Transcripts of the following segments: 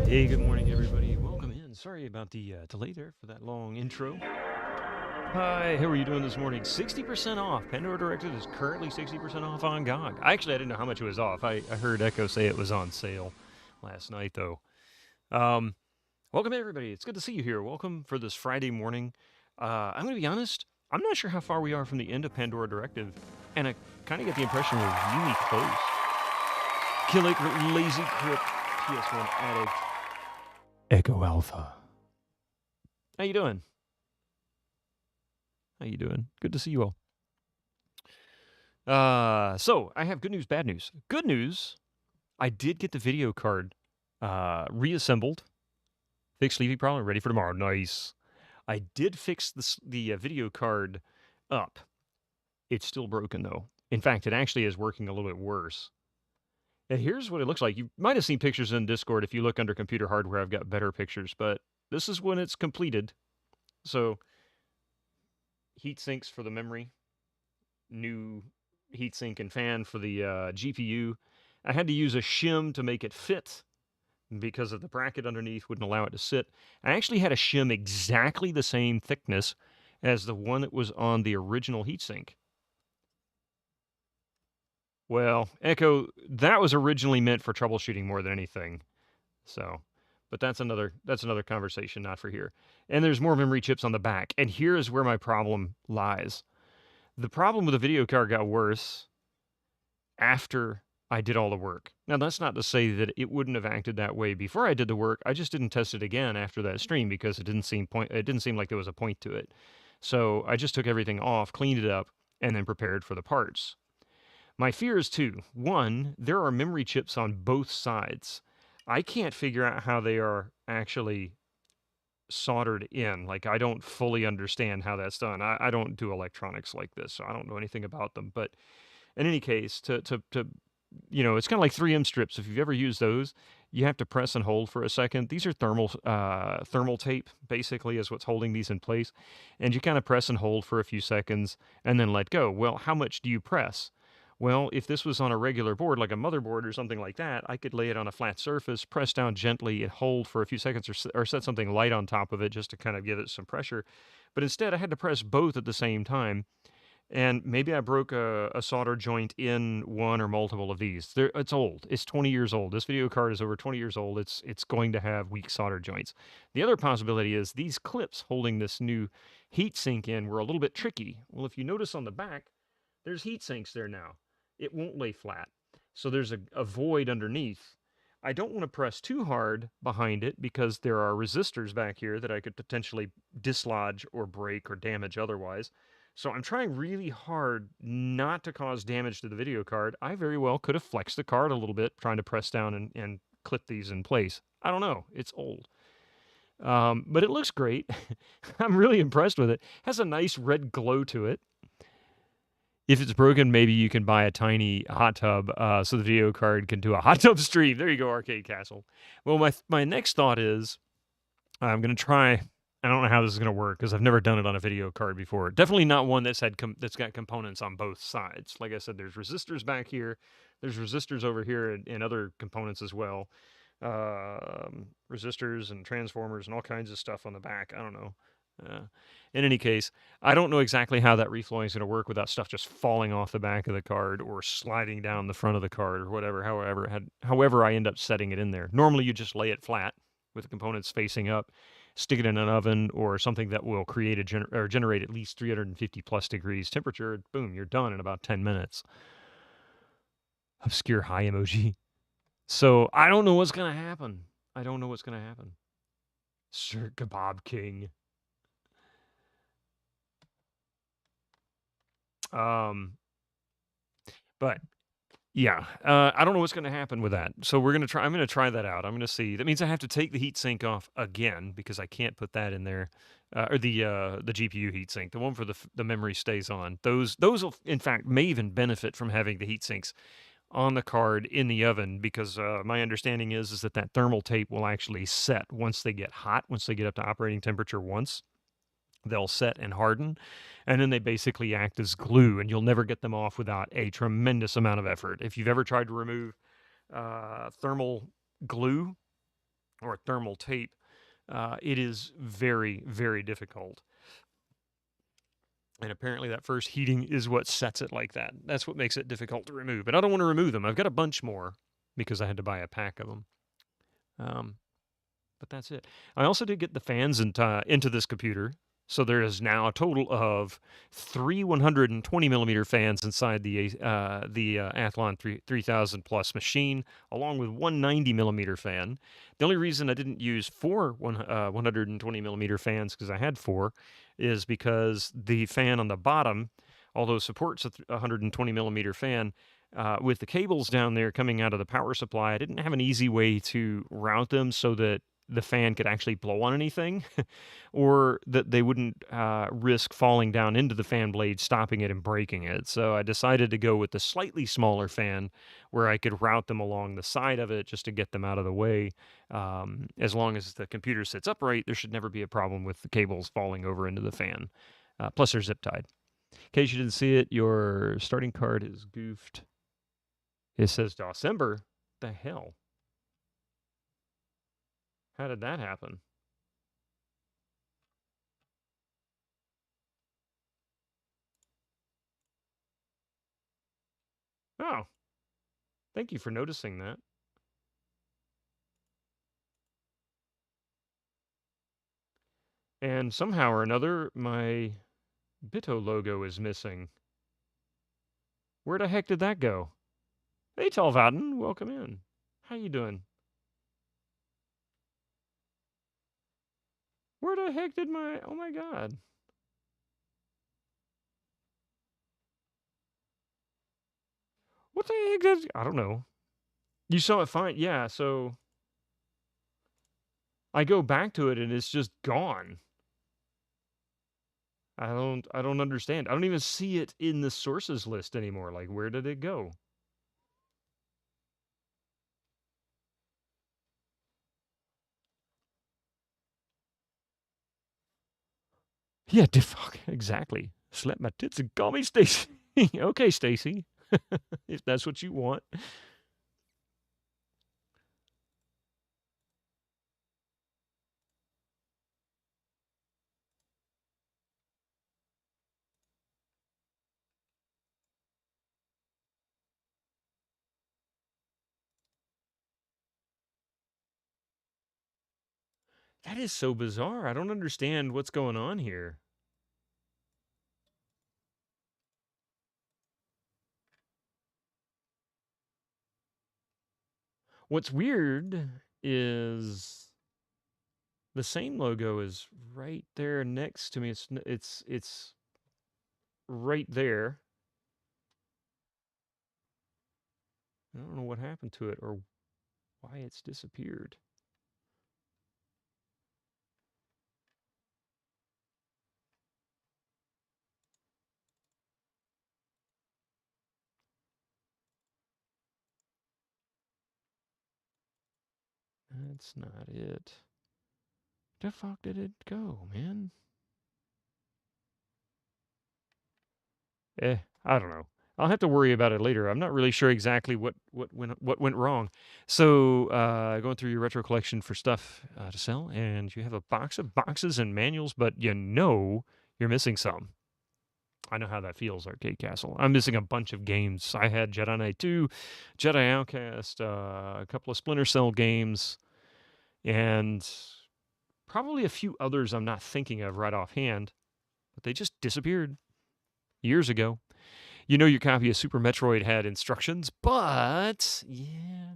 Hey, good morning, everybody. Welcome in. Sorry about the delay there for that long intro. Hi, how are you doing this morning? 60% off. Pandora Directive is currently 60% off on GOG. I didn't know how much it was off. I heard Echo say it was on sale last night, though. Welcome, everybody. It's good to see you here. Welcome for this Friday morning. I'm going to be honest, I'm not sure how far we are from the end of Pandora Directive, and I kind of get the impression we're really close. Kill it, Lazy Crypt, PS1 Addict, Echo Alpha. How you doing? How you doing? Good to see you all. So I have good news, bad news. Good news, I did get the video card reassembled. Fixed leaving problem, ready for tomorrow. Nice. I did fix the video card up. It's still broken, though. In fact, it actually is working a little bit worse. And here's what it looks like. You might have seen pictures in Discord. If you look under computer hardware, I've got better pictures. But this is when it's completed. So, heat sinks for the memory. New heatsink and fan for the GPU. I had to use a shim to make it fit because of the bracket underneath wouldn't allow it to sit. I actually had a shim exactly the same thickness as the one that was on the original heatsink. Well, Echo, that was originally meant for troubleshooting more than anything. So, but that's another conversation, not for here. And there's more memory chips on the back. And here is where my problem lies. The problem with the video card got worse after I did all the work. Now, that's not to say that it wouldn't have acted that way before I did the work. I just didn't test it again after that stream because it didn't seem like there was a point to it. So I just took everything off, cleaned it up, and then prepared for the parts. My fear is two. One, there are memory chips on both sides. I can't figure out how they are actually soldered in. Like, I don't fully understand how that's done. I don't do electronics like this, so I don't know anything about them. But in any case, to it's kind of like 3M strips. If you've ever used those, you have to press and hold for a second. These are thermal tape, basically, is what's holding these in place. And you kind of press and hold for a few seconds and then let go. Well, how much do you press? Well, if this was on a regular board, like a motherboard or something like that, I could lay it on a flat surface, press down gently, and hold for a few seconds, or set something light on top of it just to kind of give it some pressure. But instead, I had to press both at the same time. And maybe I broke a solder joint in one or multiple of these. It's old. It's 20 years old. This video card is over 20 years old. It's going to have weak solder joints. The other possibility is these clips holding this new heat sink in were a little bit tricky. Well, if you notice on the back, there's heat sinks there now. It won't lay flat. So there's a void underneath. I don't want to press too hard behind it because there are resistors back here that I could potentially dislodge or break or damage otherwise. So I'm trying really hard not to cause damage to the video card. I very well could have flexed the card a little bit trying to press down and clip these in place. I don't know. It's old. But it looks great. I'm really impressed with it. Has a nice red glow to it. If it's broken, maybe you can buy a tiny hot tub so the video card can do a hot tub stream. There you go, Arcade Castle. Well, my next thought is I'm going to try. I don't know how this is going to work because I've never done it on a video card before. Definitely not one that's got components on both sides. Like I said, there's resistors back here. There's resistors over here and other components as well. Resistors and transformers and all kinds of stuff on the back. I don't know. In any case, I don't know exactly how that reflowing is going to work without stuff just falling off the back of the card or sliding down the front of the card or whatever. However I end up setting it in there. Normally, you just lay it flat with the components facing up, stick it in an oven or something that will create generate at least 350 plus degrees temperature. Boom, you're done in about 10 minutes. Obscure high emoji. So I don't know what's going to happen. Sir Kebab King. But yeah, I don't know what's going to happen with that. So I'm going to try that out. I'm going to see. That means I have to take the heatsink off again because I can't put that in there. Or the GPU heatsink, the one for the memory stays on. Those will, in fact, may even benefit from having the heatsinks on the card in the oven because my understanding is that thermal tape will actually set once they get hot, once they get up to operating temperature once. They'll set and harden, and then they basically act as glue, and you'll never get them off without a tremendous amount of effort. If you've ever tried to remove thermal glue, or thermal tape, it is very, very difficult. And apparently that first heating is what sets it like that. That's what makes it difficult to remove. But I don't want to remove them. I've got a bunch more because I had to buy a pack of them. Um, but that's it. I also did get the fans into this computer. So there is now a total of 3 120 millimeter fans inside the Athlon 3000 Plus machine, along with one 90 millimeter fan. The only reason I didn't use 120 millimeter fans, because I had 4, is because the fan on the bottom, although supports a 120 millimeter fan, with the cables down there coming out of the power supply, I didn't have an easy way to route them so that the fan could actually blow on anything, or that they wouldn't risk falling down into the fan blade, stopping it and breaking it. So I decided to go with the slightly smaller fan where I could route them along the side of it just to get them out of the way. As long as the computer sits upright, there should never be a problem with the cables falling over into the fan. Plus, they're zip tied. In case you didn't see it, your starting card is goofed. It says December. The hell? How did that happen? Oh, thank you for noticing that. And somehow or another, my Bitto logo is missing. Where the heck did that go? Hey, Talvaden, welcome in. How you doing? Where the heck did my... Oh my god. What the heck did... I don't know. You saw it fine. Yeah, so... I go back to it and it's just gone. I don't understand. I don't even see it in the sources list anymore. Like, where did it go? Yeah, fuck, exactly. Slap my tits and call me Stacy. Okay, Stacy. If that's what you want. That is so bizarre. I don't understand what's going on here. What's weird is the same logo is right there next to me. It's right there. I don't know what happened to it or why it's disappeared. That's not it. The fuck did it go, man? I don't know. I'll have to worry about it later. I'm not really sure exactly what went wrong. So, going through your retro collection for stuff to sell, and you have a box of boxes and manuals, but you know you're missing some. I know how that feels, Arcade Castle. I'm missing a bunch of games. I had Jedi Knight 2, Jedi Outcast, a couple of Splinter Cell games, and probably a few others I'm not thinking of right offhand, but they just disappeared years ago. You know your copy of Super Metroid had instructions, but yeah.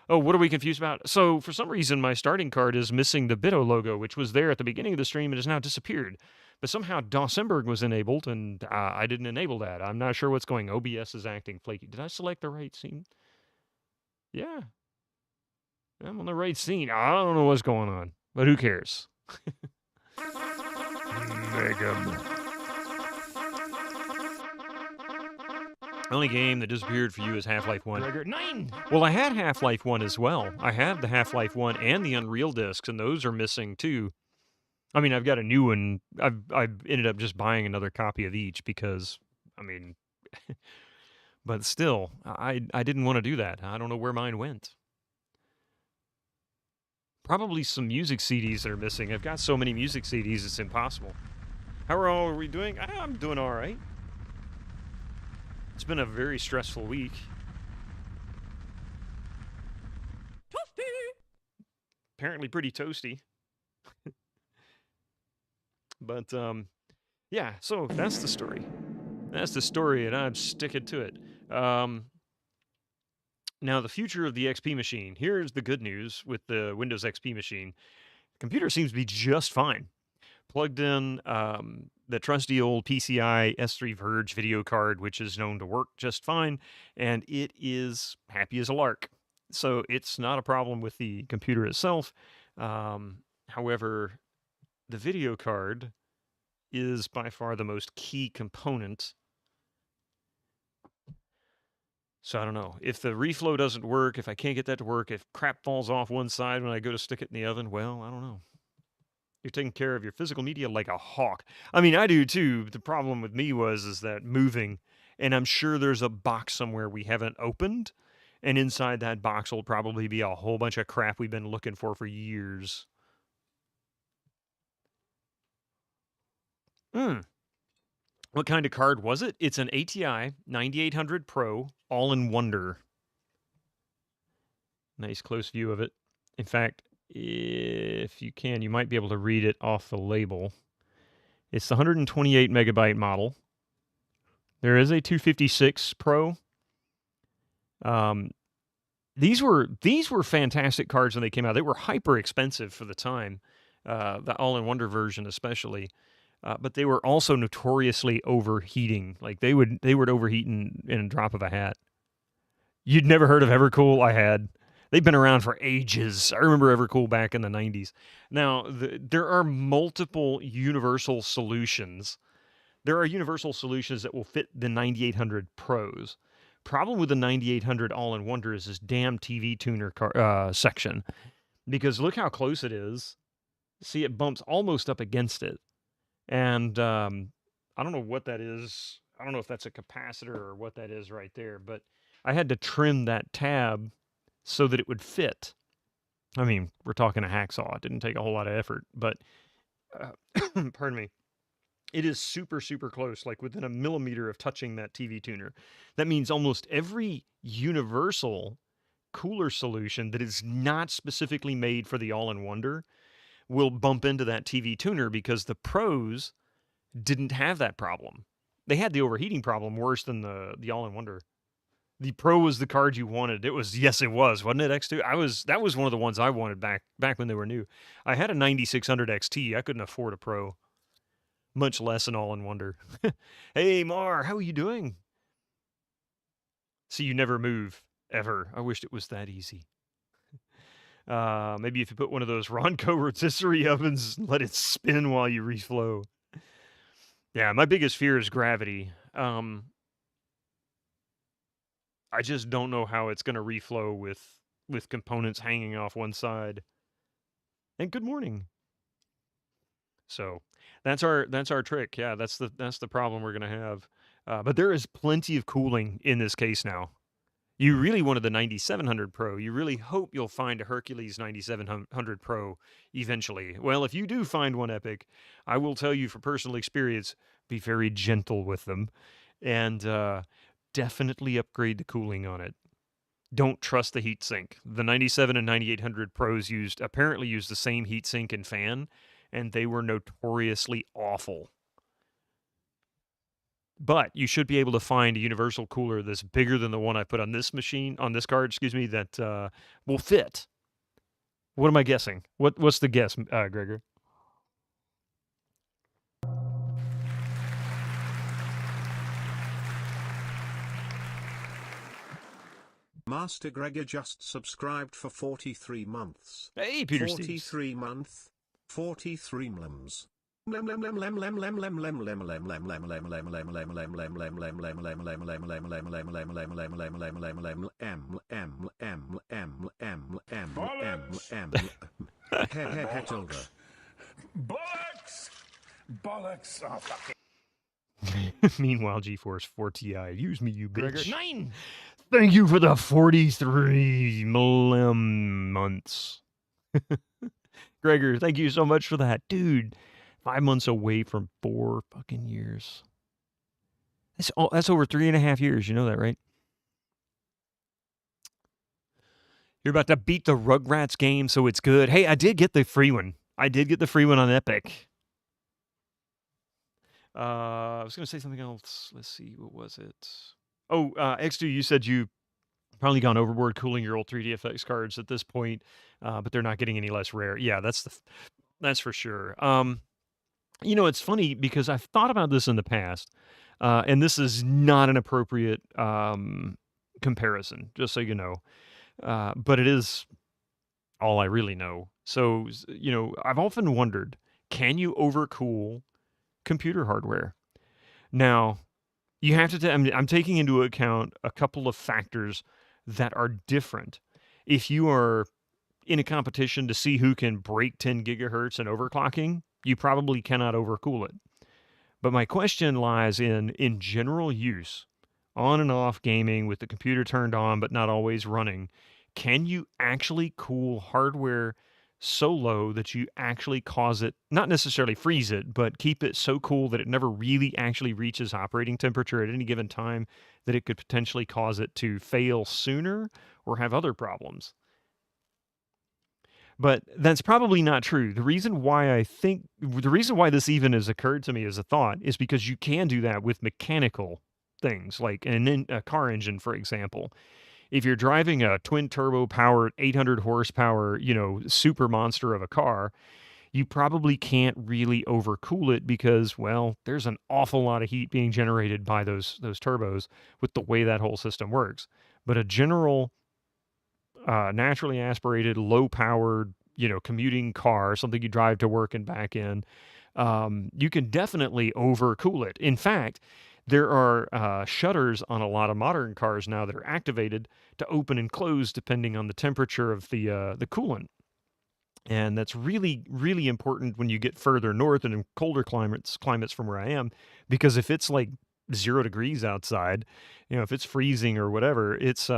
Oh, what are we confused about? So, for some reason, my starting card is missing the Bitto logo, which was there at the beginning of the stream and has now disappeared. But somehow Dawsenberg was enabled, and I didn't enable that. I'm not sure what's going. OBS is acting flaky. Did I select the right scene? Yeah. I'm on the right scene. I don't know what's going on, but who cares? Mega. Only game that disappeared for you is Half-Life 1. Gregor, 9! Well, I had Half-Life 1 as well. I have the Half-Life 1 and the Unreal discs, and those are missing too. I mean, I've got a new one. I've ended up just buying another copy of each because, I mean, but still, I didn't want to do that. I don't know where mine went. Probably some music CDs that are missing. I've got so many music CDs, it's impossible. How are we doing? I'm doing all right. It's been a very stressful week. Toasty! Apparently pretty toasty. But, yeah, so that's the story. That's the story, and I'm sticking to it. Now, the future of the XP machine. Here's the good news with the Windows XP machine. The computer seems to be just fine. Plugged in the trusty old PCI S3 Verge video card, which is known to work just fine, and it is happy as a lark. So it's not a problem with the computer itself. However, the video card is by far the most key component. So I don't know. If the reflow doesn't work, if I can't get that to work, if crap falls off one side when I go to stick it in the oven, well, I don't know. You're taking care of your physical media like a hawk. I mean, I do too. The problem with me is that moving, and I'm sure there's a box somewhere we haven't opened, and inside that box will probably be a whole bunch of crap we've been looking for years. What kind of card was it? It's an ATI 9800 Pro All-in-Wonder. Nice close view of it. In fact, if you can, you might be able to read it off the label. It's the 128 megabyte model. There is a 256 Pro. These were fantastic cards when they came out. They were hyper expensive for the time, the All-in-Wonder version especially. But they were also notoriously overheating. Like they would overheat in a drop of a hat. You'd never heard of Evercool? I had. They've been around for ages. I remember Evercool back in the 90s. Now, there are multiple universal solutions. There are universal solutions that will fit the 9800 Pros. Problem with the 9800 All-in-Wonder is this damn TV tuner section. Because look how close it is. See, it bumps almost up against it. And I don't know what that is. I don't know if that's a capacitor or what that is right there. But I had to trim that tab so that it would fit. I mean, we're talking a hacksaw. It didn't take a whole lot of effort. But, pardon me. It is super, super close, like within a millimeter of touching that TV tuner. That means almost every universal cooler solution that is not specifically made for the All-in-Wonder will bump into that TV tuner because the Pros didn't have that problem. They had the overheating problem worse than the All-in-Wonder. The Pro was the card you wanted. It was, yes, it was, wasn't it, X2? That was one of the ones I wanted back when they were new. I had a 9600 XT. I couldn't afford a Pro, much less an All-in-Wonder. Hey, Mar, how are you doing? See, you never move, ever. I wished it was that easy. Maybe if you put one of those Ronco rotisserie ovens, let it spin while you reflow. Yeah, my biggest fear is gravity. I just don't know how it's going to reflow with components hanging off one side. And good morning. So that's our trick. Yeah, that's the problem we're going to have. But there is plenty of cooling in this case now. You really wanted the 9700 Pro. You really hope you'll find a Hercules 9700 Pro eventually. Well, if you do find one, Epic, I will tell you from personal experience, be very gentle with them. And definitely upgrade the cooling on it. Don't trust the heatsink. The 97 and 9800 Pros apparently used the same heatsink and fan, and they were notoriously awful. But you should be able to find a universal cooler that's bigger than the one I put on this card, that will fit. What am I guessing? What's the guess, Gregor? Master Gregor just subscribed for 43 months. Hey, Peter 43 month, 43 mlems. Bollocks! Oh, fucking. Meanwhile, GeForce 4 Ti. Use me, you bitch. Gregor 9! Thank you for the 43 months. Gregor, thank you so much for that. Dude, 5 months away from 4 fucking years. That's over 3.5 years. You know that, right? You're about to beat the Rugrats game, so it's good. Hey, I did get the free one. I did get the free one on Epic. I was going to say something else. Let's see. What was it? Oh, X2, you said you probably gone overboard cooling your old 3D FX cards at this point, but they're not getting any less rare. Yeah, that's for sure. It's funny because I've thought about this in the past, and this is not an appropriate comparison, just so you know. But it is all I really know. So, I've often wondered, can you overcool computer hardware? Now, you have to. I'm taking into account a couple of factors that are different. If you are in a competition to see who can break 10 gigahertz in overclocking, you probably cannot overcool it. But my question lies in general use, on and off gaming with the computer turned on but not always running. Can you actually cool hardware so low that you actually cause it, not necessarily freeze it, but keep it so cool that it never really actually reaches operating temperature at any given time that it could potentially cause it to fail sooner or have other problems? But that's probably not true. The reason why this even has occurred to me as a thought is because you can do that with mechanical things, like a car engine, for example. If you're driving a twin turbo powered 800 horsepower, super monster of a car, you probably can't really overcool it because, well, there's an awful lot of heat being generated by those turbos with the way that whole system works. But a general naturally aspirated, low powered, commuting car, something you drive to work and back in, you can definitely overcool it. In fact, there are shutters on a lot of modern cars now that are activated to open and close depending on the temperature of the coolant. And that's really, really important when you get further north and in colder climates from where I am, because if it's like 0 degrees outside, if it's freezing or whatever, it's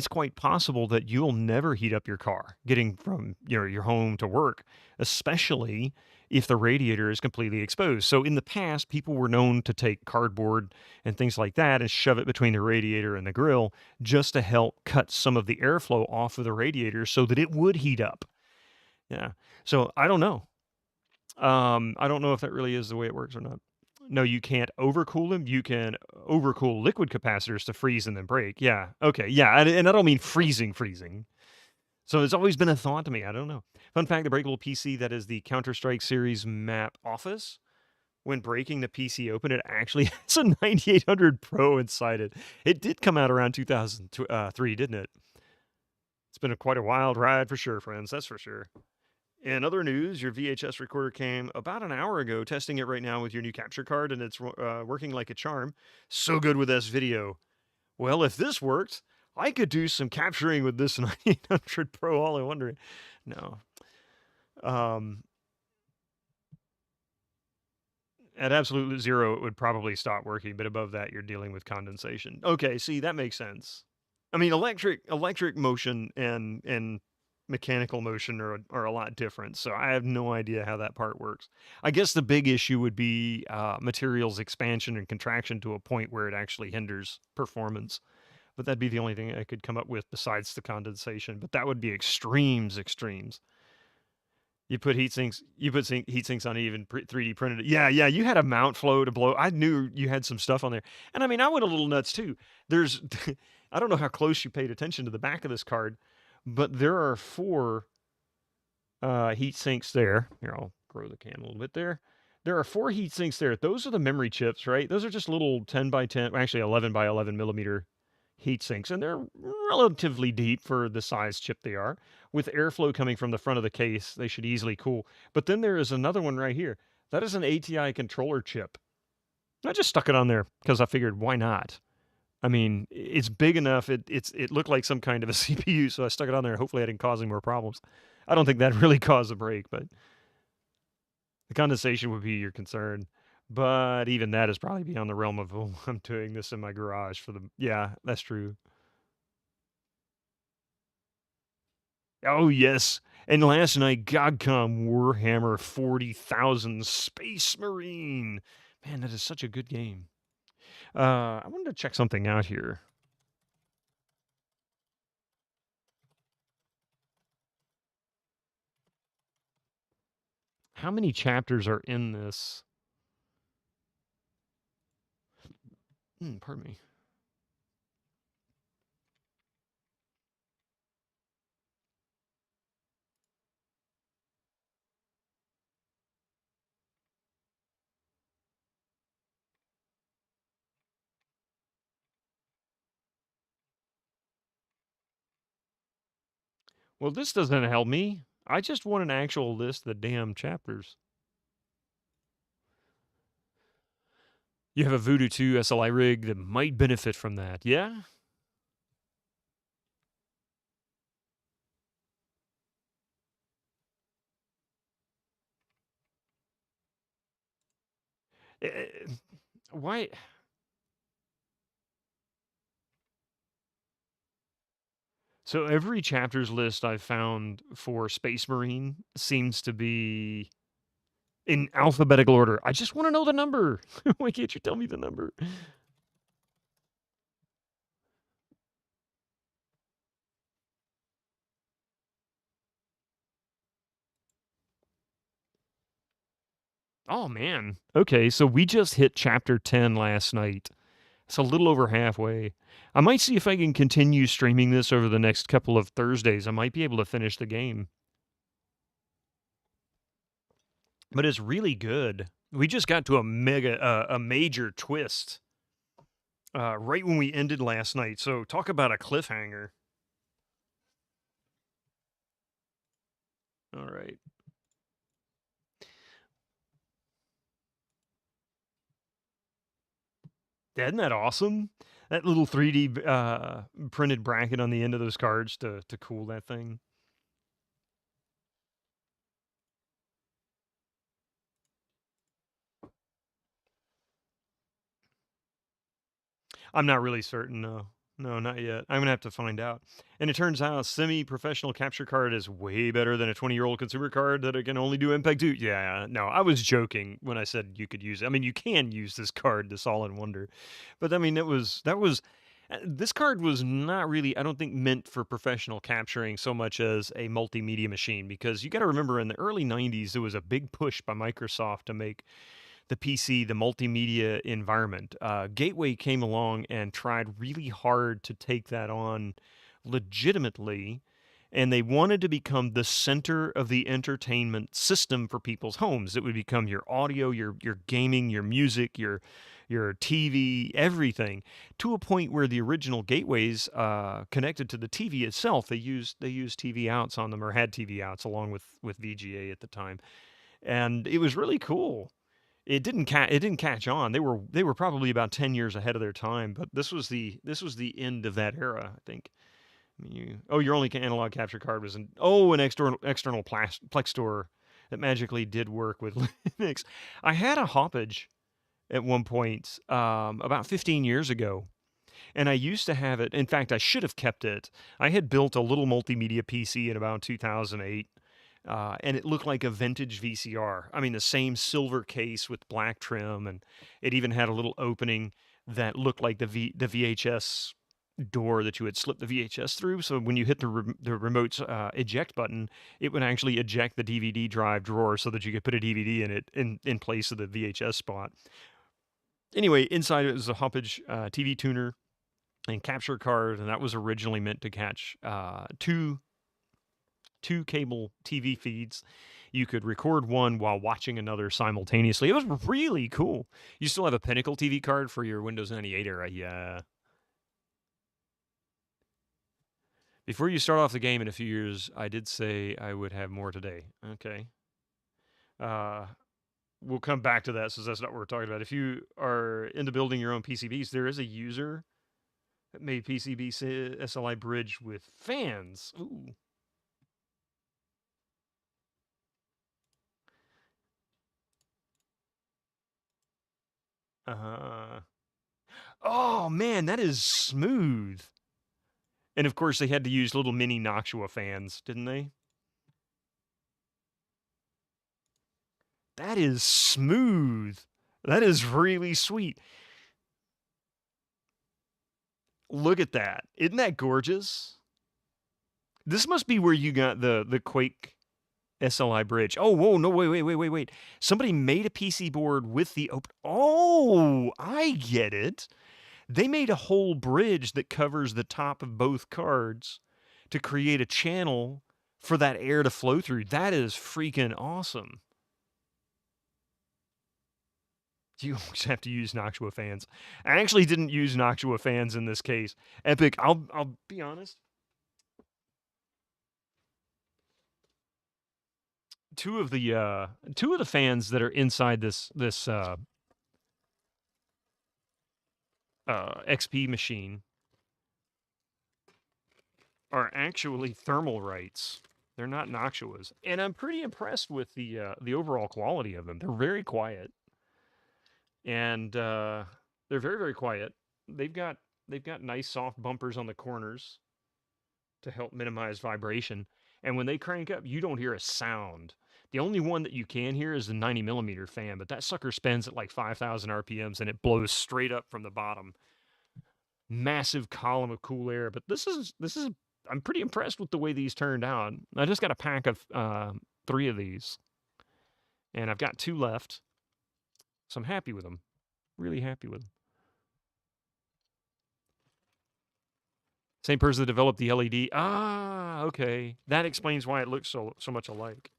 quite possible that you'll never heat up your car getting from your home to work, especially if the radiator is completely exposed. So in the past, people were known to take cardboard and things like that and shove it between the radiator and the grill just to help cut some of the airflow off of the radiator so that it would heat up. Yeah. So I don't know. I don't know if that really is the way it works or not. No, you can't overcool them. You can overcool liquid capacitors to freeze and then break. Yeah. Okay. Yeah. And I don't mean freezing. So it's always been a thought to me. I don't know. Fun fact, the breakable PC that is the Counter-Strike series map office, when breaking the PC open, it actually has a 9800 Pro inside it. It did come out around 2003, didn't it? It's been quite a wild ride for sure, friends. That's for sure. In other news, your VHS recorder came about an hour ago, testing it right now with your new capture card, and it's working like a charm. So good with S-Video. Well, if this worked, I could do some capturing with this 9800 Pro all in one. No. At absolute zero, it would probably stop working, but above that, you're dealing with condensation. Okay, see, that makes sense. I mean, electric motion and mechanical motion are a lot different, so I have no idea how that part works. I guess the big issue would be materials expansion and contraction to a point where it actually hinders performance. But that'd be the only thing I could come up with besides the condensation. But that would be extremes. You put heat sinks on even 3D printed. Yeah, you had a mount flow to blow. I knew you had some stuff on there. And I mean, I went a little nuts too. There's I don't know how close you paid attention to the back of this card, but there are 4 heat sinks there. Here, I'll grow the cam a little bit there. There are 4 heat sinks there. Those are the memory chips, right? Those are just little 10 by 10, actually 11 by 11 millimeter heat sinks, and they're relatively deep for the size chip they are. With airflow coming from the front of the case, they should easily cool. But then there is another one right here. That is an ATI controller chip. I just stuck it on there because I figured, why not? I mean, it's big enough. It looked like some kind of a CPU, so I stuck it on there. Hopefully, I didn't cause any more problems. I don't think that really caused a break, but the condensation would be your concern. But even that is probably beyond the realm of, oh, I'm doing this in my garage for the. Yeah, that's true. Oh, yes. And last night, GogCom Warhammer 40,000 Space Marine. Man, that is such a good game. I wanted to check something out here. How many chapters are in this? Pardon me. Well, this doesn't help me. I just want an actual list of the damn chapters. You have a Voodoo 2 SLI rig that might benefit from that. Yeah? Why? So every chapters list I've found for Space Marine seems to be in alphabetical order. I just want to know the number. Why can't you tell me the number? Oh, man. Okay, so we just hit chapter 10 last night. It's a little over halfway. I might see if I can continue streaming this over the next couple of Thursdays. I might be able to finish the game. But it's really good. We just got to a major twist right when we ended last night. So talk about a cliffhanger. All right. Isn't that awesome? That little 3D printed bracket on the end of those cards to cool that thing. I'm not really certain, no. No, not yet. I'm gonna have to find out. And it turns out a semi-professional capture card is way better than a 20-year-old consumer card that it can only do MPEG 2. Yeah, no, I was joking when I said you could use it. I mean, you can use this card, this All in Wonder. But I mean, this card was not really, I don't think, meant for professional capturing so much as a multimedia machine, because you got to remember in the early 90s, there was a big push by Microsoft to make the PC, the multimedia environment. Gateway came along and tried really hard to take that on legitimately, and they wanted to become the center of the entertainment system for people's homes. It would become your audio, your gaming, your music, your TV, everything, to a point where the original gateways connected to the TV itself. They used TV outs on them, or had TV outs along with VGA at the time, and it was really cool. It didn't catch on. They were probably about 10 years ahead of their time, but this was the end of that era, I think. I mean, your only analog capture card was an external Plex store that magically did work with Linux. I had a Hoppage at one point about 15 years ago, and I used to have it. In fact, I should have kept it. I had built a little multimedia PC in about 2008, and it looked like a vintage VCR. I mean, the same silver case with black trim, and it even had a little opening that looked like the VHS door that you would slip the VHS through. So when you hit the remote's eject button, it would actually eject the DVD drive drawer so that you could put a DVD in it in place of the VHS spot. Anyway, inside it was a Hoppage TV tuner and capture card, and that was originally meant to catch two cable TV feeds. You could record one while watching another simultaneously. It was really cool. You still have a Pinnacle TV card for your Windows 98 era? Yeah. Before you start off the game in a few years, I did say I would have more today. Okay. Uh, we'll come back to that, since that's not what we're talking about. If you are into building your own PCBs, there is a user that made PCB SLI bridge with fans. Ooh. Uh, oh man, that is smooth. And of course, they had to use little mini Noctua fans, didn't they? That is smooth. That is really sweet. Look at that. Isn't that gorgeous? This must be where you got the Quake SLI bridge. Oh, whoa, no, wait. Somebody made a PC board with the open. Oh, I get it. They made a whole bridge that covers the top of both cards to create a channel for that air to flow through. That is freaking awesome. You always have to use Noctua fans. I actually didn't use Noctua fans in this case. Epic, I'll be honest. Two of the fans that are inside this XP machine are actually thermal rights. They're not Noctuas, and I'm pretty impressed with the overall quality of them. They're very quiet, and they're very, very quiet. They've got nice soft bumpers on the corners to help minimize vibration, and when they crank up, you don't hear a sound. The only one that you can hear is the 90mm fan, but that sucker spins at like 5,000 RPMs and it blows straight up from the bottom. Massive column of cool air. But this is I'm pretty impressed with the way these turned out. I just got a pack of 3 of these, and I've got 2 left, so I'm happy with them. Really happy with them. Same person that developed the LED. Ah, okay. That explains why it looks so much alike.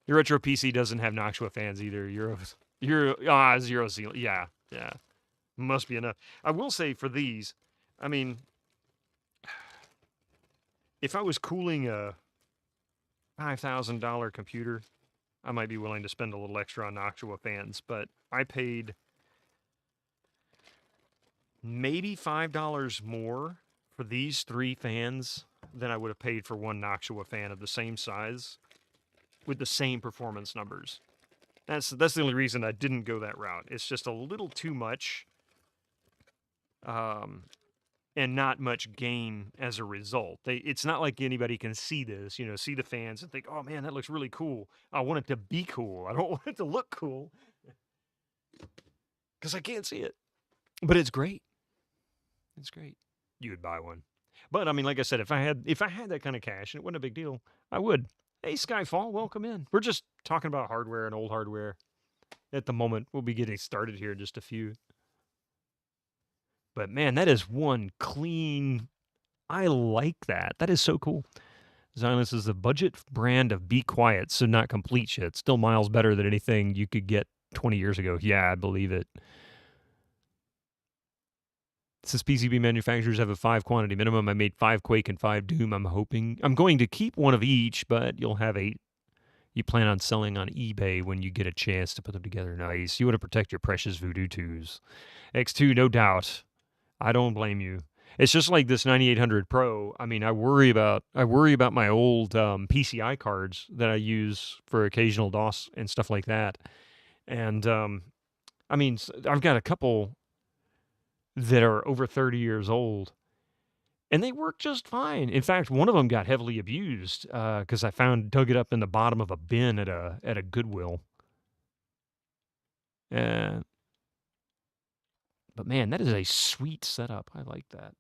Your retro PC doesn't have Noctua fans either. Zero Zeal. Yeah. Must be enough. I will say for these, I mean, if I was cooling a $5,000 computer, I might be willing to spend a little extra on Noctua fans, but I paid maybe $5 more for these 3 fans than I would have paid for one Noctua fan of the same size with the same performance numbers. That's the only reason I didn't go that route. It's just a little too much, and not much gain as a result. It's not like anybody can see this, see the fans and think, oh man, that looks really cool. I want it to be cool. I don't want it to look cool because I can't see it. But it's great. It's great. You would buy one. But I mean, like I said, if I had that kind of cash and it wasn't a big deal, I would. Hey, Skyfall, welcome in. We're just talking about hardware and old hardware at the moment. We'll be getting started here in just a few. But man, that is one clean. I like that. That is so cool. Xylus is a budget brand of Be Quiet, so not complete shit. Still miles better than anything you could get 20 years ago. Yeah, I believe it. Since PCB manufacturers have a 5 quantity minimum, I made 5 Quake and 5 Doom. I'm going to keep one of each, but you'll have 8. You plan on selling on eBay when you get a chance to put them together. Nice. You want to protect your precious Voodoo Tues. X2, no doubt. I don't blame you. It's just like this 9800 Pro. I mean, I worry about my old PCI cards that I use for occasional DOS and stuff like that. And I mean, I've got a couple that are over 30 years old, and they work just fine. In fact, one of them got heavily abused because I dug it up in the bottom of a bin at a Goodwill. But man, that is a sweet setup. I like that.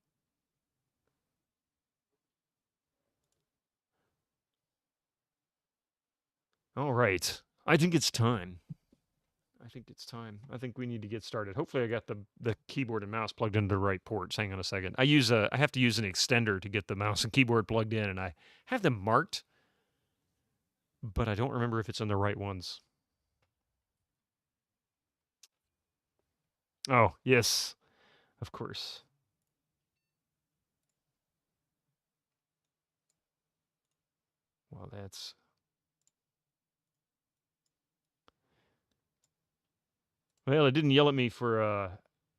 All right. I think it's time. I think we need to get started. Hopefully I got the keyboard and mouse plugged into the right ports. Hang on a second. I have to use an extender to get the mouse and keyboard plugged in, and I have them marked, but I don't remember if it's in the right ones. Oh, yes. Of course. Well, Well, it didn't yell at me for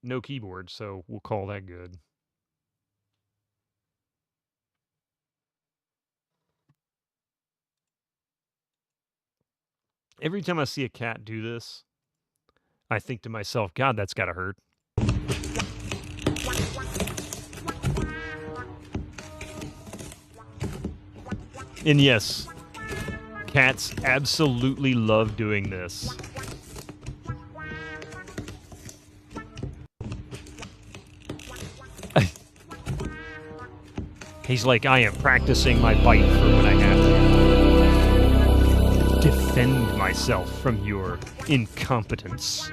no keyboard, so we'll call that good. Every time I see a cat do this, I think to myself, God, that's gotta hurt. And yes, Cats absolutely love doing this. He's like, I am practicing my bite for when I have to defend myself from your incompetence.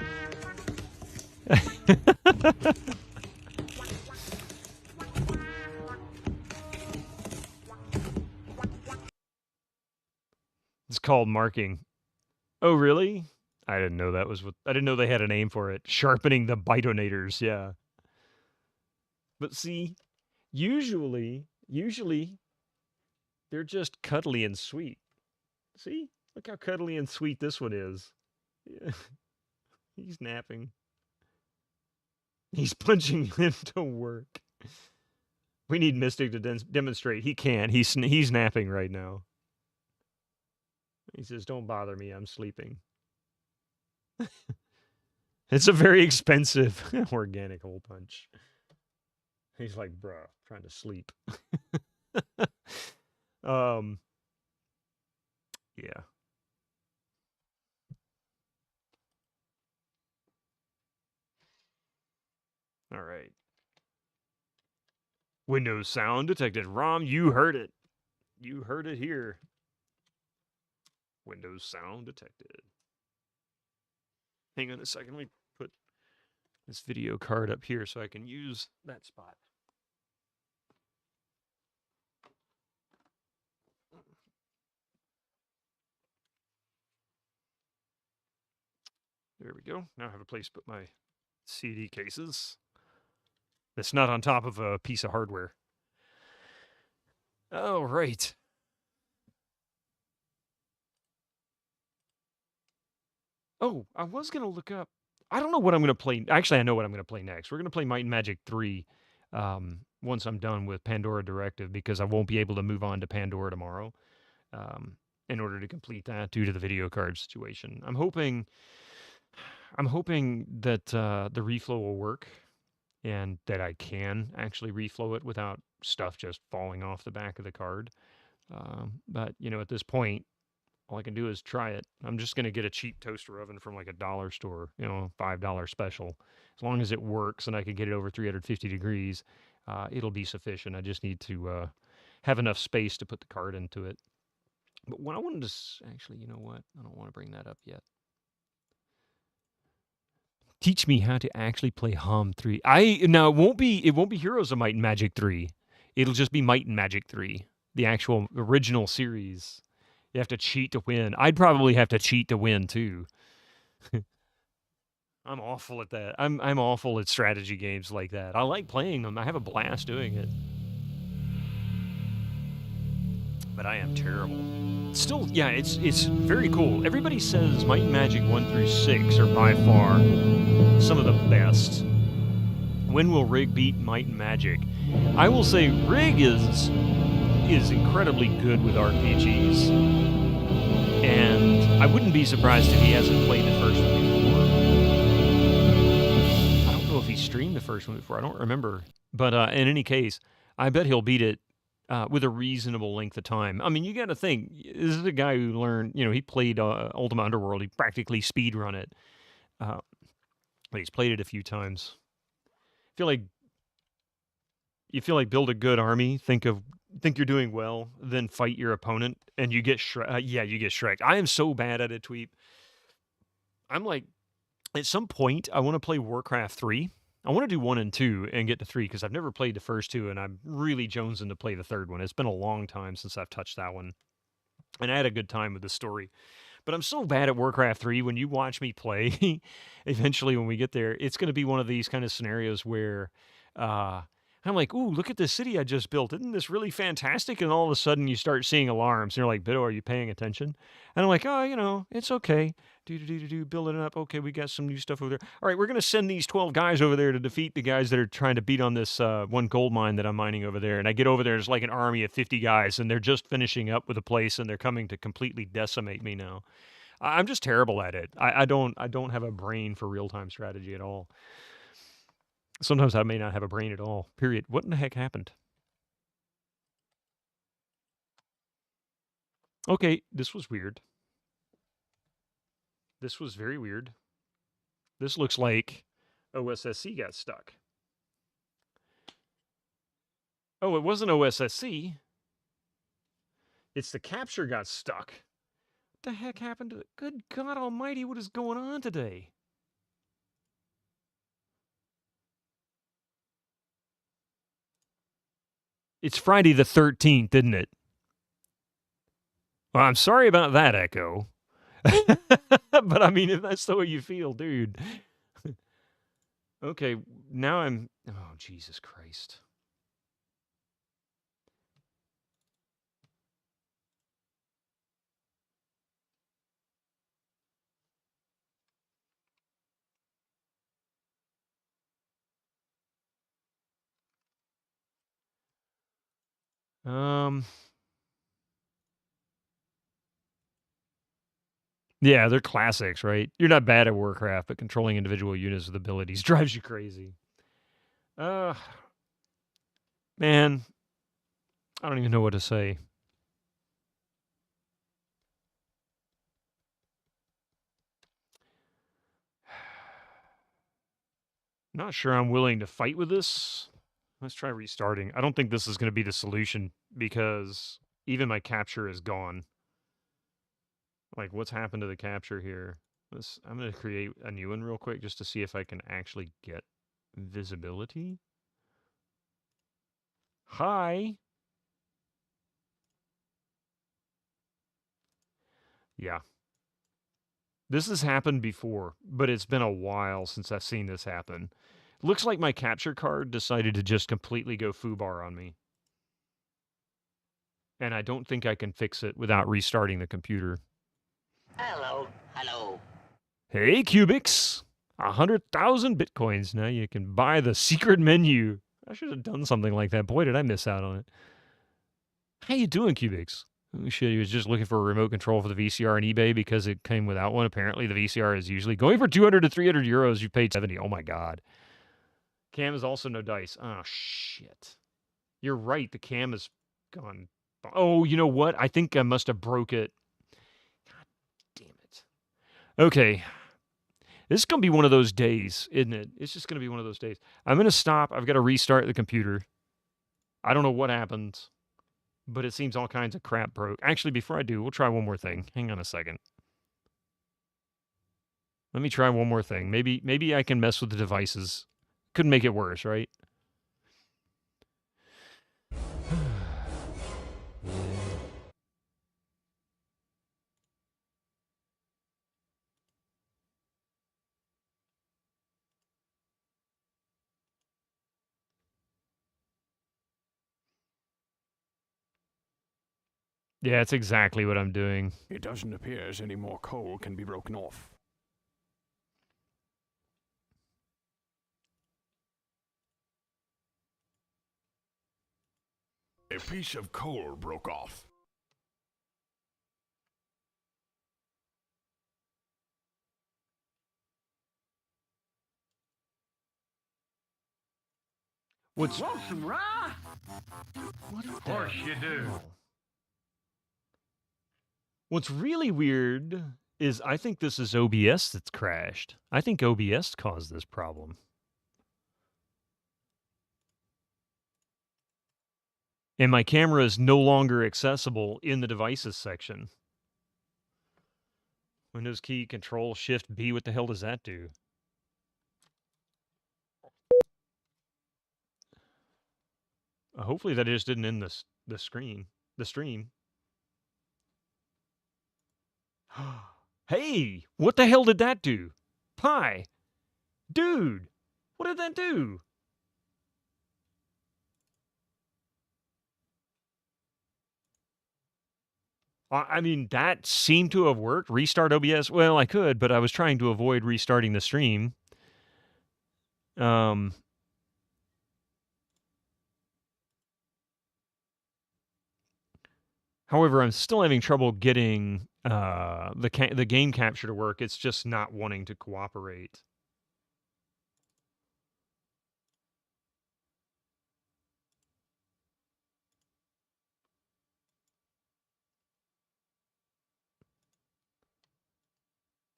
It's called marking. Oh, really? I didn't know that was what. I didn't know they had a name for it. Sharpening the bitonators, yeah. But see, usually, they're just cuddly and sweet. See? Look how cuddly and sweet this one is. Yeah. He's napping. He's punching into work. We need Mystic to demonstrate. He can't. He's napping right now. He says, don't bother me. I'm sleeping. It's a very expensive organic hole punch. He's like, bruh, trying to sleep. Yeah. All right. Windows sound detected. ROM, you heard it. You heard it here. Windows sound detected. Hang on a second. Let me put this video card up here so I can use that spot. There we go. Now I have a place to put my CD cases. That's not on top of a piece of hardware. Oh, right. Oh, I was going to look up. I don't know what I'm going to play. Actually, I know what I'm going to play next. We're going to play Might and Magic 3 once I'm done with Pandora Directive because I won't be able to move on to Pandora tomorrow in order to complete that due to the video card situation. I'm hoping that the reflow will work and that I can actually reflow it without stuff just falling off the back of the card. But, you know, at this point, all I can do is try it. I'm just going to get a cheap toaster oven from like a dollar store, you know, $5 special. As long as it works and I can get it over 350 degrees, it'll be sufficient. I just need to have enough space to put the card into it. But what I wanted to actually, you know what? I don't want to bring that up yet. Teach me how to actually play HOM 3. Now it won't be Heroes of Might and Magic 3. It'll just be Might and Magic 3, the actual original series. You have to cheat to win. I'd probably have to cheat to win too. I'm awful at that. I'm awful at strategy games like that. I like playing them. I have a blast doing it. But I am terrible. Still, yeah, it's very cool. Everybody says Might and Magic 1 through 6 are by far some of the best. When will Rig beat Might and Magic? I will say Rig is incredibly good with RPGs, and I wouldn't be surprised if he hasn't played the first one before. I don't know if he streamed the first one before. I don't remember. But in any case, I bet he'll beat it with a reasonable length of time. I mean, you got to think, this is a guy who learned, you know, he played Ultima Underworld. He practically speedrun it. But he's played it a few times. You feel like build a good army, think you're doing well, then fight your opponent, and you get you get shreked. I am so bad at it, Tweep. I'm like, at some point, I want to play Warcraft 3. I want to do 1 and 2 and get to 3 because I've never played the first 2, and I'm really jonesing to play the third one. It's been a long time since I've touched that one, and I had a good time with the story. But I'm so bad at Warcraft 3, when you watch me play, eventually when we get there, it's going to be one of these kind of scenarios where I'm like, ooh, look at this city I just built. Isn't this really fantastic? And all of a sudden you start seeing alarms. And you're like, Bido, are you paying attention? And I'm like, oh, you know, it's okay. Building it up. Okay, we got some new stuff over there. All right, we're going to send these 12 guys over there to defeat the guys that are trying to beat on this one gold mine that I'm mining over there. And I get over there, it's like an army of 50 guys, and they're just finishing up with the place, and they're coming to completely decimate me now. I'm just terrible at it. I don't have a brain for real-time strategy at all. Sometimes I may not have a brain at all. Period. What in the heck happened? Okay, this was weird. This was very weird. This looks like OSSC got stuck. Oh, it wasn't OSSC. It's the capture got stuck. What the heck happened to it? Good God almighty, what is going on today? It's Friday the 13th, isn't it? Well, I'm sorry about that, Echo. But I mean, if that's the way you feel, dude. Okay, now I'm... Oh, Jesus Christ. Yeah, they're classics, right? You're not bad at Warcraft, but controlling individual units with abilities drives you crazy. Man, I don't even know what to say. Not sure I'm willing to fight with this. Let's try restarting. I don't think this is going to be the solution because even my capture is gone. Like, what's happened to the capture here? I'm going to create a new one real quick just to see if I can actually get visibility. Hi. Yeah. This has happened before, but it's been a while since I've seen this happen. Looks like my capture card decided to just completely go foobar on me. And I don't think I can fix it without restarting the computer. Hello, hello. Hey, Cubics! 100,000 bitcoins. Now you can buy the secret menu. I should have done something like that. Boy, did I miss out on it. How you doing, Cubics? Oh, shit, he was just looking for a remote control for the VCR on eBay because it came without one. Apparently, the VCR is usually going for 200 to 300 euros. You paid 70. Oh, my God. Cam is also no dice. Oh, shit. You're right. The cam is gone. Oh, you know what? I think I must have broke it. God damn it. Okay. This is going to be one of those days, isn't it? It's just going to be one of those days. I'm going to stop. I've got to restart the computer. I don't know what happened, but it seems all kinds of crap broke. Actually, before I do, we'll try one more thing. Hang on a second. Let me try one more thing. Maybe I can mess with the devices. Couldn't make it worse, right? Yeah, it's exactly what I'm doing. It doesn't appear as any more coal can be broken off. A piece of coal broke off. What's... Want some rye? What Of course you do. What's really weird is I think this is OBS that's crashed. I think OBS caused this problem. And my camera is no longer accessible in the devices section. Windows key, Control, Shift, B. What the hell does that do? Hopefully that just didn't end the stream. Hey, what the hell did that do? Pi, dude, what did that do? I mean, that seemed to have worked. Restart OBS. Well, I could, but I was trying to avoid restarting the stream. However, I'm still having trouble getting the game capture to work. It's just not wanting to cooperate.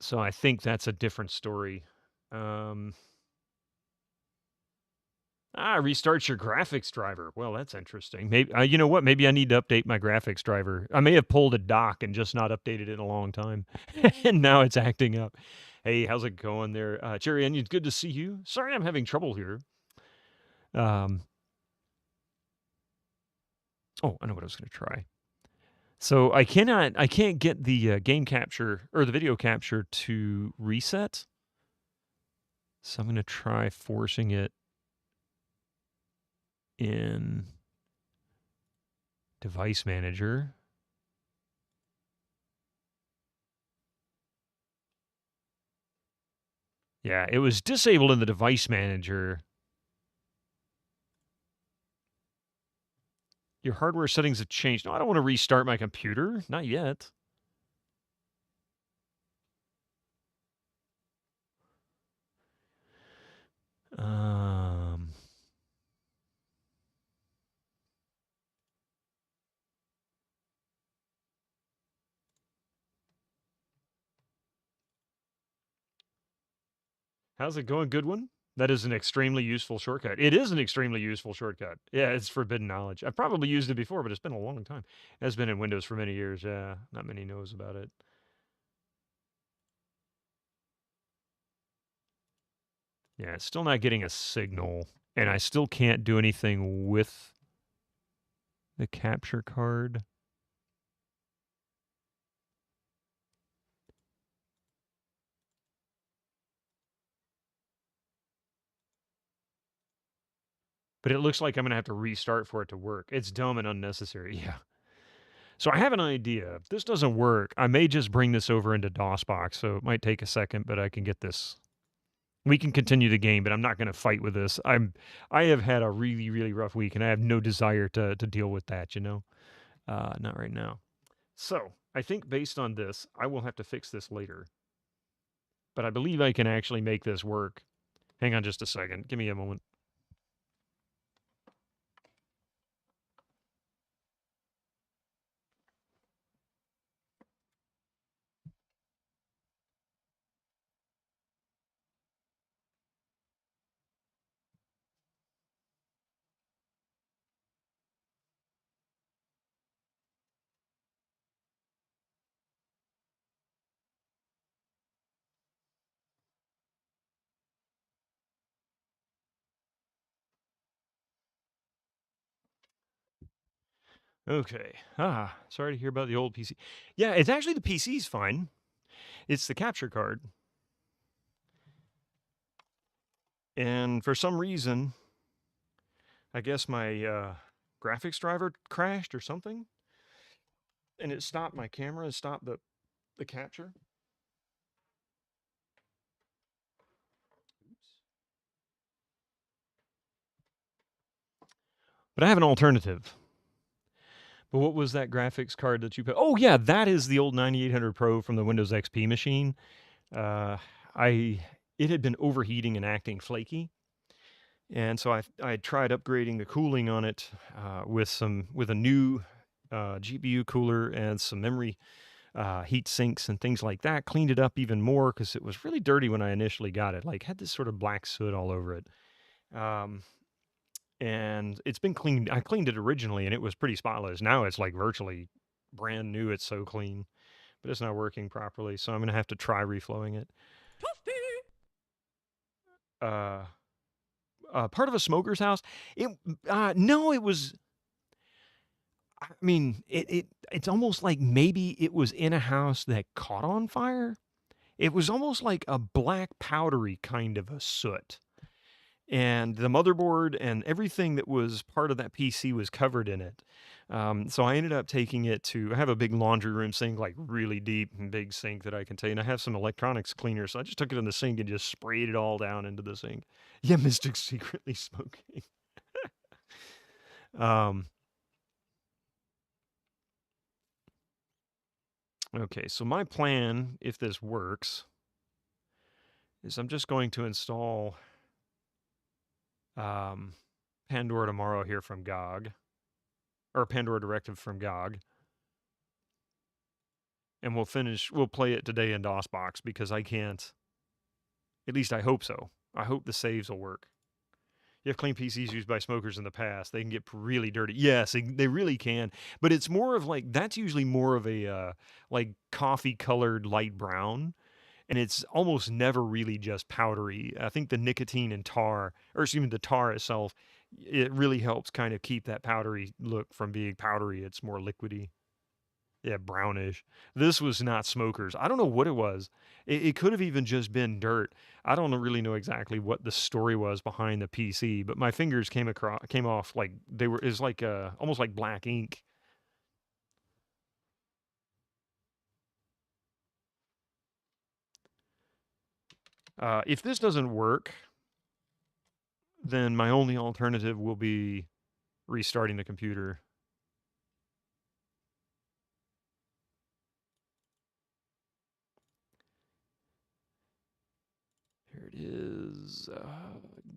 So I think that's a different story. Restarts your graphics driver. Well, that's interesting. Maybe you know what? Maybe I need to update my graphics driver. I may have pulled a dock and just not updated it in a long time, and now it's acting up. Hey, how's it going there, Cherry Onion? Good to see you. Sorry, I'm having trouble here. Oh, I know what I was going to try. So I can't get the game capture or the video capture to reset. So I'm going to try forcing it in Device Manager. Yeah, it was disabled in the Device Manager. Your hardware settings have changed. No, I don't want to restart my computer. Not yet. How's it going, good one? That is an extremely useful shortcut. It is an extremely useful shortcut. Yeah, it's forbidden knowledge. I've probably used it before, but it's been a long time. It has been in Windows for many years. Yeah, not many knows about it. Yeah, it's still not getting a signal, and I still can't do anything with the capture card. But it looks like I'm going to have to restart for it to work. It's dumb and unnecessary. Yeah. So I have an idea. If this doesn't work, I may just bring this over into DOSBox. So it might take a second, but I can get this. We can continue the game, but I'm not going to fight with this. I have had a really, really rough week, and I have no desire to deal with that, you know? Not right now. So I think based on this, I will have to fix this later. But I believe I can actually make this work. Hang on just a second. Give me a moment. Okay. Sorry to hear about the old PC. Yeah, it's actually the PC's fine. It's the capture card. And for some reason, I guess my graphics driver crashed or something. And it stopped my camera and stopped the capture. Oops. But I have an alternative. But what was that graphics card that you put? Oh, yeah, that is the old 9800 Pro from the Windows XP machine. Uh, it had been overheating and acting flaky. And so I tried upgrading the cooling on it with a new GPU cooler and some memory heat sinks and things like that. Cleaned it up even more because it was really dirty when I initially got it. Like had this sort of black soot all over it. And it's been cleaned. I cleaned it originally and it was pretty spotless. Now it's like virtually brand new. It's so clean, but it's not working properly. So I'm gonna have to try reflowing it. Part of a smoker's house. No, it was. I mean, it's almost like maybe it was in a house that caught on fire. It was almost like a black powdery kind of a soot. And the motherboard and everything that was part of that PC was covered in it. So I ended up taking it to, I have a big laundry room sink, like really deep and big sink that I can take. And I have some electronics cleaner. So I just took it in the sink and just sprayed it all down into the sink. Yeah, Mystic's secretly smoking. Okay, so my plan, if this works, is I'm just going to install Pandora Tomorrow here from GOG, or Pandora Directive from GOG. and we'll play it today in DOSBox because I can't. At least I hope so. I hope the saves will work. You have clean PCs used by smokers in the past. They can get really dirty. Yes, they really can. But it's more of like, that's usually more of a like coffee colored light brown. And it's almost never really just powdery. I think the nicotine and tar, or excuse me, the tar itself, it really helps kind of keep that powdery look from being powdery. It's more liquidy. Yeah, brownish. This was not smokers. I don't know what it was. It could have even just been dirt. I don't really know exactly what the story was behind the PC, but my fingers came off like they were. It's like almost like black ink. If this doesn't work, then my only alternative will be restarting the computer. Here it is.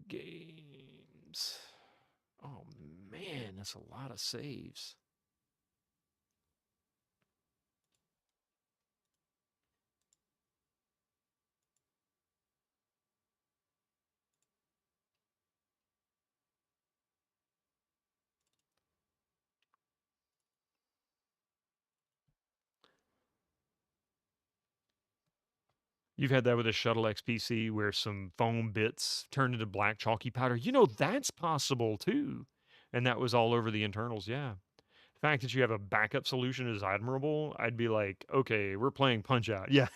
Games. Oh man, that's a lot of saves. You've had that with a Shuttle XPC where some foam bits turned into black chalky powder. You know, that's possible too. And that was all over the internals, yeah. The fact that you have a backup solution is admirable. I'd be like, okay, we're playing Punch Out. Yeah.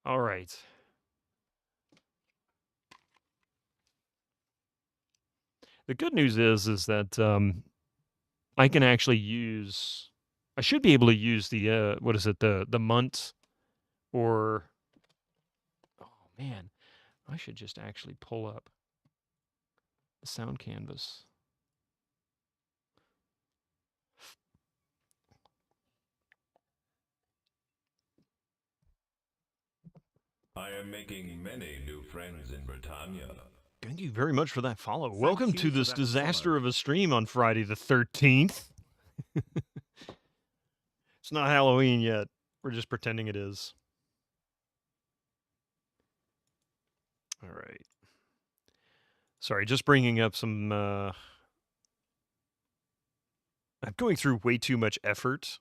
All right. The good news is that I can actually use. I should be able to use the what is it, the Munt, or oh man, I should just actually pull up the sound canvas. I am making many new friends in Britannia. Thank you very much for that follow. Thank Welcome you to for this that disaster follow. of a stream on Friday the 13th. It's not Halloween yet. We're just pretending it is. All right. Sorry, just bringing up some. I'm going through way too much effort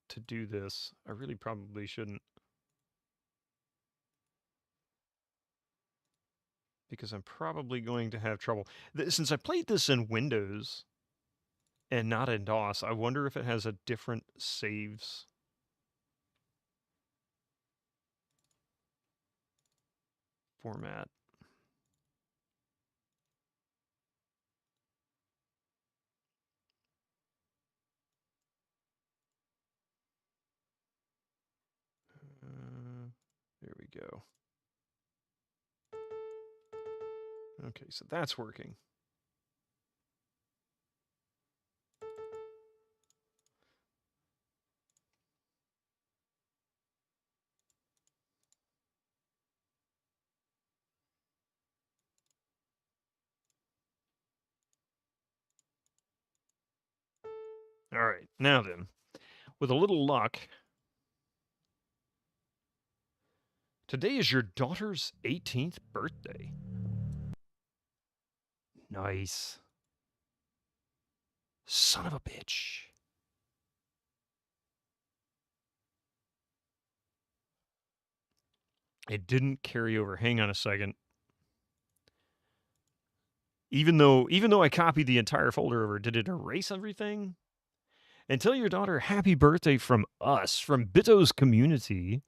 to do this. I really probably shouldn't. Because I'm probably going to have trouble. Since I played this in Windows and not in DOS, I wonder if it has a different saves format. There we go. Okay, so that's working. All right, now then, with a little luck, today is your daughter's 18th birthday. Nice. Son of a bitch. It didn't carry over. Hang on a second. Even though I copied the entire folder over, did it erase everything? And tell your daughter happy birthday from us, from Bitto's community.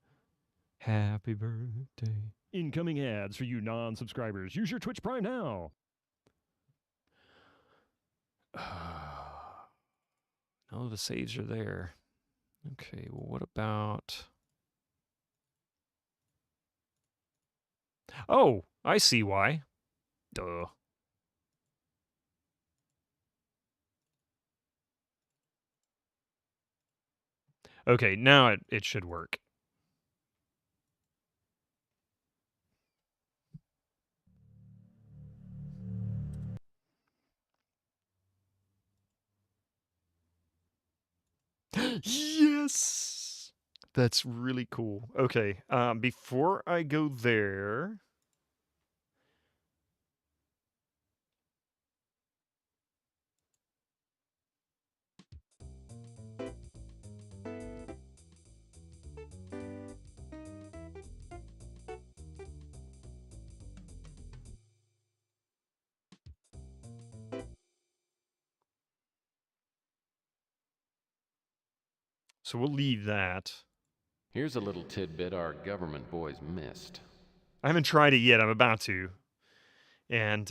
Happy birthday. Incoming ads for you non-subscribers. Use your Twitch Prime now. No, the saves are there. Okay, well, what about... Oh, I see why. Duh. Okay, now it should work. Yes! That's really cool. Okay, before I go there... So we'll leave that. Here's a little tidbit our government boys missed. I haven't tried it yet. I'm about to. And,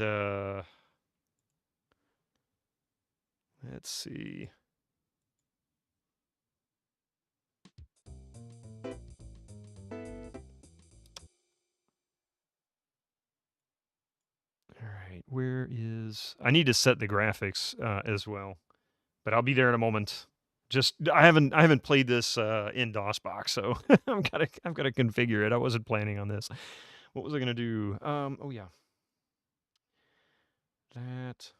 let's see. Alright, where is... I need to set the graphics, as well. But I'll be there in a moment. Just, I haven't played this, in DOSBox, so I've gotta configure it. I wasn't planning on this. What was I gonna do? Oh yeah. That...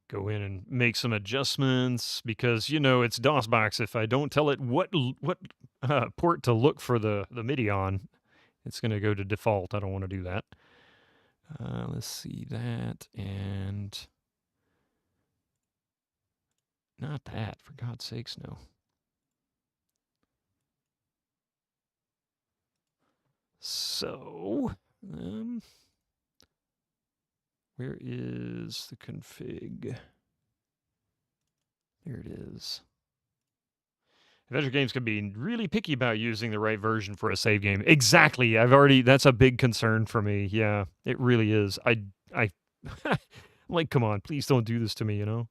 go in and make some adjustments because, you know, it's DOSBox. If I don't tell it what port to look for the MIDI on, it's going to go to default. I don't want to do that. Let's see that, and not that, for God's sakes, no. So, where is the config? There it is. Adventure games can be really picky about using the right version for a save game. Exactly. That's a big concern for me. Yeah, it really is. I like, come on, please don't do this to me, you know?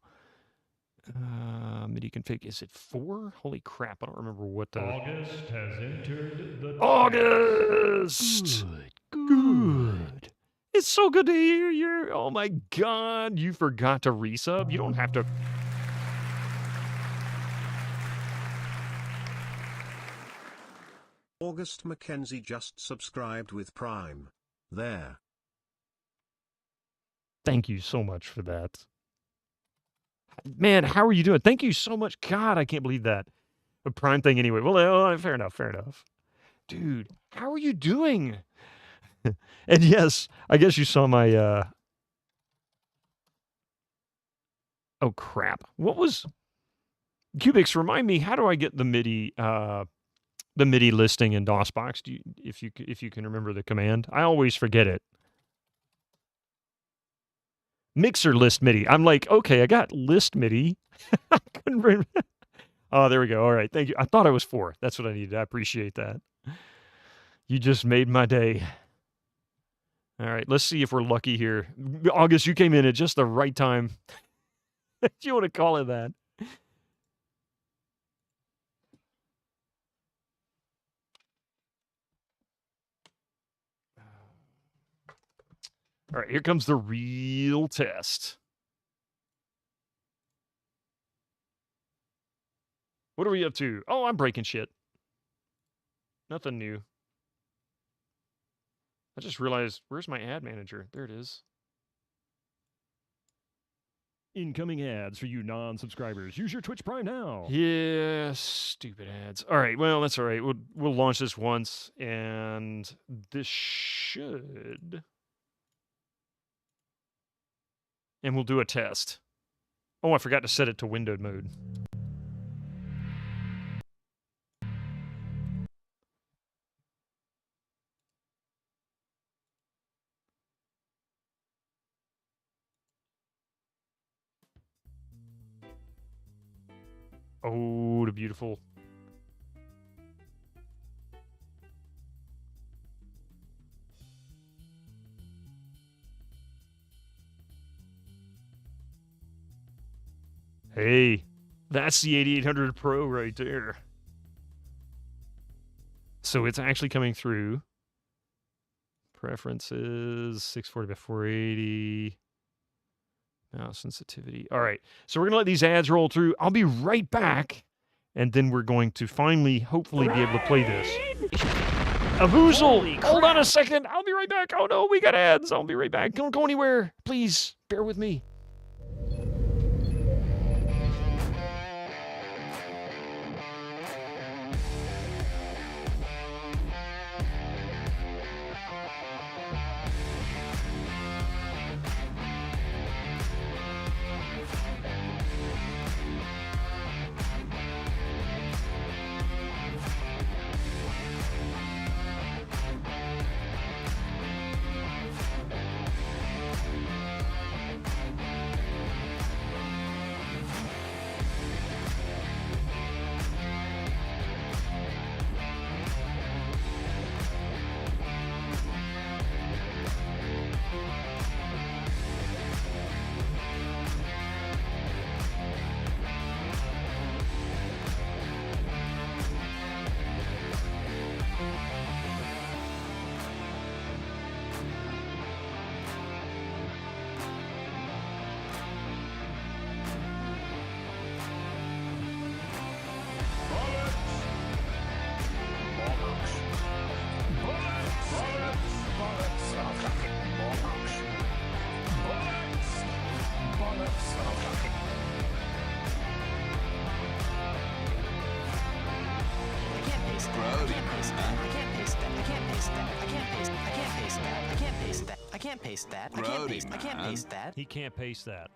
MIDI config, is it 4? Holy crap, I don't remember what the... August has entered the August! Good. It's so good to hear your... Oh my God, you forgot to resub? You don't have to... August Mackenzie just subscribed with Prime. There. Thank you so much for that. Man, how are you doing? Thank you so much. God, I can't believe that. A Prime thing anyway. Well, fair enough, fair enough. Dude, how are you doing? And yes, I guess you saw my, Oh, crap. What was... Cubics, remind me, how do I get the MIDI listing in DOSBox? If you can remember the command? I always forget it. Mixer list MIDI. I'm like, okay, I got list MIDI. I couldn't remember. Oh, there we go. All right, thank you. I thought I was 4. That's what I needed. I appreciate that. You just made my day. All right, let's see if we're lucky here. August, you came in at just the right time. If you want to call it that. All right, here comes the real test. What are we up to? Oh, I'm breaking shit. Nothing new. I just realized, where's my ad manager? There it is. incoming ads for you non-subscribers. Use your Twitch Prime now. Yeah, stupid ads. All right, well, that's all right. We'll launch this once, and this should... And we'll do a test. Oh, I forgot to set it to windowed mode. Oh, the beautiful. Hey, that's the 8800 Pro right there. So it's actually coming through. Preferences, 640 by 480. Mouse sensitivity. All right. So we're going to let these ads roll through. I'll be right back. And then we're going to finally, hopefully, be able to play this. Avoozle! Hold on a second. I'll be right back. Oh, no, we got ads. I'll be right back. Don't go anywhere. Please, bear with me. He can't paste that.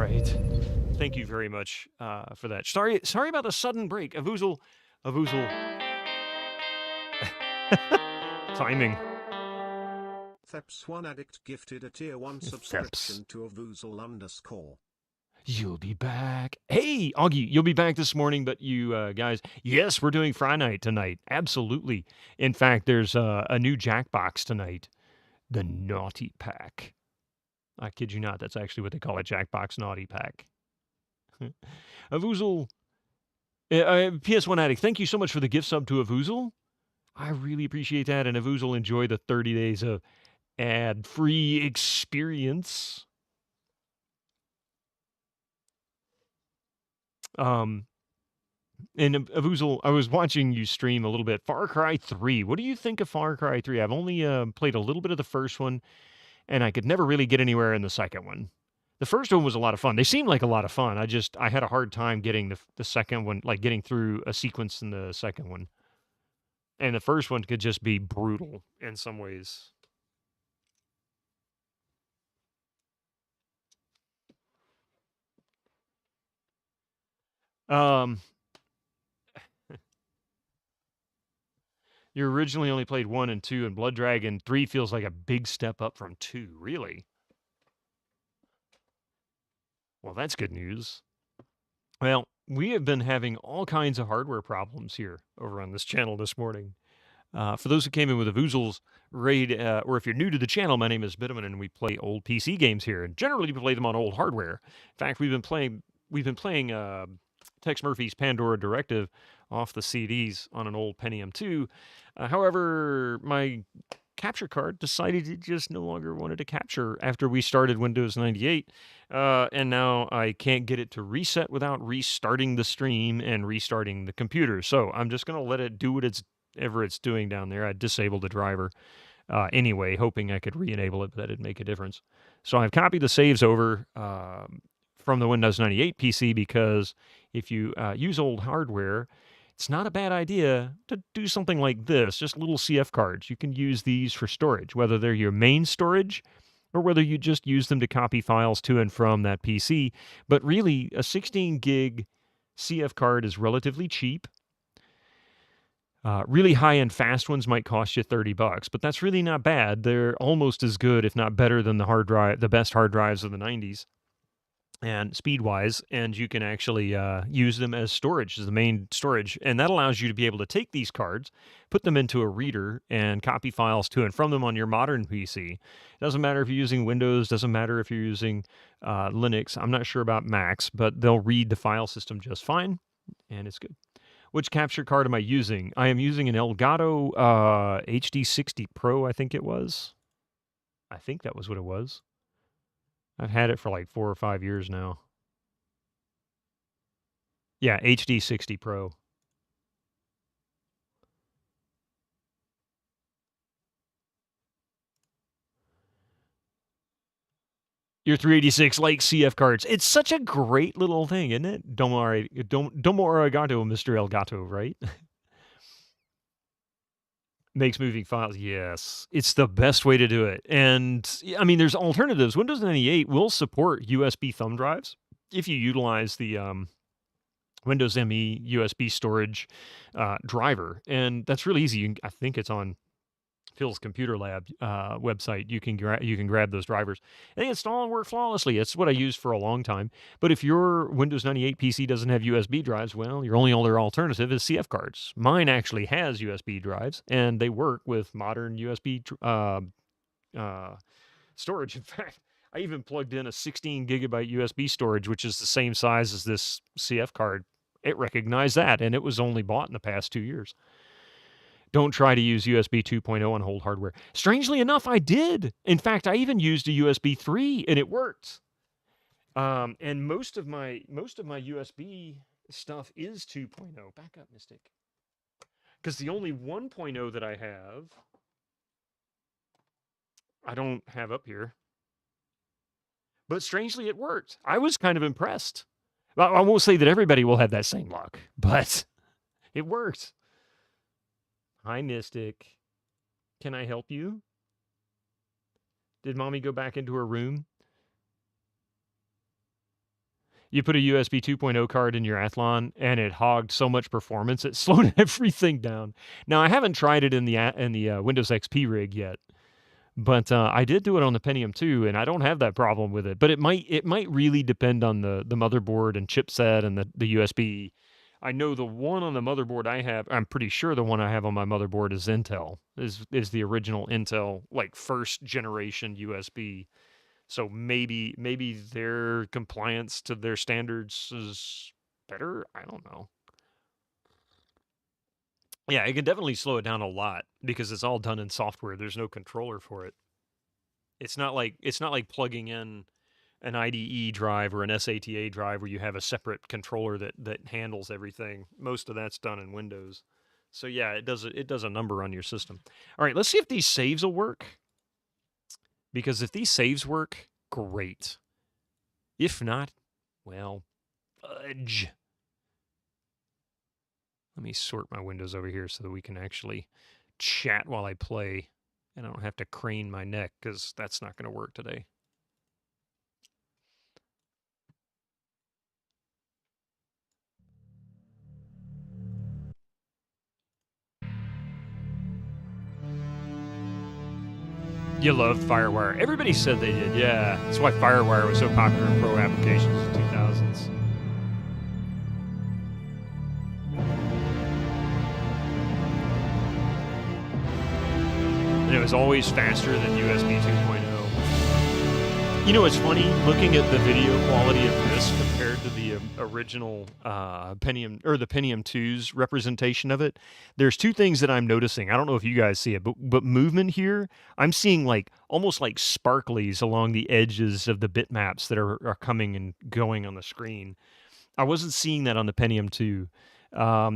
right. Thank you very much for that. Sorry about the sudden break. Avoozle. Timing. Theps1 Addict gifted a tier 1 subscription to Avoozle_. You'll be back. Hey, Augie, you'll be back this morning, but you guys, yes, we're doing Fry Night tonight. Absolutely. In fact, there's a new Jackbox tonight, the Naughty Pack. I kid you not, that's actually what they call it, Jackbox Naughty Pack. Avoozle, PS1 Addict, thank you so much for the gift sub to Avuzal. I really appreciate that, and Avuzal, enjoy the 30 days of ad-free experience. And Avuzal, I was watching you stream a little bit. Far Cry 3. What do you think of Far Cry 3? I've only played a little bit of the first one, and I could never really get anywhere in the second one. The first one was a lot of fun. They seemed like a lot of fun. I had a hard time getting the second one, like getting through a sequence in the second one. And the first one could just be brutal in some ways. You originally only played 1 and 2, and Blood Dragon 3 feels like a big step up from 2. Really? Well, that's good news. Well, we have been having all kinds of hardware problems here over on this channel this morning. For those who came in with a Avuzal's raid, or if you're new to the channel, my name is Bitterman, and we play old PC games here. And generally, we play them on old hardware. In fact, we've been playing Tex Murphy's Pandora Directive off the CDs on an old Pentium 2. However, my capture card decided it just no longer wanted to capture after we started Windows 98, and now I can't get it to reset without restarting the stream and restarting the computer. So I'm just going to let it do whatever it's doing down there. I disabled the driver anyway, hoping I could re-enable it, but that didn't make a difference. So I've copied the saves over from the Windows 98 PC, because if you use old hardware, it's not a bad idea to do something like this, just little CF cards. You can use these for storage, whether they're your main storage or whether you just use them to copy files to and from that PC. But really, a 16 gig CF card is relatively cheap. Really high-end fast ones might cost you $30, but that's really not bad. They're almost as good, if not better, than the best hard drives of the 90s. And speed-wise, and you can actually use them as storage, as the main storage. And that allows you to be able to take these cards, put them into a reader, and copy files to and from them on your modern PC. Doesn't matter if you're using Windows, doesn't matter if you're using Linux. I'm not sure about Macs, but they'll read the file system just fine, and it's good. Which capture card am I using? I am using an Elgato HD60 Pro, I think it was. I think that was what it was. I've had it for like 4 or 5 years now. Yeah, HD60 Pro. Your 386 like CF cards. It's such a great little thing, isn't it? Domo arigato, Mr. Elgato, right? Makes moving files. Yes, it's the best way to do it. And I mean, there's alternatives. Windows 98 will support USB thumb drives if you utilize the Windows ME USB storage driver, and that's really easy. I think it's on Phil's Computer Lab website. You can grab those drivers and they install and work flawlessly. It's what I used for a long time. But if your Windows 98 PC doesn't have USB drives, well, your only other alternative is CF cards. Mine actually has USB drives, and they work with modern USB storage. In fact, I even plugged in a 16 gigabyte USB storage, which is the same size as this CF card. It recognized that, and it was only bought in the past 2 years. Don't try to use USB 2.0 on old hardware. Strangely enough, I did. In fact, I even used a USB 3, and it worked. And most of my USB stuff is 2.0. Back up, Mystic. Because the only 1.0 that I have, I don't have up here. But strangely, it worked. I was kind of impressed. Well, I won't say that everybody will have that same luck, but it worked. Hi, Mystic. Can I help you? Did Mommy go back into her room? You put a USB 2.0 card in your Athlon, and it hogged so much performance, it slowed everything down. Now, I haven't tried it in the Windows XP rig yet, but I did do it on the Pentium 2, and I don't have that problem with it. But it might really depend on the motherboard and chipset and the USB. I know the one on the motherboard I have, I'm pretty sure the one I have on my motherboard is Intel, is the original Intel, like first generation USB. So maybe their compliance to their standards is better. I don't know. Yeah, it can definitely slow it down a lot because it's all done in software. There's no controller for it. It's not like plugging in an IDE drive or an SATA drive where you have a separate controller that handles everything. Most of that's done in Windows. So yeah, it does a number on your system. All right, let's see if these saves will work. Because if these saves work, great. If not, well, fudge. Let me sort my windows over here so that we can actually chat while I play. And I don't have to crane my neck because that's not going to work today. You loved Firewire. Everybody said they did, yeah. That's why Firewire was so popular in pro applications in the 2000s. And it was always faster than USB 2.0. You know, it's funny, looking at the video quality of this compared to the original Pentium, or the Pentium 2's representation of it, there's two things that I'm noticing. I don't know if you guys see it, but movement here, I'm seeing like almost like sparklies along the edges of the bitmaps that are coming and going on the screen. I wasn't seeing that on the Pentium 2.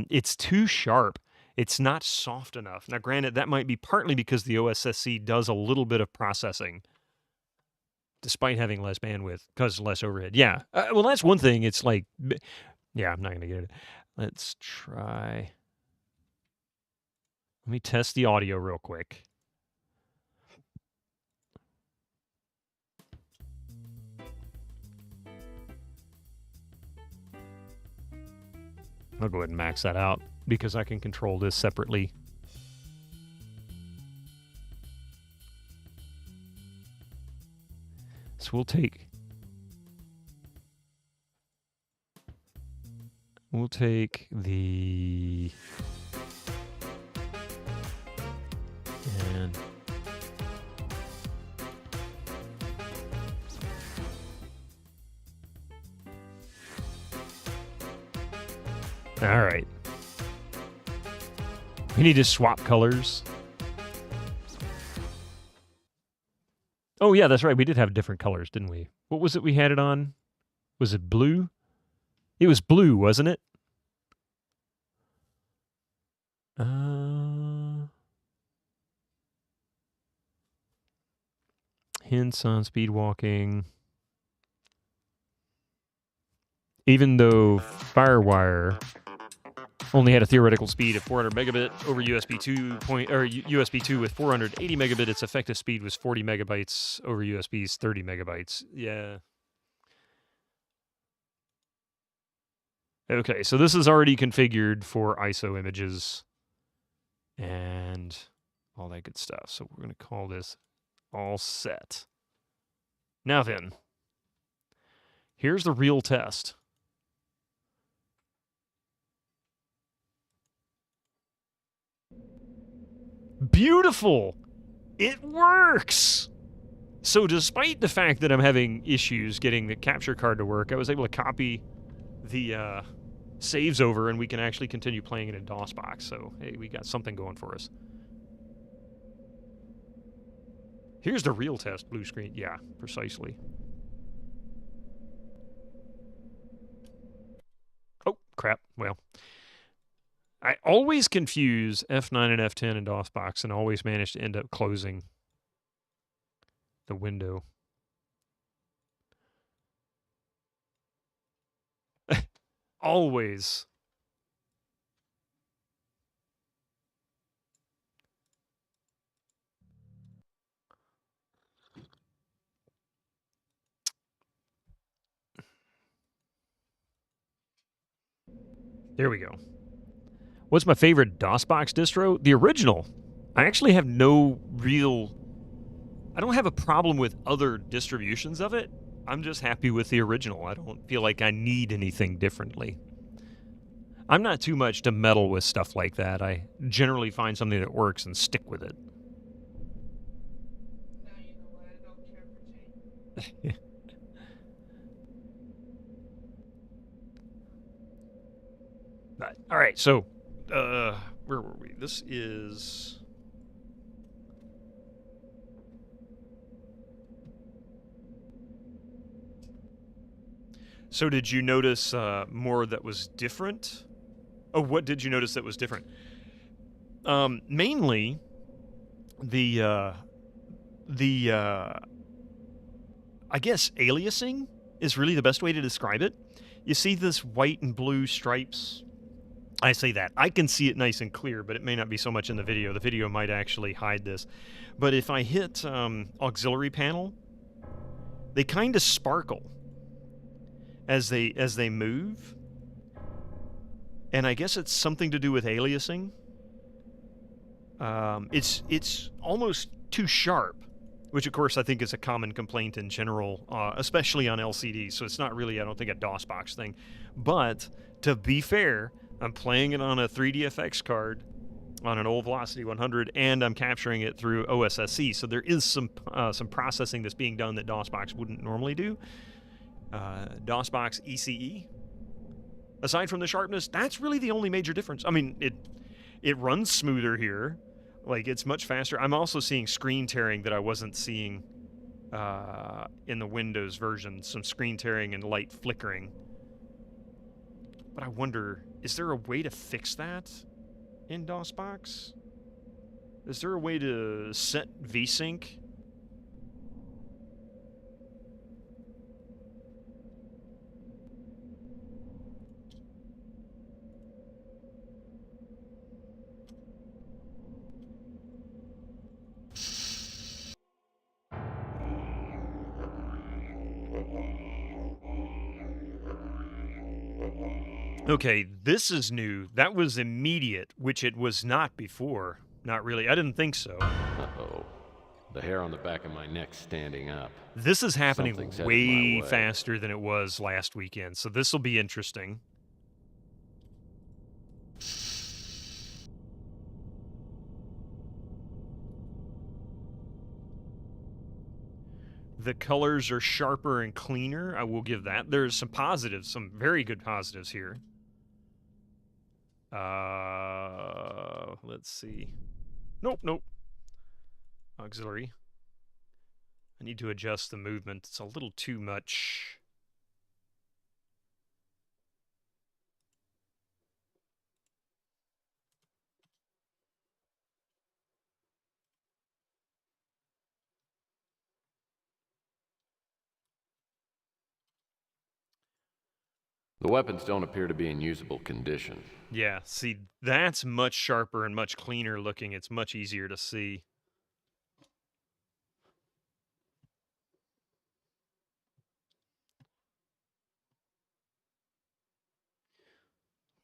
It's too sharp. It's not soft enough. Now, granted, that might be partly because the OSSC does a little bit of processing, despite having less bandwidth, because less overhead. Yeah. Well, that's one thing. It's like, yeah, I'm not going to get it. Let's try. Let me test the audio real quick. I'll go ahead and max that out because I can control this separately. So we'll take the and all right. We need to swap colors. Oh, yeah, that's right. We did have different colors, didn't we? What was it we had it on? Was it blue? It was blue, wasn't it? Hints on speed walking. Even though Firewire only had a theoretical speed of 400 megabit over USB 2 USB 2 with 480 megabit, its effective speed was 40 megabytes over USB's 30 megabytes. Yeah. Okay, so this is already configured for ISO images and all that good stuff. So we're going to call this all set. Now then, here's the real test. Beautiful! It works! So despite the fact that I'm having issues getting the capture card to work, I was able to copy the saves over and we can actually continue playing it in DOSBox. So, hey, we got something going for us. Here's the real test, blue screen. Yeah, precisely. Oh, crap. Well, I always confuse F9 and F10 in DOSBox and always manage to end up closing the window. Always. There we go. What's my favorite DOSBox distro? The original. I actually have no real... I don't have a problem with other distributions of it. I'm just happy with the original. I don't feel like I need anything differently. I'm not too much to meddle with stuff like that. I generally find something that works and stick with it. Now you know why I don't care for change. All right, so where were we? This is... So did you notice more that was different? Oh, what did you notice that was different? Mainly, I guess aliasing is really the best way to describe it. You see this white and blue stripes. I say that. I can see it nice and clear, but it may not be so much in the video. The video might actually hide this. But if I hit auxiliary panel, they kind of sparkle as they move. And I guess it's something to do with aliasing. It's almost too sharp, which of course I think is a common complaint in general, especially on LCDs. So it's not really, I don't think, a DOSBox thing. But to be fair, I'm playing it on a 3DFX card on an old Velocity 100, and I'm capturing it through OSSC. So there is some processing that's being done that DOSBox wouldn't normally do. DOSBox ECE. Aside from the sharpness, that's really the only major difference. I mean, it runs smoother here. Like, it's much faster. I'm also seeing screen tearing that I wasn't seeing in the Windows version. Some screen tearing and light flickering. But I wonder, is there a way to fix that in DOSBox? Is there a way to set VSync? Okay, this is new. That was immediate, which it was not before. Not really. I didn't think so. Uh-oh. The hair on the back of my neck's standing up. This is happening Something's headed way my way. faster than it was last weekend, so this will be interesting. The colors are sharper and cleaner. I will give that. There's some positives, some very good positives here. Let's see. Nope. Auxiliary. I need to adjust the movement. It's a little too much. The weapons don't appear to be in usable condition. Yeah, see, that's much sharper and much cleaner looking. It's much easier to see.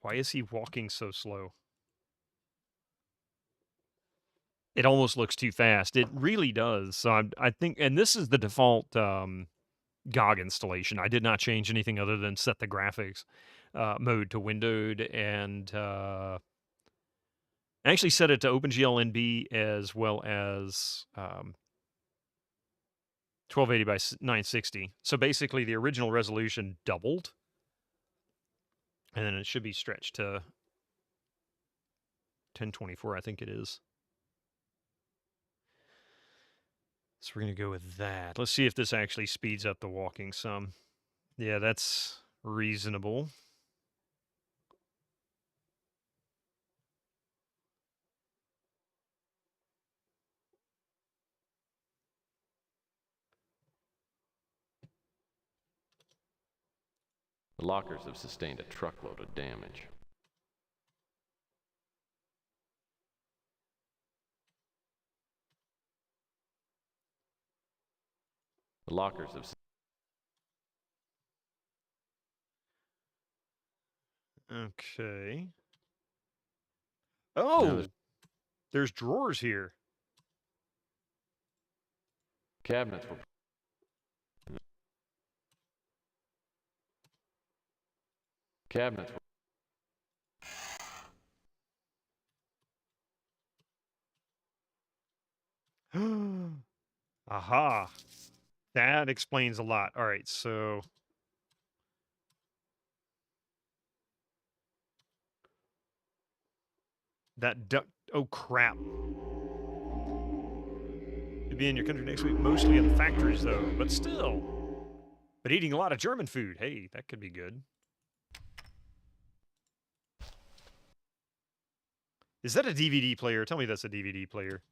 Why is he walking so slow? It almost looks too fast. It really does. So I think, and this is the default GOG installation. I did not change anything other than set the graphics mode to windowed, and actually set it to OpenGL NB as well as 1280 by 960. So basically the original resolution doubled, and then it should be stretched to 1024, I think it is. So we're going to go with that. Let's see if this actually speeds up the walking some. Yeah, that's reasonable. The lockers have sustained a truckload of damage. The lockers have... Okay. Oh! There's drawers here. Cabinets were... Cabinets were... Aha. That explains a lot. All right, so That duck. Oh, crap. You'll be in your country next week, mostly in the factories, though, but still. But eating a lot of German food. Hey, that could be good. Is that a DVD player? Tell me that's a DVD player.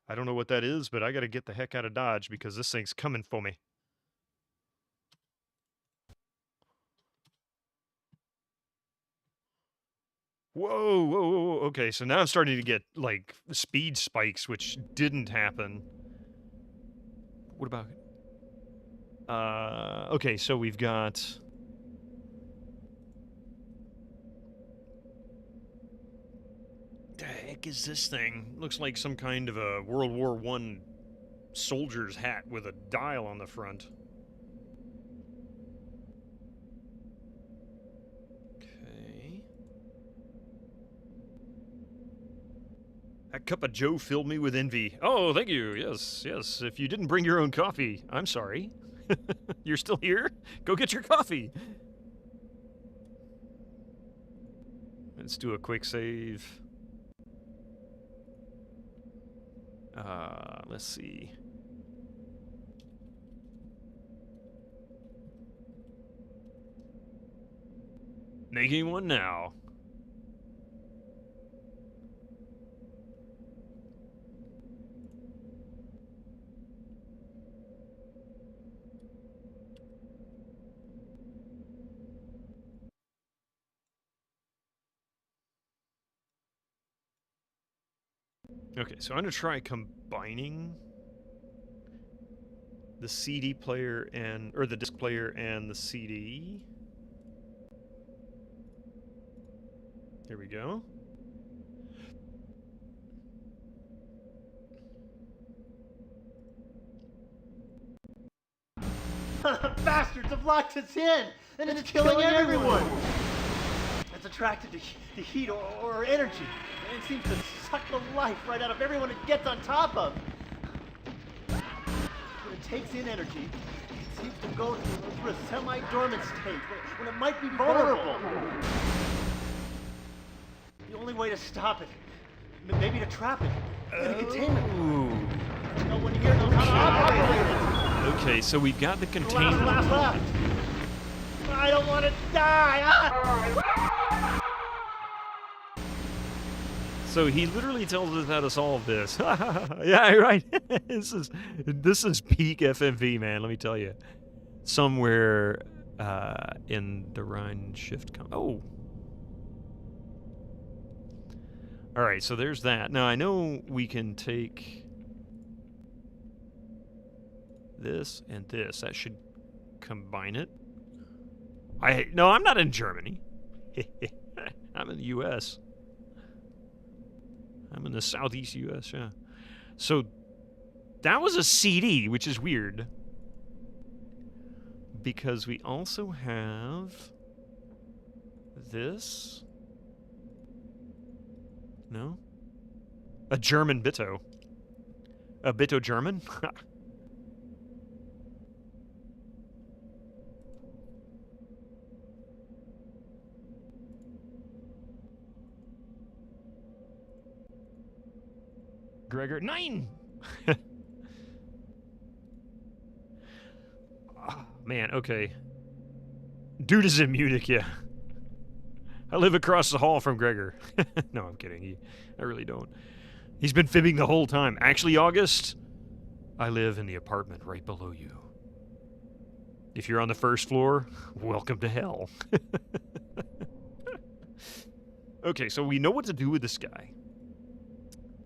I don't know what that is, but I gotta get the heck out of Dodge because this thing's coming for me. Whoa, whoa, whoa, whoa. Okay, so now I'm starting to get, like, speed spikes, which didn't happen. What about... okay, so we've got... The heck is this thing? Looks like some kind of a World War I soldier's hat with a dial on the front. Okay. That cup of joe filled me with envy. Oh, thank you. Yes, yes. If you didn't bring your own coffee, I'm sorry. You're still here? Go get your coffee. Let's do a quick save. Let's see. Making one now. Okay, so I'm gonna try combining the CD player and, or the disc player and the CD. Here we go. Bastards have locked us in, and it's killing everyone. It's attracted to heat or energy. It seems to suck the life right out of everyone it gets on top of. When it takes in energy, it seems to go through a semi-dormant state when it might be vulnerable. The only way to stop it, maybe to trap it, maybe contain it. No one here knows how to operate it. Okay, so we've got the container. Last. I don't want to die. So he literally tells us how to solve this. Yeah, right. This is peak FMV, man. Let me tell you. Somewhere in the Rhine shift. Oh. All right. So there's that. Now I know we can take this and this. That should combine it. No, I'm not in Germany. I'm in the U.S. I'm in the southeast U.S., yeah. So that was a CD, which is weird. Because we also have this. No? A German Bitto. A Bitto German? Gregor, 9! Oh, man, okay. Dude is in Munich, yeah. I live across the hall from Gregor. No, I'm kidding. I really don't. He's been fibbing the whole time. Actually, August, I live in the apartment right below you. If you're on the first floor, welcome to hell. Okay, so we know what to do with this guy.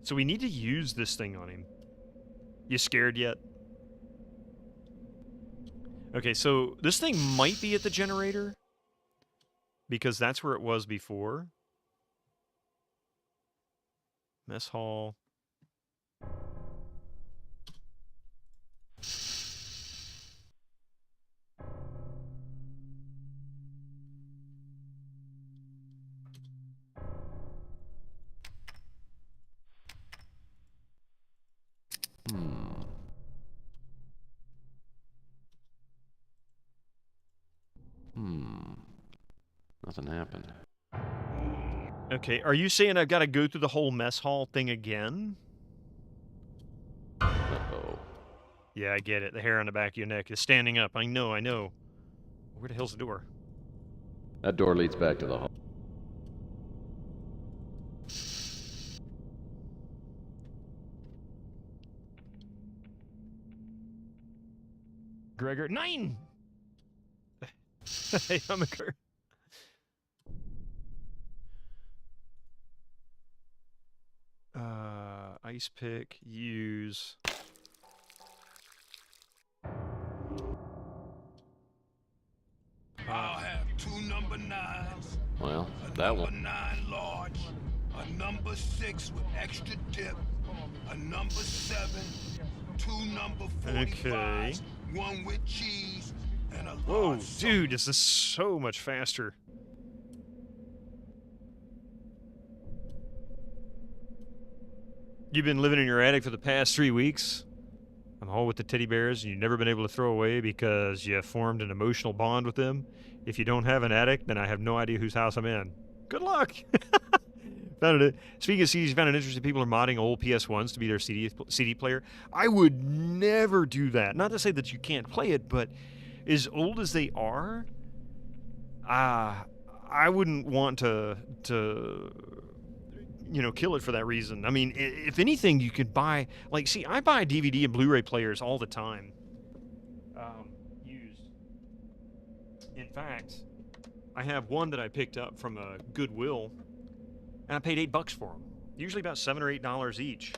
So we need to use this thing on him. You scared yet? Okay, so this thing might be at the generator. Because that's where it was before. Mess hall. Nothing happened. Okay, are you saying I've got to go through the whole mess hall thing again? Uh-oh. Yeah, I get it. The hair on the back of your neck is standing up. I know. Where the hell's the door? That door leads back to the hall. Gregor, 9! Hey, I'm a girl. Ice pick, use. I'll have 2 number 9s. Well, A that number one. 9 large. A number 6 with extra dip. A number 7. 2 number 45s. Okay. 1 with cheese. And a Whoa, large soda. dude, this is so much faster. You've been living in your attic for the past 3 weeks? I'm all with the teddy bears, and you've never been able to throw away because you formed an emotional bond with them. If you don't have an attic, then I have no idea whose house I'm in. Good luck! Found it. Speaking of CDs, you found it interesting people are modding old PS1s to be their CD player. I would never do that. Not to say that you can't play it, but as old as they are, I wouldn't want to kill it for that reason. I mean, if anything, you could buy, like, see, I buy DVD and Blu-ray players all the time. Used. In fact, I have one that I picked up from a Goodwill, and I paid $8 for them. Usually about $7 or $8 each.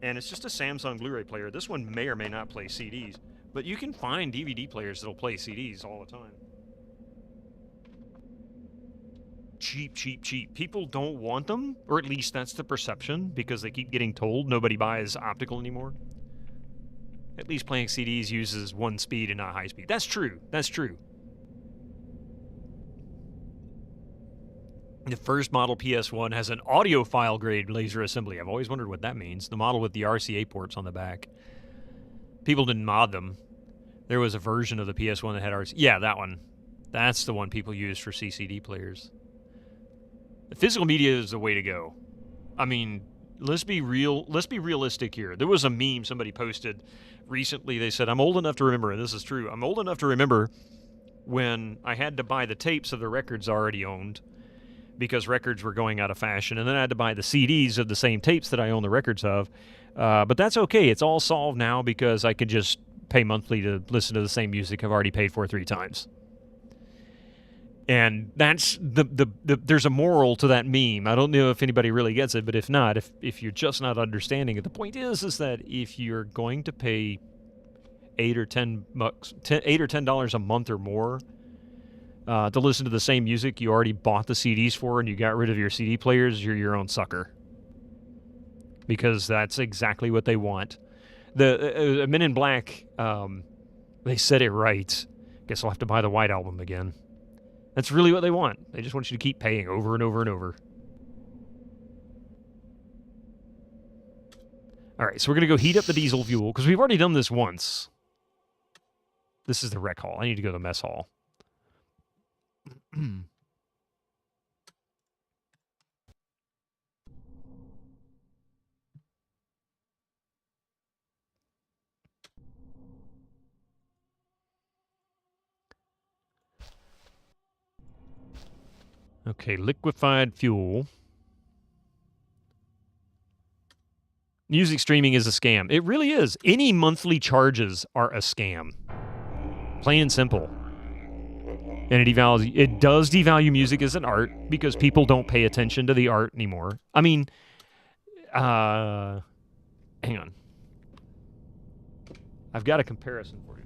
And it's just a Samsung Blu-ray player. This one may or may not play CDs, but you can find DVD players that'll play CDs all the time. Cheap, cheap, cheap. People don't want them, or at least that's the perception, because they keep getting told nobody buys optical anymore. At least playing CDs uses one speed and not high speed. That's true. That's true. The first model PS1 has an audiophile grade laser assembly. I've always wondered what that means. The model with the RCA ports on the back. People didn't mod them. There was a version of the PS1 that had RCA. Yeah, that one. That's the one people use for CCD players. The physical media is the way to go. I mean, let's be realistic here. There was a meme somebody posted recently. They said, I'm old enough to remember, and this is true, I'm old enough to remember when I had to buy the tapes of the records I already owned because records were going out of fashion, and then I had to buy the CDs of the same tapes that I own the records of. But that's okay. It's all solved now because I can just pay monthly to listen to the same music I've already paid for 3 times. And that's there's a moral to that meme. I don't know if anybody really gets it, but if not, if you're just not understanding it, the point is that if you're going to pay $8 or $10 a month or more to listen to the same music you already bought the CDs for and you got rid of your CD players, you're your own sucker. Because that's exactly what they want. The Men in Black, they said it right. Guess I'll have to buy the White Album again. That's really what they want. They just want you to keep paying over and over and over. All right, so we're going to go heat up the diesel fuel, because we've already done this once. This is the rec hall. I need to go to the mess hall. Okay, liquefied fuel. Music streaming is a scam. It really is. Any monthly charges are a scam. Plain and simple. And it does devalue music as an art because people don't pay attention to the art anymore. I mean, hang on. I've got a comparison for you.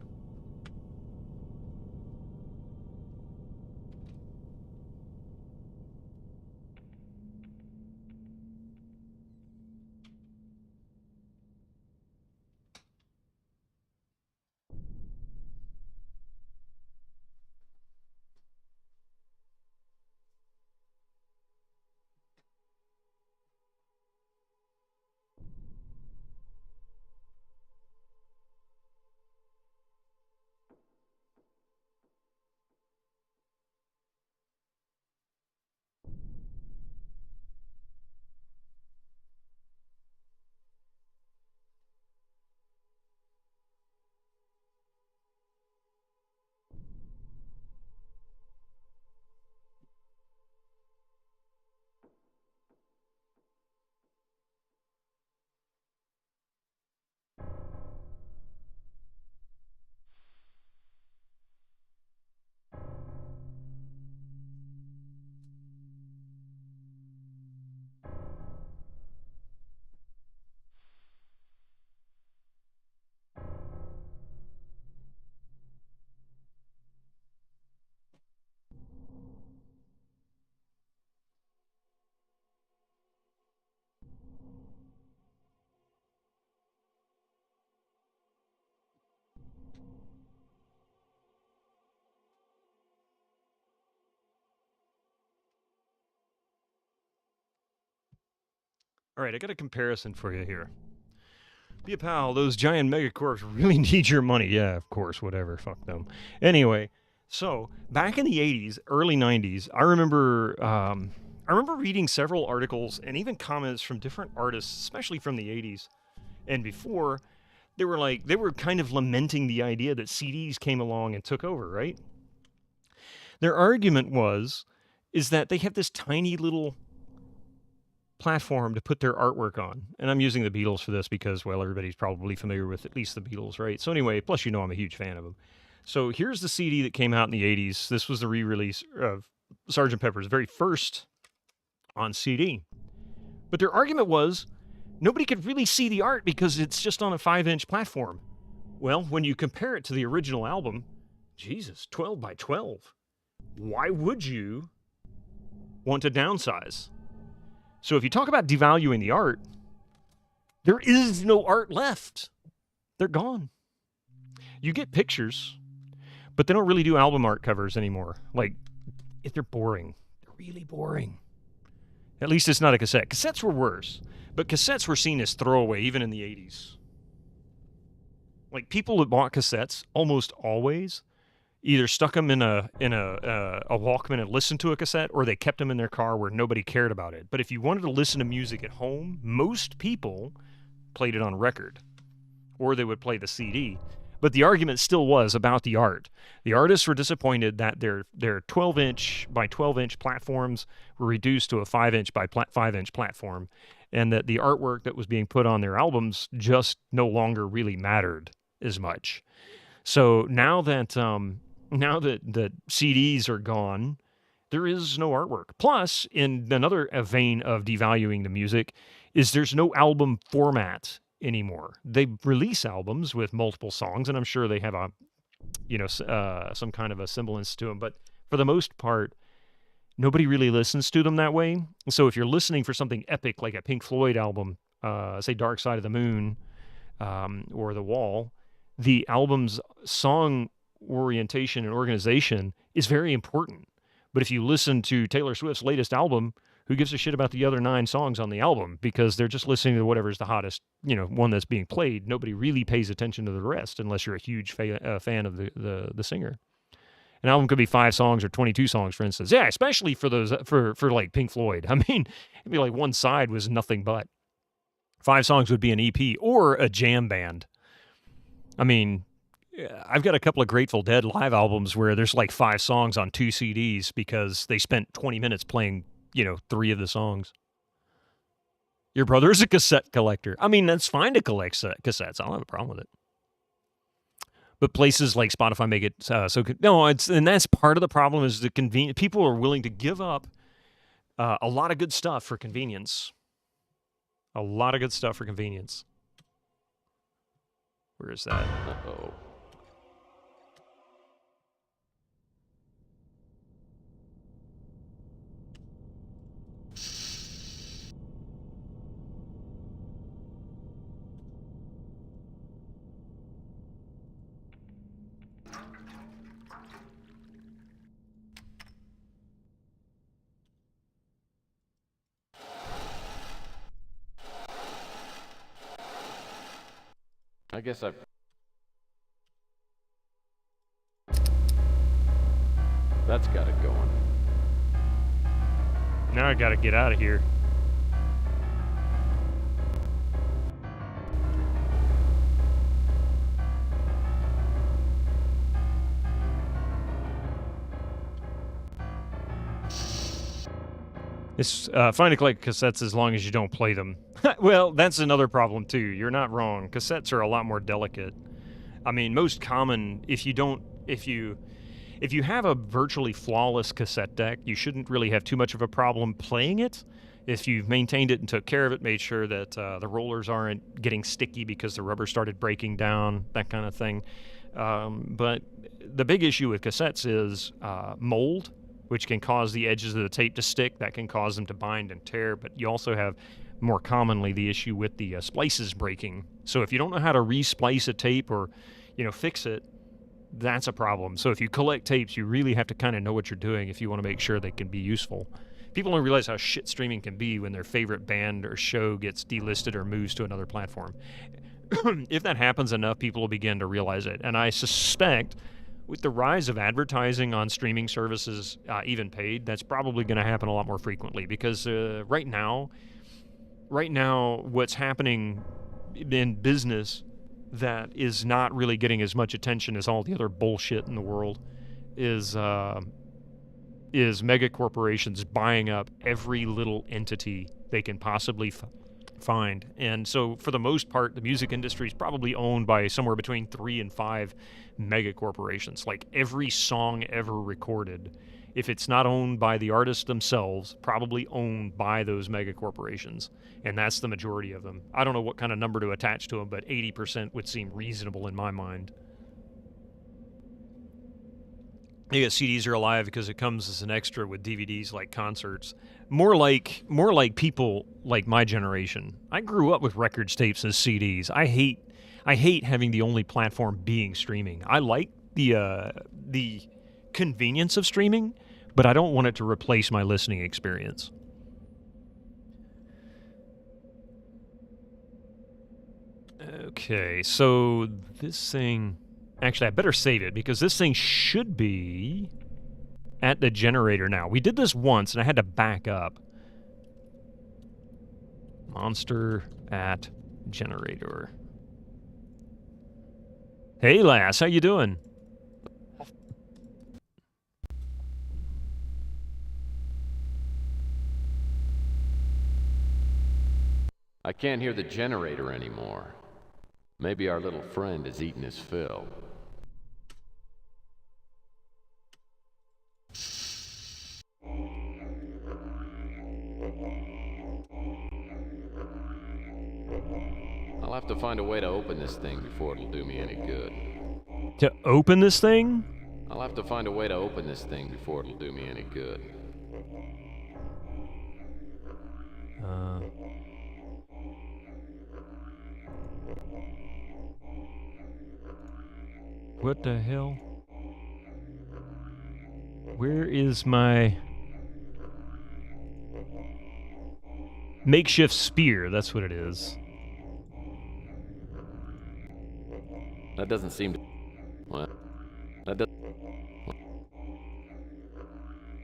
All right, I got a comparison for you here. Be a pal, those giant megacorps really need your money. Yeah, of course, whatever. Fuck them. Anyway, so back in the 80s, early 90s, I remember reading several articles and even comments from different artists, especially from the 80s and before. They were kind of lamenting the idea that CDs came along and took over, right? Their argument is that they have this tiny little platform to put their artwork on. And I'm using the Beatles for this because, well, everybody's probably familiar with at least the Beatles, right? So anyway, plus I'm a huge fan of them. So here's the CD that came out in the 80s. This was the re-release of Sgt. Pepper's very first on CD. But their argument was nobody could really see the art because it's just on a 5-inch platform. Well, when you compare it to the original album, Jesus, 12 by 12. Why would you want to downsize? So if you talk about devaluing the art, there is no art left. They're gone. You get pictures, but they don't really do album art covers anymore. Like, if they're boring, they're really boring. At least it's not a cassette. Cassettes were worse, but cassettes were seen as throwaway even in the 80s. Like, people that bought cassettes almost always either stuck them in a Walkman and listened to a cassette, or they kept them in their car where nobody cared about it. But if you wanted to listen to music at home, most people played it on record, or they would play the CD. But the argument still was about the art. The artists were disappointed that their 12-inch by 12-inch platforms were reduced to a 5-inch by 5-inch platform, and that the artwork that was being put on their albums just no longer really mattered as much. So now that CDs are gone, there is no artwork. Plus, in another vein of devaluing the music, is there's no album format anymore. They release albums with multiple songs, and I'm sure they have some kind of a semblance to them. But for the most part, nobody really listens to them that way. So if you're listening for something epic like a Pink Floyd album, say Dark Side of the Moon or The Wall, the album's song orientation and organization is very important. But if you listen to Taylor Swift's latest album, who gives a shit about the other 9 songs on the album? Because they're just listening to whatever's the hottest, one that's being played. Nobody really pays attention to the rest unless you're a huge fan of the singer. An album could be 5 songs or 22 songs, for instance. Yeah, especially for those for like Pink Floyd. I mean, it'd be like one side was nothing but 5 songs would be an EP or a jam band. I mean, I've got a couple of Grateful Dead live albums where there's like 5 songs on 2 CDs because they spent 20 minutes playing, 3 of the songs. Your brother's a cassette collector. I mean, that's fine to collect cassettes. I don't have a problem with it. But places like Spotify make it and that's part of the problem is the convenience. People are willing to give up a lot of good stuff for convenience. A lot of good stuff for convenience. Where is that? Uh-oh. I guess that's got it going. Now I gotta get out of here. It's fine to collect cassettes as long as you don't play them. Well, that's another problem too. You're not wrong. Cassettes are a lot more delicate. I mean, most common, if you have a virtually flawless cassette deck, you shouldn't really have too much of a problem playing it. If you've maintained it and took care of it, made sure that the rollers aren't getting sticky because the rubber started breaking down, that kind of thing. But the big issue with cassettes is mold, which can cause the edges of the tape to stick. That can cause them to bind and tear. But you also have, more commonly, the issue with the splices breaking. So if you don't know how to re-splice a tape or, fix it, that's a problem. So if you collect tapes, you really have to kind of know what you're doing if you want to make sure they can be useful. People don't realize how shit streaming can be when their favorite band or show gets delisted or moves to another platform. If that happens enough, people will begin to realize it. And I suspect with the rise of advertising on streaming services, even paid, that's probably going to happen a lot more frequently. Because right now, what's happening in business that is not really getting as much attention as all the other bullshit in the world is mega corporations buying up every little entity they can possibly find. And so for the most part, the music industry is probably owned by somewhere between 3 and 5 mega corporations. Like every song ever recorded, if it's not owned by the artists themselves, probably owned by those mega corporations. And that's the majority of them. I don't know what kind of number to attach to them, but 80% would seem reasonable in my mind. Yeah, CDs are alive because it comes as an extra with DVDs like concerts. More like people like my generation. I grew up with records, tapes, and CDs. I hate having the only platform being streaming. I like the convenience of streaming, but I don't want it to replace my listening experience. Okay, so this thing... Actually, I better save it, because this thing should be at the generator now. We did this once, and I had to back up. Monster at generator. Hey, lass, how you doing? I can't hear the generator anymore. Maybe our little friend has eaten his fill. I'll have to find a way to open this thing before it'll do me any good. To open this thing? I'll have to find a way to open this thing before it'll do me any good. What the hell? Where is my makeshift spear? That's what it is. That doesn't seem to... What? That doesn't...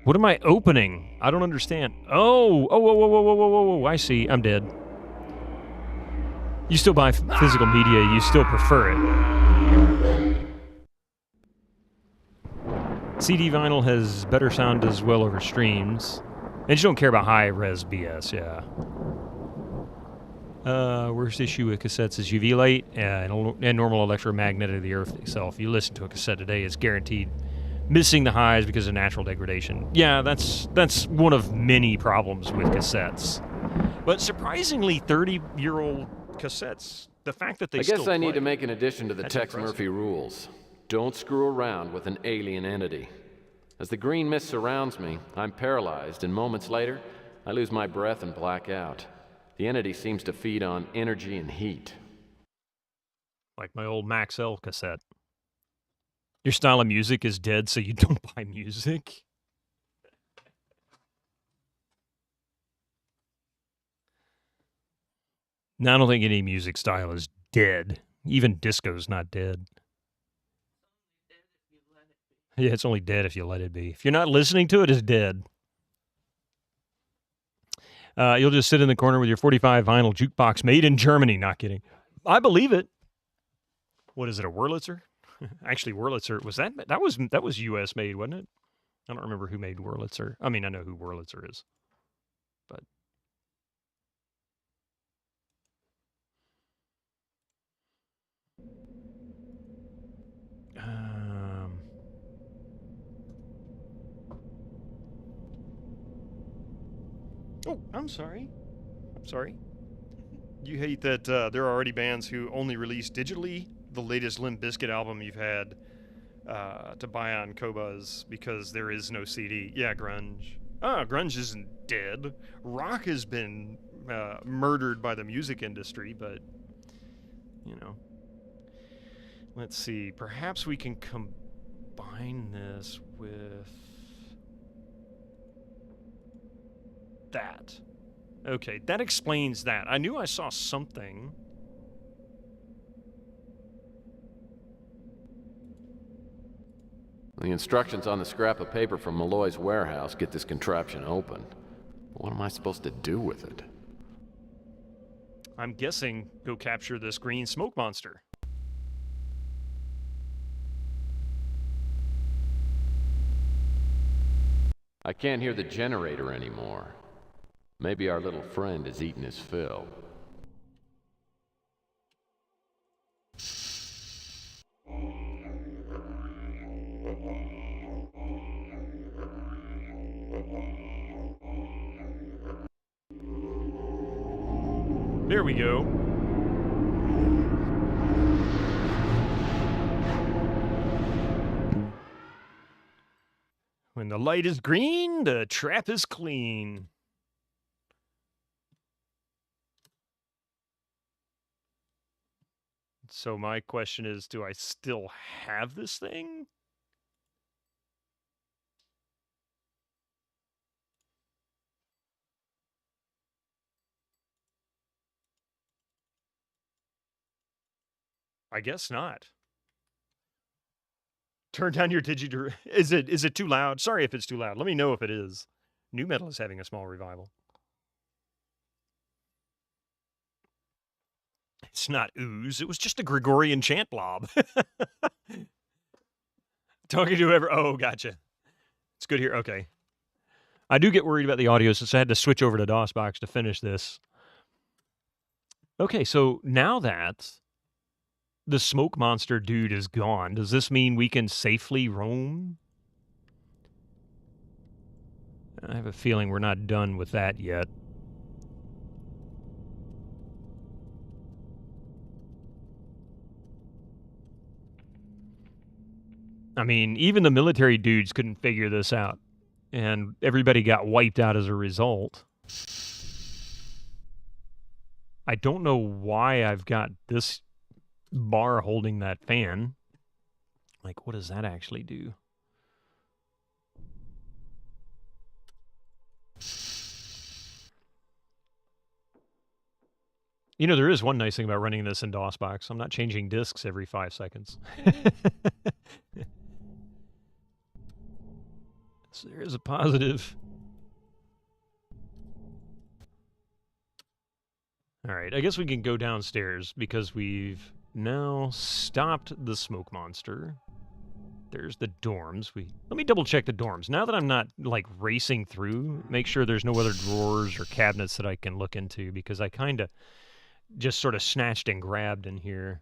What am I opening? I don't understand. Oh, whoa, I see. I'm dead. You still buy physical media, you still prefer it. CD vinyl has better sound as well over streams. And you don't care about high-res BS, yeah. Worst issue with cassettes is UV light and normal electromagnetic of the earth itself. You listen to a cassette today, it's guaranteed missing the highs because of natural degradation. Yeah, that's one of many problems with cassettes. But surprisingly, 30-year-old cassettes, the fact that they still I guess I need play, to make an addition to the that's Tex impressive. Murphy rules. Don't screw around with an alien entity. As the green mist surrounds me, I'm paralyzed, and moments later, I lose my breath and black out. The entity seems to feed on energy and heat. Like my old Max L cassette. Your style of music is dead, so you don't buy music? No, I don't think any music style is dead. Even disco's not dead. Yeah, it's only dead if you let it be. If you're not listening to it, it's dead. You'll just sit in the corner with your 45 vinyl jukebox made in Germany. Not kidding. I believe it. What is it, a Wurlitzer? Actually, Wurlitzer, that was U.S. made, wasn't it? I don't remember who made Wurlitzer. I mean, I know who Wurlitzer is. But... Oh, I'm sorry. You hate that there are already bands who only release digitally the latest Limp Bizkit album you've had to buy on Qobuz because there is no CD. Yeah, grunge. Grunge isn't dead. Rock has been murdered by the music industry, but, you know. Let's see. Perhaps we can combine this with... that. Okay, that explains that. I knew I saw something. The instructions on the scrap of paper from Malloy's warehouse get this contraption open. What am I supposed to do with it? I'm guessing go capture this green smoke monster. I can't hear the generator anymore. Maybe our little friend is eating his fill. There we go. When the light is green, the trap is clean. So my question is, do I still have this thing? I guess not. Turn down your digi. Is it too loud? Sorry if it's too loud. Let me know if it is. New Metal is having a small revival. It's not ooze. It was just a Gregorian chant blob. Talking to whoever. Oh, gotcha. It's good here. Okay. I do get worried about the audio since I had to switch over to DOSBox to finish this. Okay, so now that the smoke monster dude is gone, does this mean we can safely roam? I have a feeling we're not done with that yet. I mean, even the military dudes couldn't figure this out, and everybody got wiped out as a result. I don't know why I've got this bar holding that fan. Like, what does that actually do? You know, there is one nice thing about running this in DOSBox. I'm not changing disks every 5 seconds. So there is a positive. All right, I guess we can go downstairs because we've now stopped the smoke monster. There's the dorms. Let me double check the dorms. Now that I'm not like racing through, make sure there's no other drawers or cabinets that I can look into, because I kind of just sort of snatched and grabbed in here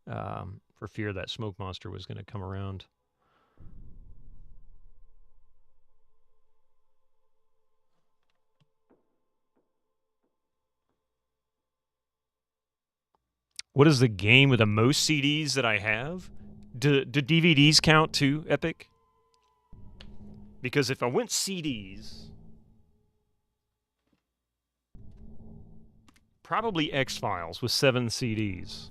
for fear that smoke monster was going to come around. What is the game with the most CDs that I have? Do DVDs count too, Epic? Because if I went CDs, probably X-Files with 7 CDs.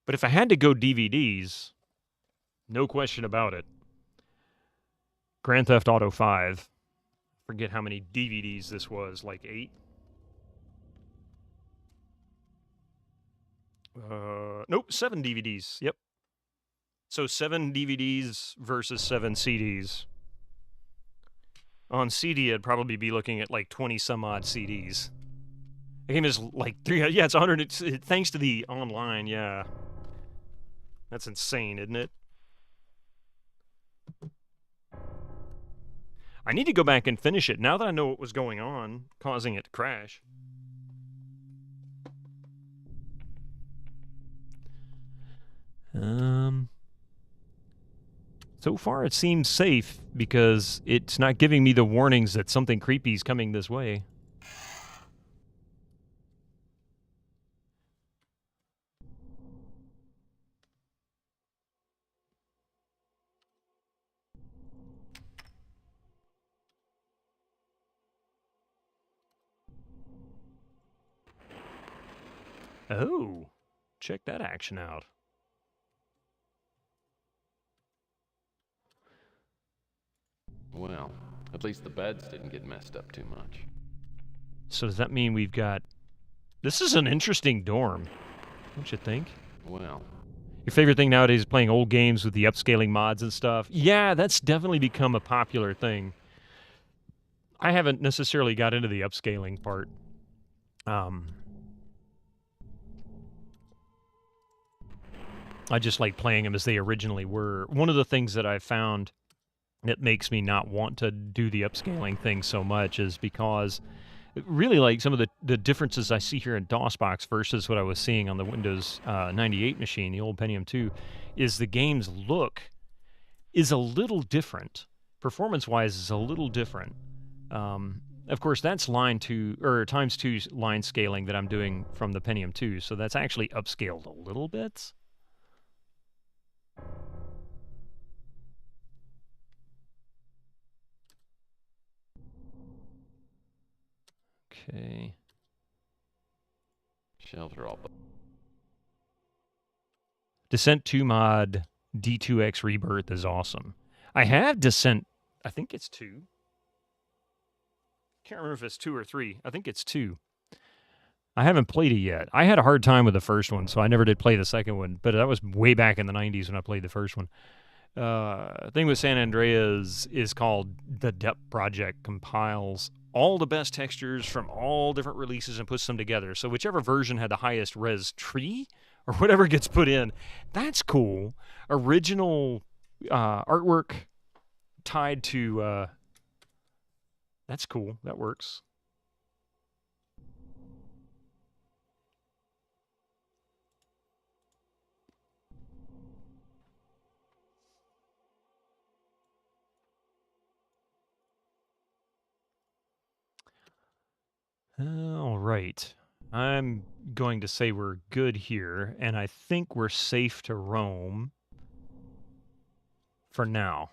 But if I had to go DVDs, no question about it, Grand Theft Auto 5. Forget how many DVDs this was, like 8? Nope, 7 DVDs. Yep. So 7 DVDs versus 7 CDs. On CD, I'd probably be looking at like 20 some odd CDs. The game is like 300. Yeah, it's 100. Thanks to the online, yeah. That's insane, isn't it? I need to go back and finish it now that I know what was going on, causing it to crash. So far it seems safe because it's not giving me the warnings that something creepy is coming this way. Oh, check that action out. At least the beds didn't get messed up too much. So does that mean we've got... This is an interesting dorm, don't you think? Well, Your favorite thing nowadays is playing old games with the upscaling mods and stuff. Yeah, that's definitely become a popular thing. I haven't necessarily got into the upscaling part. I just like playing them as they originally were. One of the things that I've found that makes me not want to do the upscaling thing so much is because really like some of the differences I see here in DOSBox versus what I was seeing on the Windows 98 machine, the old Pentium 2, is the game's look is a little different. Performance-wise is a little different. Of course, that's times 2 line scaling that I'm doing from the Pentium 2, so that's actually upscaled a little bit. Okay. shelves are all... Descent 2 mod D2X Rebirth is awesome. I have Descent, I think it's 2. Can't remember if it's 2 or 3. I think it's 2. I haven't played it yet. I had a hard time with the first one, so I never did play the second one, but that was way back in the 90s when I played the first one. Thing with San Andreas is called the Depth Project, compiles all the best textures from all different releases and puts them together. So whichever version had the highest res tree or whatever gets put in, that's cool. Original artwork tied to... that's cool. That works. All right. I'm going to say we're good here, and I think we're safe to roam for now.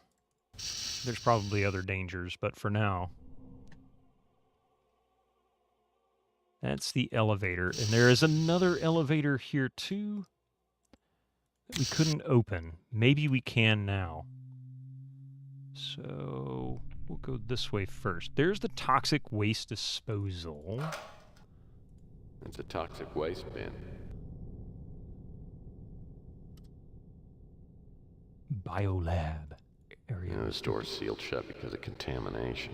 There's probably other dangers, but for now. That's the elevator, and there is another elevator here too that we couldn't open. Maybe we can now. So we'll go this way first. There's the toxic waste disposal. It's a toxic waste bin. Biolab area. The store's sealed shut because of contamination.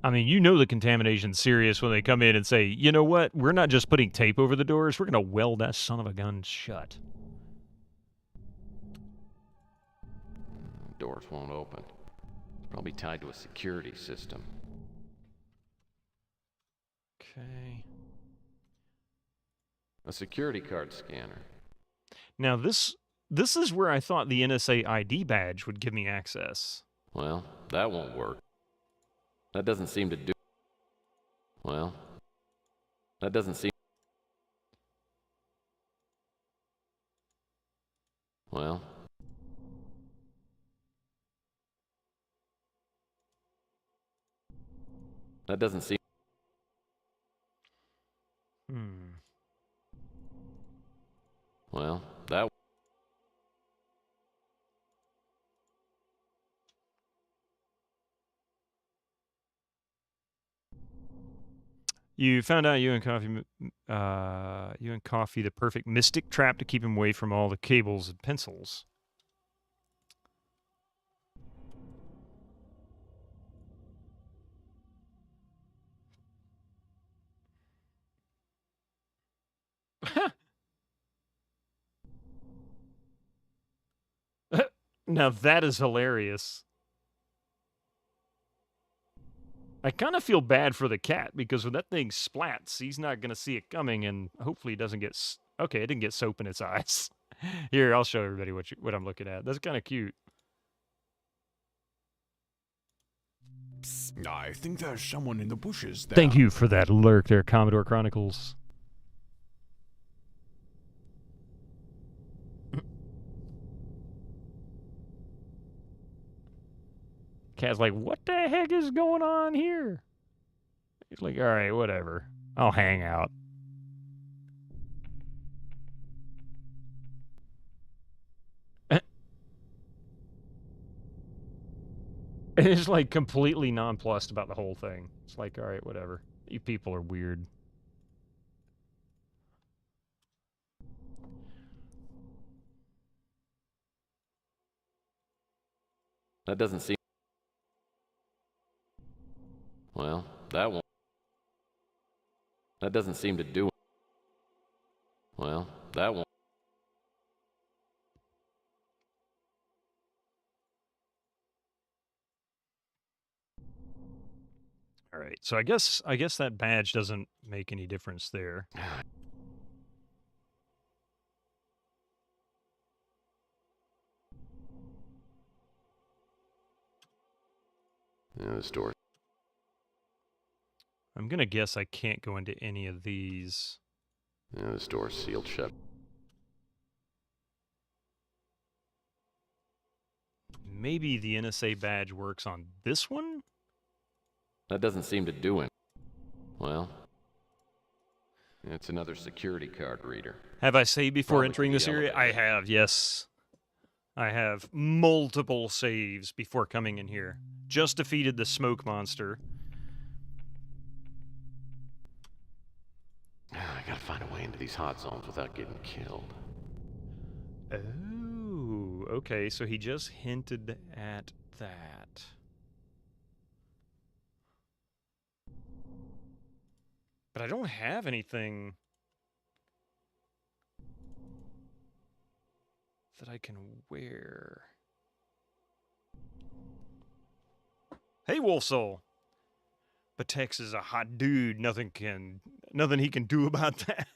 I mean, you know the contamination's serious when they come in and say, you know what, we're not just putting tape over the doors, we're going to weld that son of a gun shut. Doors won't open. It's probably tied to a security system. Okay. A security card scanner. Now, this is where I thought the NSA ID badge would give me access. Well, that won't work. That doesn't seem to do... Well, that doesn't seem... Well... That doesn't seem... Well, that... You found out you and Coffee the perfect mystic trap to keep him away from all the cables and pencils. Now that is hilarious. I kind of feel bad for the cat because when that thing splats, he's not going to see it coming, and hopefully he doesn't get... Okay, it didn't get soap in its eyes. Here, I'll show everybody what I'm looking at. That's kind of cute. Psst, I think there's someone in the bushes there. Thank you for that lurk there, Commodore Chronicles. Cat's like, what the heck is going on here? He's like, all right, whatever. I'll hang out. It's like completely nonplussed about the whole thing. It's like, all right, whatever. You people are weird. That doesn't seem... Well, that won't... That doesn't seem to do it. Well, that won't... All right, so I guess that badge doesn't make any difference there. Yeah, this door. I'm gonna guess I can't go into any of these. Yeah, this door's sealed shut. Maybe the NSA badge works on this one? That doesn't seem to do it. Well, it's another security card reader. Have I saved before Probably entering the this area? I elevator. have, yes. I have multiple saves before coming in here. Just defeated the smoke monster. I gotta find a way into these hot zones without getting killed. Oh, okay, so he just hinted at that. But I don't have anything that I can wear. Hey, Wolf Soul. But Tex is a hot dude. Nothing he can do about that.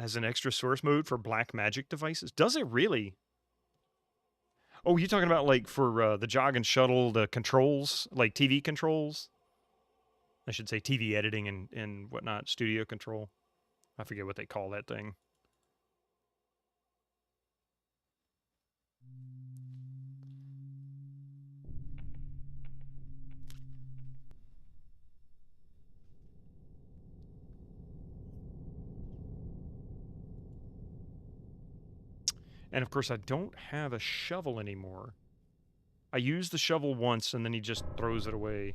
Has an extra source mode for black magic devices. Does it really? Oh, you talking about like for the jog and shuttle, the controls, like TV controls? I should say TV editing and whatnot, studio control. I forget what they call that thing. And of course, I don't have a shovel anymore. I used the shovel once and then he just throws it away.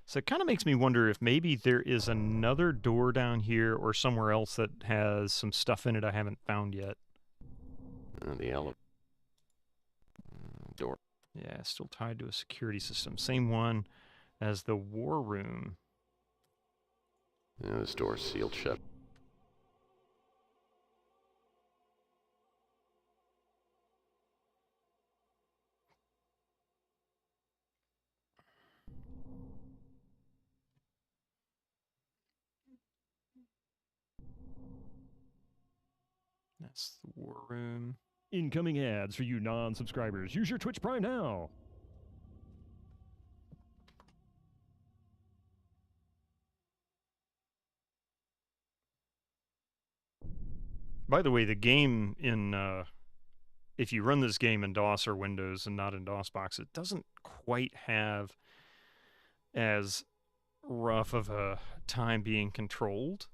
So it kind of makes me wonder if maybe there is another door down here or somewhere else that has some stuff in it I haven't found yet. The elevator. Door. Yeah, still tied to a security system. Same one as the war room. Yeah, this door's sealed shut. That's the war room. Incoming ads for you non-subscribers. Use your Twitch Prime now. By the way, the game in, if you run this game in DOS or Windows and not in DOSBox, it doesn't quite have as rough of a time being controlled.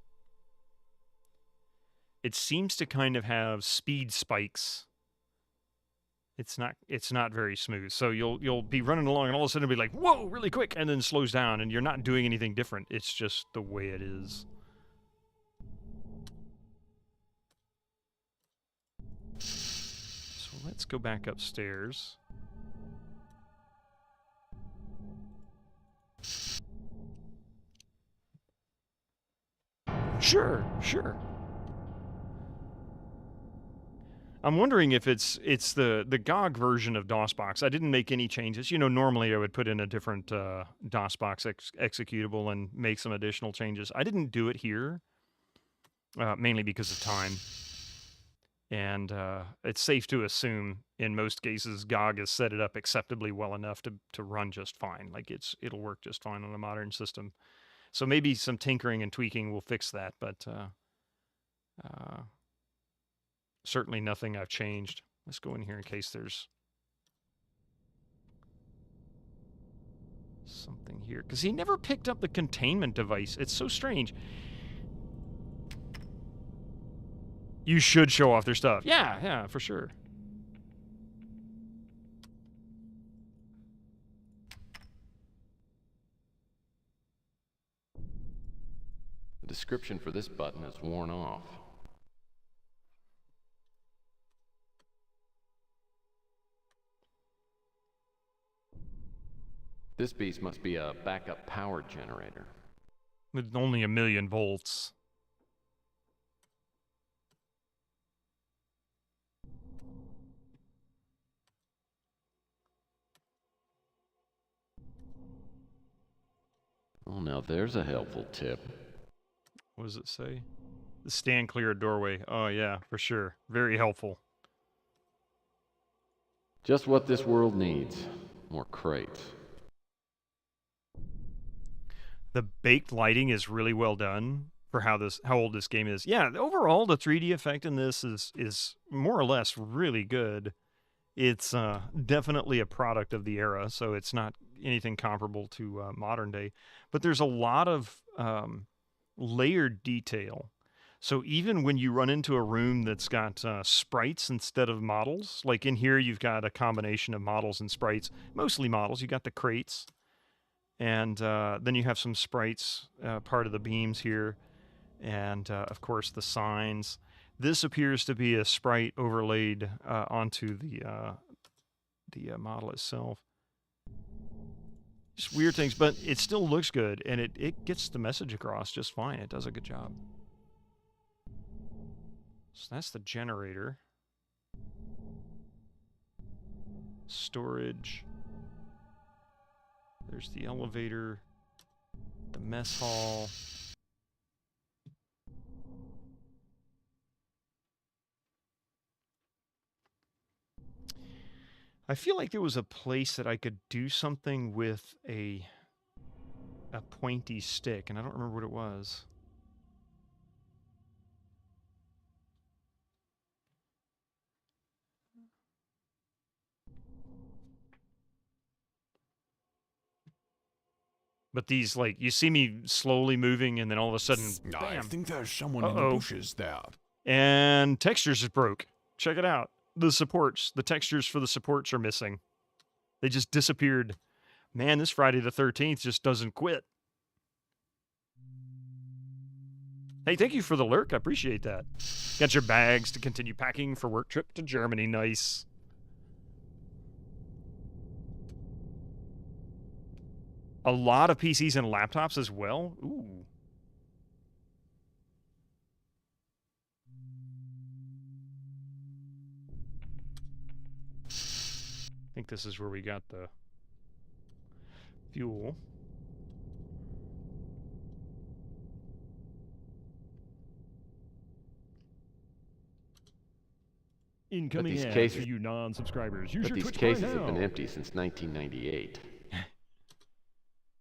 It seems to kind of have speed spikes. It's not very smooth. So you'll be running along and all of a sudden it'll be like, whoa, really quick, and then slows down, and you're not doing anything different. It's just the way it is. So let's go back upstairs. Sure. I'm wondering if it's the GOG version of DOSBox. I didn't make any changes. You know, normally I would put in a different DOSBox executable and make some additional changes. I didn't do it here, mainly because of time. And it's safe to assume, in most cases, GOG has set it up acceptably well enough to run just fine. Like it'll work just fine on a modern system. So maybe some tinkering and tweaking will fix that, but certainly nothing I've changed. Let's go in here in case there's something here. Because he never picked up the containment device. It's so strange. You should show off their stuff. Yeah, for sure. The description for this button is worn off. This beast must be a backup power generator. With only 1,000,000 volts. Oh, now there's a helpful tip. What does it say? Stand clear of doorway. Oh, yeah, for sure. Very helpful. Just what this world needs. More crates. The baked lighting is really well done for how old this game is. Yeah, overall, the 3D effect in this is more or less really good. It's definitely a product of the era, so it's not anything comparable to modern day. But there's a lot of layered detail. So even when you run into a room that's got sprites instead of models, like in here you've got a combination of models and sprites, mostly models. You got the crates, and then you have some sprites, part of the beams here, and of course the signs. This appears to be a sprite overlaid onto the model itself. Just weird things, but it still looks good, and it gets the message across just fine. It does a good job. So that's the generator. Storage. There's the elevator. The mess hall. I feel like there was a place that I could do something with a pointy stick, and I don't remember what it was. But these, like, you see me slowly moving, and then all of a sudden, bam. I think there's someone in the bushes there. And textures is broke. Check it out. The supports, the textures for the supports are missing. They just disappeared. Man, this Friday the 13th just doesn't quit. Hey, thank you for the lurk. I appreciate that. Got your bags to continue packing for work trip to Germany. Nice. A lot of PCs and laptops as well. Ooh. I think this is where we got the fuel. Incoming ads cases, for you non-subscribers. Use but your these Twitch cases Prime have now. been empty since 1998.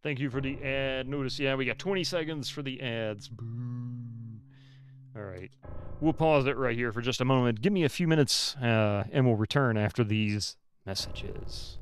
Thank you for the ad notice. Yeah, we got 20 seconds for the ads. Boo. All right. We'll pause it right here for just a moment. Give me a few minutes, and we'll return after these messages.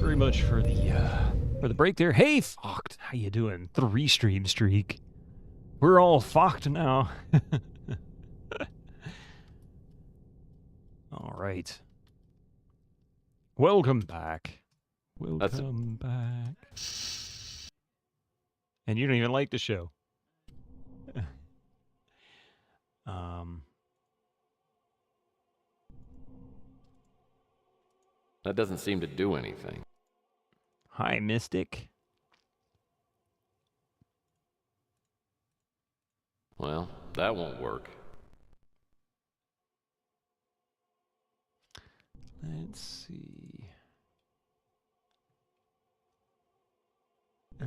very much for the break there. Hey, Focked, how you doing? 3 stream streak. We're all Focked now. All right. Welcome back. Welcome back. And you don't even like the show. That doesn't seem to do anything. Hi, Mystic. Well, that won't work. Let's see. I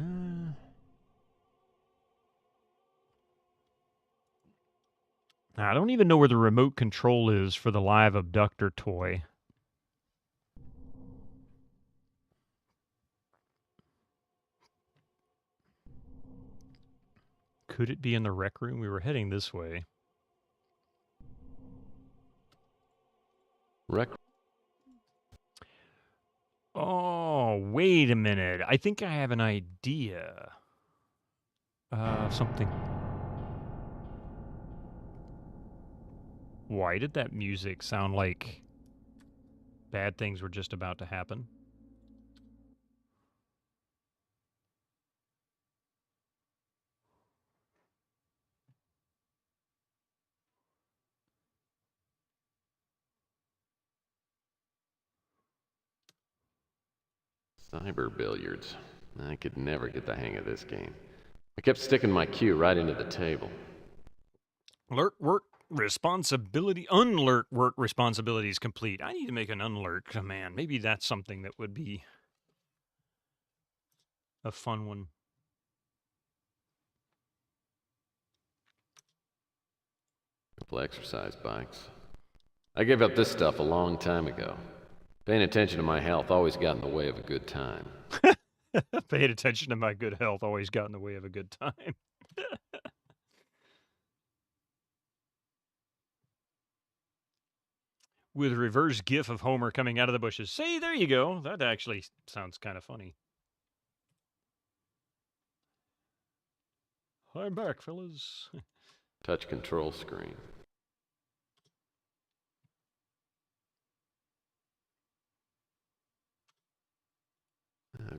don't even know where the remote control is for the live abductor toy. Could it be in the rec room? We were heading this way. Rec. Oh, wait a minute. I think I have an idea. Something. Why did that music sound like bad things were just about to happen? Cyber billiards. I could never get the hang of this game. I kept sticking my cue right into the table. Alert work responsibility. Unlurk work responsibilities complete. I need to make an unlurk command. Maybe that's something that would be a fun one. Couple exercise bikes. I gave up this stuff a long time ago. Paying attention to my health always got in the way of a good time. Paying attention to my good health always got in the way of a good time. With reverse gif of Homer coming out of the bushes. See, there you go. That actually sounds kind of funny. I'm back, fellas. Touch control screen.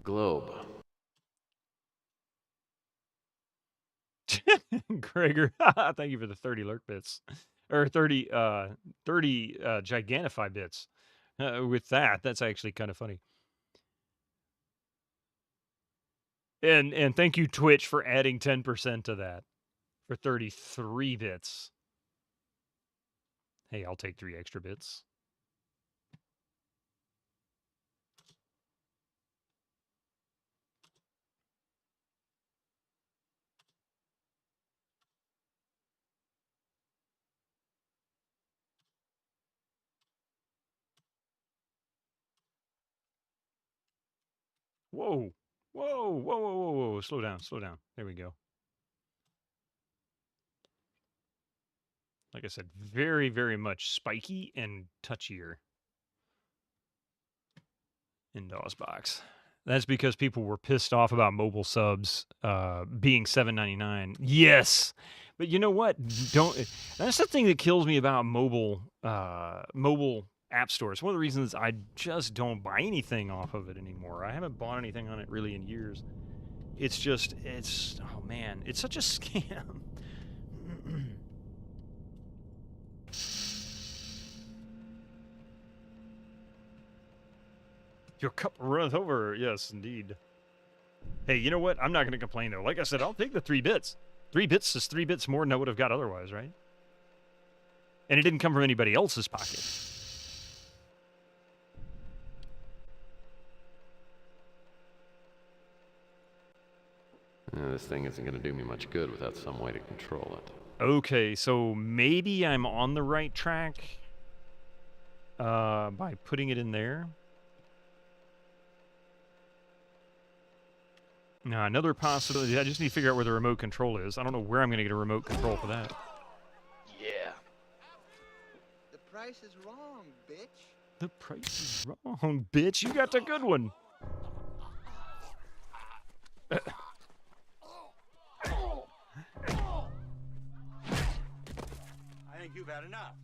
Globe. Gregor, thank you for the 30 lurk bits. Or 30 Gigantify bits. With that's actually kind of funny. And thank you, Twitch, for adding 10% to that. For 33 bits. Hey, I'll take 3 extra bits. Whoa. Whoa, whoa, whoa, whoa, whoa. Slow down, slow down. There we go. Like I said, very, very much spiky and touchier in DOSBox. That's because people were pissed off about mobile subs being $7.99. Yes, but you know what? That's the thing that kills me about mobile app stores. One of the reasons I just don't buy anything off of it anymore. I haven't bought anything on it really in years. Oh man, it's such a scam. Your cup runneth over. Yes, indeed. Hey, you know what? I'm not going to complain, though. Like I said, I'll take the 3 bits. 3 bits is 3 bits more than I would have got otherwise, right? And it didn't come from anybody else's pocket. This thing isn't going to do me much good without some way to control it. Okay, so maybe I'm on the right track by putting it in there. Now, another possibility, I just need to figure out where the remote control is. I don't know where I'm going to get a remote control for that. Yeah. The price is wrong, bitch. The price is wrong, bitch. You got the good one. I think you've had enough.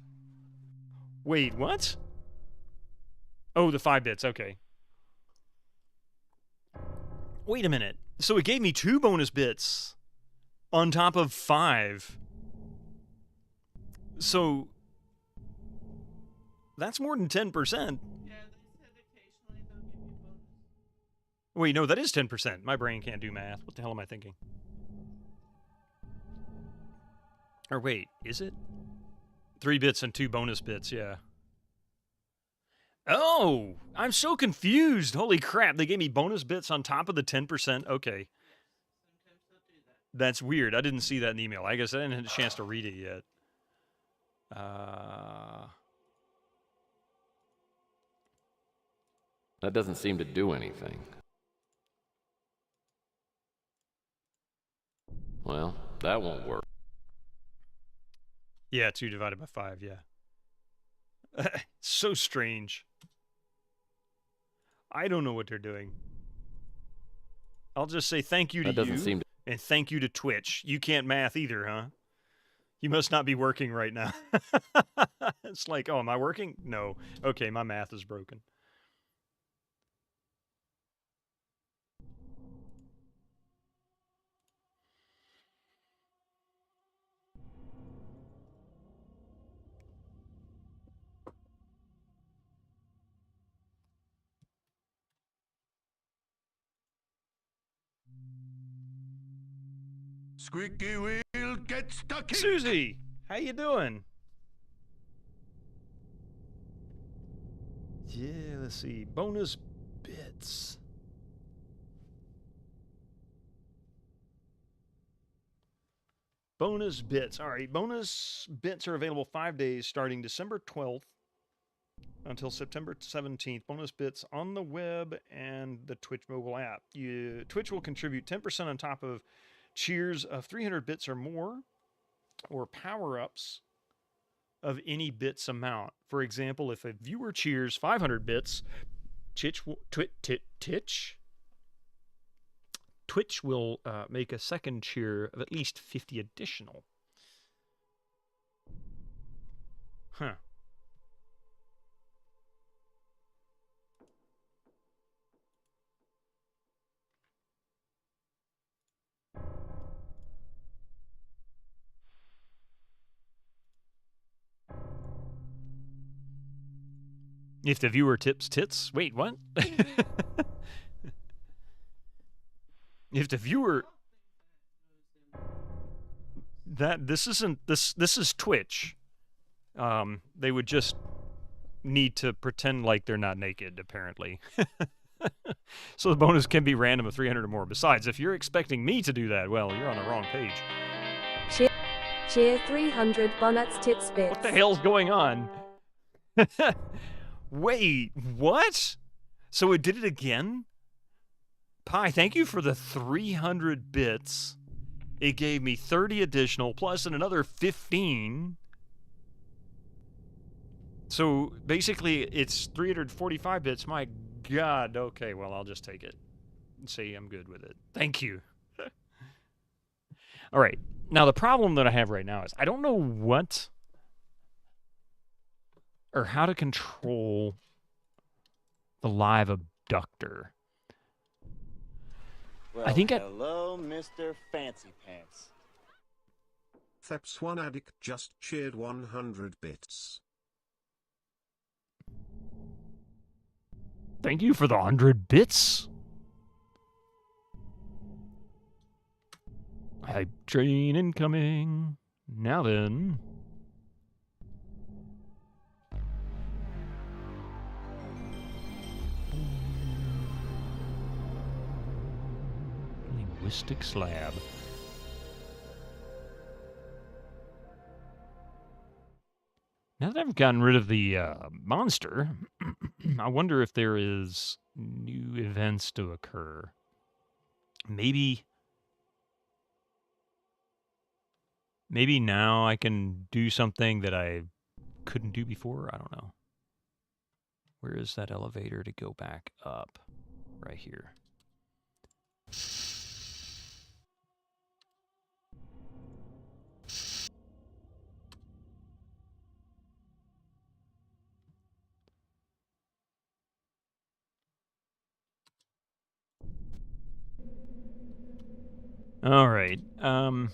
Wait, what? Oh, the 5 bits, okay. Wait a minute. So it gave me 2 bonus bits on top of 5. So that's more than 10%. Yeah, they said occasionally they'll give you bonus. Wait, no, that is 10%. My brain can't do math. What the hell am I thinking? Or wait, is it? 3 bits and 2 bonus bits, yeah. Oh, I'm so confused. Holy crap, they gave me bonus bits on top of the 10%? Okay. Sometimes they'll do that. That's weird. I didn't see that in the email. I guess I didn't have a chance to read it yet. That doesn't seem to do anything. Well, that won't work. Yeah, 2 divided by 5, yeah. So strange. I don't know what they're doing. I'll just say thank you to That doesn't you, seem to... and thank you to Twitch. You can't math either, huh? You must not be working right now. It's like, oh, am I working? No. Okay, my math is broken. Squeaky wheel, get stuck in. Susie, how you doing? Yeah, let's see. Bonus bits. Bonus bits. All right, bonus bits are available 5 days starting December 12th until September 17th. Bonus bits on the web and the Twitch mobile app. Twitch will contribute 10% on top of cheers of 300 bits or more, or power-ups of any bits amount. For example, if a viewer cheers 500 bits, Twitch will make a second cheer of at least 50 additional. Huh. If the viewer tips tits, wait, what? If the viewer, this is Twitch. They would just need to pretend like they're not naked, apparently. So the bonus can be random of 300 or more. Besides, if you're expecting me to do that, well, you're on the wrong page. Cheer 300 bonnets tips bits. What the hell's going on? Wait, what? So it did it again? Pi, thank you for the 300 bits. It gave me 30 additional, plus another 15. So basically, it's 345 bits. My God. Okay, well, I'll just take it and say I'm good with it. Thank you. All right. Now, the problem that I have right now is I don't know what or how to control the live abductor. Well, I think hello, Mr. Fancy Pants. Theps One Addict just cheered 100 bits. Thank you for the 100 bits. Hype train incoming. Now then. Linguistic slab. Now that I've gotten rid of the monster, I wonder if there is new events to occur. Maybe now I can do something that I couldn't do before. I don't know. Where is that elevator to go back up? Right here. All right. I've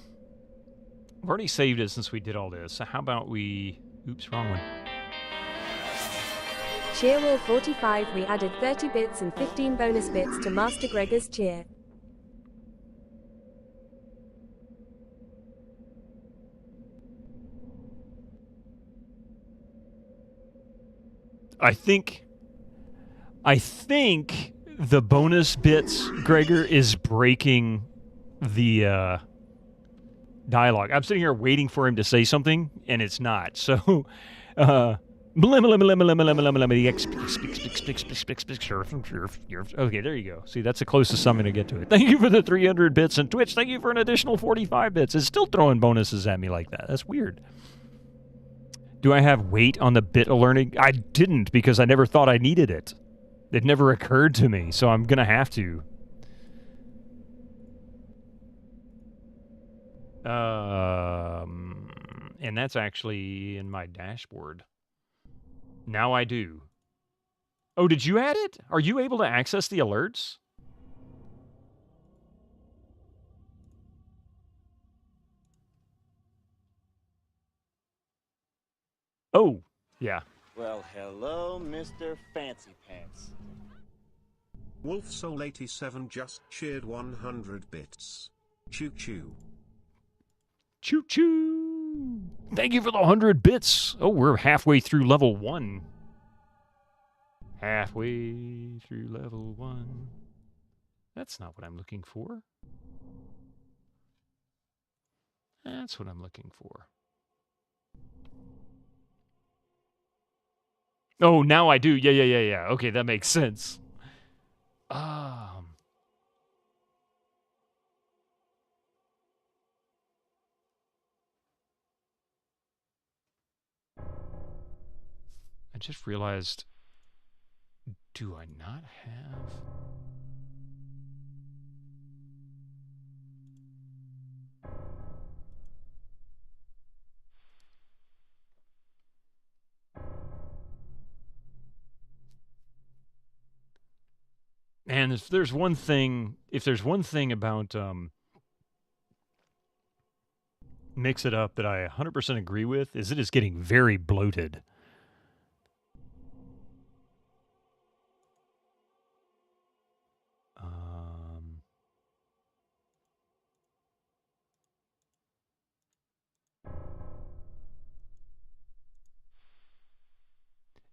already saved it since we did all this. So how about we... Oops, wrong one. Cheer Wall 45, we added 30 bits and 15 bonus bits to Master Gregor's cheer. I think the bonus bits, Gregor, is breaking the dialogue. I'm sitting here waiting for him to say something, and it's not. So, okay, there you go. See, that's the closest I'm going to get to it. Thank you for the 300 bits, and Twitch, thank you for an additional 45 bits. It's still throwing bonuses at me like that. That's weird. Do I have weight on the bit alerting? I didn't, because I never thought I needed it. It never occurred to me, so I'm going to have to. And that's actually in my dashboard. Now I do. Oh, did you add it? Are you able to access the alerts? Oh, yeah. Well, hello, Mr. Fancy Pants. Wolf Soul 87 just cheered 100 bits. Choo choo. Choo choo. Thank you for the 100 bits. Oh, we're halfway through level 1. Halfway through level 1. That's not what I'm looking for. That's what I'm looking for. Oh, now I do. Yeah. Okay, that makes sense. I just realized, do I not have... And if there's one thing about Mix It Up that I 100% agree with, is it is getting very bloated.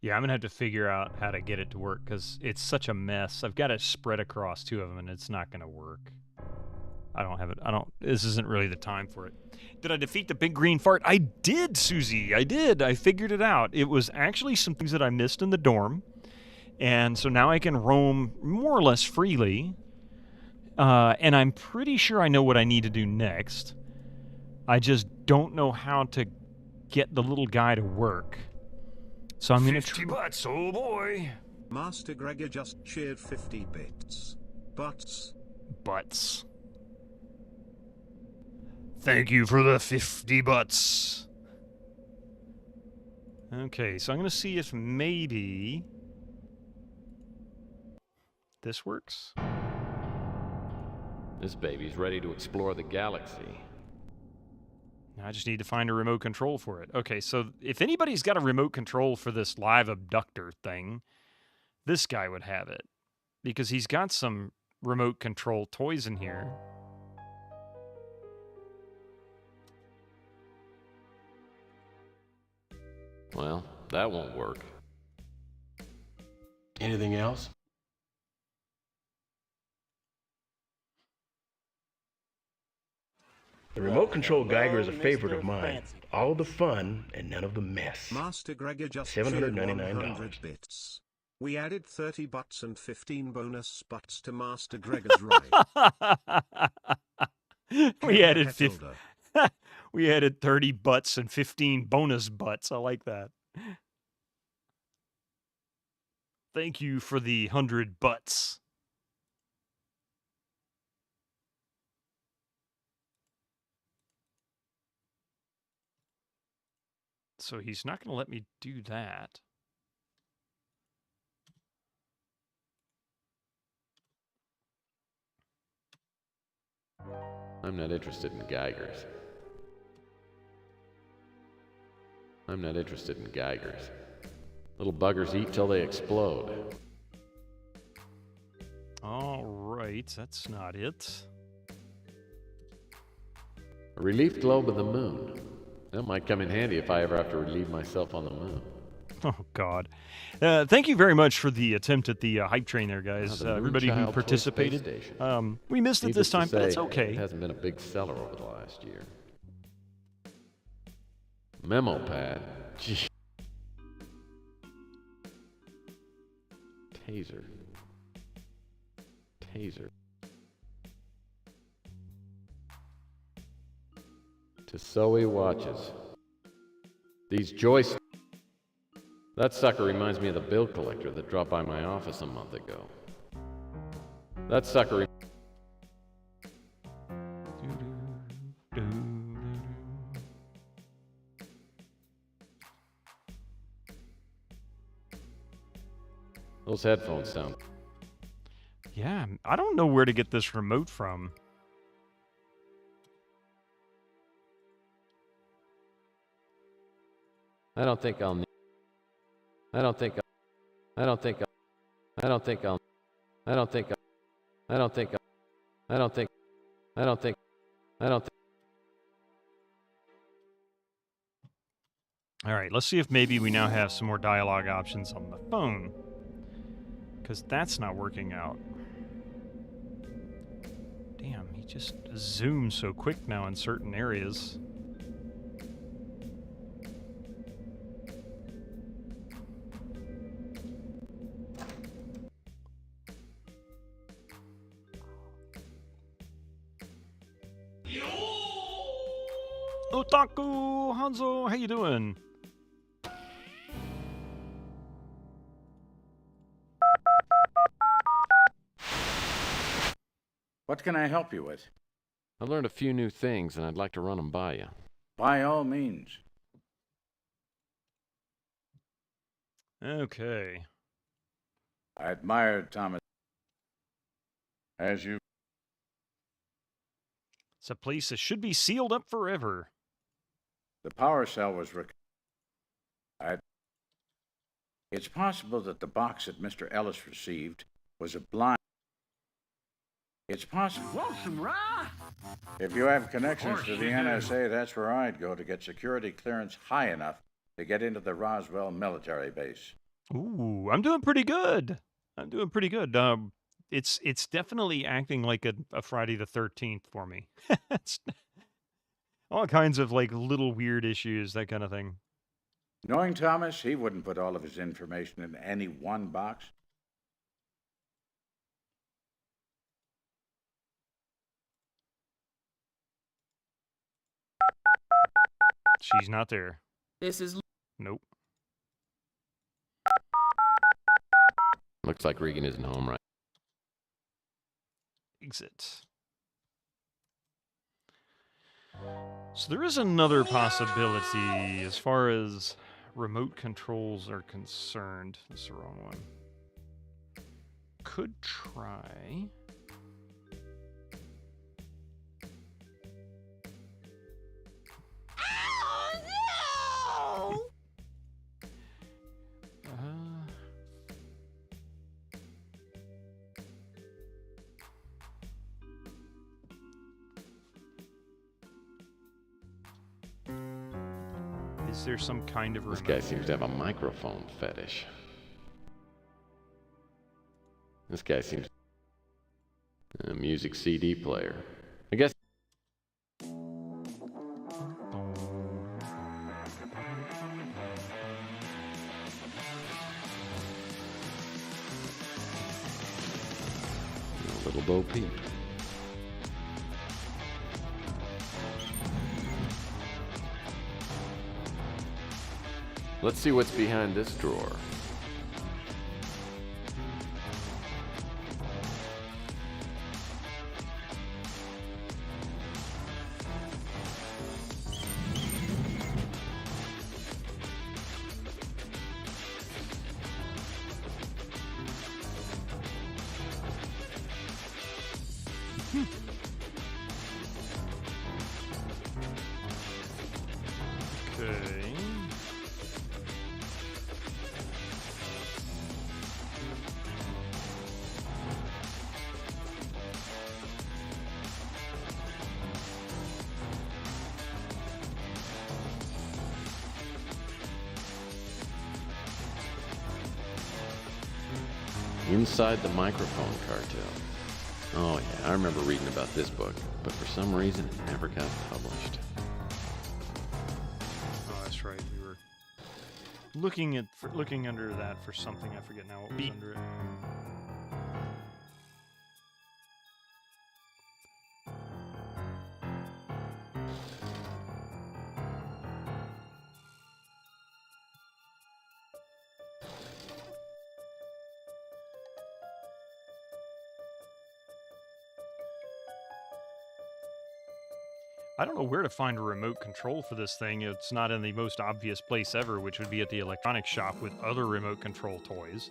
Yeah, I'm going to have to figure out how to get it to work, because it's such a mess. I've got it spread across 2 of them, and it's not going to work. This isn't really the time for it. Did I defeat the big green fart? I did, Susie. I did. I figured it out. It was actually some things that I missed in the dorm. And so now I can roam more or less freely. And I'm pretty sure I know what I need to do next. I just don't know how to get the little guy to work. So I'm going to 50 butts, oh boy. Master Gregor just cheered 50 bits. Butts. Thank you for the 50 butts. Okay, so I'm going to see if maybe this works. This baby's ready to explore the galaxy. I just need to find a remote control for it. Okay, so if anybody's got a remote control for this live abductor thing, this guy would have it. Because he's got some remote control toys in here. Well, that won't work. Anything else? The remote control Geiger is a favorite of mine. All the fun and none of the mess. Master Gregor just $799 bits. We added 30 butts and 15 bonus butts to Master Gregor's ride. We added 30 butts and 15 bonus butts. I like that. Thank you for the 100 butts. So he's not going to let me do that. I'm not interested in Geigers. I'm not interested in Geigers. Little buggers eat till they explode. All right, that's not it. A relief globe of the moon. That might come in handy if I ever have to relieve myself on the moon. Oh, God. Thank you very much for the attempt at the hype train there, guys. The Everybody who Moonchild Toy participated. Space Station. We missed it this Needless to time, but that's say, okay. It hasn't been a big seller over the last year. Memo pad. Gee. Taser. Taser. Tissot watches. These joysticks. That sucker reminds me of the bill collector that dropped by my office a month ago. That sucker. Those headphones sound. Yeah, I don't know where to get this remote from. I don't think I'll need. I don't think. I don't think. I don't think I'll. I don't think. I don't think. I don't think. I don't think. I don't think. All right, let's see if maybe we now have some more dialogue options on the phone. Because that's not working out. Damn, he just zooms so quick now in certain areas. Otaku Hanzo, how you doing? What can I help you with? I learned a few new things, and I'd like to run them by you. By all means. Okay. I admired Thomas. As you. It's a place that should be sealed up forever. The power cell was It's possible that the box that Mr. Ellis received was a blind. It's possible. If you have connections to the NSA, that's where I'd go to get security clearance high enough to get into the Roswell military base. Ooh, I'm doing pretty good. I'm doing pretty good. It's definitely acting like a Friday the 13th for me. It's all kinds of like little weird issues, that kind of thing. Knowing Thomas, he wouldn't put all of his information in any one box. She's not there. This is... Nope. Looks like Regan isn't home right. Exit. So there is another possibility as far as remote controls are concerned. That's the wrong one. Could try... Is there some kind of This guy seems to have a microphone fetish. This guy seems a music CD player. I guess. Little Bo Peep. Let's see what's behind this drawer. Inside the Microphone Cartel. Oh yeah, I remember reading about this book, but for some reason it never got published. Oh, that's right. We were looking under that for something. I forget now what was under it. I don't know where to find a remote control for this thing. It's not in the most obvious place ever, which would be at the electronics shop with other remote control toys.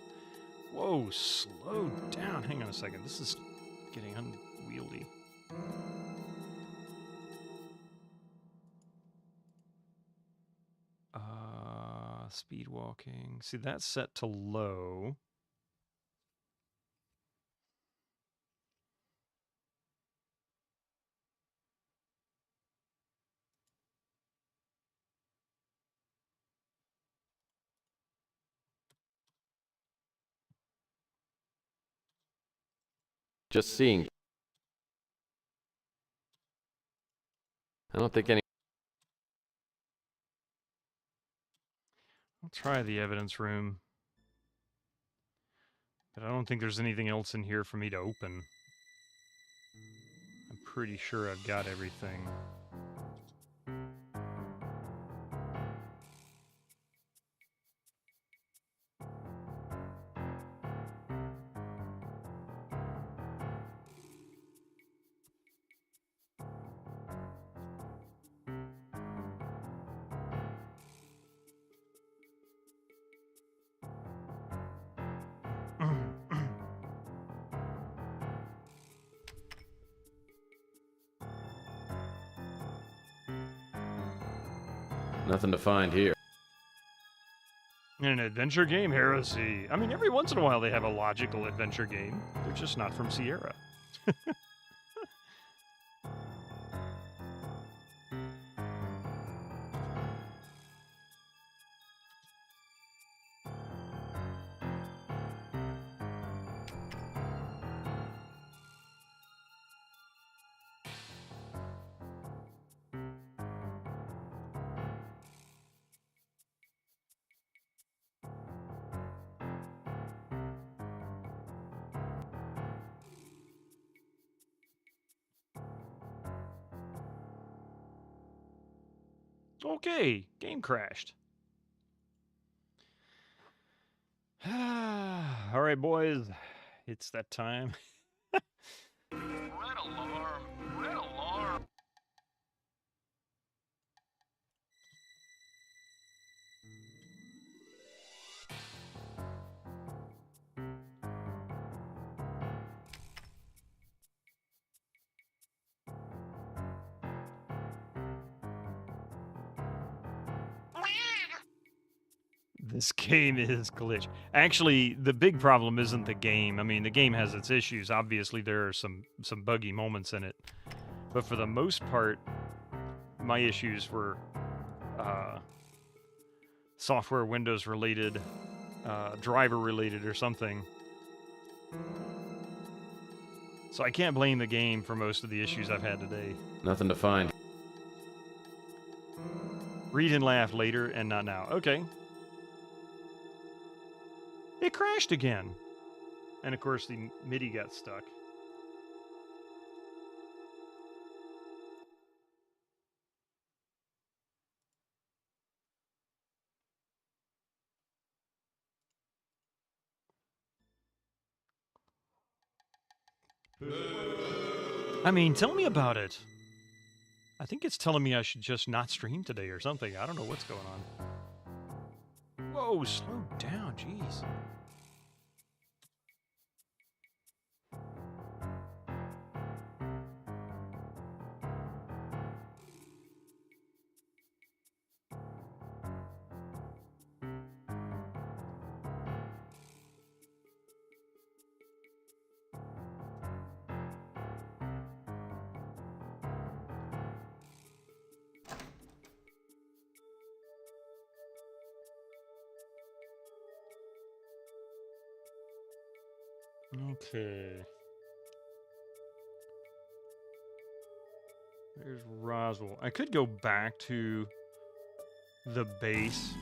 Whoa, slow down. Hang on a second. This is getting unwieldy. Speed walking. See, that's set to low. Just seeing. I don't think any. I'll try the evidence room. But I don't think there's anything else in here for me to open. I'm pretty sure I've got everything. Nothing to find here. An adventure game heresy. I mean, every once in a while they have a logical adventure game. They're just not from Sierra. Okay, game crashed. All right, boys, it's that time. Red alarm! Red alarm! This game is glitch. Actually, the big problem isn't the game. I mean, the game has its issues. Obviously, there are some buggy moments in it. But for the most part, my issues were software Windows related, driver related or something. So I can't blame the game for most of the issues I've had today. Nothing to find. Read and laugh later and not now. Okay. It crashed again. And of course the MIDI got stuck. I mean, tell me about it. I think it's telling me I should just not stream today or something. I don't know what's going on. Whoa, slow down, jeez. Okay. There's Roswell. I could go back to the base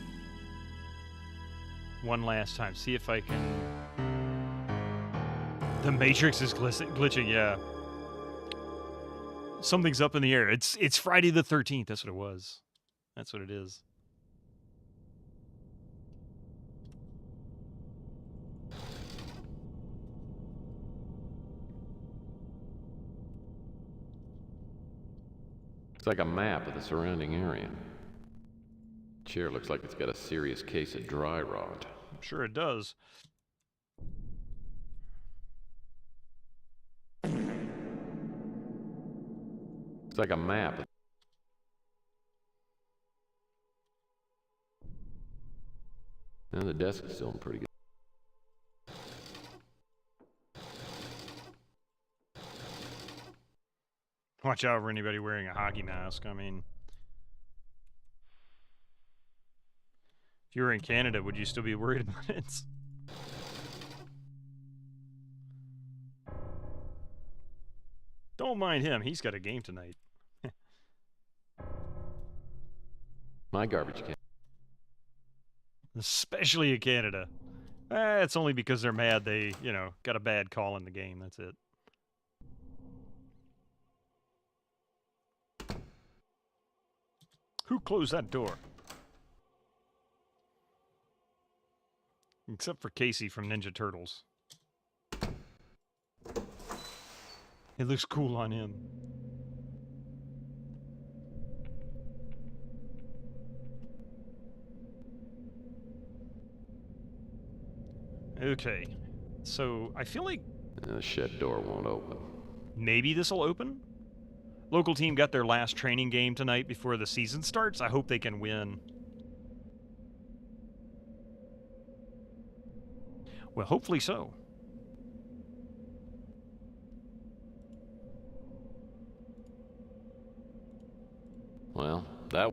one last time. See if I can... The Matrix is glitching, yeah. Something's up in the air. It's Friday the 13th. That's what it was. That's what it is. It's like a map of the surrounding area. Chair looks like it's got a serious case of dry rot. I'm sure it does. It's like a map. And the desk is still in pretty good. Watch out for anybody wearing a hockey mask. I mean, if you were in Canada, would you still be worried about it? Don't mind him. He's got a game tonight. My garbage can. Especially in Canada. It's only because they're mad they, got a bad call in the game. That's it. Who closed that door? Except for Casey from Ninja Turtles. It looks cool on him. Okay. So, I feel like... The shed door won't open. Maybe this will open? Local team got their last training game tonight before the season starts. I hope they can win. Well, hopefully so. Well, that...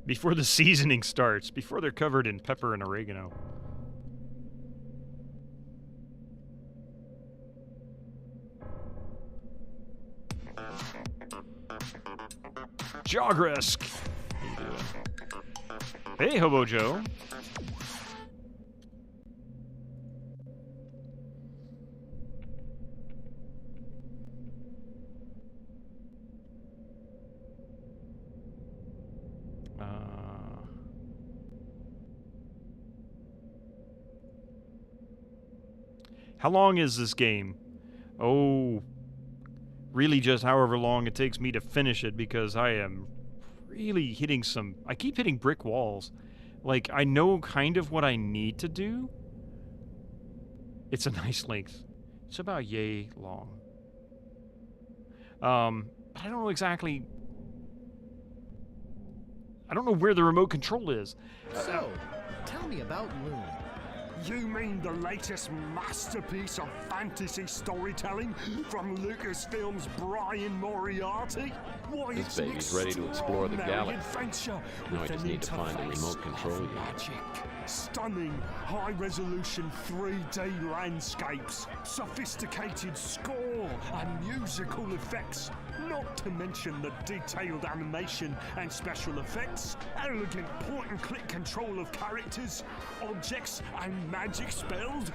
Before the seasoning starts, before they're covered in pepper and oregano. Jogrisk! How you doing? Hey, Hobo Joe. How long is this game? Oh, really just however long it takes me to finish it, because I am really hitting some... I keep hitting brick walls. Like, I know kind of what I need to do. It's a nice length. It's about yay long. I don't know exactly... I don't know where the remote control is. So, tell me about Loon. You mean the latest masterpiece of fantasy storytelling from Lucasfilm's Brian Moriarty? Why, This baby's ready to explore the galaxy. Now I just need to find the remote control unit. Magic. Stunning, high-resolution 3D landscapes, sophisticated score and musical effects, not to mention the detailed animation and special effects, elegant point-and-click control of characters, objects and magic spells.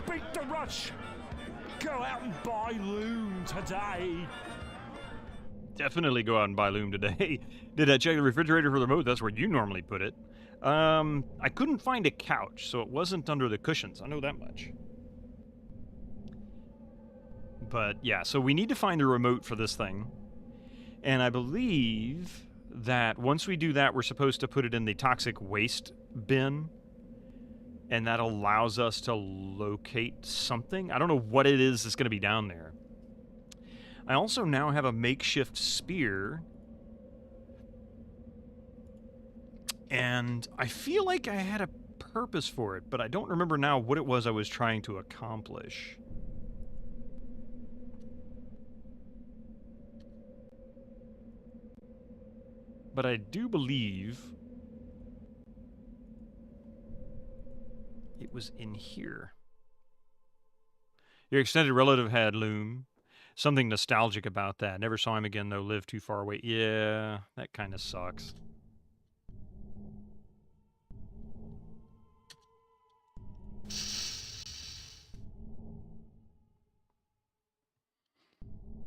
Beat the rush! Go out and buy Loon today! Definitely go out and buy Loom today. Did I check the refrigerator for the remote? That's where you normally put it. I couldn't find a couch, so it wasn't under the cushions. I know that much. But yeah, so we need to find the remote for this thing. And I believe that once we do that, we're supposed to put it in the toxic waste bin. And that allows us to locate something. I don't know what it is that's going to be down there. I also now have a makeshift spear. And I feel like I had a purpose for it, but I don't remember now what it was I was trying to accomplish. But I do believe it was in here. Your extended relative had Loom. Something nostalgic about that. Never saw him again, though. Lived too far away. Yeah, that kind of sucks.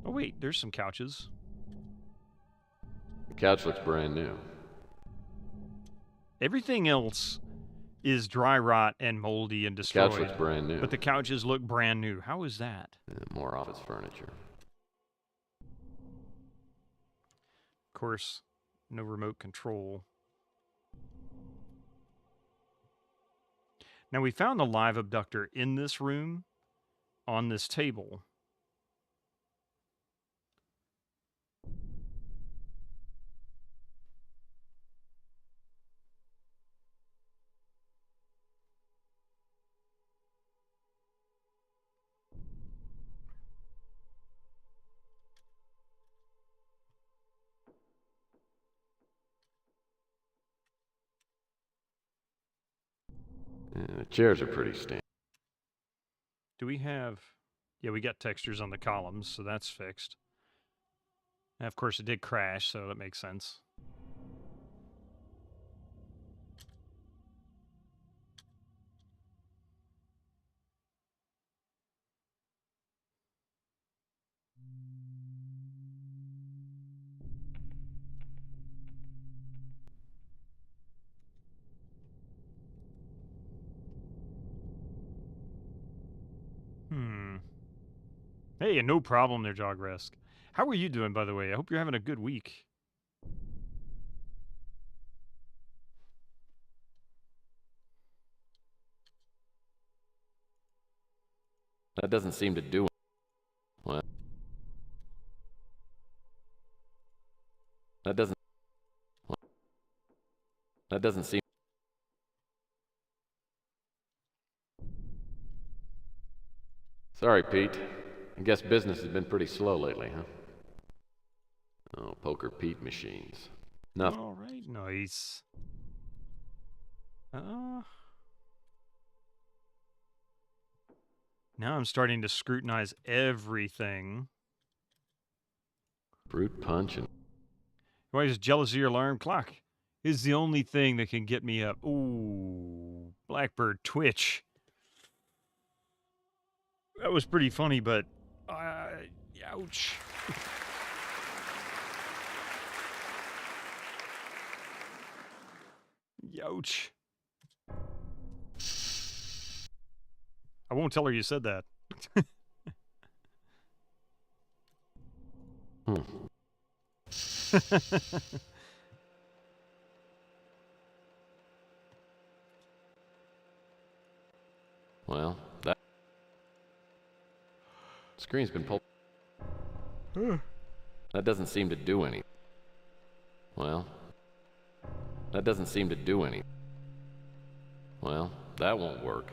Oh, wait, there's some couches. The couch looks brand new. Everything else is dry rot and moldy and destroyed. The couch looks brand new. But the couches look brand new. How is that? More office furniture. Of course, no remote control. Now, we found the live abductor in this room on this table. The chairs are pretty standard. Do we have... Yeah, we got textures on the columns, so that's fixed. And of course, it did crash, so that makes sense. Hey, no problem there, Jogresk. How are you doing, by the way? I hope you're having a good week. That doesn't seem to do it. Well, that doesn't seem... Sorry, Pete. I guess business has been pretty slow lately, huh? Oh, poker Pete machines. Nothing. All right, nice. Now I'm starting to scrutinize everything. Brute punch and... Why is jealousy or alarm clock? Is the only thing that can get me up. Ooh, Blackbird Twitch. That was pretty funny, but... ouch. Youch. I won't tell her you said that. Well, that... Screen's been pulled... That doesn't seem to do anything. Well, that doesn't seem to do anything. Well, that won't work.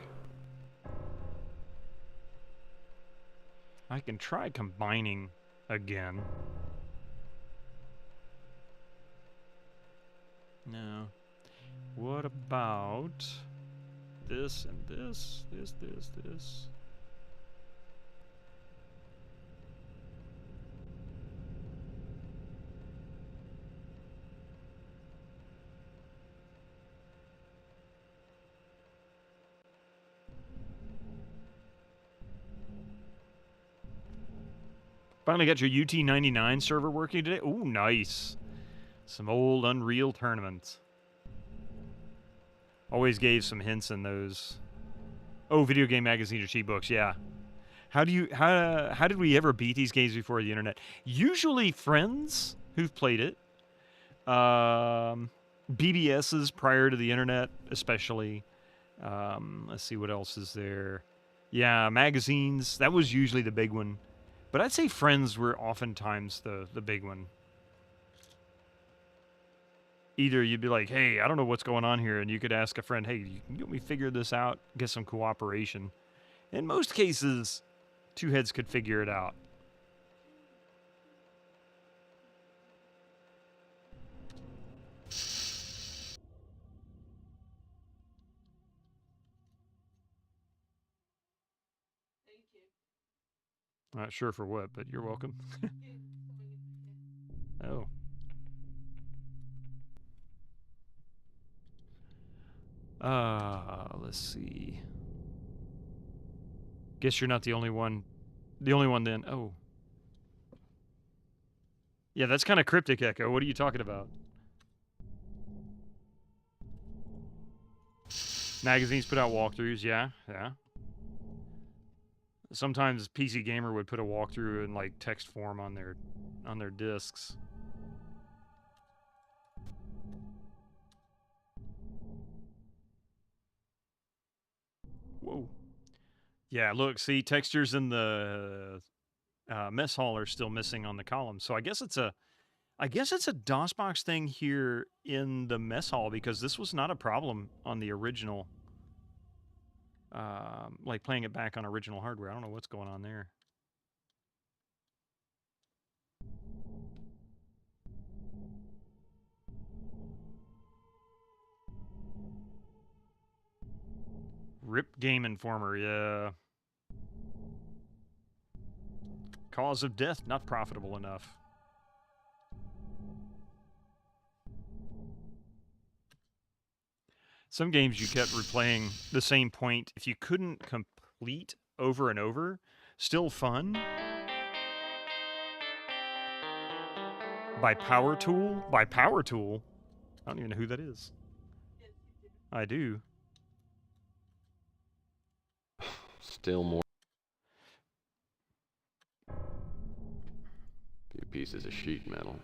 I can try combining again. No. What about this and this, this? Finally got your UT99 server working today. Ooh, nice. Some old Unreal tournaments. Always gave some hints in those. Oh, video game magazine or cheat books, yeah. How did we ever beat these games before the internet? Usually friends who've played it. BBSs prior to the internet, especially. Let's see what else is there. Yeah, magazines. That was usually the big one. But I'd say friends were oftentimes the big one. Either you'd be like, hey, I don't know what's going on here, and you could ask a friend, hey, you can help me figure this out, get some cooperation. In most cases, two heads could figure it out. Not sure for what, but you're welcome. Oh. Let's see. Guess you're not the only one. The only one then. Oh. Yeah, that's kind of cryptic, Echo. What are you talking about? Magazines put out walkthroughs, yeah. Sometimes PC Gamer would put a walkthrough in like text form on their discs. Whoa. Yeah, look, see, textures in the mess hall are still missing on the column. So I guess it's a DOSBox thing here in the mess hall, because this was not a problem on the original. Like playing it back on original hardware. I don't know what's going on there. RIP Game Informer, yeah. Cause of death, not profitable enough. Some games you kept replaying the same point. If you couldn't complete over and over, still fun. By Power Tool? By Power Tool? I don't even know who that is. I do. Still more. Few pieces of sheet metal.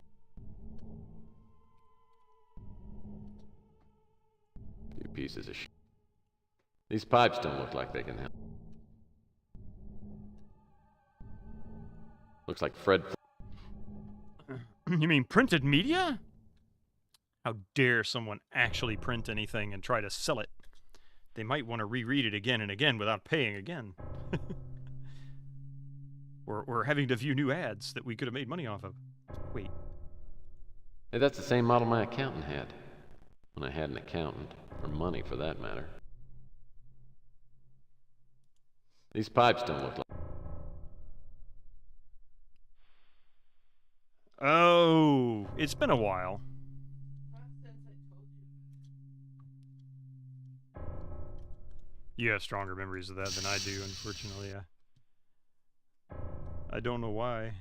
Few pieces of sheet. These pipes don't look like they can help. Looks like Fred. You mean printed media? How dare someone actually print anything and try to sell it? They might want to reread it again and again without paying again. Or having to view new ads that we could have made money off of. Wait. Hey, that's the same model my accountant had. When I had an accountant, or money for that matter. These pipes don't look like... Oh, it's been a while. You have stronger memories of that than I do, unfortunately. I don't know why.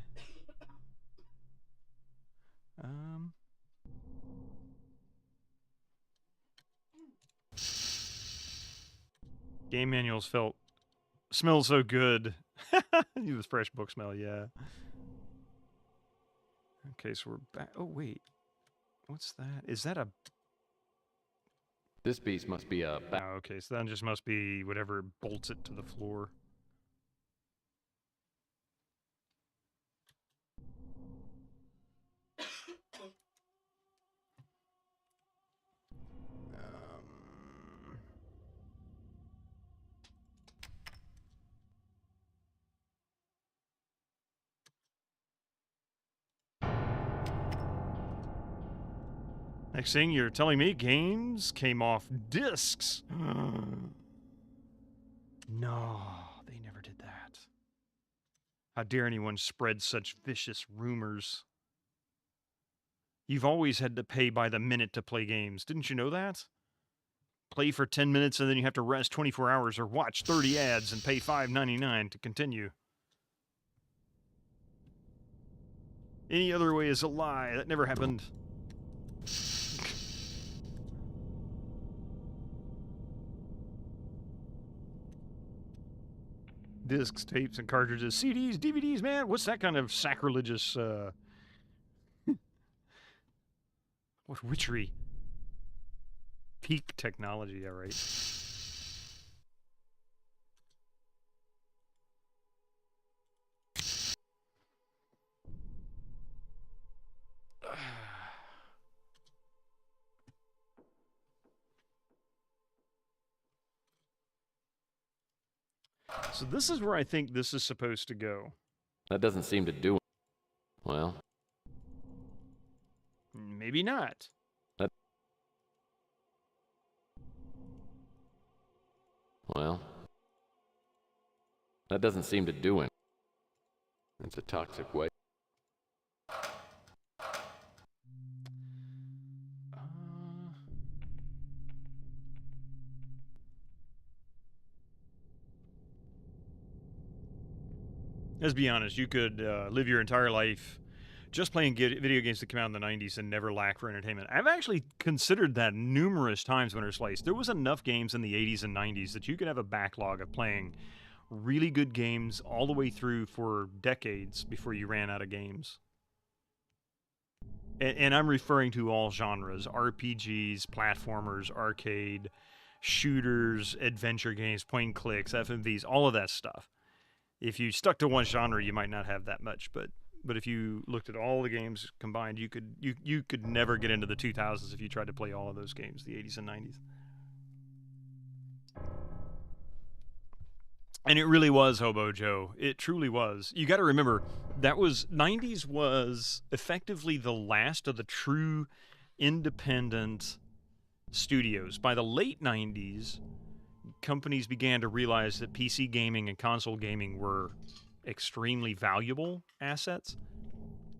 Game manuals smell so good. The fresh book smell, yeah. Okay, so we're back. Oh, wait. What's that? Is that a... This piece must be a... Oh, okay, so that just must be whatever bolts it to the floor. Next thing, you're telling me games came off discs. No, they never did that. How dare anyone spread such vicious rumors? You've always had to pay by the minute to play games. Didn't you know that? Play for 10 minutes and then you have to rest 24 hours or watch 30 ads and pay $5.99 to continue. Any other way is a lie. That never happened. Discs, tapes, and cartridges, CDs, DVDs, man. What's that kind of sacrilegious, what witchery? Peak technology, all right. So this is where I think this is supposed to go. That doesn't seem to do it. Well. Maybe not. Well. That doesn't seem to do it. It's a toxic way. Let's be honest, you could live your entire life just playing video games that came out in the 90s and never lack for entertainment. I've actually considered that numerous times, Winter Slice. There was enough games in the 80s and 90s that you could have a backlog of playing really good games all the way through for decades before you ran out of games. And I'm referring to all genres: RPGs, platformers, arcade, shooters, adventure games, point and clicks, FMVs, all of that stuff. If you stuck to one genre, you might not have that much, but if you looked at all the games combined, you could never get into the 2000s if you tried to play all of those games, the 80s and 90s. And it really was Hobo Joe. It truly was. You got to remember, 90s was effectively the last of the true independent studios. By the late 90s, companies began to realize that PC gaming and console gaming were extremely valuable assets.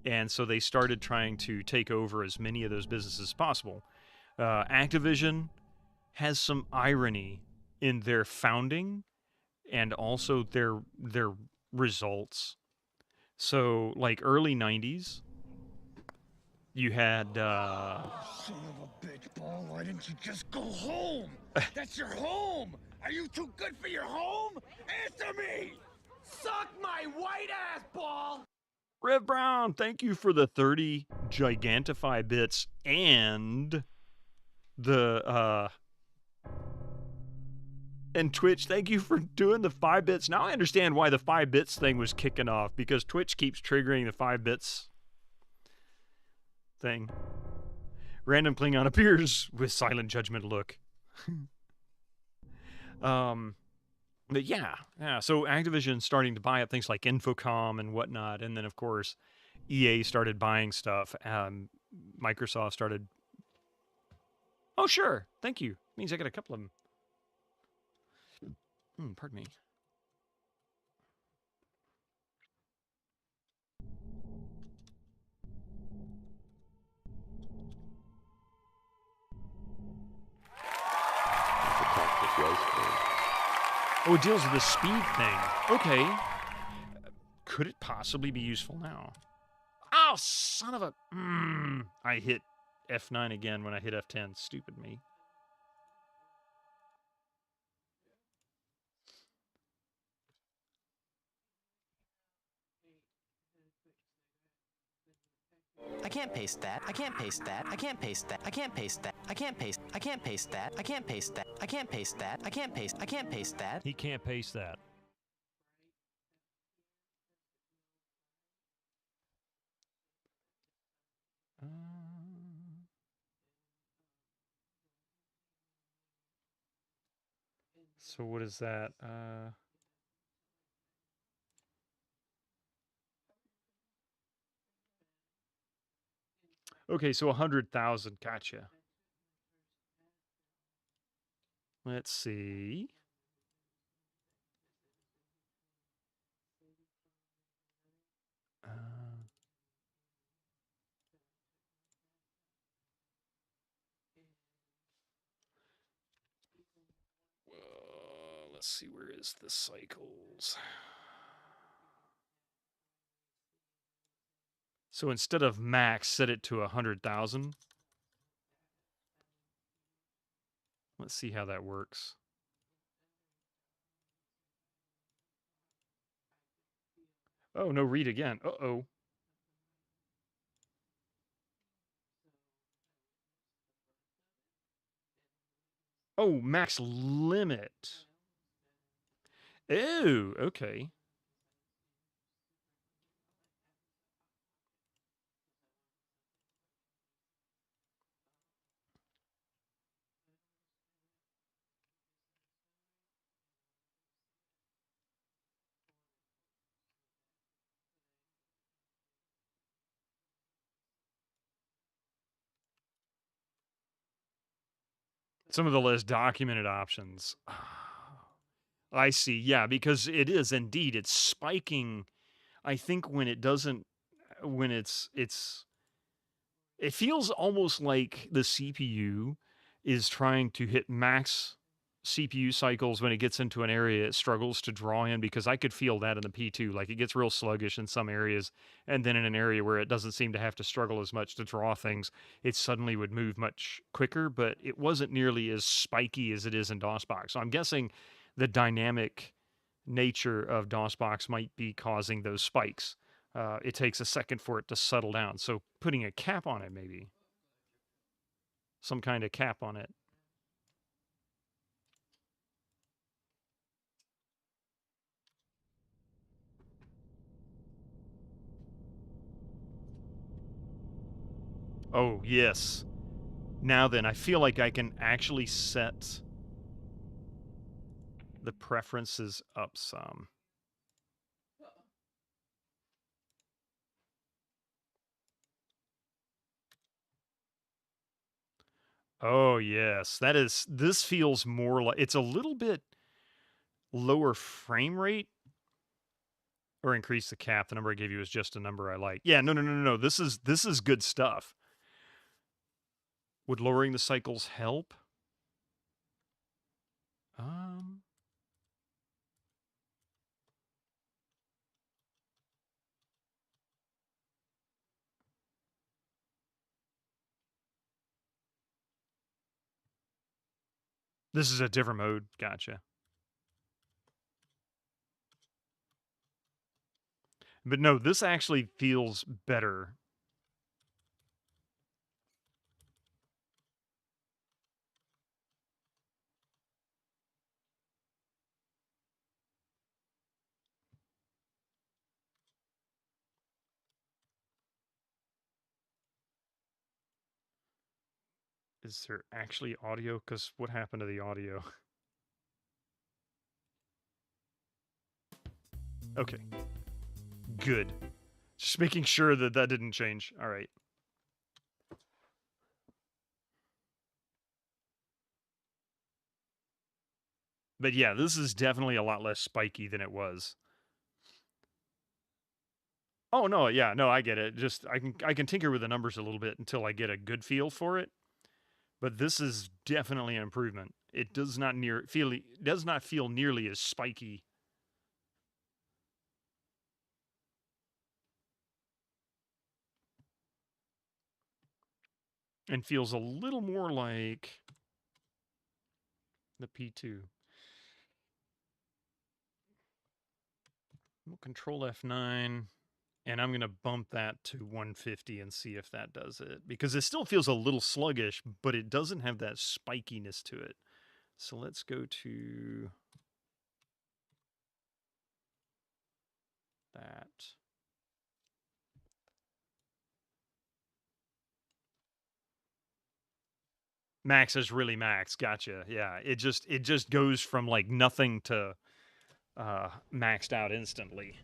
And so they started trying to take over as many of those businesses as possible. Activision has some irony in their founding and also their results. So, like early 90s, you had... Son of a bitch, Paul, why didn't you just go home? That's your home! Are you too good for your home? Answer me! Suck my white ass, Paul! Rev Brown, thank you for the 30 Gigantify bits and the... And Twitch, thank you for doing the 5 bits. Now I understand why the 5 bits thing was kicking off, because Twitch keeps triggering the 5 bits thing. Random Klingon appears with silent judgment look. But yeah. So Activision starting to buy up things like Infocom and whatnot, and then of course EA started buying stuff. Microsoft started. Oh sure, thank you. Means I got a couple of them. Pardon me. Oh, it deals with the speed thing. Okay. Could it possibly be useful now? Oh, son of a... I hit F9 again when I hit F10. Stupid me. I can't paste that. I can't paste that. I can't paste that. I can't paste that. I can't paste. I can't paste that. I can't paste that. I can't paste that. I can't paste. I can't paste that. He can't paste that. So what is that? Okay, so 100,000. Gotcha. Let's see. Let's see, where is the cycles? So instead of max, set it to 100,000. Let's see how that works. Oh, no read again. Uh-oh. Oh, max limit. Oh, okay. Some of the less documented options. I see. Yeah, because it is indeed. It's spiking. I think when it doesn't, when it feels almost like the CPU is trying to hit max CPU cycles when it gets into an area it struggles to draw in, because I could feel that in the P2. Like, it gets real sluggish in some areas, and then in an area where it doesn't seem to have to struggle as much to draw things, it suddenly would move much quicker, but it wasn't nearly as spiky as it is in DOSBox. So I'm guessing the dynamic nature of DOSBox might be causing those spikes. It takes a second for it to settle down. So putting a cap on it, maybe. Some kind of cap on it. Oh, yes. Now then, I feel like I can actually set the preferences up some. Oh, yes. This feels more like, it's a little bit lower frame rate. Or increase the cap. The number I gave you is just a number I like. Yeah, no. This is good stuff. Would lowering the cycles help? This is a different mode. Gotcha. But no, this actually feels better. Is there actually audio? Because what happened to the audio? Okay. Good. Just making sure that that didn't change. All right. But yeah, this is definitely a lot less spiky than it was. Oh no, yeah, no, I get it. Just I can tinker with the numbers a little bit until I get a good feel for it. But this is definitely an improvement. It does not feel nearly as spiky. And feels a little more like the P2. We'll control F9, and I'm going to bump that to 150 and see if that does it. Because it still feels a little sluggish, but it doesn't have that spikiness to it. So let's go to that. Max is really max. Gotcha. Yeah, it just goes from like nothing to maxed out instantly.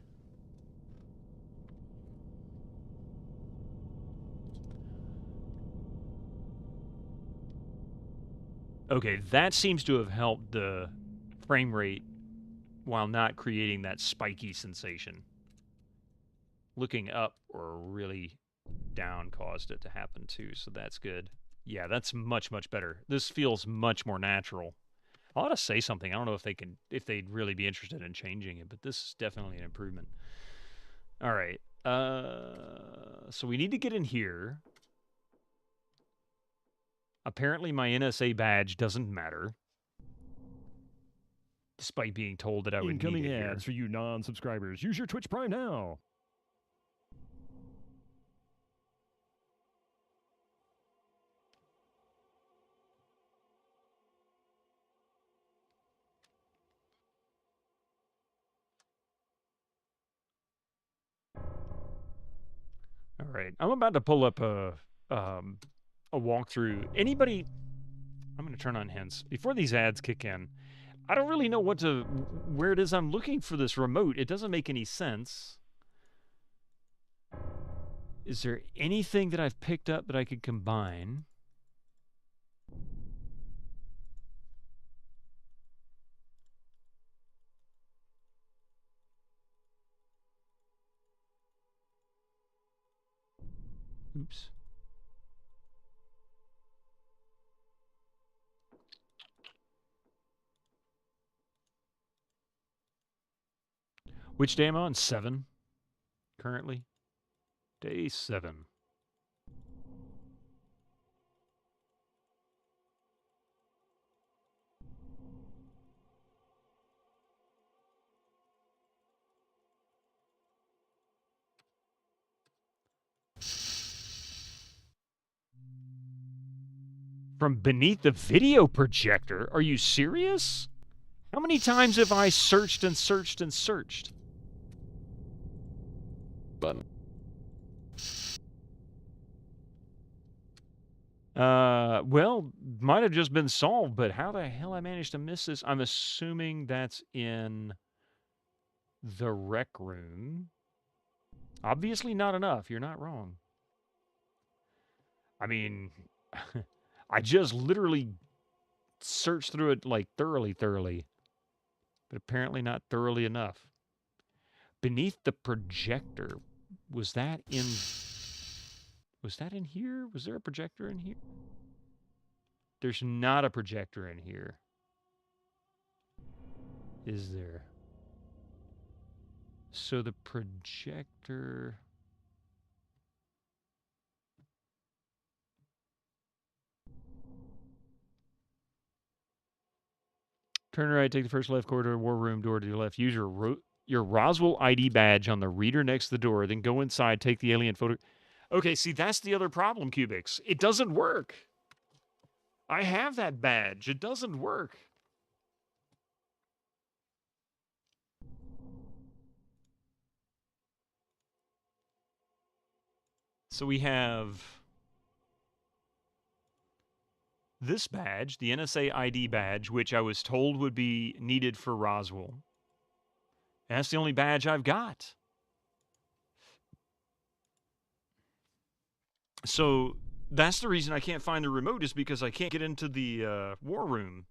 Okay, that seems to have helped the frame rate while not creating that spiky sensation. Looking up or really down caused it to happen too, so that's good. Yeah, that's much, much better. This feels much more natural. I ought to say something. I don't know if they'd really be interested in changing it, but this is definitely an improvement. All right. So we need to get in here. Apparently my NSA badge doesn't matter. Despite being told that I would Incoming need it ads for you non-subscribers. Use your Twitch Prime now. All right, I'm about to pull up a walkthrough. Anybody? I'm going to turn on hints before these ads kick in. I don't really know where it is I'm looking for this remote. It doesn't make any sense. Is there anything that I've picked up that I could combine? Oops. Which day am I on? 7 currently. Day 7. From beneath the video projector? Are you serious? How many times have I searched and searched and searched? Button. Well, might have just been solved, but how the hell I managed to miss this? I'm assuming that's in the rec room. Obviously not enough. You're not wrong. I mean, I just literally searched through it like thoroughly, but apparently not thoroughly enough. Beneath the projector, was that in here? Was there a projector in here? There's not a projector in here. Is there? So the projector... Turn right, take the first left corridor, war room door to your left. Use your Roswell ID badge on the reader next to the door. Then go inside, take the alien photo. Okay, see, that's the other problem, Cubics. It doesn't work. I have that badge. It doesn't work. So we have this badge, the NSA ID badge, which I was told would be needed for Roswell. And that's the only badge I've got. So that's the reason I can't find the remote, is because I can't get into the war room.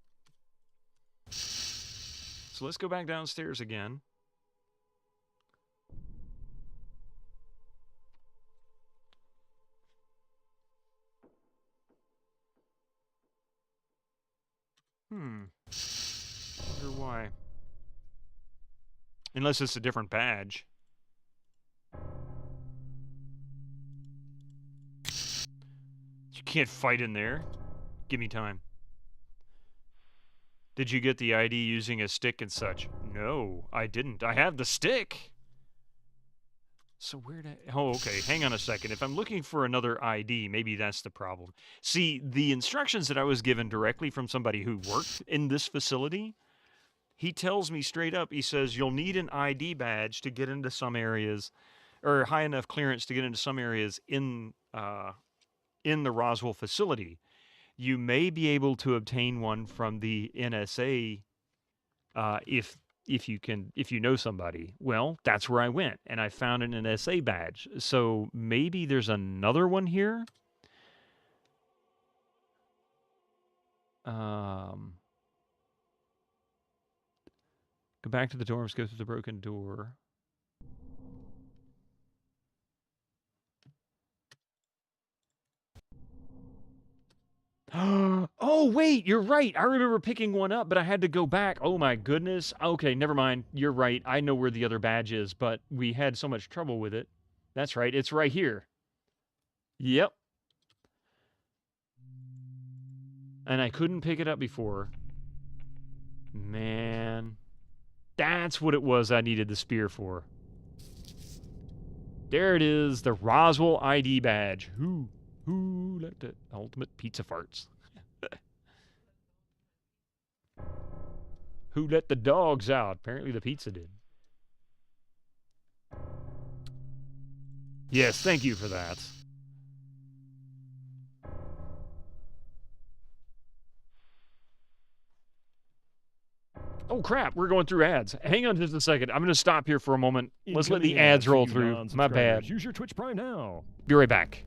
So let's go back downstairs again. Wonder why. Unless it's a different badge. You can't fight in there. Give me time. Did you get the ID using a stick and such? No, I didn't. I have the stick. So where did... Oh, okay. Hang on a second. If I'm looking for another ID, maybe that's the problem. See, the instructions that I was given directly from somebody who worked in this facility, he tells me straight up, he says, you'll need an ID badge to get into some areas, or high enough clearance to get into some areas in the Roswell facility. You may be able to obtain one from the NSA if you know somebody. Well, that's where I went, and I found an NSA badge. So maybe there's another one here. Go back to the dorms, go through the broken door. Oh, wait, you're right. I remember picking one up, but I had to go back. Oh, my goodness. Okay, never mind. You're right. I know where the other badge is, but we had so much trouble with it. That's right. It's right here. Yep. And I couldn't pick it up before. Man. That's what it was I needed the spear for. There it is, the Roswell ID badge. Who let the ultimate pizza farts? Who let the dogs out? Apparently the pizza did. Yes, thank you for that. Oh, crap. We're going through ads. Hang on just a second. I'm going to stop here for a moment. Let's let the ads roll through. My bad. Use your Twitch Prime now. Be right back.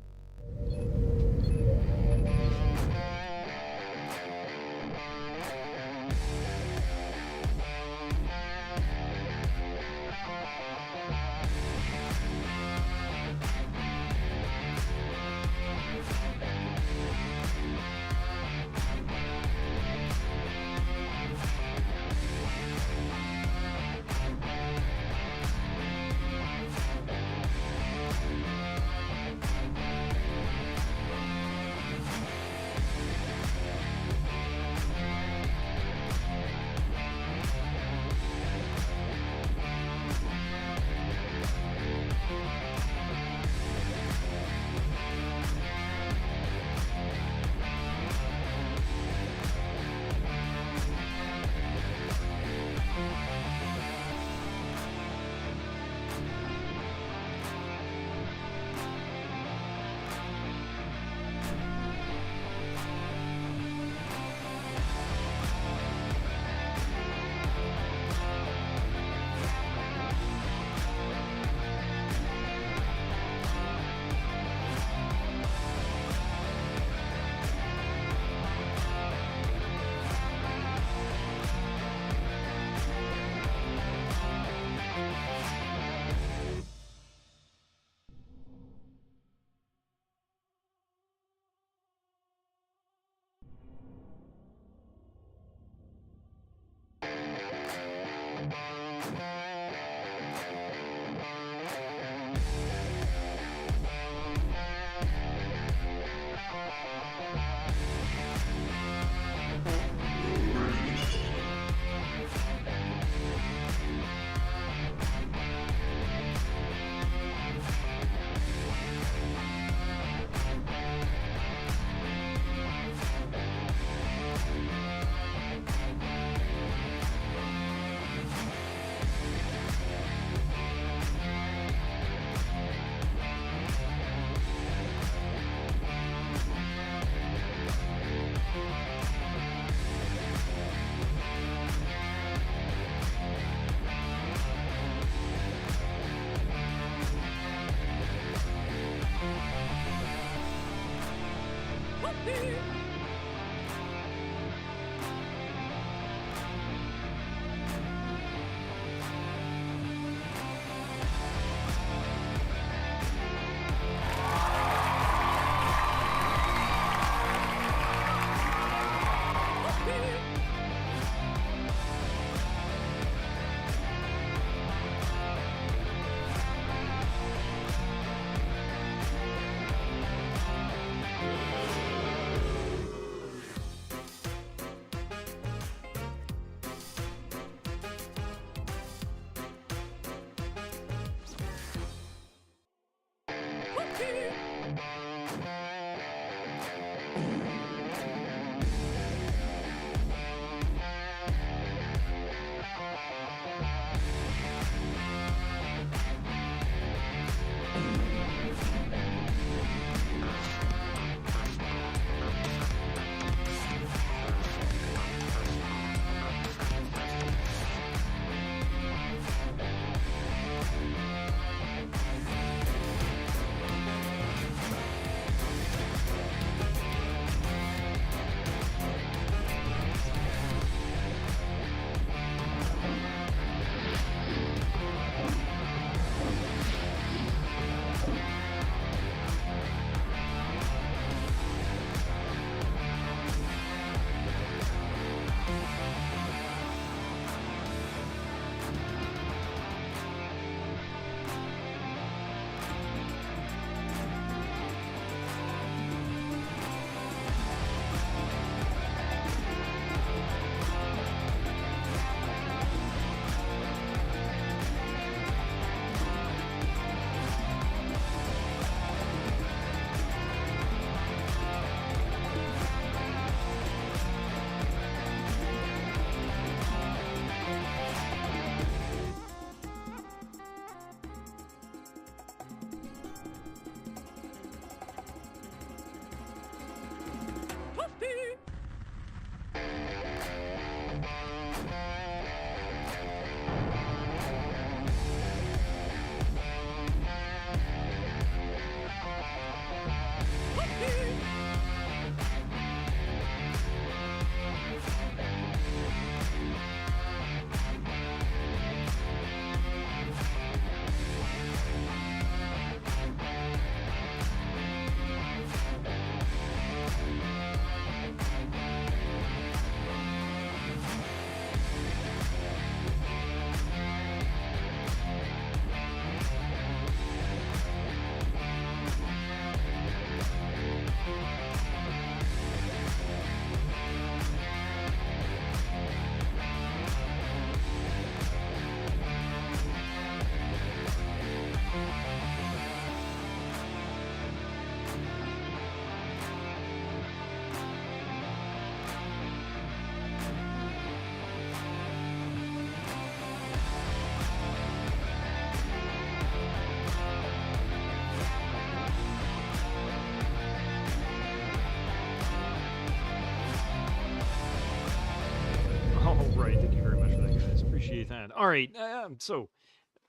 Appreciate that. All right, so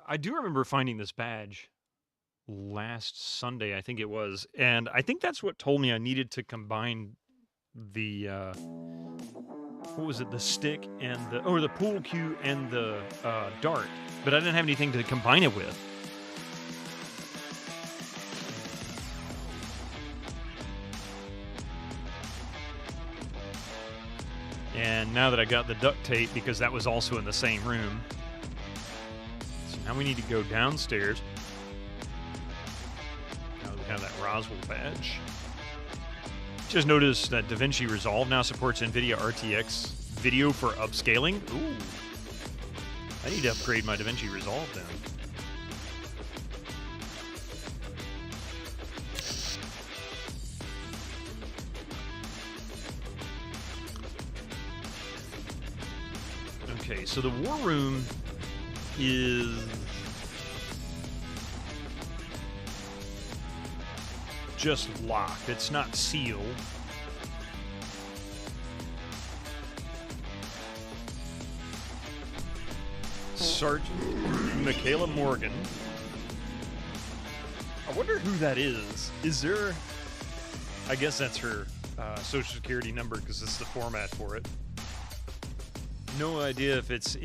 I do remember finding this badge last Sunday, I think it was, and I think that's what told me I needed to combine the what was it, the stick and the pool cue and the dart, but I didn't have anything to combine it with. And now that I got the duct tape, because that was also in the same room, so now we need to go downstairs. Now we have that Roswell badge. Just noticed that DaVinci Resolve now supports NVIDIA RTX video for upscaling. Ooh, I need to upgrade my DaVinci Resolve then. Okay, so the war room is just locked. It's not sealed. Sergeant Michaela Morgan. I wonder who that is. Is there... I guess that's her social security number because it's the format for it. No idea if it's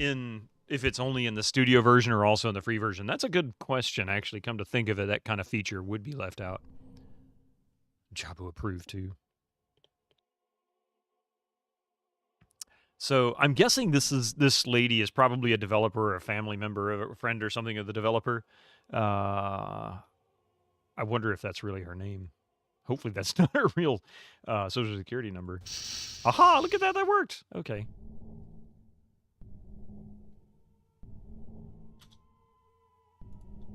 only in the studio version or also in the free version. That's a good question, actually. Come to think of it, that kind of feature would be left out. Jabu approved too. So I'm guessing this lady is probably a developer or a family member, or a friend or something of the developer. I wonder if that's really her name. Hopefully that's not her real social security number. Aha! Look at that. That worked. Okay.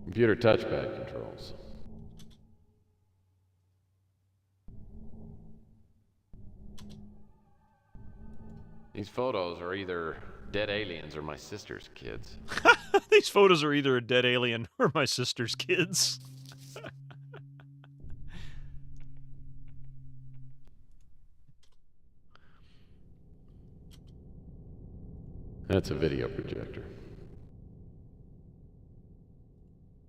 Computer touchpad controls. These photos are either dead aliens or my sister's kids. These photos are either a dead alien or my sister's kids. That's a video projector.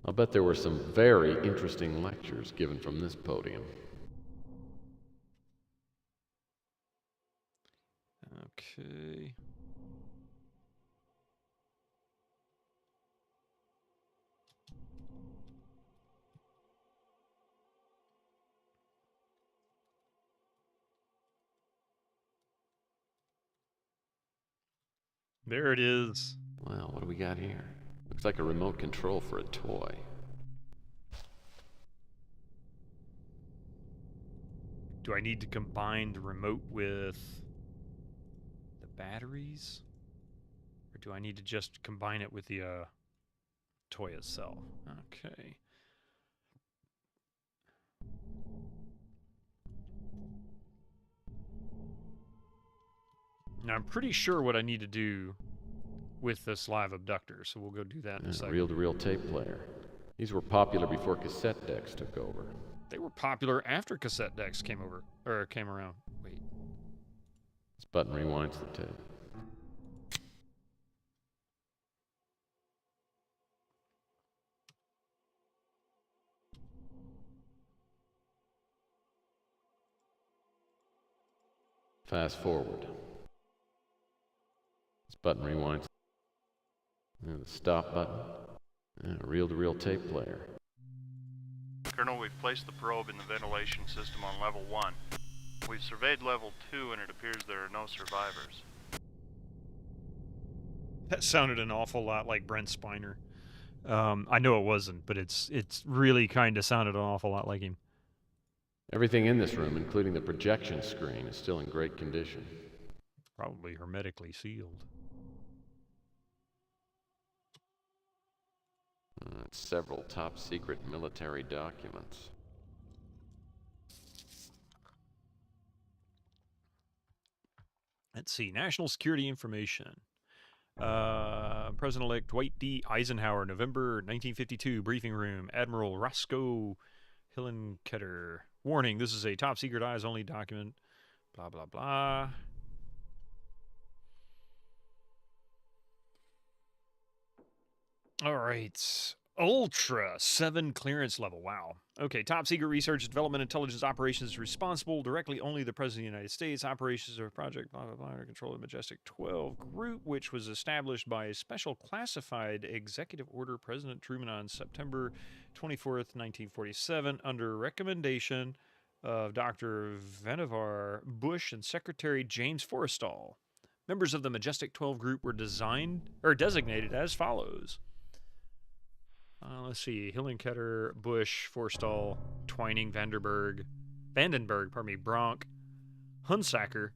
I'll bet there were some very interesting lectures given from this podium. Okay. There it is. Wow, what do we got here? Looks like a remote control for a toy. Do I need to combine the remote with the batteries? Or do I need to just combine it with the toy itself? Okay. Now, I'm pretty sure what I need to do with this live abductor, so we'll go do that in a second. Reel-to-reel tape player. These were popular before cassette decks took over. They were popular after cassette decks came around. Wait. This button rewinds the tape. Fast forward. This button rewinds. And the stop button. And a reel-to-reel tape player. Colonel, we've placed the probe in the ventilation system on level 1. We've surveyed level 2 and it appears there are no survivors. That sounded an awful lot like Brent Spiner. I know it wasn't, but it's really kind of sounded an awful lot like him. Everything in this room, including the projection screen, is still in great condition. Probably hermetically sealed. Several top-secret military documents. Let's see. National security information. President-elect Dwight D. Eisenhower, November 1952, briefing room. Admiral Roscoe Hillenkoetter. Warning, this is a top-secret eyes-only document. Blah, blah, blah. All right. Ultra 7 clearance level. Wow. Okay. Top secret research, development, intelligence operations responsible directly only the President of the United States. Operations of Project blah, blah, blah, under control of the Majestic 12 group, which was established by a special classified executive order President Truman on September 24th, 1947, under recommendation of Dr. Vannevar Bush and Secretary James Forrestal. Members of the Majestic 12 group were designated as follows. Let's see. Hillenkoetter, Bush, Forrestal, Twining, Vandenberg, Bronk, Hunsaker.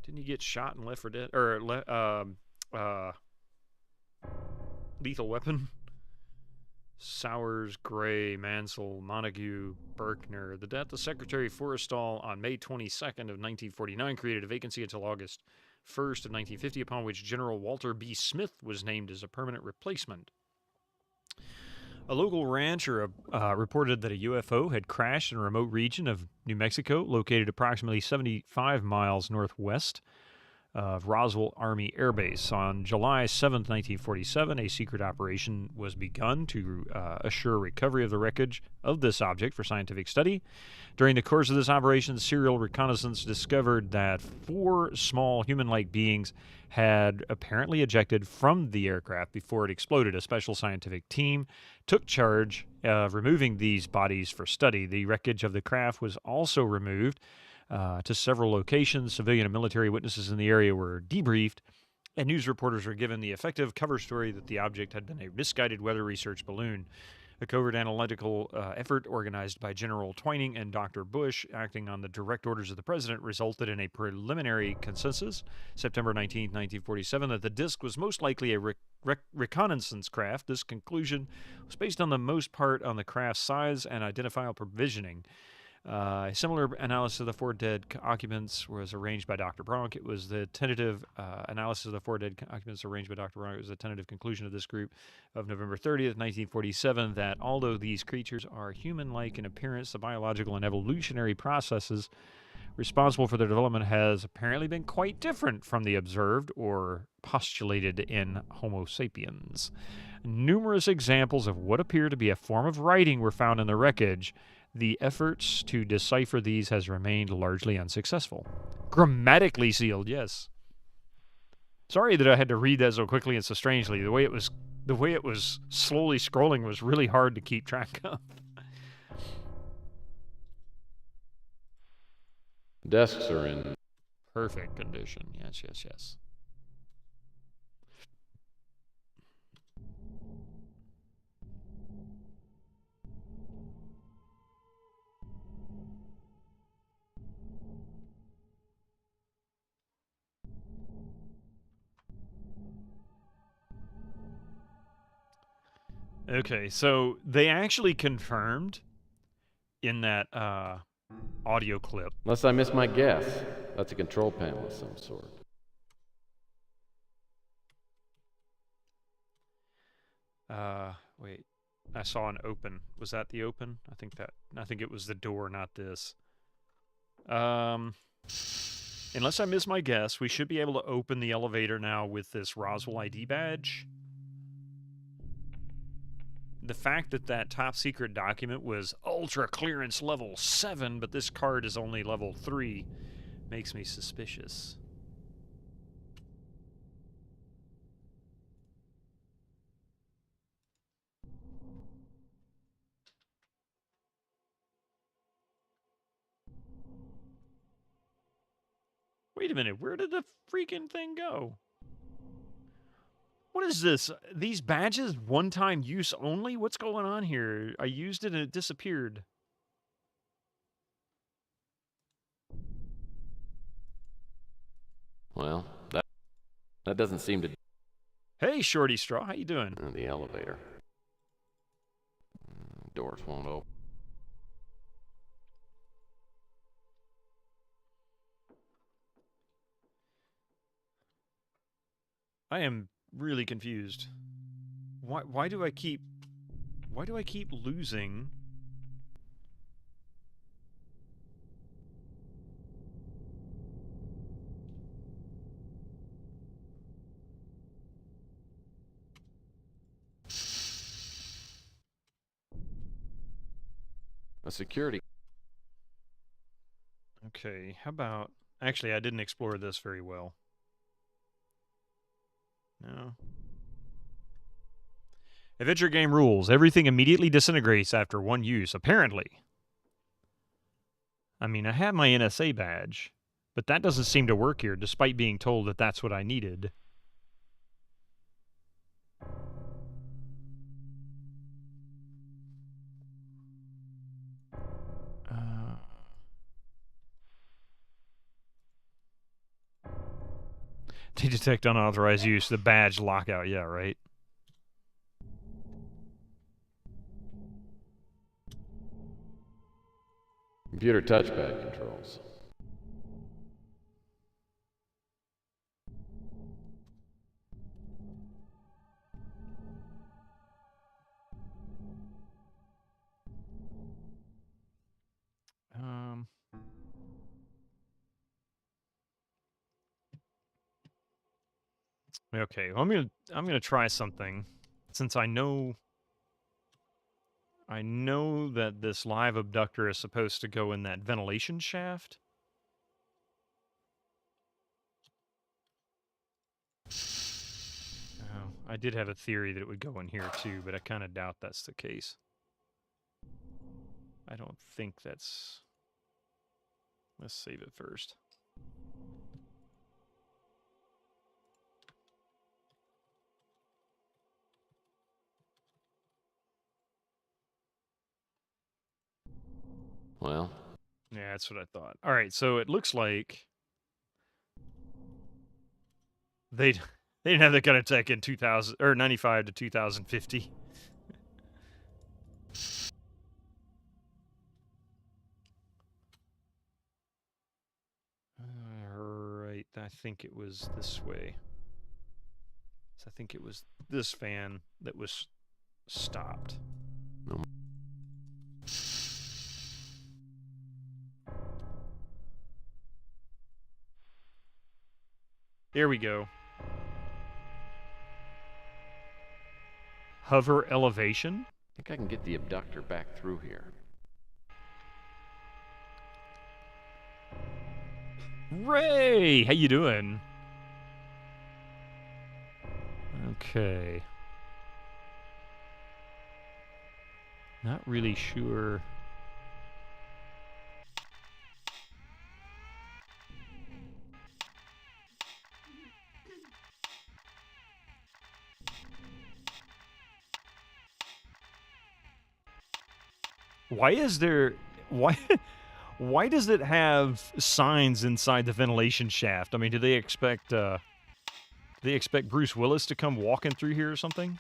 Didn't he get shot in Left 4 Dead? Or, Lethal Weapon? Sowers, Gray, Mansell, Montague, Berkner. The death of Secretary Forrestal on May 22nd of 1949 created a vacancy until August 1st of 1950, upon which General Walter B. Smith was named as a permanent replacement. A local rancher reported that a UFO had crashed in a remote region of New Mexico, located approximately 75 miles northwest of Roswell Army Air Base. On July 7, 1947, a secret operation was begun to assure recovery of the wreckage of this object for scientific study. During the course of this operation, serial reconnaissance discovered that 4 small human-like beings had apparently ejected from the aircraft before it exploded. A special scientific team took charge of removing these bodies for study. The wreckage of the craft was also removed to several locations. Civilian and military witnesses in the area were debriefed, and news reporters were given the effective cover story that the object had been a misguided weather research balloon. A covert analytical effort organized by General Twining and Dr. Bush, acting on the direct orders of the president, resulted in a preliminary consensus, September 19, 1947, that the disk was most likely a reconnaissance craft. This conclusion was based on the most part on the craft's size and identifiable provisioning. A similar analysis of the 4 dead occupants was arranged by Dr. Bronk. It was the tentative analysis of the 4 dead occupants arranged by Dr. Bronk. It was the tentative conclusion of this group of November 30th, 1947, that although these creatures are human-like in appearance, the biological and evolutionary processes responsible for their development has apparently been quite different from the observed or postulated in Homo sapiens. Numerous examples of what appear to be a form of writing were found in the wreckage. The efforts to decipher these has remained largely unsuccessful. Grammatically sealed, yes. Sorry that I had to read that so quickly and so strangely. The way it was slowly scrolling was really hard to keep track of. Desks are in perfect condition. Yes, yes, yes. Okay, so they actually confirmed in that audio clip. Unless I miss my guess, that's a control panel of some sort. Wait. I saw an open. Was that the open? I think it was the door, not this. Unless I miss my guess, we should be able to open the elevator now with this Roswell ID badge. The fact that that top secret document was ultra clearance level 7, but this card is only level 3, makes me suspicious. Wait a minute, where did the freaking thing go? What is this? These badges, one-time use only? What's going on here? I used it and it disappeared. Well, that doesn't seem to... Hey, Shorty Straw, how you doing? The elevator. Doors won't open. I am really confused. Why do I keep losing? A security. Okay, how about... Actually, I didn't explore this very well. No. Adventure game rules. Everything immediately disintegrates after one use, apparently. I mean, I have my NSA badge, but that doesn't seem to work here, despite being told that that's what I needed. To detect unauthorized use, the badge lockout, yeah, right? Computer touchpad controls. Okay, well, I'm gonna try something, since I know that this live abductor is supposed to go in that ventilation shaft. Oh, I did have a theory that it would go in here too, but I kind of doubt that's the case. I don't think that's... Let's save it first. Well. Yeah, that's what I thought. All right, so it looks like they didn't have that kind of tech in 2000 or 95 to 2050. Alright, I think it was this way. So I think it was this fan that was stopped. No. There we go. Hover elevation? I think I can get the abductor back through here. Ray! How you doing? Okay. Not really sure. Why is there... Why does it have signs inside the ventilation shaft? I mean, do they expect Bruce Willis to come walking through here or something?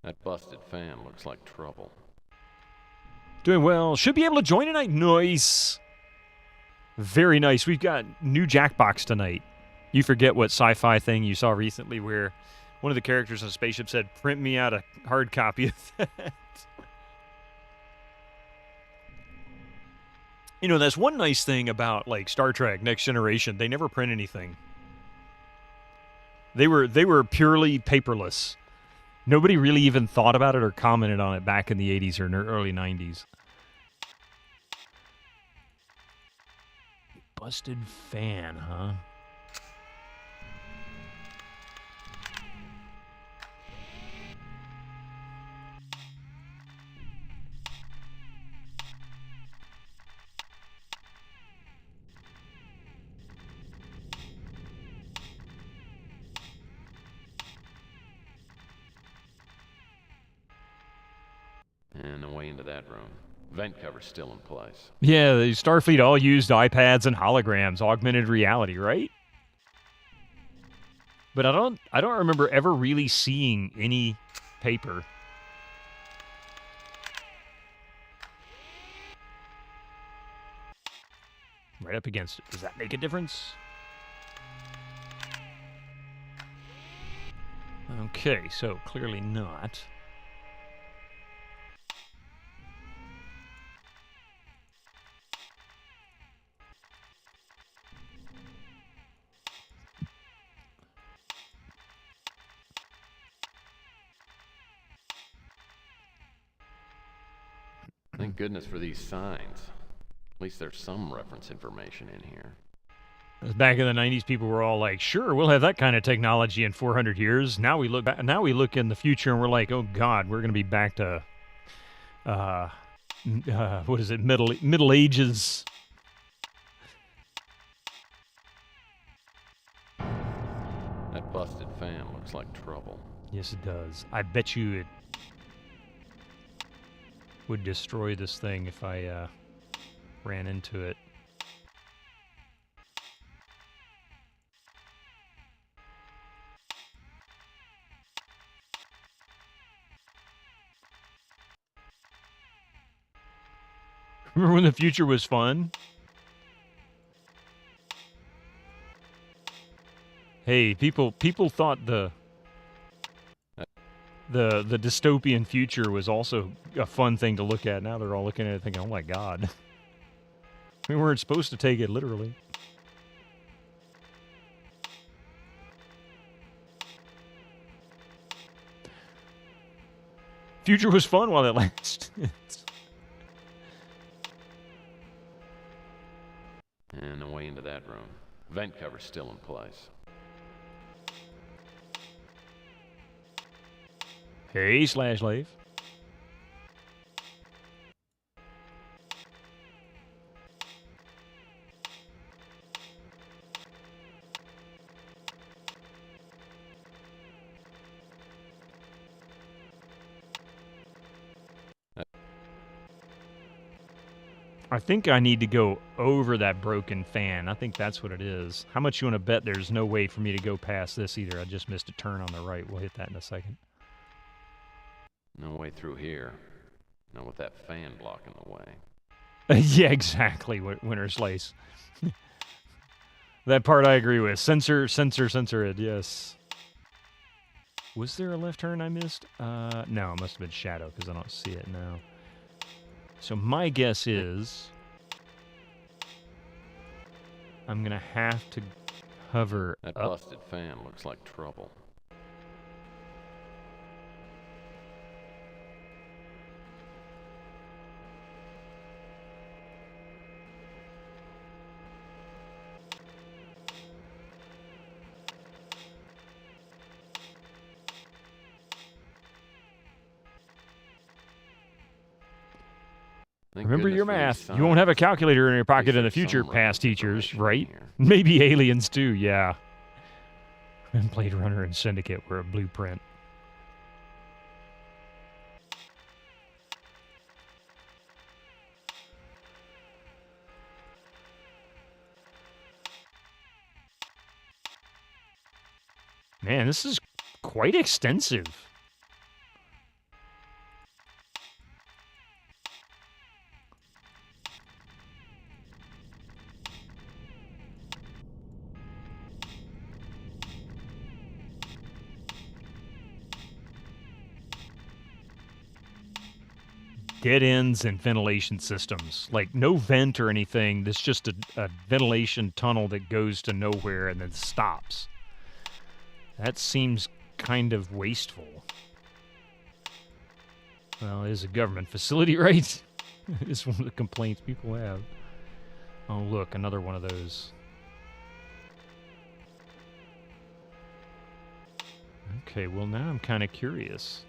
That busted fan looks like trouble. Doing well. Should be able to join tonight. Nice. Very nice. We've got new Jackbox tonight. You forget what sci-fi thing you saw recently where one of the characters on the spaceship said, "Print me out a hard copy of that." You know, that's one nice thing about, like, Star Trek Next Generation. They never print anything. They were purely paperless. Nobody really even thought about it or commented on it back in the 80s or early 90s. Busted fan, huh? And away into that room. Vent cover's still in place. Yeah, the Starfleet all used iPads and holograms, augmented reality, right? But I don't remember ever really seeing any paper. Right up against it. Does that make a difference? Okay, so clearly not. Thank goodness for these signs. At least there's some reference information in here. Back in the 90s, people were all like, sure, we'll have that kind of technology in 400 years. Now we look back, now we look in the future and we're like, oh God, we're going to be back to, what is it, Middle Ages. That busted fan looks like trouble. Yes, it does. I bet you it would destroy this thing if I ran into it. Remember when the future was fun? Hey, people thought the dystopian future was also a fun thing to look at. Now they're all looking at it thinking, oh my God. We weren't supposed to take it literally. Future was fun while it lasted. And away into that room. Vent cover's still in place. Hey, Slash Life. I think I need to go over that broken fan. I think that's what it is. How much you want to bet there's no way for me to go past this either? I just missed a turn on the right. We'll hit that in a second. No way through here. Not with that fan blocking the way. Yeah, exactly. Winter Slice. That part I agree with. Censor it. Yes. Was there a left turn I missed? No, it must have been Shadow because I don't see it now. So my guess is I'm going to have to hover That up. busted fan looks like trouble. Remember your math. You won't have a calculator in your pocket in the future, past teachers, right? Maybe aliens too, yeah. And Blade Runner and Syndicate were a blueprint. Man, this is quite extensive. Dead ends and ventilation systems. Like, no vent or anything. This is just a ventilation tunnel that goes to nowhere and then stops. That seems kind of wasteful. Well, it is a government facility, right? It's one of the complaints people have. Oh, look, another one of those. Okay, well, now I'm kind of curious.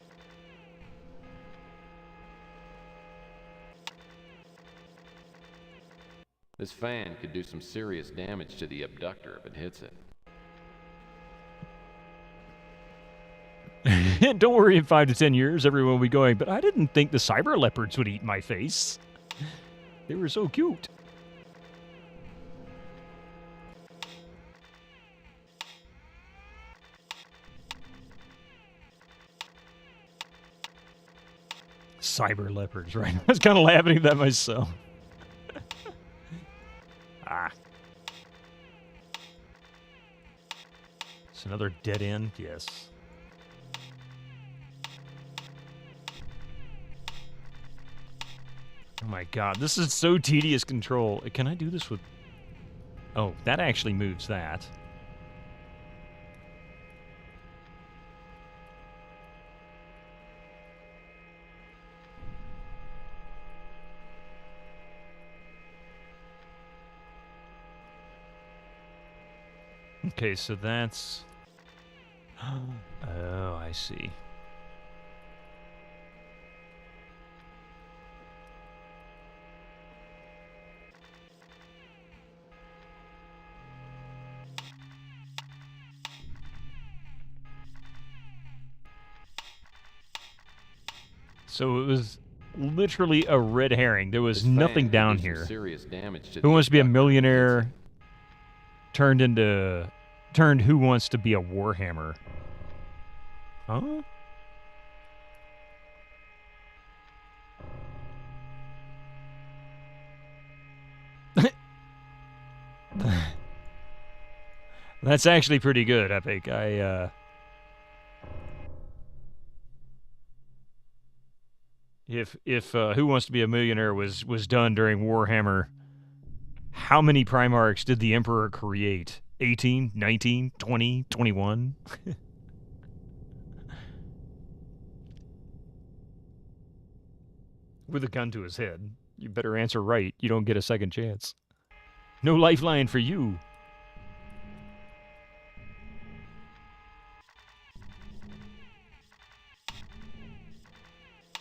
This fan could do some serious damage to the abductor if it hits it. Don't worry, in 5 to 10 years, everyone will be going, but I didn't think the cyber leopards would eat my face. They were so cute. Cyber leopards, right? I was kind of laughing at that myself. Ah. It's another dead end, yes. Oh my god, this is so tedious control. Can I do this with... Oh, that actually moves that. Okay, so that's... Oh, I see. So it was literally a red herring. There was nothing down here. Serious damage to Who Wants to Be a Millionaire turned Who Wants to Be a Warhammer. Huh? That's actually pretty good, Epic. If Who Wants to Be a Millionaire was done during Warhammer, how many Primarchs did the Emperor create? 18, 19, 20, 21? with a gun to his head. You better answer right. You don't get a second chance. No lifeline for you.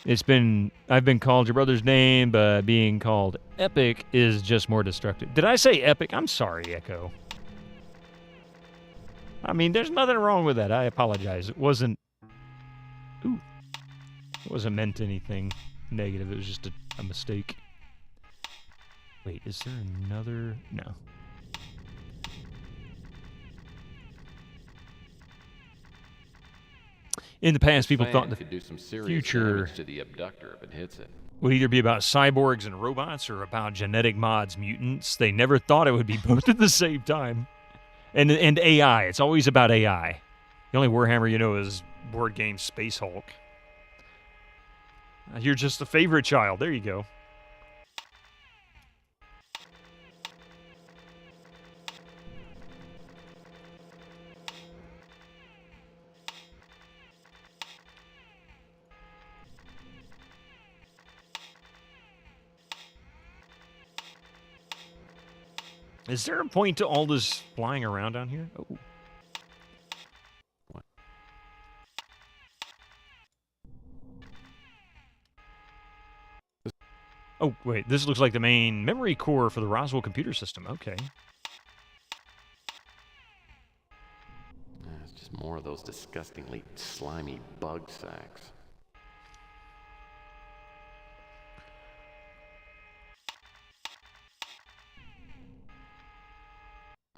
I've been called your brother's name, but being called Epic is just more destructive. Did I say Epic? I'm sorry, Echo. I mean, there's nothing wrong with that. I apologize. It wasn't meant anything negative. It was just a mistake. Wait, is there another? No. In the past, people thought the could do some serious future damage to the abductor if it hits it. would either be about cyborgs and robots or about genetic mods, mutants. They never thought it would be both at the same time. And AI. It's always about AI. The only Warhammer you know is board game Space Hulk. You're just the favorite child. There you go. Is there a point to all this flying around down here? Oh. What? Oh, wait. This looks like the main memory core for the Roswell computer system. Okay. It's just more of those disgustingly slimy bug sacks.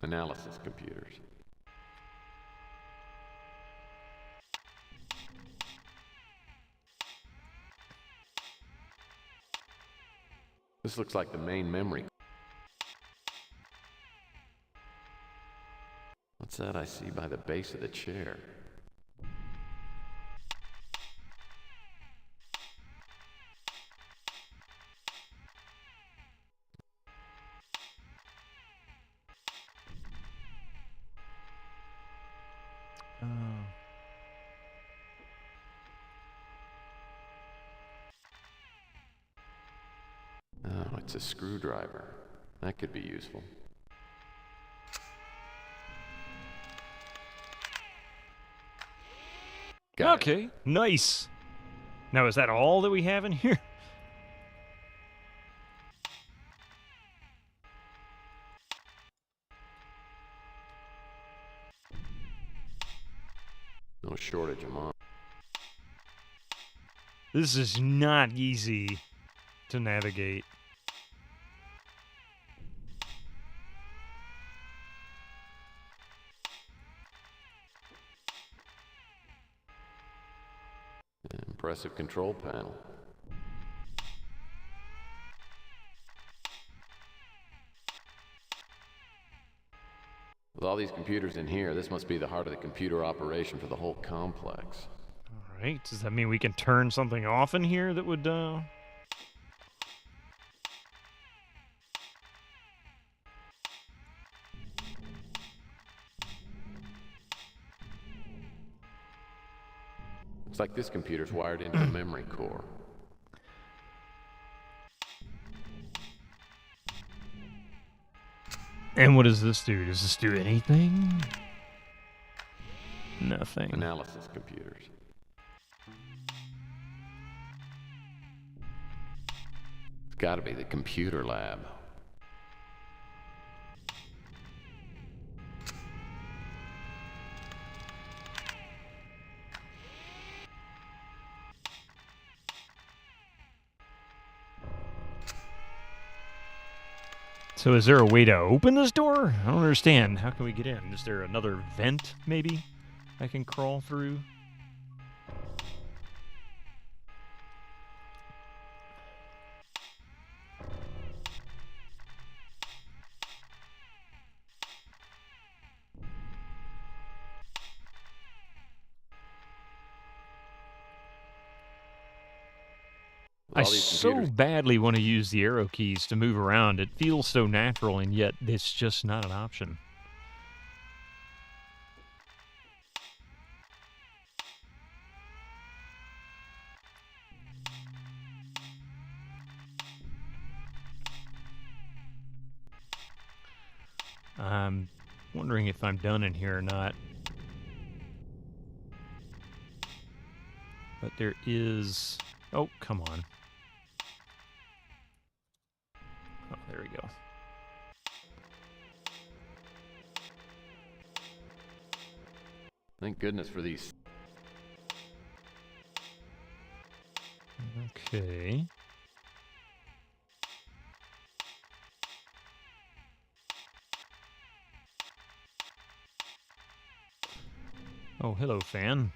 Analysis computers. This looks like the main memory. What's that I see by the base of the chair? Oh, it's a screwdriver. That could be useful. Okay, nice. Now, is that all that we have in here? No shortage of mom. This is not easy to navigate. Impressive control panel. With all these computers in here, this must be the heart of the computer operation for the whole complex. All right. Does that mean we can turn something off in here that would... Looks like this computer's wired into the memory core. And what does this do? Does this do anything? Nothing. Analysis computers. It's got to be the computer lab. So is there a way to open this door? I don't understand. How can we get in? Is there another vent, maybe, I can crawl through? I so badly want to use the arrow keys to move around. It feels so natural, and yet it's just not an option. I'm wondering if I'm done in here or not. But there is... Oh, come on. Oh, there we go. Thank goodness for these. Okay. Oh, hello, fan.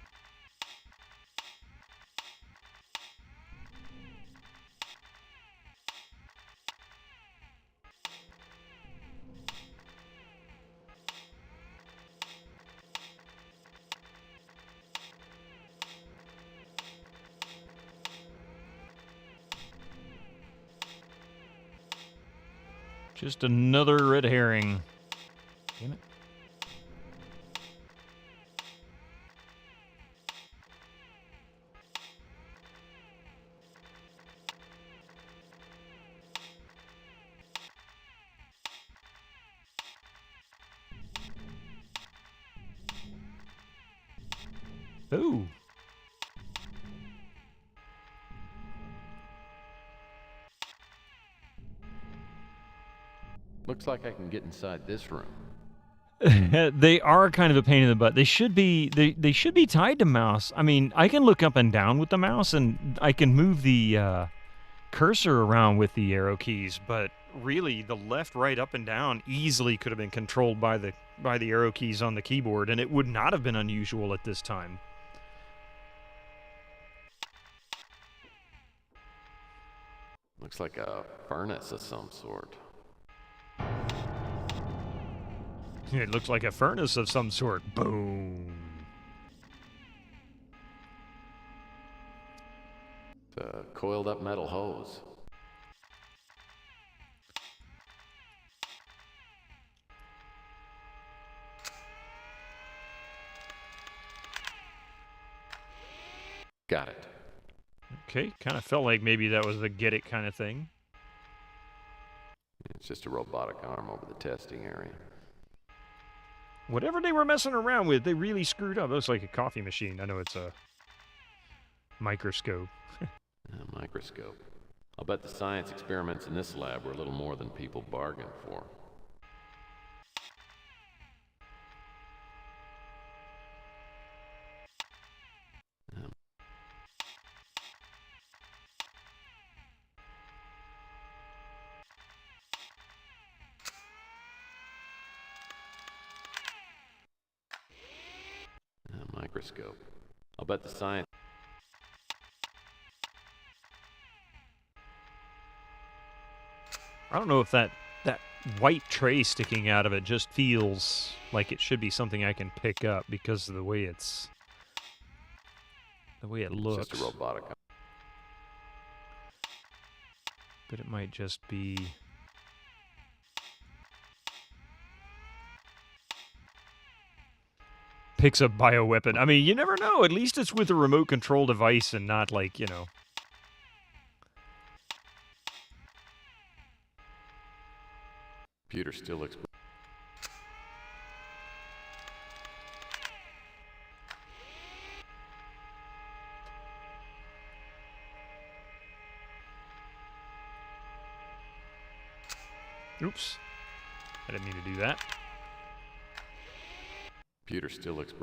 Just another red herring. Damn it. Ooh. Looks like I can get inside this room. They are kind of a pain in the butt. They should be they should be tied to mouse. I mean, I can look up and down with the mouse, and I can move the cursor around with the arrow keys, but really the left, right, up, and down easily could have been controlled by the arrow keys on the keyboard, and it would not have been unusual at this time. Looks like a furnace of some sort. It looks like a furnace of some sort. Boom. It's a coiled up metal hose. Got it. Okay, kind of felt like maybe that was the get it kind of thing. It's just a robotic arm over the testing area. Whatever they were messing around with, they really screwed up. It looks like a coffee machine. I know it's a microscope. A microscope. I'll bet the science experiments in this lab were a little more than people bargained for. Microscope. I'll bet the science. I don't know if that white tray sticking out of it just feels like it should be something I can pick up because of the way it looks. It's just a robotic. But it might just be. Picks up bioweapon. I mean, you never know. At least it's with a remote control device and not like, you know. Computer still looks. Oops. I didn't mean to do that. Computer still looks.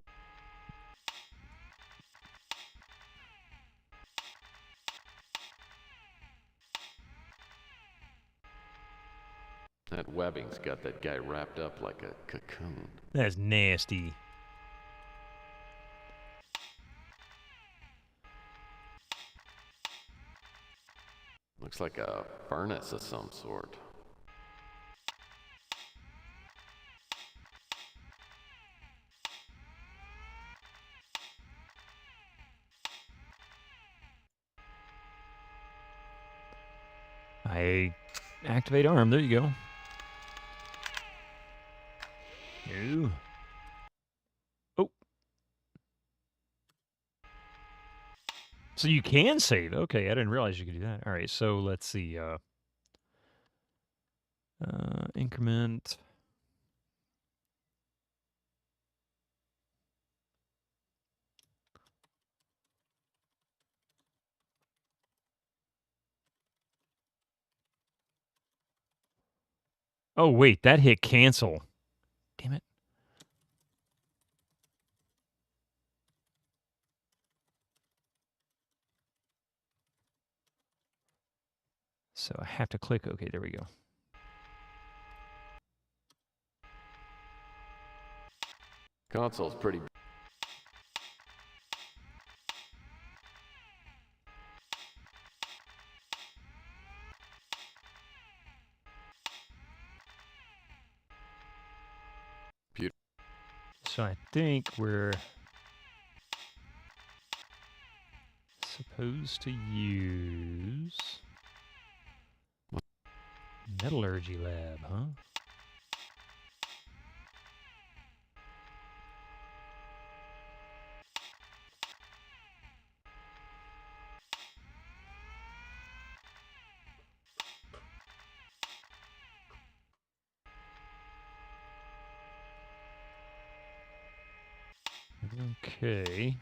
That webbing's got that guy wrapped up like a cocoon. That's nasty. Looks like a furnace of some sort. I activate arm. There you go. Ew. Oh. So you can save. Okay, I didn't realize you could do that. All right, so let's see. Increment. Oh, wait, that hit cancel. Damn it. So I have to click. Okay, there we go. Console's pretty. Beautiful. So I think we're supposed to use metallurgy lab, huh? Okay.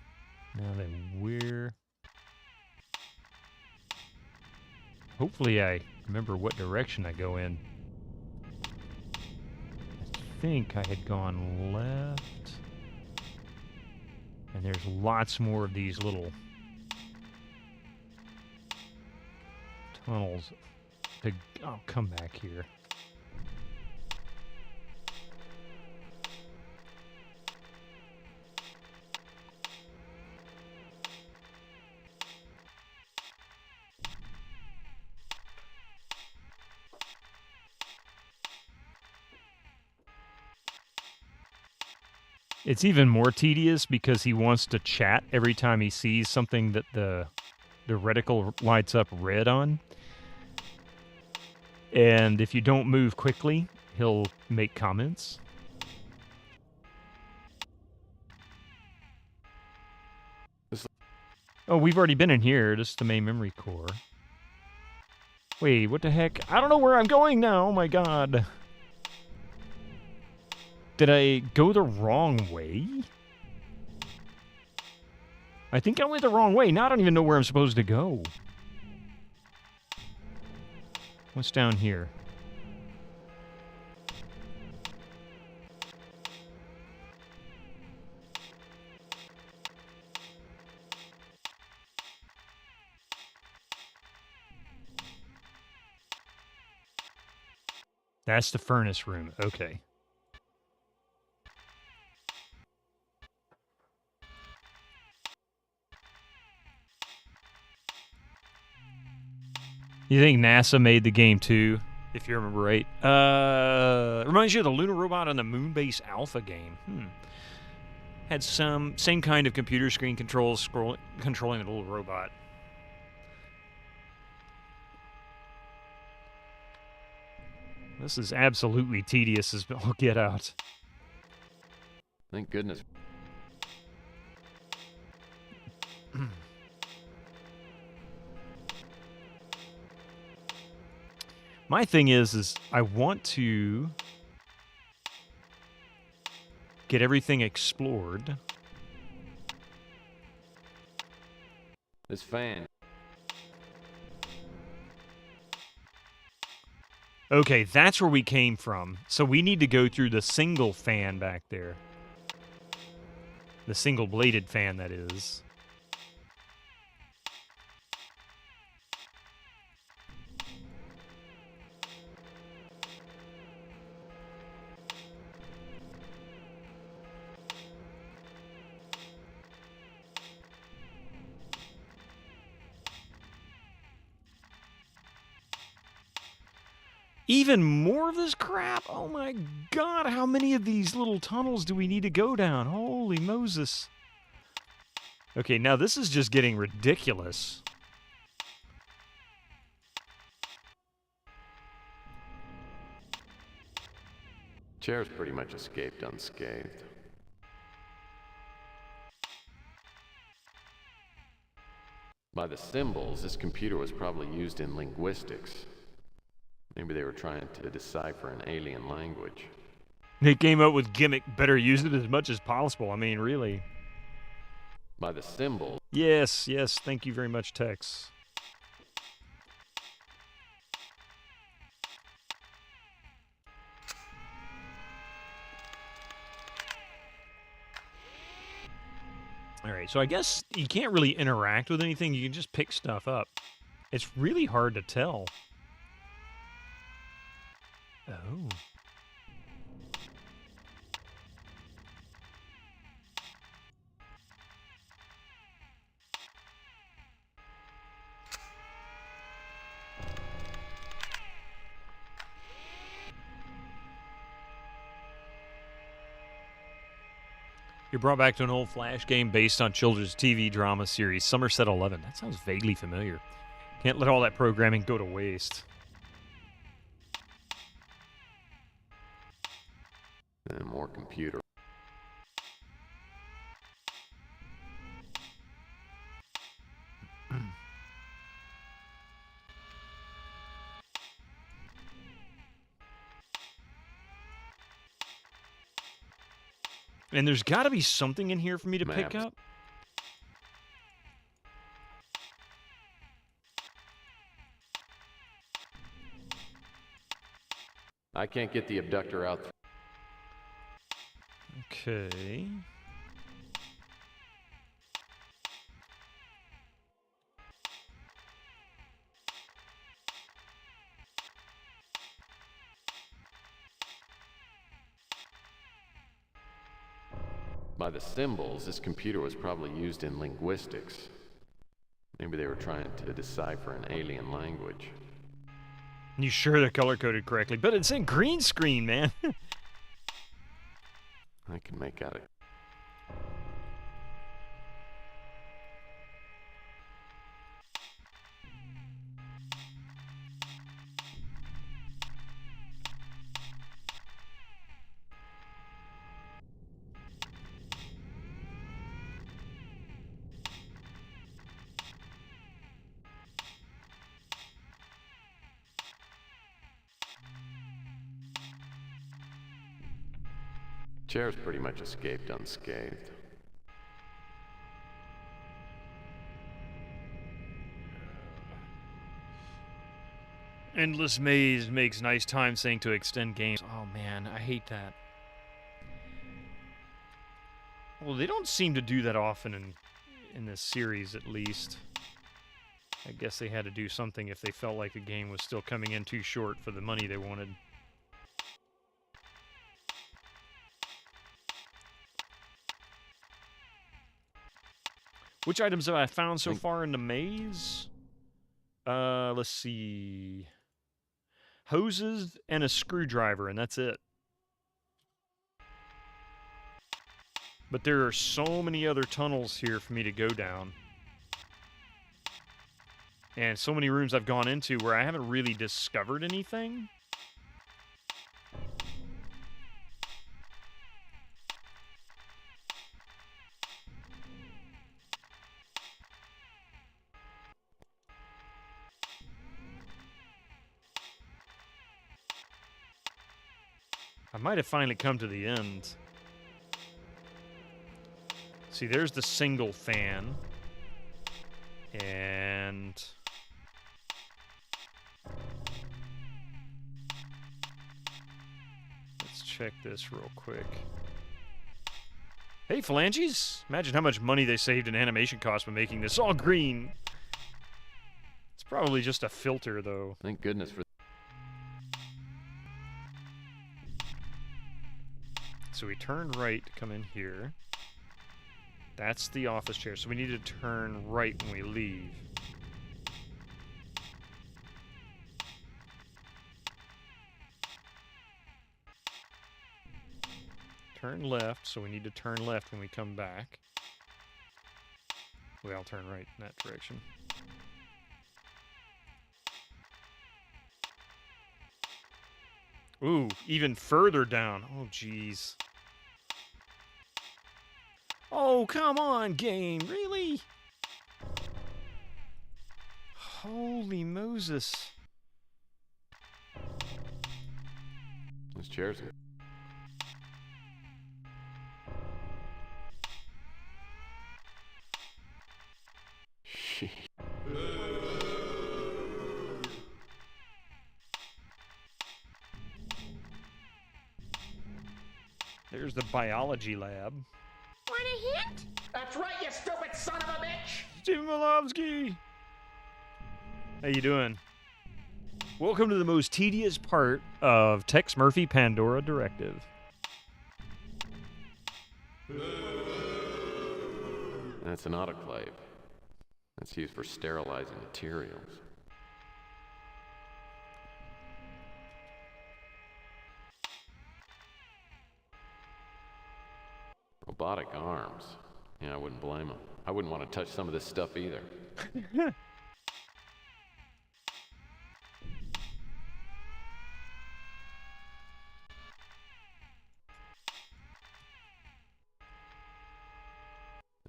Now then, we're... Hopefully I remember what direction I go in. I think I had gone left. And there's lots more of these little tunnels. I'll come back here. It's even more tedious because he wants to chat every time he sees something that the reticle lights up red on. And if you don't move quickly, he'll make comments. Oh, we've already been in here. Just the main memory core. Wait, what the heck? I don't know where I'm going now. Oh my god. Did I go the wrong way? I think I went the wrong way. Now I don't even know where I'm supposed to go. What's down here? That's the furnace room. Okay. You think NASA made the game too, if you remember right? Reminds you of the Lunar Robot on the Moonbase Alpha game. Had some same kind of computer screen controls controlling the little robot. This is absolutely tedious as all get out. Thank goodness. My thing is I want to get everything explored. This fan. Okay, that's where we came from. So we need to go through the single fan back there. The single-bladed fan, that is. Even more of this crap? Oh my god, how many of these little tunnels do we need to go down? Holy Moses. Okay, now this is just getting ridiculous. Chair's pretty much escaped unscathed. By the symbols, this computer was probably used in linguistics. Maybe they were trying to decipher an alien language. They came up with gimmick, better use it as much as possible. I mean, really. By the symbol. Yes, yes, thank you very much, Tex. All right, so I guess you can't really interact with anything. You can just pick stuff up. It's really hard to tell. Oh. You're brought back to an old Flash game based on children's TV drama series, Somerset 11. That sounds vaguely familiar. Can't let all that programming go to waste. And more computer. And there's got to be something in here for me to pick up. I can't get the abductor out. Okay. By the symbols, this computer was probably used in linguistics. Maybe they were trying to decipher an alien language. You sure they're color-coded correctly? But it's in green screen, man. I can make out it. Chair's pretty much escaped unscathed. Endless maze makes nice time saying to extend games. Oh man, I hate that. Well, they don't seem to do that often in this series, at least. I guess they had to do something if they felt like the game was still coming in too short for the money they wanted. Which items have I found so far in the maze? Let's see. Hoses and a screwdriver, and that's it. But there are so many other tunnels here for me to go down. And so many rooms I've gone into where I haven't really discovered anything. I might have finally come to the end. See, there's the single fan. And... let's check this real quick. Hey, phalanges! Imagine how much money they saved in animation costs by making this all green. It's probably just a filter, though. Thank goodness for... So we turn right to come in here. That's the office chair, so we need to turn right when we leave. Turn left, so we need to turn left when we come back. Well, I'll turn right in that direction. Ooh, even further down. Oh, jeez. Oh, come on, game. Really? Holy Moses. Those chairs are... There's the biology lab. Want a hint? That's right, you stupid son of a bitch! Stephen Malovsky! How you doing? Welcome to the most tedious part of Tex Murphy Pandora Directive. That's an autoclave. That's used for sterilizing materials. Robotic arms. Yeah, I wouldn't blame them. I wouldn't want to touch some of this stuff either.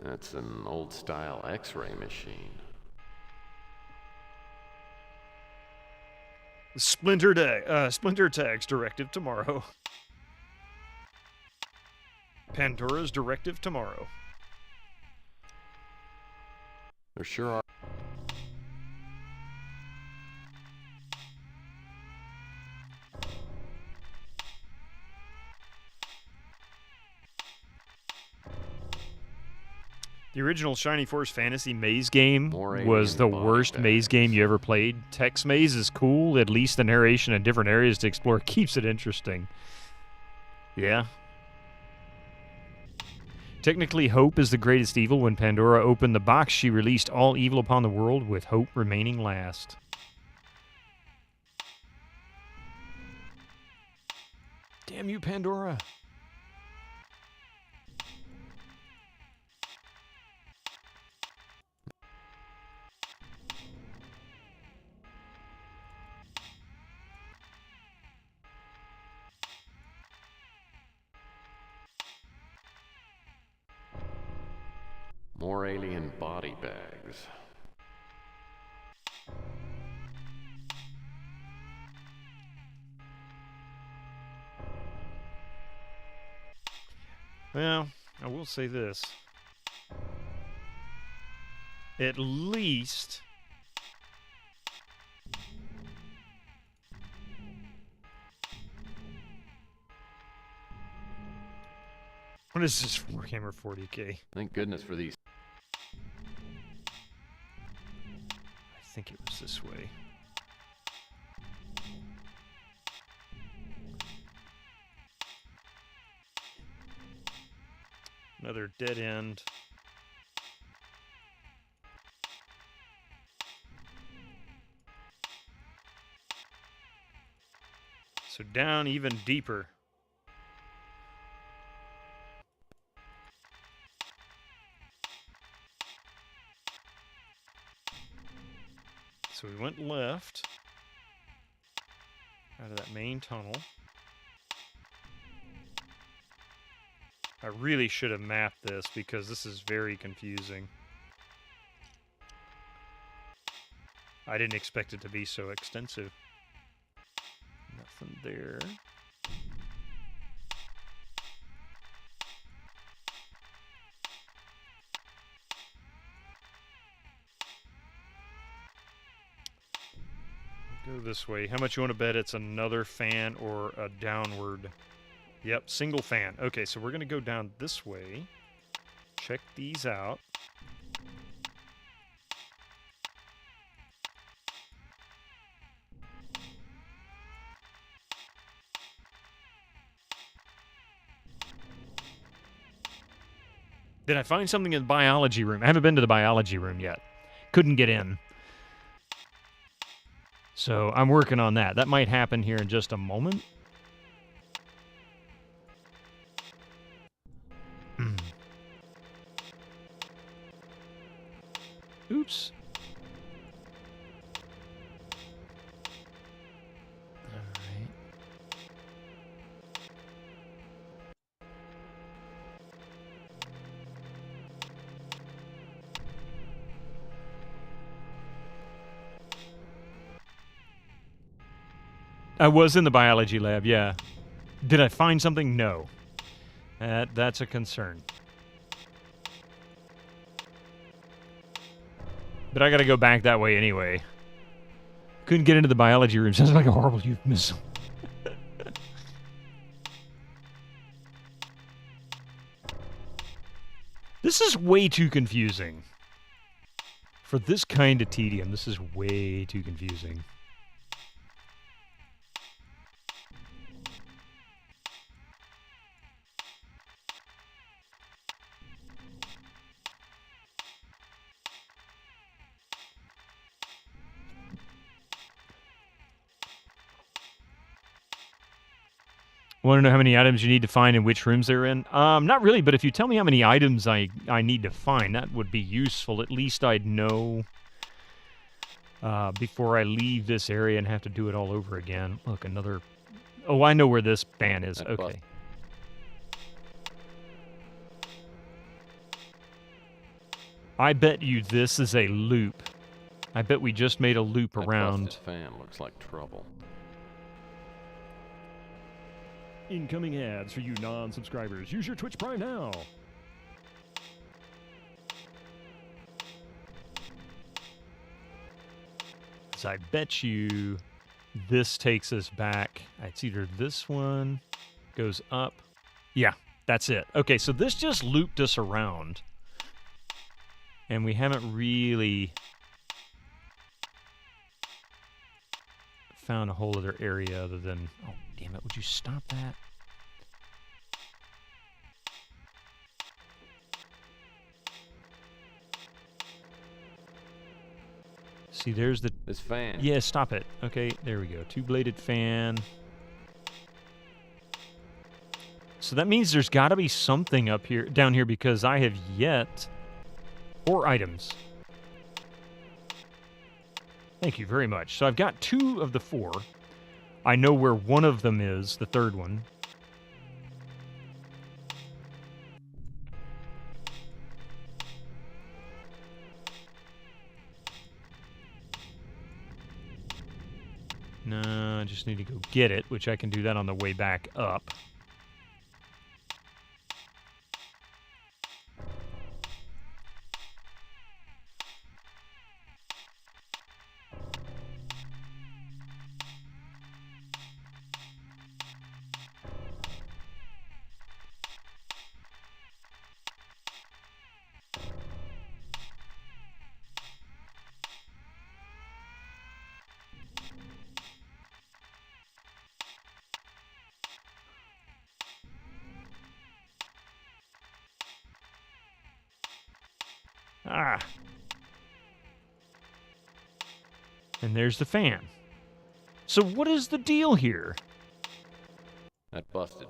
That's an old-style X-ray machine. Splinter Tag's Directive Tomorrow. Pandora's Directive Tomorrow. There sure are. The original Shiny Force Fantasy maze game was the worst maze game you ever played. Tex Maze is cool. At least the narration and different areas to explore keeps it interesting. Yeah. Technically, Hope is the greatest evil. When Pandora opened the box, she released all evil upon the world, with Hope remaining last. Damn you, Pandora. More alien body bags. Well, I will say this. At least what is this Warhammer 40K? Thank goodness for these. I think it was this way. Another dead end. So down even deeper. So we went left out of that main tunnel. I really should have mapped this because this is very confusing. I didn't expect it to be so extensive. Nothing there. Go this way. How much you want to bet it's another fan or a downward? Yep, single fan. Okay, so we're going to go down this way. Check these out. Did I find something in the biology room? I haven't been to the biology room yet. Couldn't get in. So I'm working on that. That might happen here in just a moment. Oops. All right. I was in the biology lab, yeah. Did I find something? No. That's a concern. But I gotta go back that way anyway. Couldn't get into the biology room. Sounds like a horrible euphemism. This is way too confusing. For this kind of tedium, this is way too confusing. Want to know how many items you need to find and which rooms they're in? Not really, but if you tell me how many items I need to find, that would be useful. At least I'd know before I leave this area and have to do it all over again. Look, another... Oh, I know where this fan is. Okay. I bet you this is a loop. I bet we just made a loop around. That busted fan looks like trouble. Incoming ads for you non-subscribers. Use your Twitch Prime now. So I bet you this takes us back. It's either this one goes up. Yeah, that's it. Okay, so this just looped us around. And we haven't really found a whole other area other than... Oh, damn it, would you stop that? See, there's the... This fan. Yeah, stop it. Okay, there we go. Two-bladed fan. So that means there's got to be something up here, down here, because I have yet... 4 items. Thank you very much. So I've got 2 of the 4. I know where one of them is, the third one. No, I just need to go get it, which I can do that on the way back up. Ah. And there's the fan. So what is the deal here? That busted.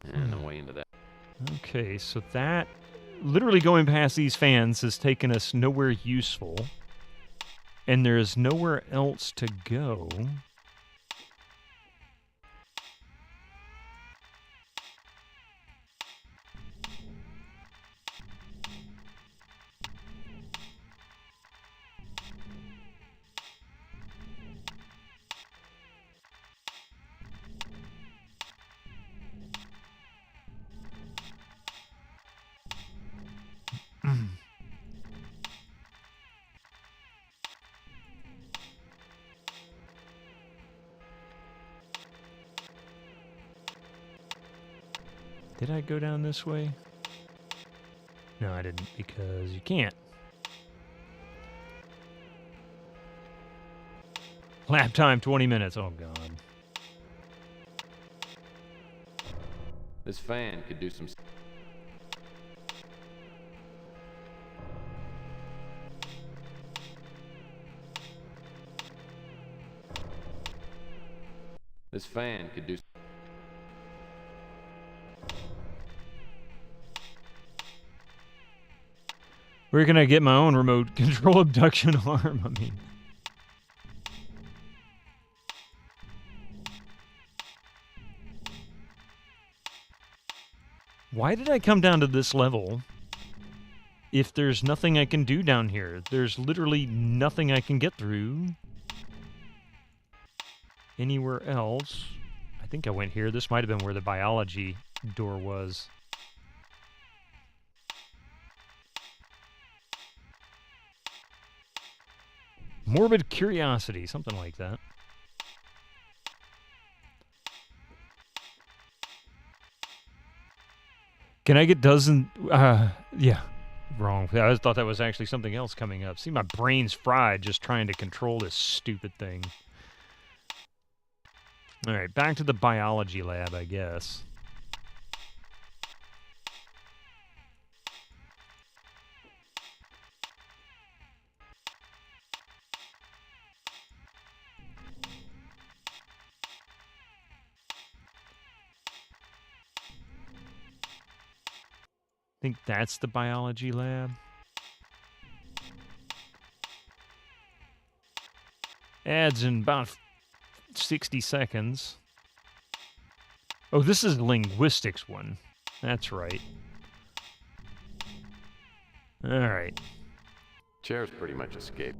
And the way into that. Okay, so that... Literally going past these fans has taken us nowhere useful. And there is nowhere else to go. Did I go down this way? No, I didn't, because you can't. Lap time 20 minutes. Oh, God. This fan could do some... This fan could do... Where can I get my own remote control abduction arm? I mean... Why did I come down to this level if there's nothing I can do down here? There's literally nothing I can get through anywhere else. I think I went here. This might have been where the biology door was. Morbid curiosity, something like that. Can I get dozen? Yeah. Wrong. I thought that was actually something else coming up. See, my brain's fried just trying to control this stupid thing. All right, back to the biology lab, I guess. I think that's the biology lab. Ads in about 60 seconds. Oh, this is the linguistics one. That's right. All right. Chair's pretty much escaped.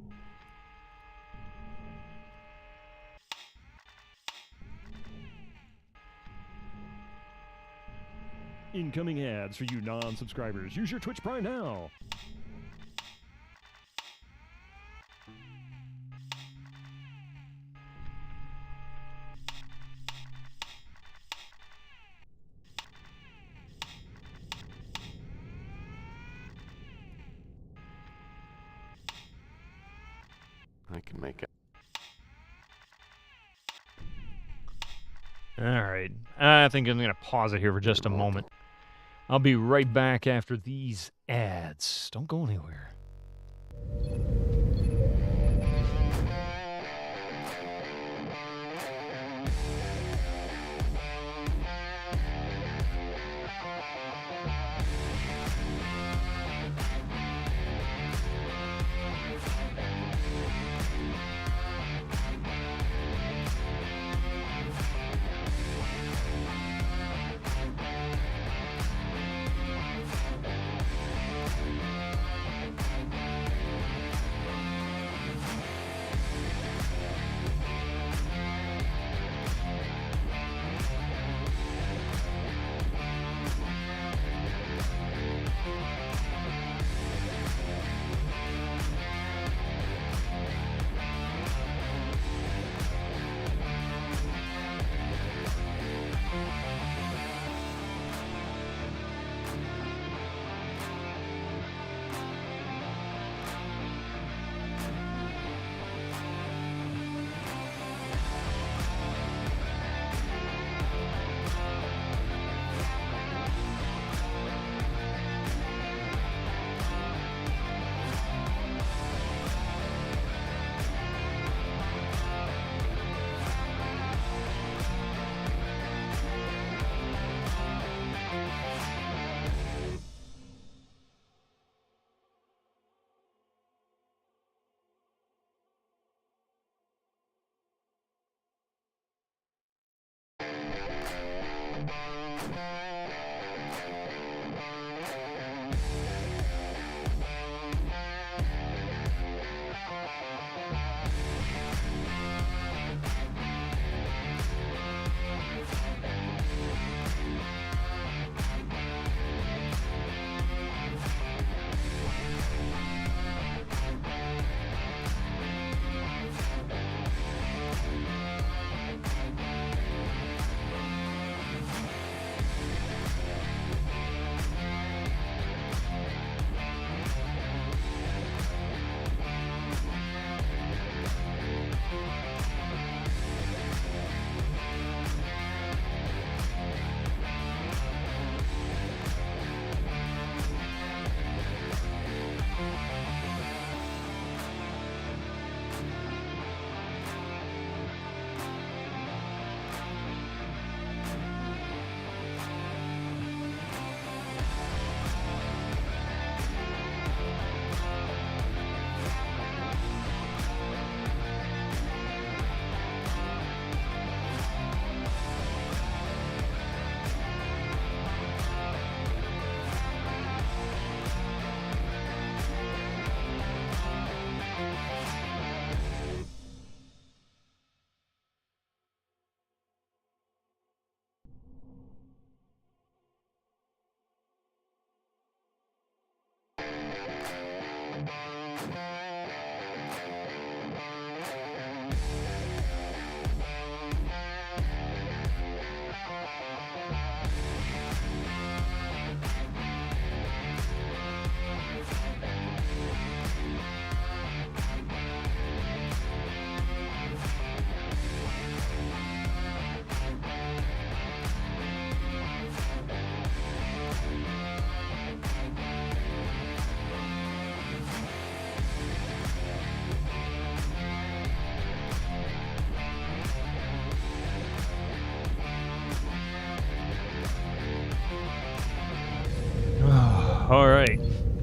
Incoming ads for you non-subscribers. Use your Twitch Prime now. I can make it. All right. I think I'm going to pause it here for just a moment. I'll be right back after these ads. Don't go anywhere.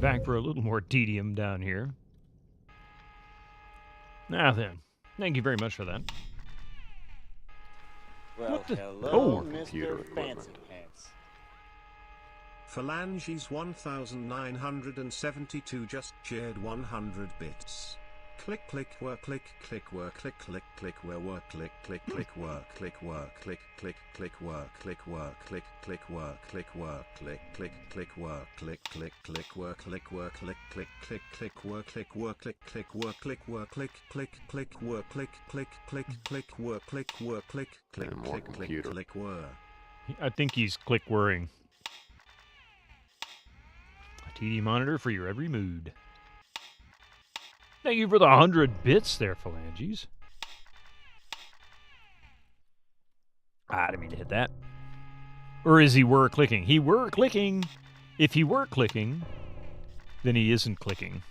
back for a little more tedium down here. Now then, thank you very much for that. Well, Oh, Mr. Fancy Pants. Phalanges 1972 just shared 100 bits. Click click whir click click whir click click click whir click click click whir click whir click click click whir click whir click click whir click whir click click click whir click click click whir click whir click click click click whir click whir click click whir click whir click click click whir click click click click whir click whir click click click click click whir. I think he's click whirring. A TD monitor for your every mood. Thank you for the 100 bits there, Phalanges. I didn't mean to hit that. Or is he were clicking? He were clicking. If he were clicking, then he isn't clicking.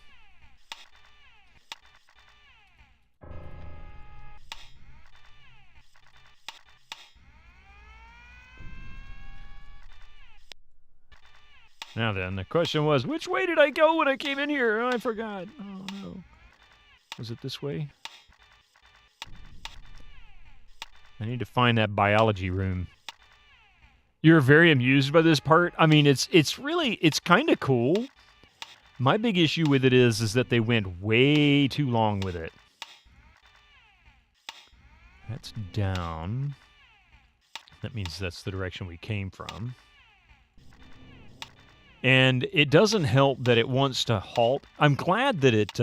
Now then, the question was, which way did I go when I came in here? Oh, I forgot. Oh, no. Was it this way? I need to find that biology room. You're very amused by this part? I mean, it's kind of cool. My big issue with it is that they went way too long with it. That's down. That means that's the direction we came from. And it doesn't help that it wants to halt. I'm glad that it...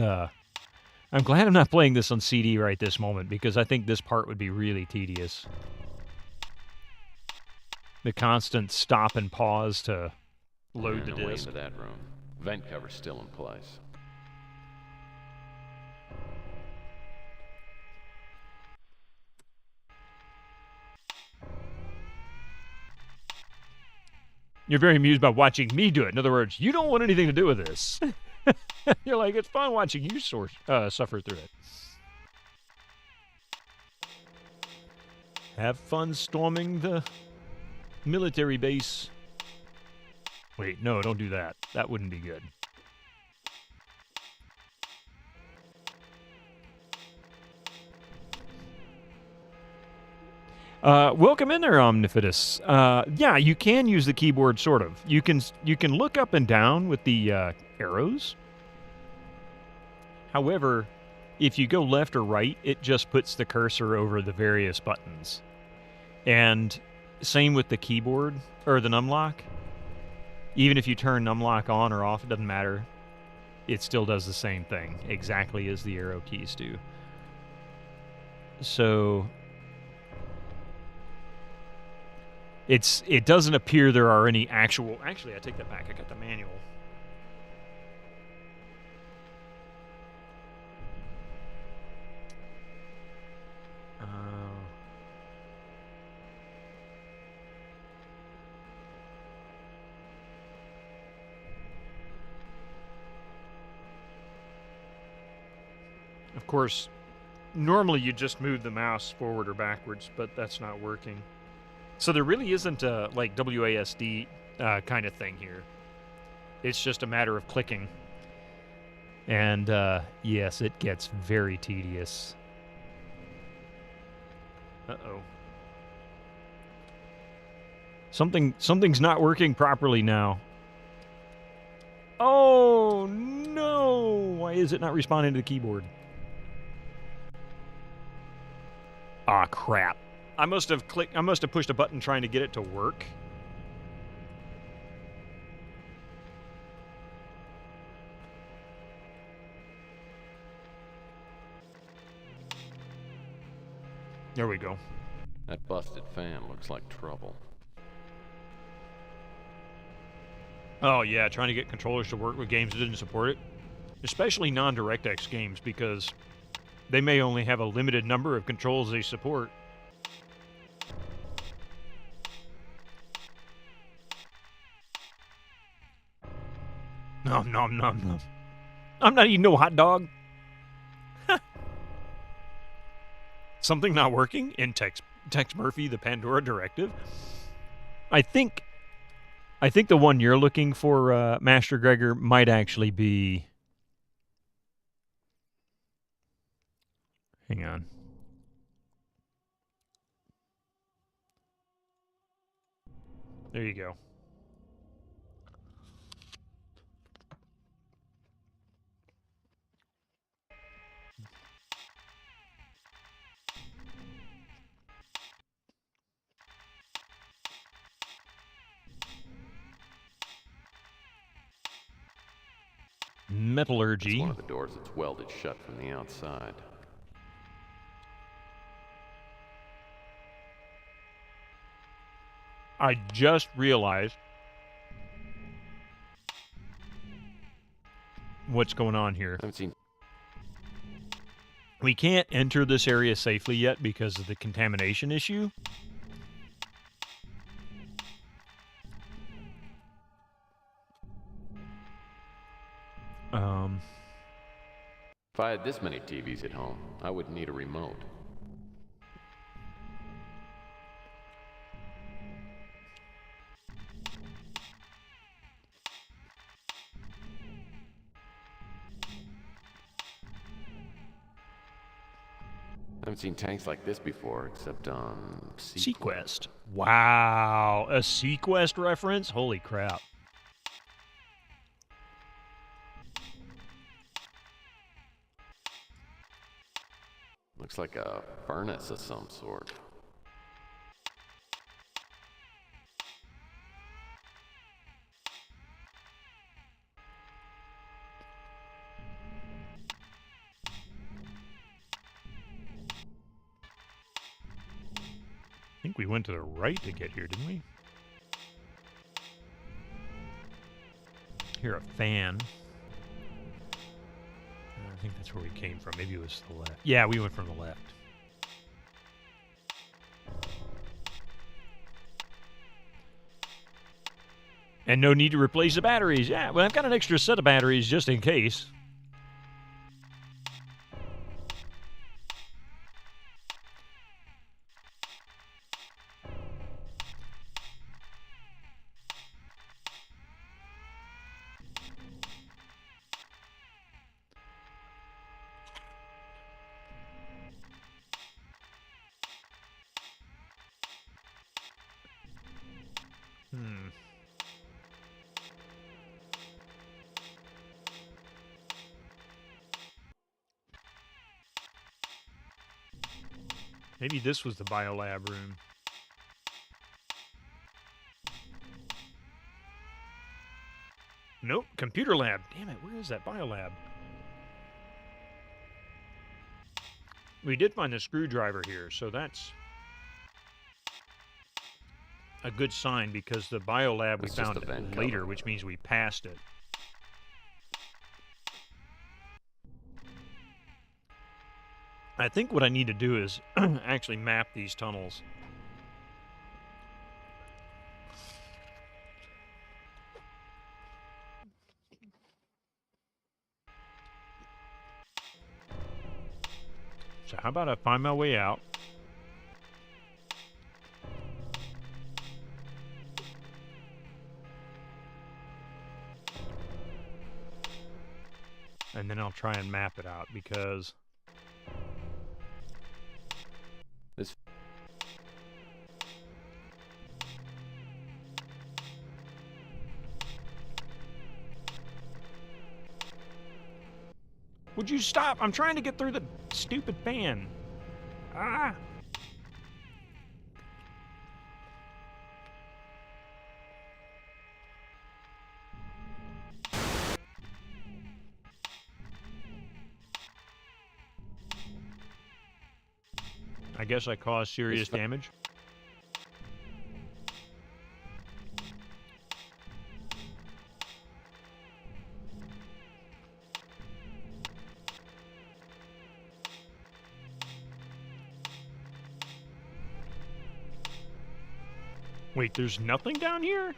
I'm glad I'm not playing this on CD right this moment, because I think this part would be really tedious. The constant stop and pause to load the disc. Into that room. Vent cover's still in place. You're very amused by watching me do it. In other words, you don't want anything to do with this. You're like, it's fun watching you suffer through it. Have fun storming the military base. Wait, no, don't do that. That wouldn't be good. Welcome in there, Omnifidus. Yeah, you can use the keyboard, sort of. You can look up and down with the arrows. However, if you go left or right, it just puts the cursor over the various buttons. And same with the keyboard, or the numlock. Even if you turn numlock on or off, it doesn't matter. It still does the same thing, exactly as the arrow keys do. So... It doesn't appear there are any actual... Actually, I take that back. I got the manual. Of course, normally you just move the mouse forward or backwards, but that's not working. So there really isn't a, like, WASD kind of thing here. It's just a matter of clicking. And, yes, it gets very tedious. Uh-oh. Something's not working properly now. Oh, no! Why is it not responding to the keyboard? Ah, crap. I must have pushed a button trying to get it to work. There we go. That busted fan looks like trouble. Oh yeah, trying to get controllers to work with games that didn't support it. Especially non-DirectX games, because they may only have a limited number of controls they support. Nom nom nom nom. I'm not eating no hot dog. Something not working in Tex Murphy, the Pandora Directive. I think I think the one you're looking for, Master Gregor, might actually be... Hang on. There you go. Metallurgy. It's one of the doors that's welded shut from the outside. I just realized what's going on here. I haven't seen... We can't enter this area safely yet because of the contamination issue. If I had this many TVs at home, I wouldn't need a remote. I haven't seen tanks like this before, except on Sequest. Wow, a Sequest reference? Holy crap. Looks like a furnace of some sort. I think we went to the right to get here, didn't we? Hear a fan. I think that's where we came from. Maybe it was to the left. Yeah, we went from the left. And no need to replace the batteries. Yeah, well, I've got an extra set of batteries just in case. Maybe this was the biolab room. Nope, computer lab. Damn it, where is that biolab? We did find the screwdriver here, so that's a good sign because the biolab we found it later, which means we passed it. I think what I need to do is actually map these tunnels. So how about I find my way out? And then I'll try and map it out because... This... Would you stop? I'm trying to get through the stupid fan. Ah! I guess I caused serious damage. Wait, there's nothing down here?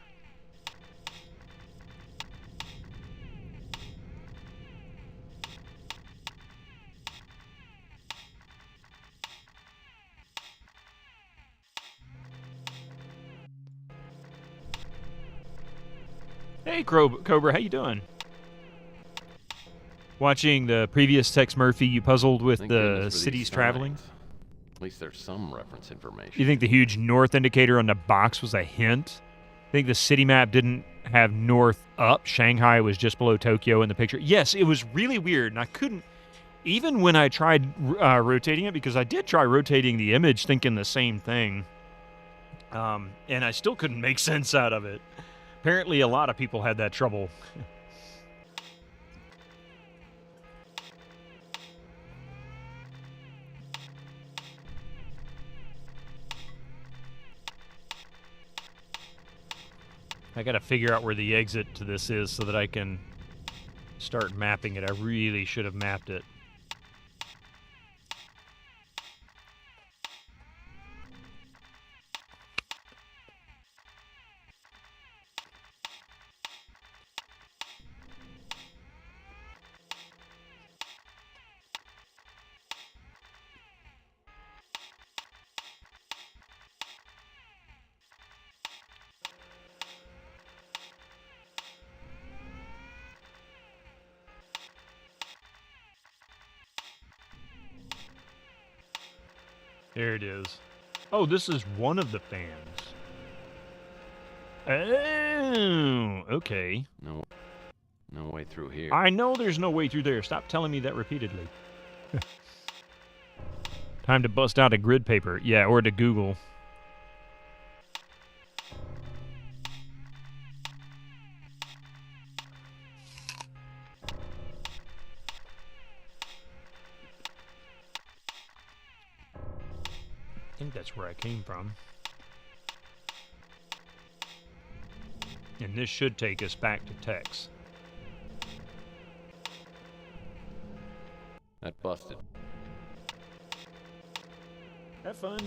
Hey, Cobra, how you doing? Watching the previous Tex Murphy, you puzzled with Thank the goodness for these cities traveling? signs. At least there's some reference information. You think the huge north indicator on the box was a hint? Think the city map didn't have north up? Shanghai was just below Tokyo in the picture. Yes, it was really weird, and I couldn't, even when I tried rotating it, because I did try rotating the image thinking the same thing, and I still couldn't make sense out of it. Apparently, a lot of people had that trouble. I gotta figure out where the exit to this is so that I can start mapping it. I really should have mapped it. There it is. Oh, this is one of the fans. Oh, okay. No way through here. I know there's no way through there. Stop telling me that repeatedly. Time to bust out a grid paper. Yeah, or to Google. I think that's where I came from. And this should take us back to Tex. That busted. Have fun.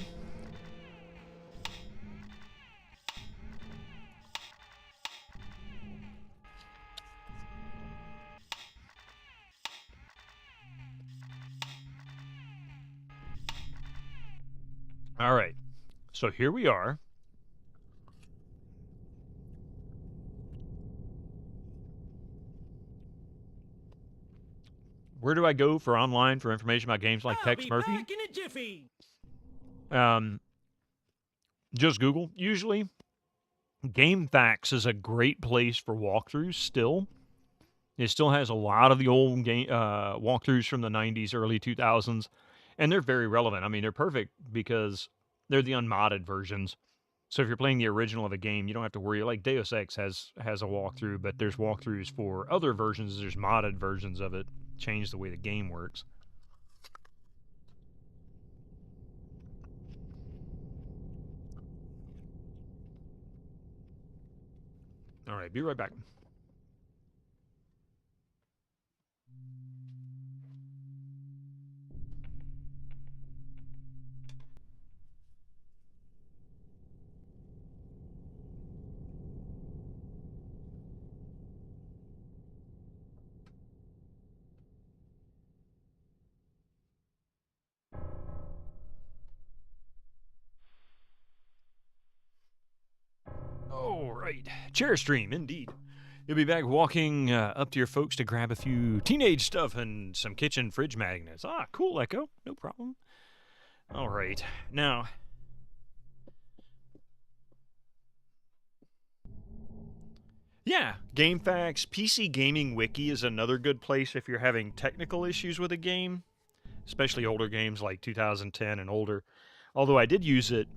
All right. So here we are. Where do I go for online for information about games like Tex Murphy? Back in a jiffy. Just Google. Usually, GameFAQs is a great place for walkthroughs still. It still has a lot of the old game walkthroughs from the 90s, early 2000s, and they're very relevant. I mean, they're perfect because they're the unmodded versions. So if you're playing the original of a game, you don't have to worry. Like Deus Ex has a walkthrough, but there's walkthroughs for other versions. There's modded versions of it. Change the way the game works. All right, be right back. All right, chair stream, indeed. You'll be back walking up to your folks to grab a few teenage stuff and some kitchen fridge magnets. Ah, cool, Echo. No problem. All right, now... Yeah, GameFAQs, PC Gaming Wiki is another good place if you're having technical issues with a game, especially older games like 2010 and older. Although I did use it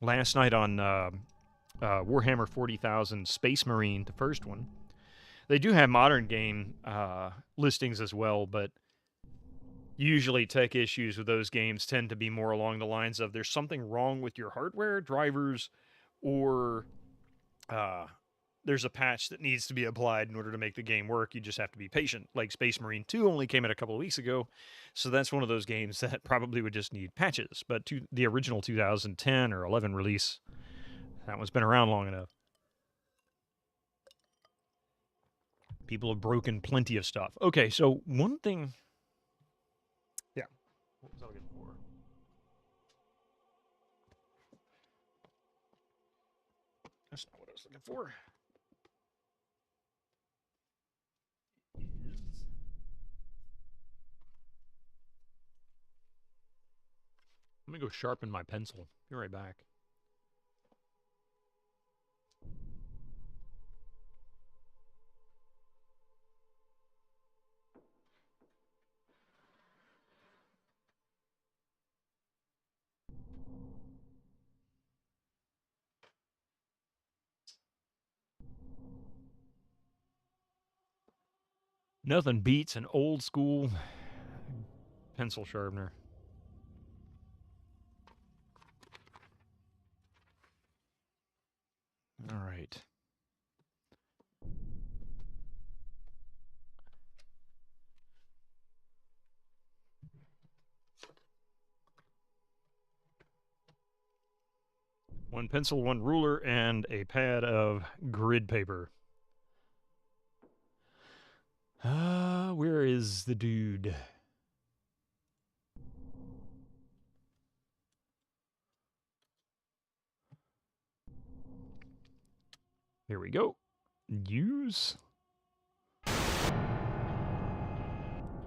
last night on Warhammer 40,000 Space Marine, the first one. They do have modern game listings as well, but usually tech issues with those games tend to be more along the lines of there's something wrong with your hardware, drivers, or there's a patch that needs to be applied in order to make the game work. You just have to be patient. Like Space Marine 2 only came out a couple of weeks ago, so that's one of those games that probably would just need patches. But the original 2010 or 11 release, that one's been around long enough. People have broken plenty of stuff. Okay, so one thing... Yeah. What was I looking for? That's not what I was looking for. Let me go sharpen my pencil. Be right back. Nothing beats an old school pencil sharpener. All right. One pencil, one ruler, and a pad of grid paper. Where is the dude? Here we go. Use. I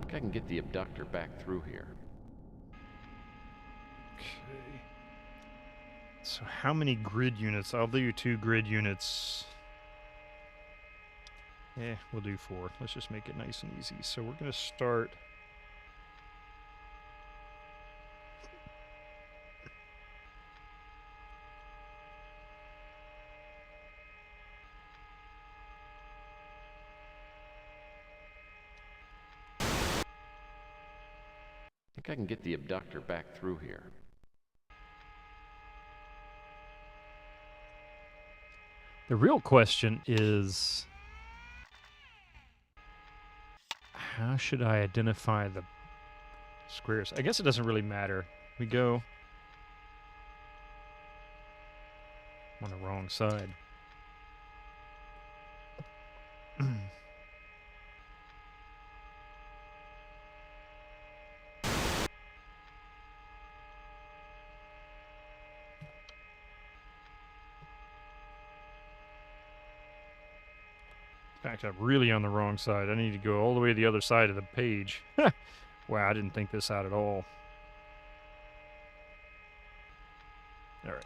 think I can get the abductor back through here. Okay. So how many grid units? I'll do 2 grid units. We'll do 4. Let's just make it nice and easy. So we're going to start... I think I can get the abductor back through here. The real question is... how should I identify the squares? I guess it doesn't really matter. We go on the wrong side. In fact, I'm really on the wrong side. I need to go all the way to the other side of the page. Wow, I didn't think this out at all. All right.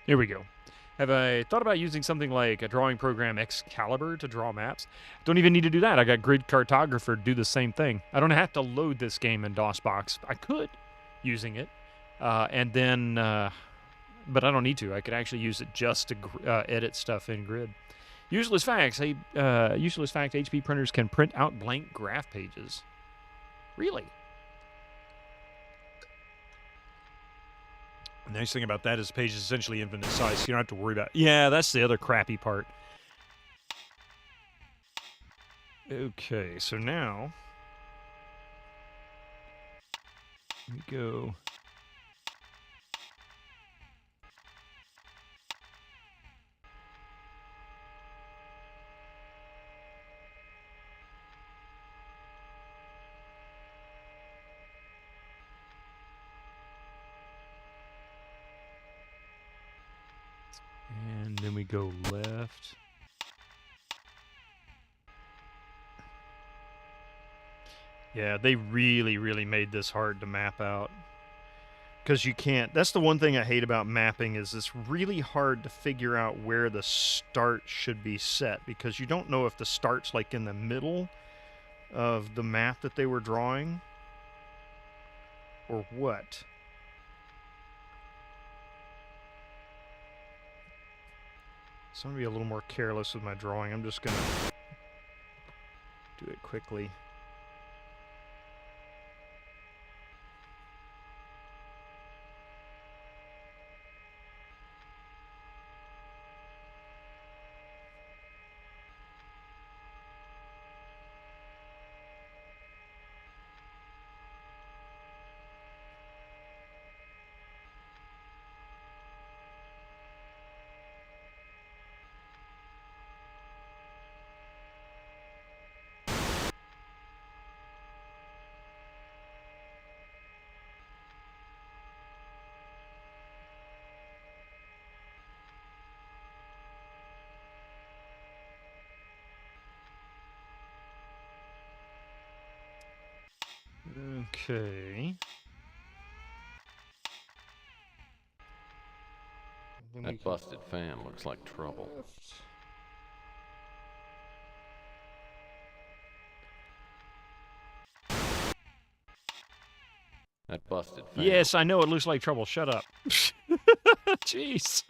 Here we go. Have I thought about using something like a drawing program Excalibur to draw maps? Don't even need to do that. I got Grid Cartographer to do the same thing. I don't have to load this game in DOSBox. I could, using it. And then, but I don't need to. I could actually use it just to edit stuff in Grid. Useless facts. Useless fact, HP printers can print out blank graph pages. Really? The nice thing about that is the page is essentially infinite size, so you don't have to worry about... Yeah, that's the other crappy part. Okay, so now... we go... and then we go left. Yeah, they really, really made this hard to map out. Because you can't... that's the one thing I hate about mapping, is it's really hard to figure out where the start should be set. Because you don't know if the start's like in the middle of the map that they were drawing, or what. So I'm going to be a little more careless with my drawing. I'm just going to do it quickly. Okay. That busted fan looks like trouble. That busted fan. Yes, I know it looks like trouble. Shut up. Jeez.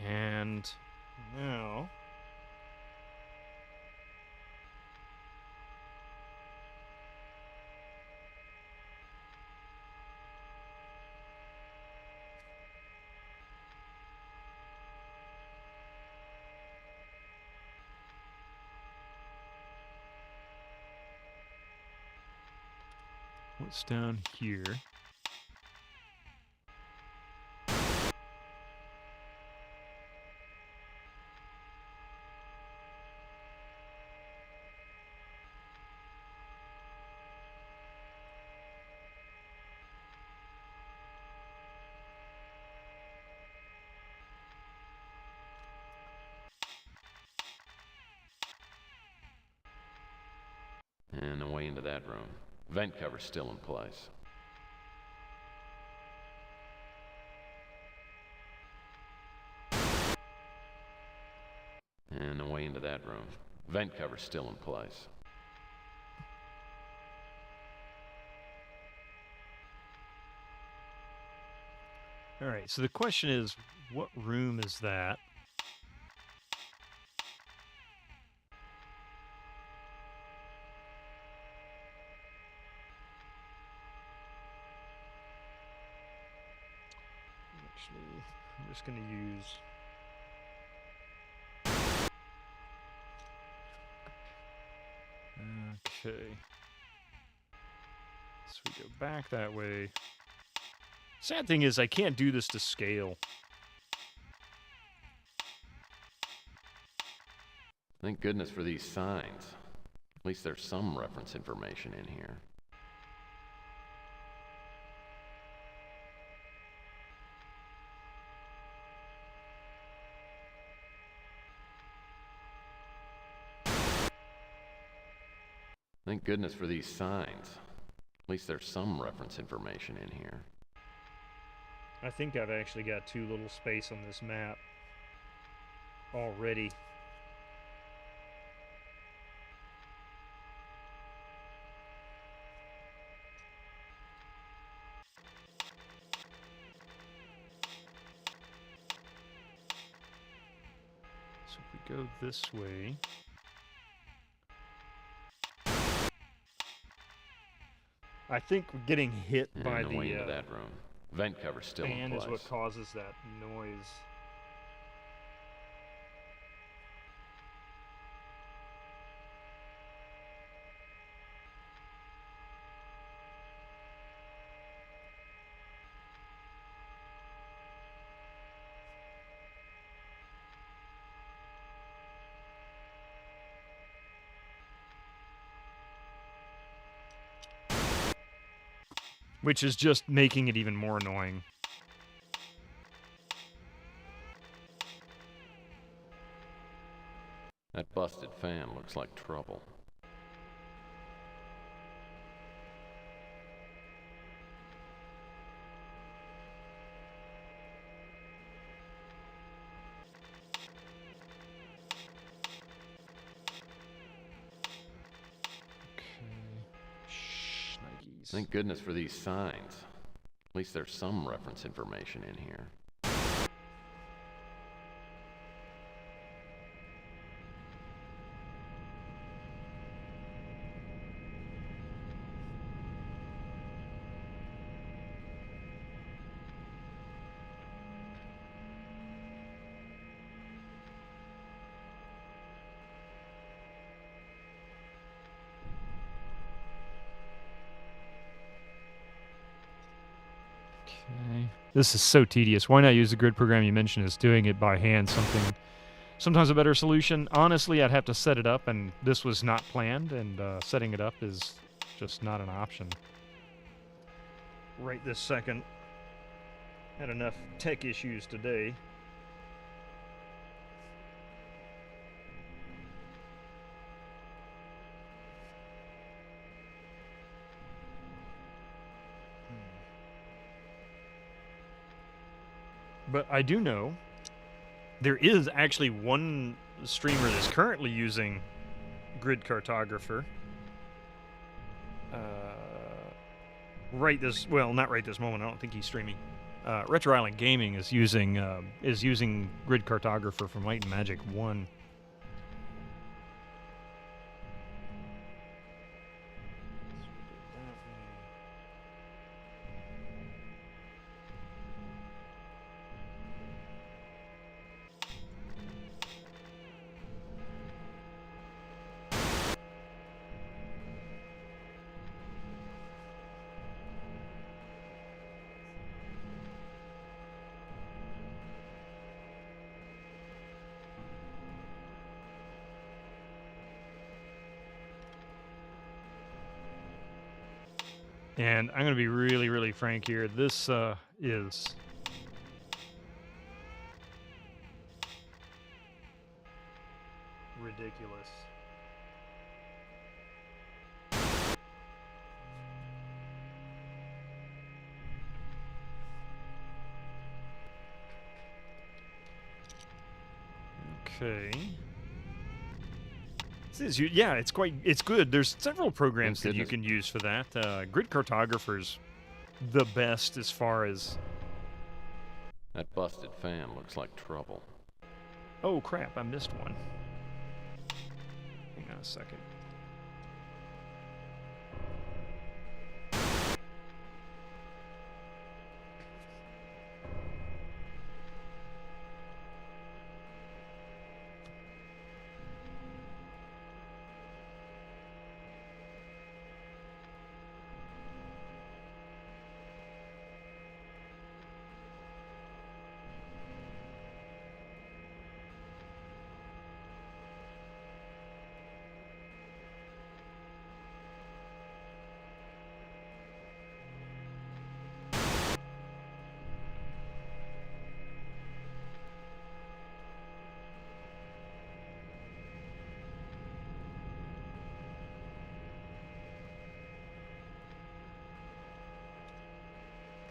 And now... what's down here? And away into that room. Vent cover's still in place. And away into that room. Vent cover's still in place. Alright, so the question is, what room is that? Actually, I'm just going to use... Okay. So we go back that way. Sad thing is, I can't do this to scale. Thank goodness for these signs. At least there's some reference information in here. Thank goodness for these signs. At least there's some reference information in here. I think I've actually got too little space on this map already. So if we go this way... I think getting hit by the into that room. Vent cover's still in fan place. is what causes that noise. Which is just making it even more annoying. That busted fan looks like trouble. Thank goodness for these signs. At least there's some reference information in here. Okay. This is so tedious. Why not use the grid program you mentioned as doing it by hand? Sometimes a better solution. Honestly, I'd have to set it up, and this was not planned, and setting it up is just not an option. Right this second. Had enough tech issues today. But I do know there is actually one streamer that's currently using Grid Cartographer. Well, not right this moment. I don't think he's streaming. Retro Island Gaming is using Grid Cartographer from Might and Magic 1. And I'm going to be really, really frank here. This is ridiculous. Okay. Yeah, it's good. There's several programs that you can use for that. Grid Cartographer's the best as far as... That busted fan looks like trouble. Oh crap, I missed one. Hang on a second.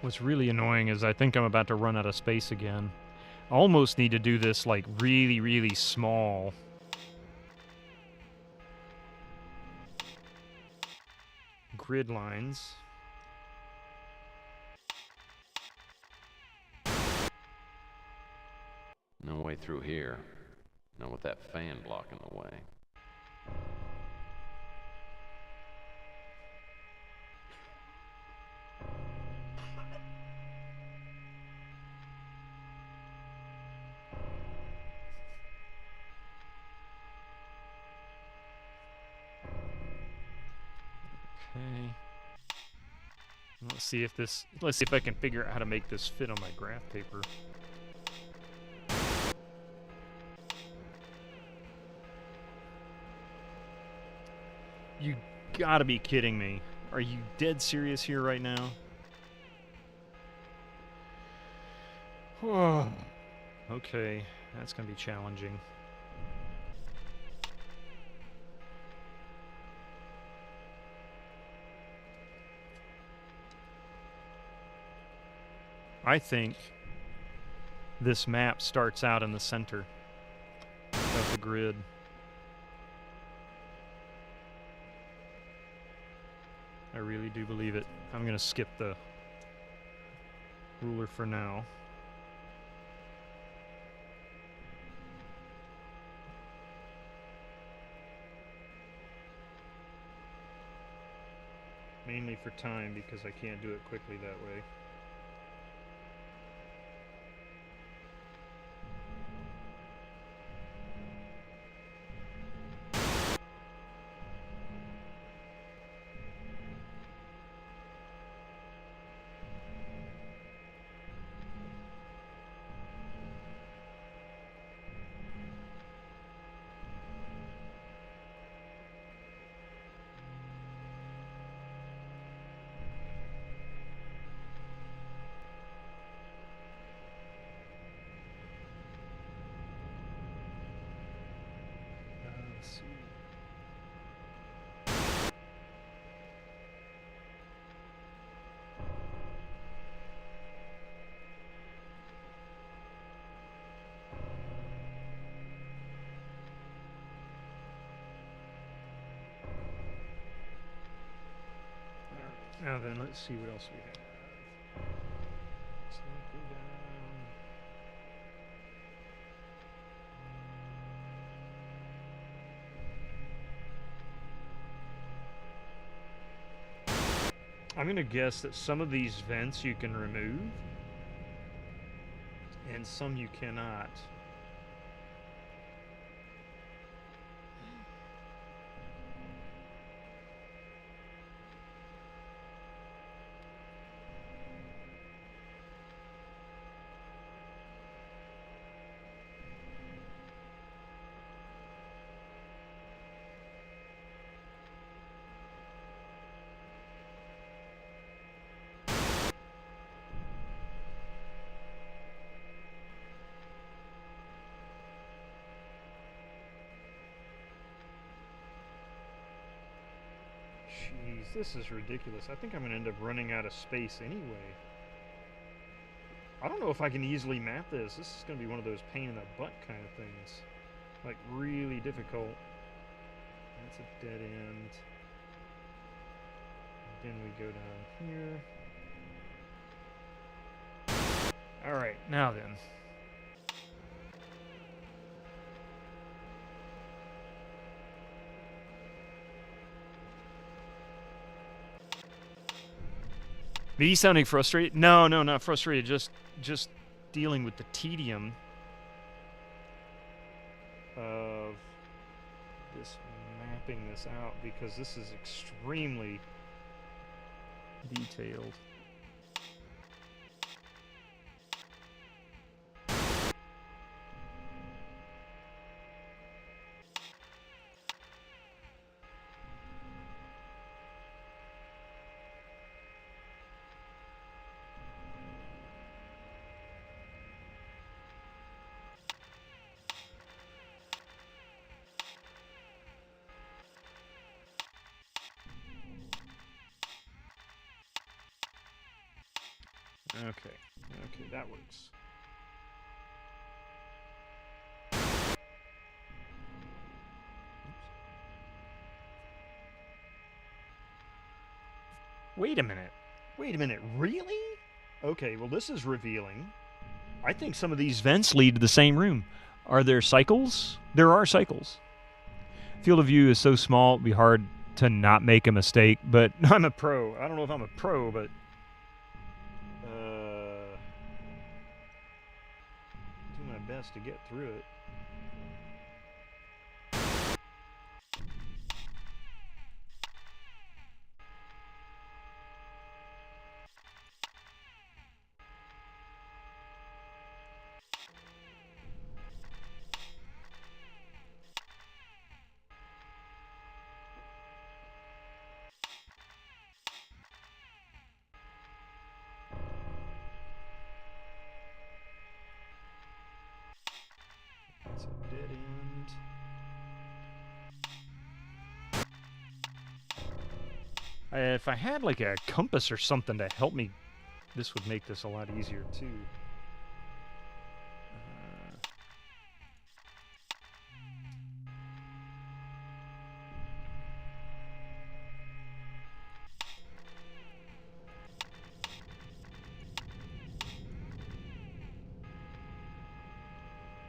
What's really annoying is I think I'm about to run out of space again. I almost need to do this like really, really small. Grid lines. No way through here. Not with that fan blocking the way. Okay. Let's see if I can figure out how to make this fit on my graph paper. You gotta be kidding me. Are you dead serious here right now? Okay, that's gonna be challenging. I think this map starts out in the center of the grid. I really do believe it. I'm going to skip the ruler for now. Mainly for time, because I can't do it quickly that way. Now then, let's see what else we have. Let's go down. I'm going to guess that some of these vents you can remove, and some you cannot. Jeez, this is ridiculous. I think I'm going to end up running out of space anyway. I don't know if I can easily map this. This is going to be one of those pain in the butt kind of things. Like, really difficult. That's a dead end. Then we go down here. Alright, now then. Me sounding frustrated? No, not frustrated. Just dealing with the tedium of this mapping this out, because this is extremely detailed. Okay, that works. Wait a minute, really? Okay, well this is revealing. I think some of these vents lead to the same room. Are there cycles? There are cycles. Field of view is so small, it'd be hard to not make a mistake, but I'm a pro. I don't know if I'm a pro, but do my best to get through it. That's a dead end. If I had like a compass or something to help me, this would make this a lot easier too.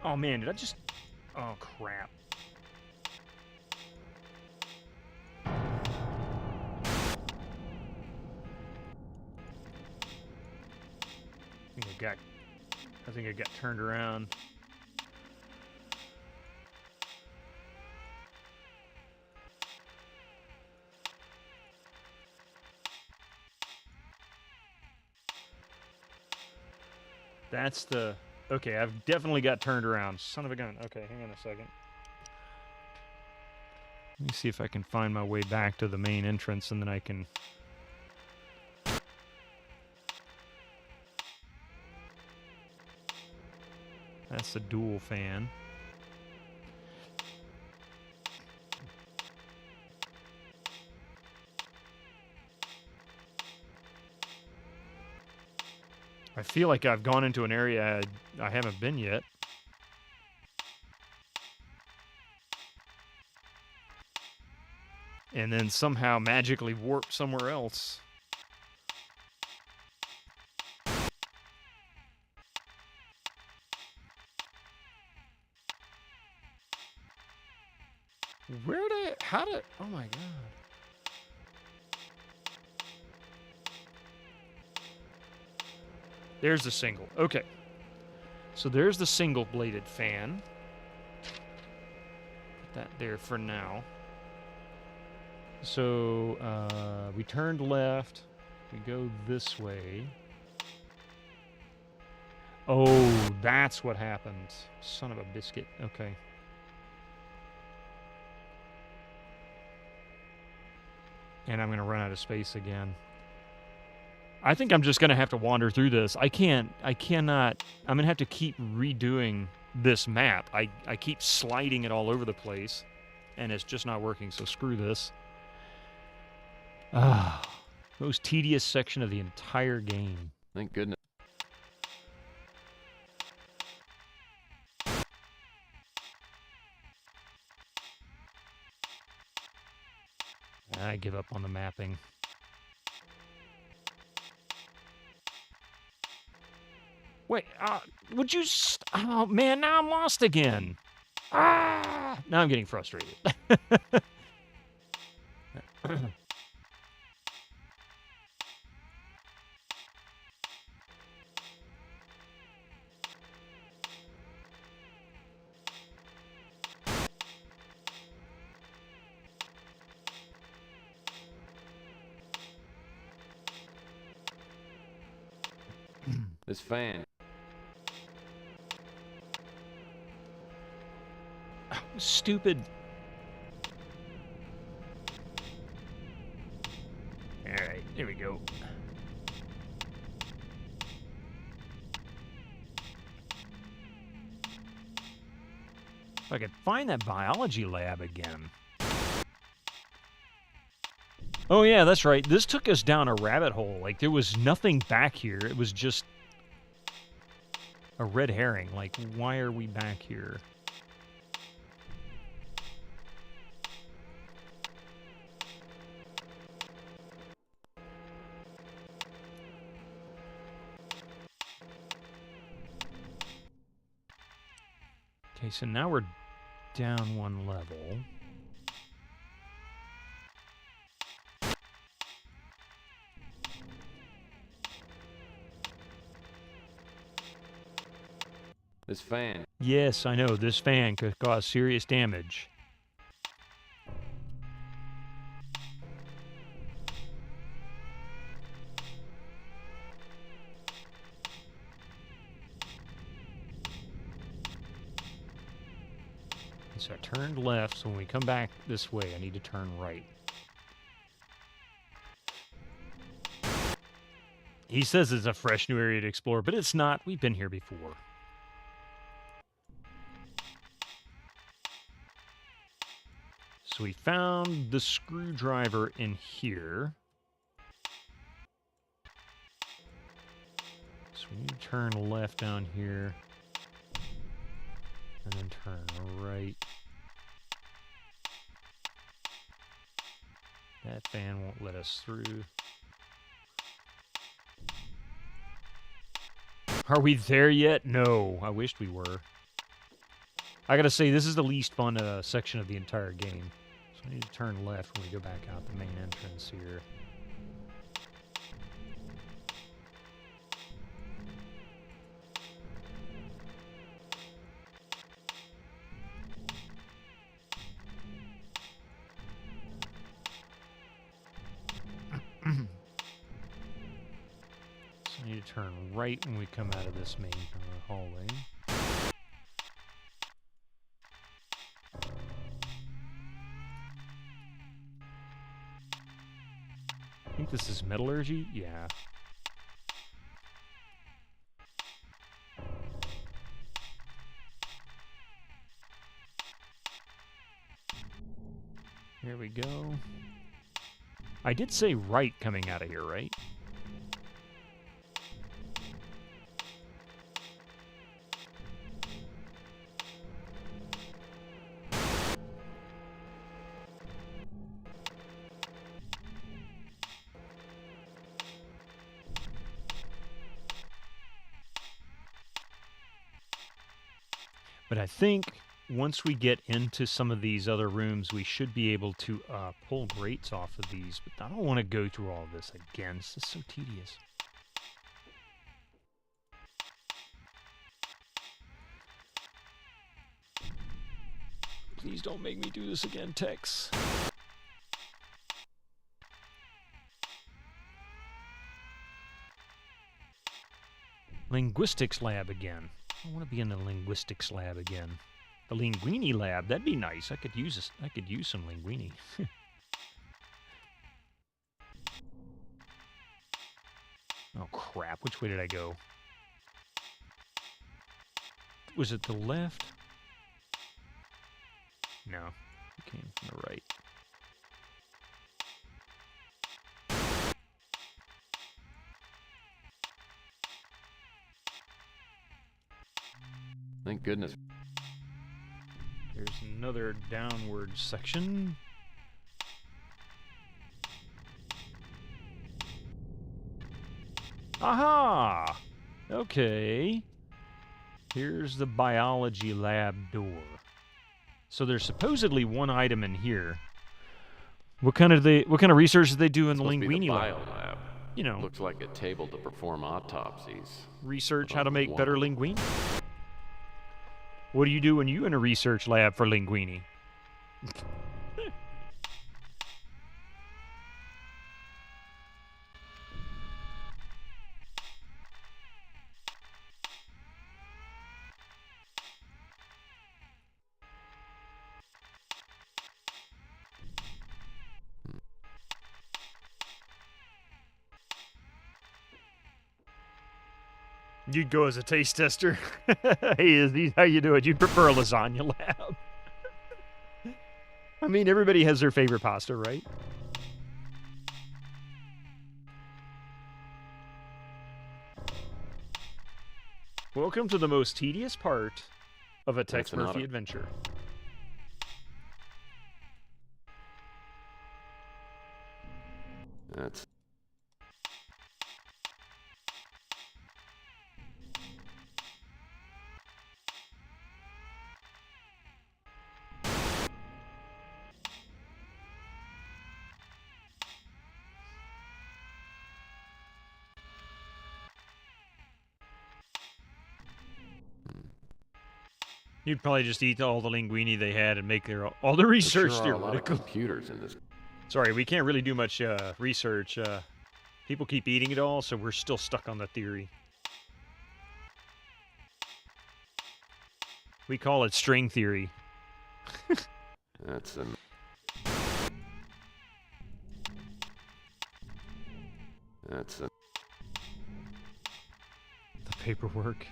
Oh man, did I just... Oh crap. I think I got turned around. That's the... Okay, I've definitely got turned around. Son of a gun. Okay, hang on a second. Let me see if I can find my way back to the main entrance, and then I can... That's the dual fan. I feel like I've gone into an area I haven't been yet. And then somehow magically warped somewhere else. How did, oh my god. There's the single. Okay. So there's the single-bladed fan. Put that there for now. So we turned left. We go this way. Oh, that's what happened. Son of a biscuit. Okay. And I'm going to run out of space again. I think I'm just going to have to wander through this. I cannot, I'm going to have to keep redoing this map. I keep sliding it all over the place, and it's just not working, so screw this. Ah, most tedious section of the entire game. Thank goodness. I give up on the mapping. Wait, would you... oh, man, now I'm lost again. Ah! Now I'm getting frustrated. This fan. Stupid. Alright, here we go. If I could find that biology lab again. Oh yeah, that's right. This took us down a rabbit hole. Like, there was nothing back here. It was just a red herring. Like, why are we back here? Okay, so now we're down one level. This fan. Yes, I know. This fan could cause serious damage. So I turned left, so when we come back this way, I need to turn right. He says it's a fresh new area to explore, but it's not. We've been here before. So we found the screwdriver in here. So we need to turn left down here. And then turn right. That fan won't let us through. Are we there yet? No. I wished we were. I gotta say, this is the least fun section of the entire game. So I need to turn left when we go back out the main entrance here. So I need to turn right when we come out of this main hallway. I think this is metallurgy? Yeah. Here we go. I did say right coming out of here, right? But I think once we get into some of these other rooms, we should be able to pull grates off of these. But I don't want to go through all this again. This is so tedious. Please don't make me do this again, Tex. Linguistics lab again. I want to be in the linguistics lab again. The linguini lab, that'd be nice. I could use this. I could use some linguini. Oh crap, which way did I go? Was it the left? No, it came from the right. Thank goodness. There's another downward section. Aha! Okay. Here's the biology lab door. So there's supposedly one item in here. What kind of research do they do in the linguini lab? You know, looks like a table to perform autopsies. Research how to make better linguini. What do you do when you're in a research lab for linguini? You'd go as a taste tester. Hey, Izzy, how you doing? You'd prefer a lasagna lab. I mean, everybody has their favorite pasta, right? Welcome to the most tedious part of a Tex Murphy adventure. That's... You'd probably just eat all the linguini they had and make their all the research There sure are a lot of theoretical. computers in this. Sorry, we can't really do much research. People keep eating it all, so we're still stuck on the theory. We call it string theory. That's the paperwork.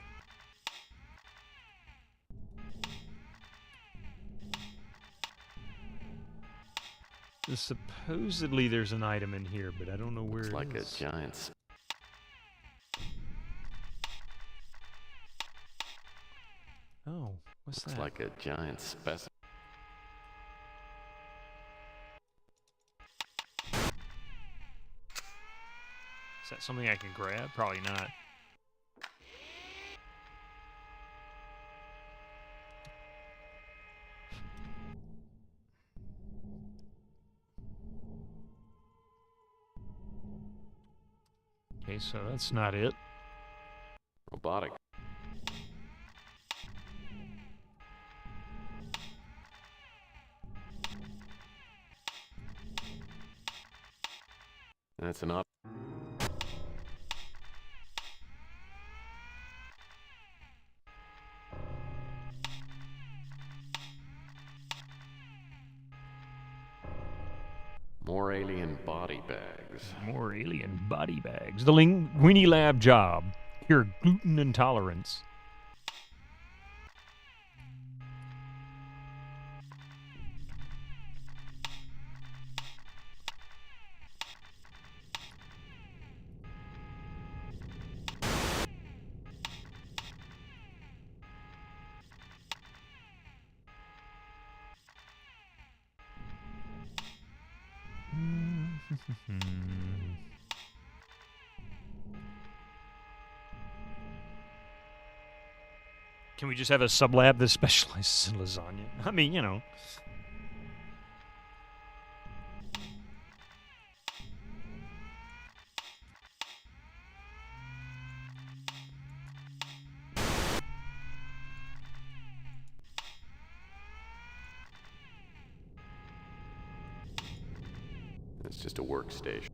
Supposedly there's an item in here, but I don't know where it's it like is. a giant. Oh, what's that? It's like a giant specimen. Is that something I can grab? Probably not. Okay, so that's not it. Robotic. That's an More alien body bags. More alien body bags. The Linguini Lab job. Your gluten intolerance. Can we just have a sublab that specializes in lasagna? I mean, you know. It's just a workstation.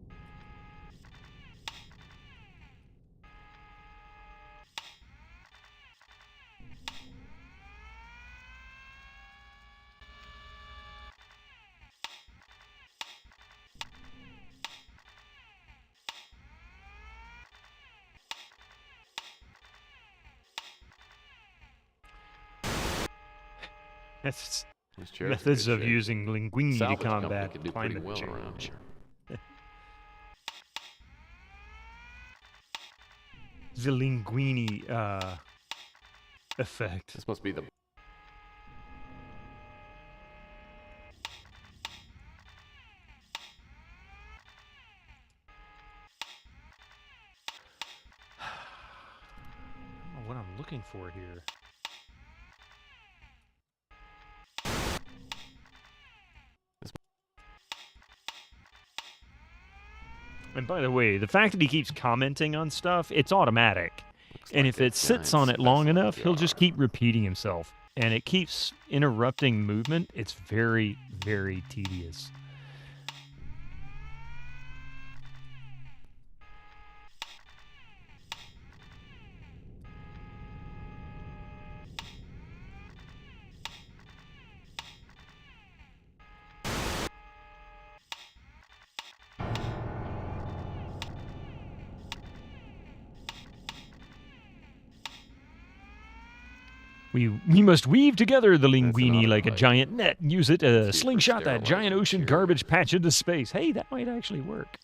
That's methods of using linguini to Salvage company combat could do pretty climate well change. around here. The linguini effect. This must be the... I don't know what I'm looking for here. And by the way, the fact that he keeps commenting on stuff, it's automatic. And if it sits on it long enough, he'll just keep repeating himself. And it keeps interrupting movement. It's very, very tedious. We must weave together the linguini like a giant net and use it to slingshot that giant ocean garbage patch into space. Hey, that might actually work.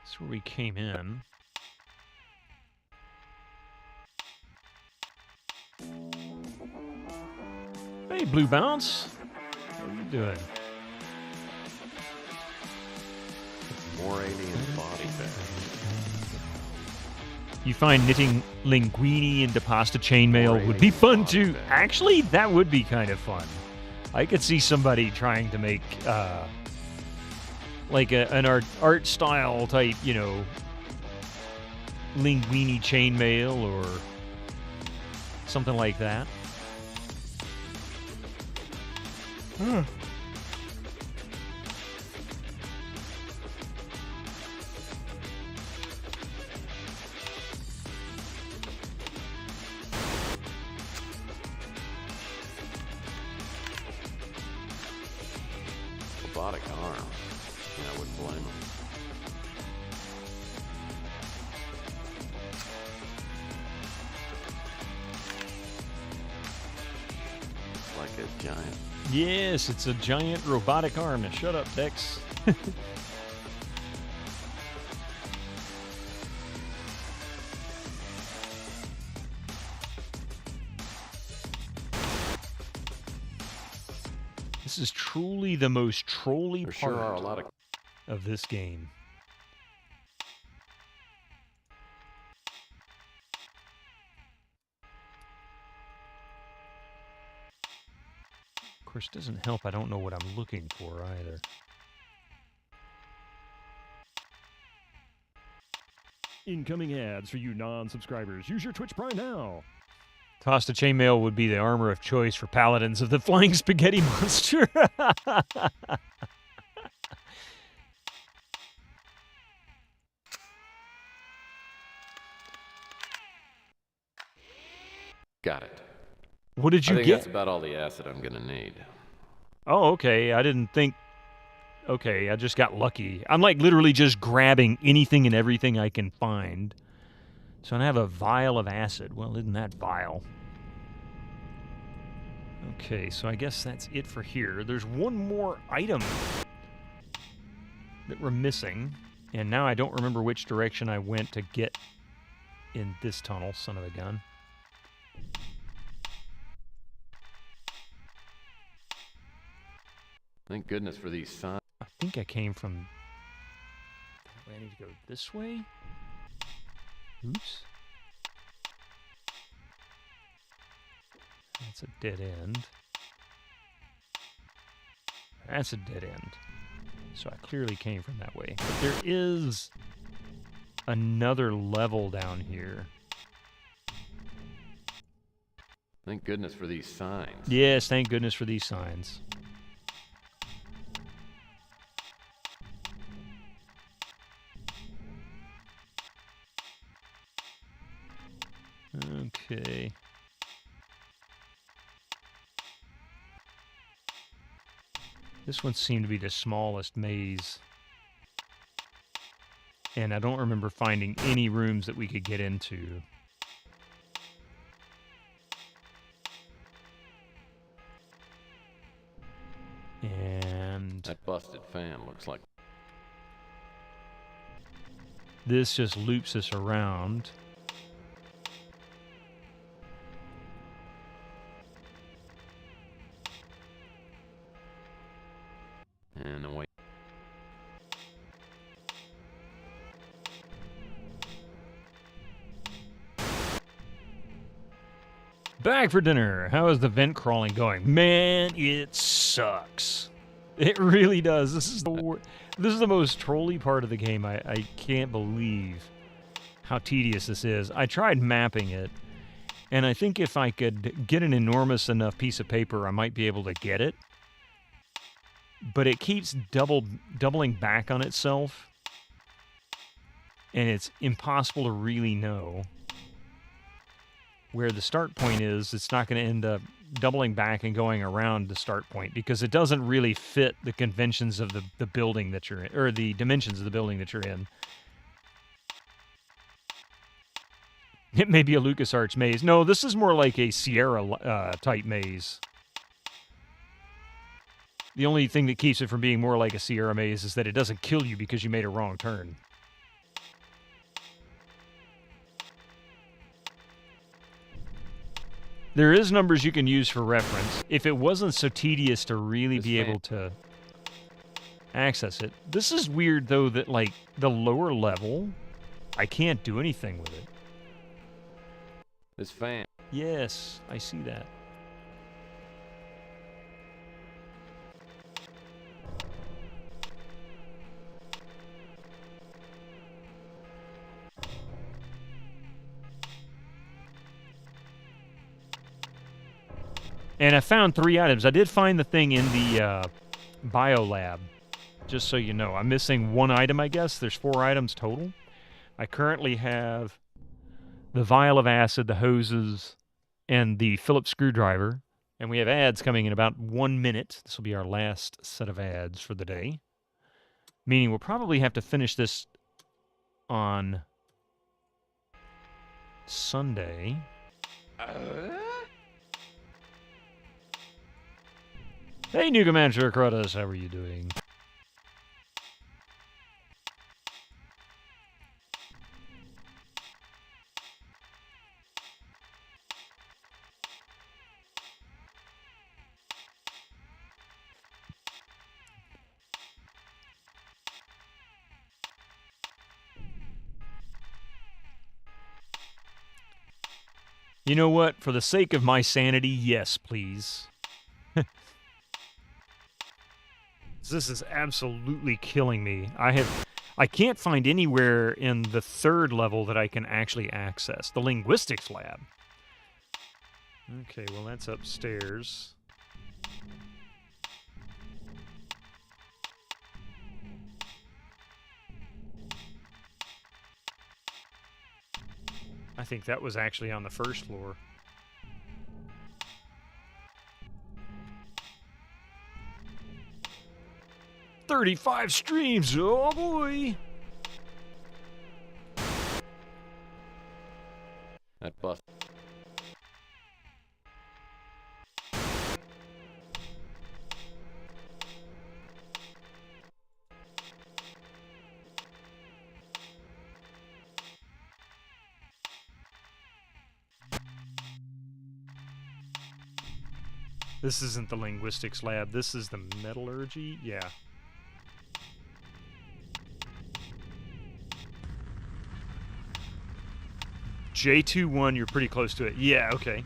That's where we came in. Hey, Blue Bounce. How are you doing? More alien body bags. You find knitting linguini into pasta chainmail would be fun too. Actually, that would be kind of fun. I could see somebody trying to make like an art style type, you know, linguini chainmail or something like that. Robotic arm. Yeah, I wouldn't blame him. It's like a giant. Yes, it's a giant robotic arm. Now shut up, Tex. This is truly the most trolly part sure are a lot of this game. Of course, it doesn't help. I don't know what I'm looking for either. Incoming ads for you non-subscribers. Use your Twitch Prime now. Tossed to chainmail would be the armor of choice for paladins of the flying spaghetti monster. Got it. What did you I think get? That's about all the acid I'm gonna need. Oh, okay. I didn't think... Okay, I just got lucky. I'm like literally just grabbing anything and everything I can find. So I have a vial of acid. Well, isn't that vile? Okay, so I guess that's it for here. There's one more item that we're missing, and now I don't remember which direction I went to get in this tunnel, son of a gun. Thank goodness for these signs. I think I came from... that way. I need to go this way? Oops. That's a dead end. That's a dead end. So I clearly came from that way. But there is another level down here. Thank goodness for these signs. Yes, thank goodness for these signs. Okay. This one seemed to be the smallest maze. And I don't remember finding any rooms that we could get into. And... that busted fan looks like... this just loops us around. And away. Back for dinner. How is the vent crawling going? Man, it sucks. It really does. This is the most trolly part of the game. I can't believe how tedious this is. I tried mapping it, and I think if I could get an enormous enough piece of paper, I might be able to get it. But it keeps doubling back on itself, and it's impossible to really know where the start point is. It's not going to end up doubling back and going around the start point because it doesn't really fit the conventions of the building that you're in, or the dimensions of the building that you're in. It may be a LucasArts maze. No, this is more like a Sierra type maze. The only thing that keeps it from being more like a Sierra maze is that it doesn't kill you because you made a wrong turn. There is numbers you can use for reference. If it wasn't so tedious to really be able to access it. This is weird, though, that, like, the lower level, I can't do anything with it. This fan. Yes, I see that. And I found 3 items. I did find the thing in the biolab, just so you know. I'm missing 1 item, I guess. There's 4 items total. I currently have the vial of acid, the hoses, and the Phillips screwdriver. And we have ads coming in about 1 minute. This will be our last set of ads for the day. Meaning we'll probably have to finish this on Sunday. Hey, New Commander Crotus, how are you doing? You know what? For the sake of my sanity, yes, please. This is absolutely killing me. I can't find anywhere in the 3rd level that I can actually access. The linguistics lab. Okay, well that's upstairs. I think that was actually on the 1st floor. $35 streams, oh boy! That bust. This isn't the linguistics lab. This is the metallurgy. Yeah. J21, you're pretty close to it. Yeah, okay.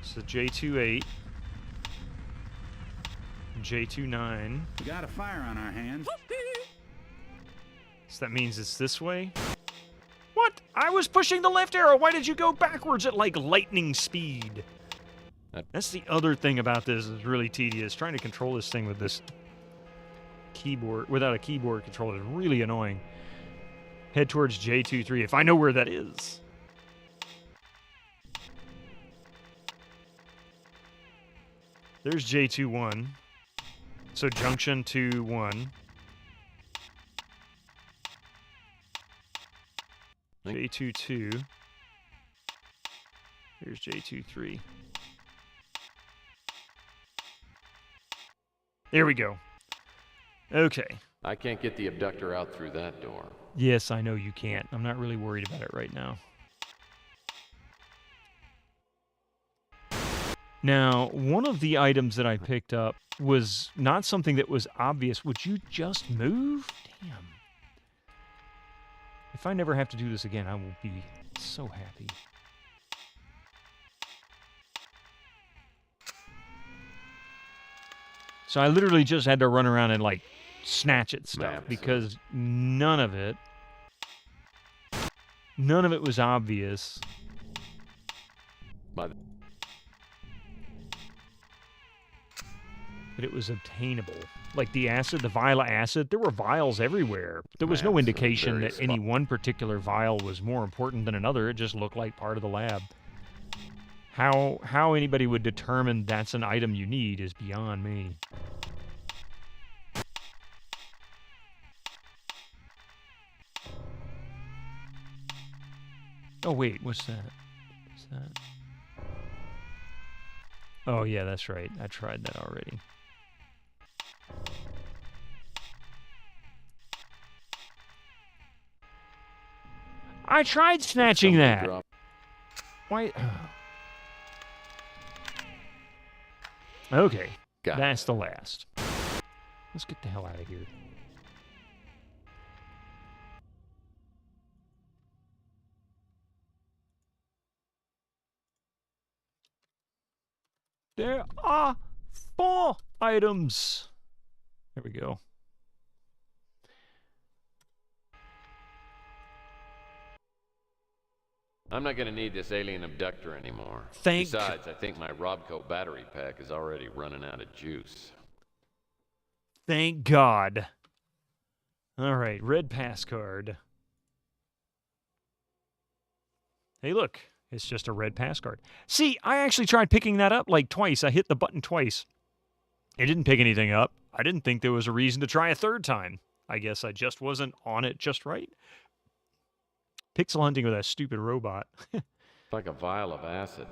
So J28. J29. We got a fire on our hands. So that means it's this way? What? I was pushing the left arrow. Why did you go backwards at like lightning speed? That's the other thing about this is really tedious. Trying to control this thing with this keyboard, without a keyboard controller, is really annoying. Head towards J23, if I know where that is. There's J21. So junction 2-1. J22. Here's J23. There we go. Okay. I can't get the abductor out through that door. Yes, I know you can't. I'm not really worried about it right now. Now, one of the items that I picked up was not something that was obvious. Would you just move? Damn. If I never have to do this again, I will be so happy. So I literally just had to run around and, like, snatch at stuff because none of it was obvious. But it was obtainable. Like the acid, the vial of acid, there were vials everywhere. There was no indication that any one particular vial was more important than another. It just looked like part of the lab. How anybody would determine that's an item you need is beyond me. Oh wait, what's that? What's that? Oh yeah, that's right. I tried that already. I tried snatching that. Why? Okay, that's the last. Let's get the hell out of here. There are 4 items. There we go. I'm not going to need this alien abductor anymore. Besides, I think my Robco battery pack is already running out of juice. Thank God. All right, red pass card. Hey, look. It's just a red pass card. See, I actually tried picking that up like twice. I hit the button twice. It didn't pick anything up. I didn't think there was a reason to try a third time. I guess I just wasn't on it just right. Pixel hunting with that stupid robot. Like a vial of acid.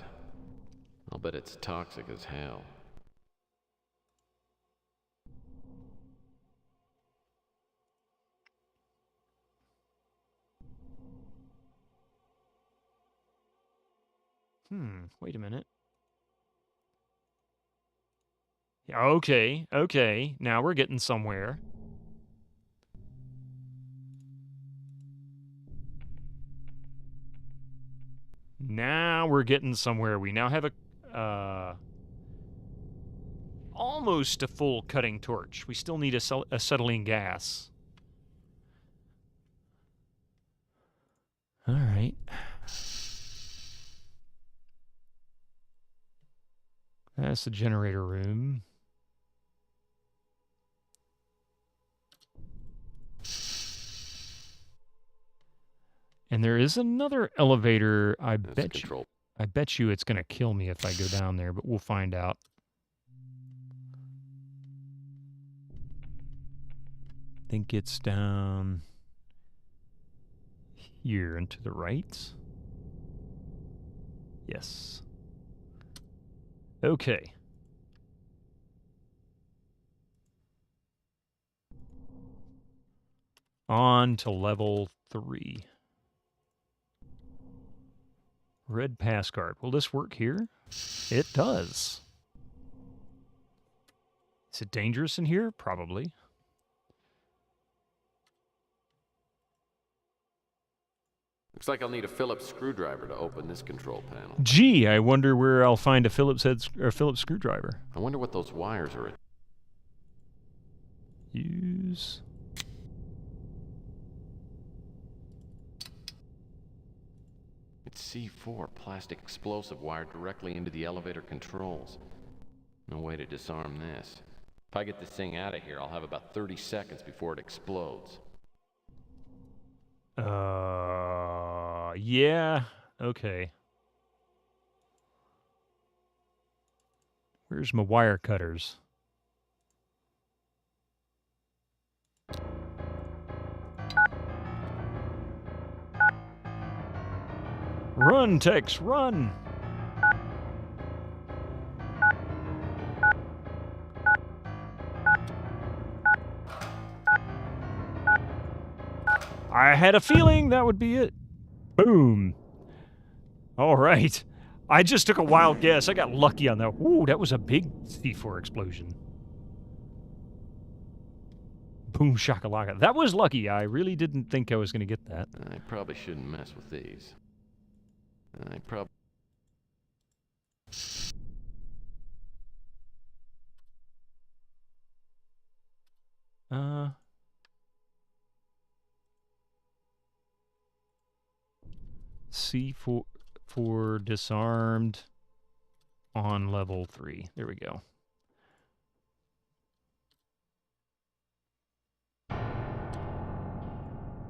I'll bet it's toxic as hell. Wait a minute. Yeah, okay. Now we're getting somewhere. Now we're getting somewhere. We now have a almost a full cutting torch. We still need acetylene gas. All right. That's the generator room. And there is another elevator. I bet you it's going to kill me if I go down there, but we'll find out. I think it's down here and to the right. Yes. Okay. On to level 3. Red pass card. Will this work here? It does. Is it dangerous in here? Probably. Looks like I'll need a Phillips screwdriver to open this control panel. Gee, I wonder where I'll find a Phillips screwdriver. I wonder what those wires are. Use. It's C4, plastic explosive wired directly into the elevator controls. No way to disarm this. If I get this thing out of here, I'll have about 30 seconds before it explodes. Yeah, okay. Where's my wire cutters? Run, Tex, run! I had a feeling that would be it. Boom. All right. I just took a wild guess. I got lucky on that. Ooh, that was a big C4 explosion. Boom shakalaka. That was lucky. I really didn't think I was going to get that. I probably shouldn't mess with these. I probably... C4 for disarmed on level 3. There we go.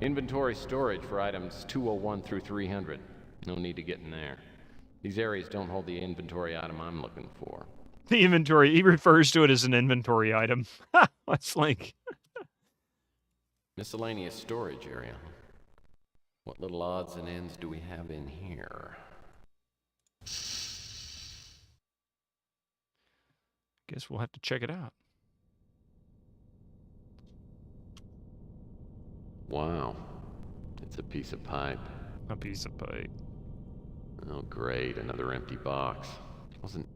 Inventory storage for items 201 through 300. No need to get in there. These areas don't hold the inventory item I'm looking for. The inventory, he refers to it as an inventory item. That's like... Miscellaneous storage area. What little odds and ends do we have in here? Guess we'll have to check it out. Wow. It's a piece of pipe. A piece of pipe. Oh, great. Another empty box. Wasn't...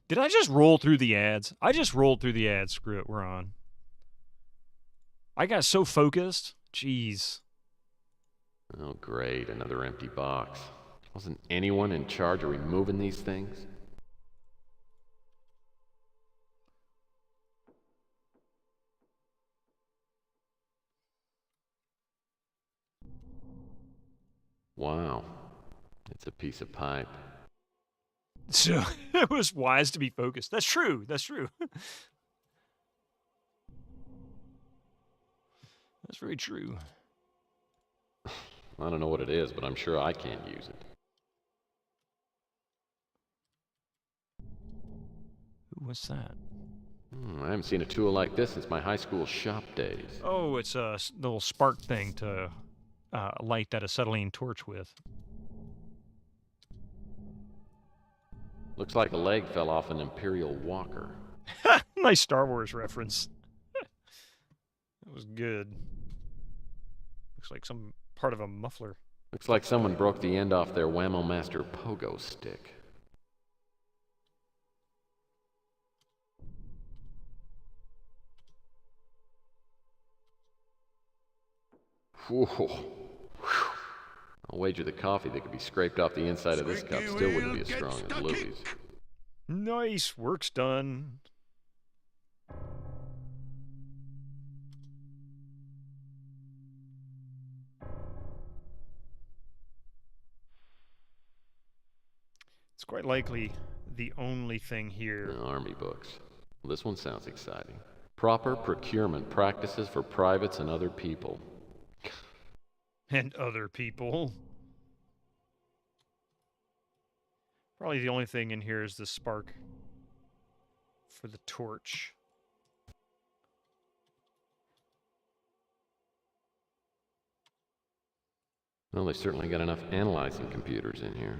Did I just roll through the ads? I just rolled through the ads. Screw it. We're on. I got so focused. Jeez. Oh, great. Another empty box. Wasn't anyone in charge of removing these things? Wow. It's a piece of pipe. So it was wise to be focused. That's true. That's true. That's very true. I don't know what it is, but I'm sure I can't use it. What's that? I haven't seen a tool like this since my high school shop days. Oh, it's a little spark thing to light that acetylene torch with. Looks like a leg fell off an Imperial Walker. Nice Star Wars reference. That was good. Looks like some part of a muffler. Looks like someone broke the end off their Whammo Master pogo stick. Whoa. I'll wager the coffee that could be scraped off the inside of this cup still wouldn't be as strong as Louie's. Nice. Work's done. It's quite likely the only thing here. Army books. Well, this one sounds exciting. Proper procurement practices for privates and other people. And other people. Probably the only thing in here is the spark for the torch. Well, they certainly got enough analyzing computers in here.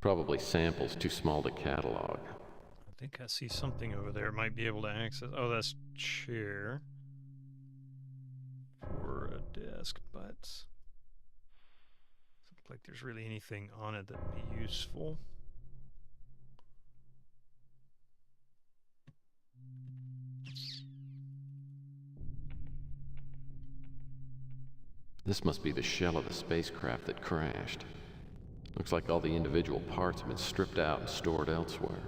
Probably samples too small to catalog. I think I see something over there. Might be able to access. Oh, that's chair for a desk, but doesn't look like there's really anything on it that'd be useful. This must be the shell of the spacecraft that crashed. Looks like all the individual parts have been stripped out and stored elsewhere.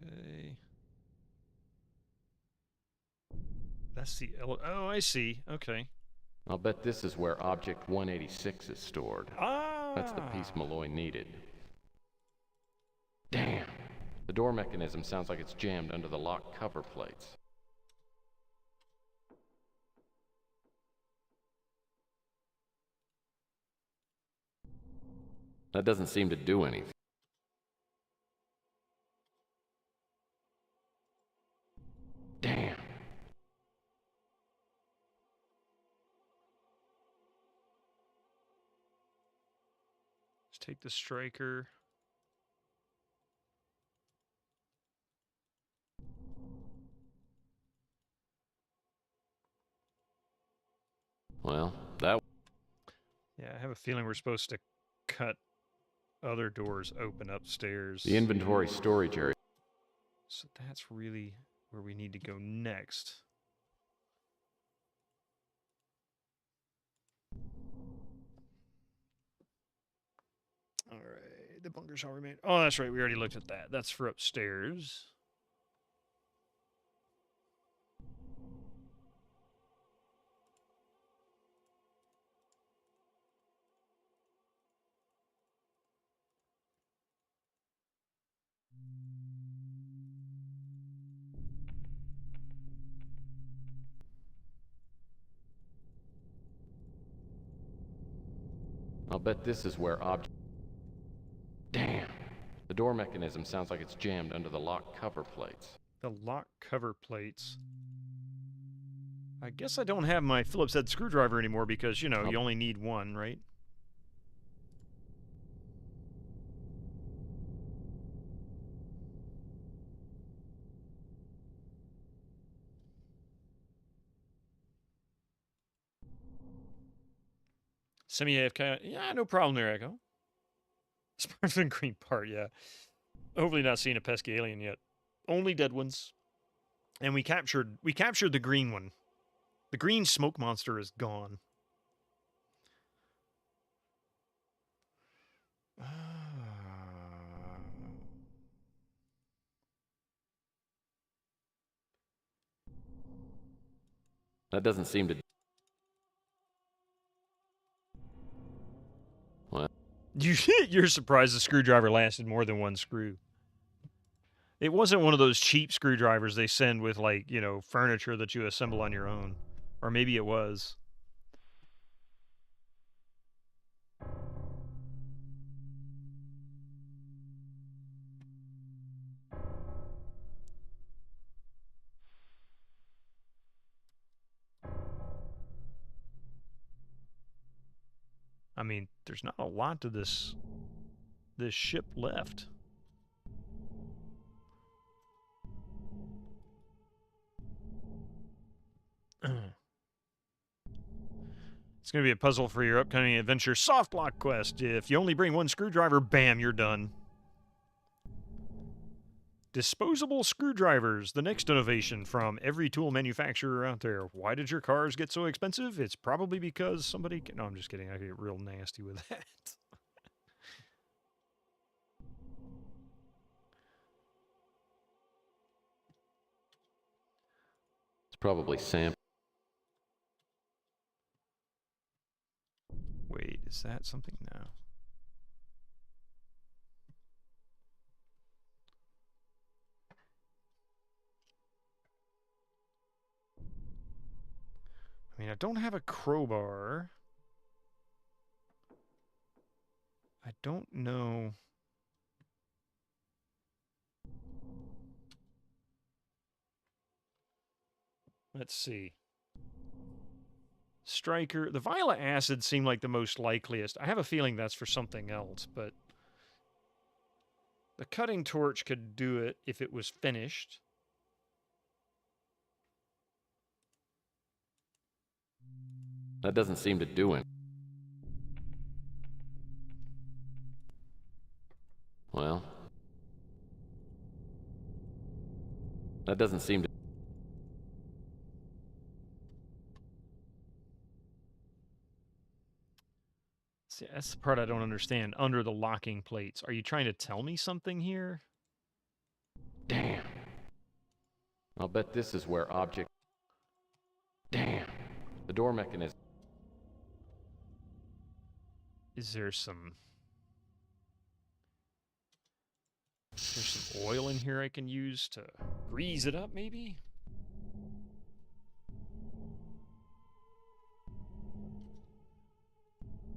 Okay. That's the oh, I see. Okay. I'll bet this is where Object 186 is stored. Ah! That's the piece Malloy needed. Damn! The door mechanism sounds like it's jammed under the lock cover plates. That doesn't seem to do anything. Damn. Let's take the striker. Well, that... Yeah, I have a feeling we're supposed to cut other doors open upstairs. The inventory storage area. So that's really where we need to go next. Alright, the bunker shall remain. Oh, that's right, we already looked at that. That's for upstairs. I'll bet this is where Object... Damn! The door mechanism sounds like it's jammed under the lock cover plates. The lock cover plates. I guess I don't have my Phillips head screwdriver anymore because, you know, you only need one, right? Semi-AFK. Yeah, no problem there, Echo. Spartan green part, yeah. Hopefully not seeing a pesky alien yet. Only dead ones. And we captured the green one. The green smoke monster is gone. That doesn't seem to... What? You're surprised the screwdriver lasted more than one screw. It wasn't one of those cheap screwdrivers they send with, like, you know, furniture that you assemble on your own. Or maybe it was. I mean, there's not a lot to this ship left. It's going to be a puzzle for your upcoming adventure soft lock quest. If you only bring one screwdriver, bam, you're done. Disposable screwdrivers, the next innovation from every tool manufacturer out there. Why did your cars get so expensive? It's probably because somebody... No, I'm just kidding. I get real nasty with that. It's probably Sam. Wait, is that something now? I mean, I don't have a crowbar. I don't know. Let's see. Striker. The violet acid seemed like the most likeliest. I have a feeling that's for something else, but the cutting torch could do it if it was finished. That doesn't seem to do it. Well, that doesn't seem to... See, that's the part I don't understand. Under the locking plates. Are you trying to tell me something here? Damn. I'll bet this is where object... Damn. The door mechanism... Is there some oil in here I can use to grease it up, maybe?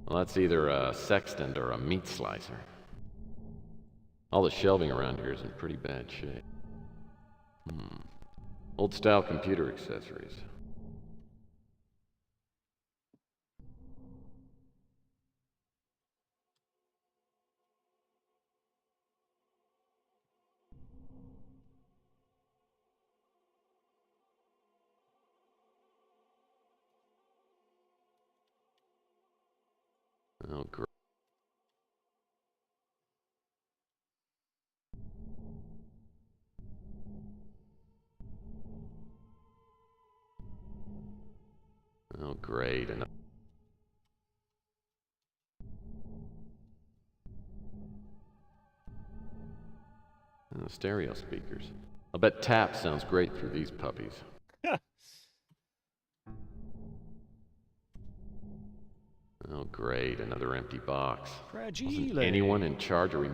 Well, that's either a sextant or a meat slicer. All the shelving around here is in pretty bad shape. Old-style computer accessories. Oh, great. Oh, great. And stereo speakers. I'll bet tap sounds great through these puppies. Oh, great. Another empty box. Fragile. Wasn't anyone in charge of...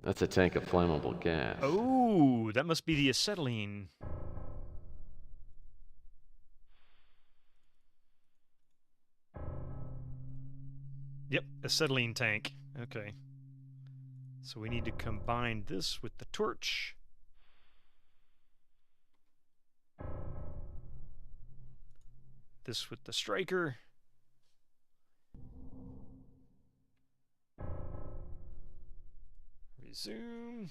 That's a tank of flammable gas. Oh, that must be the acetylene. Yep, acetylene tank. Okay. So we need to combine this with the torch. This with the striker. Resume.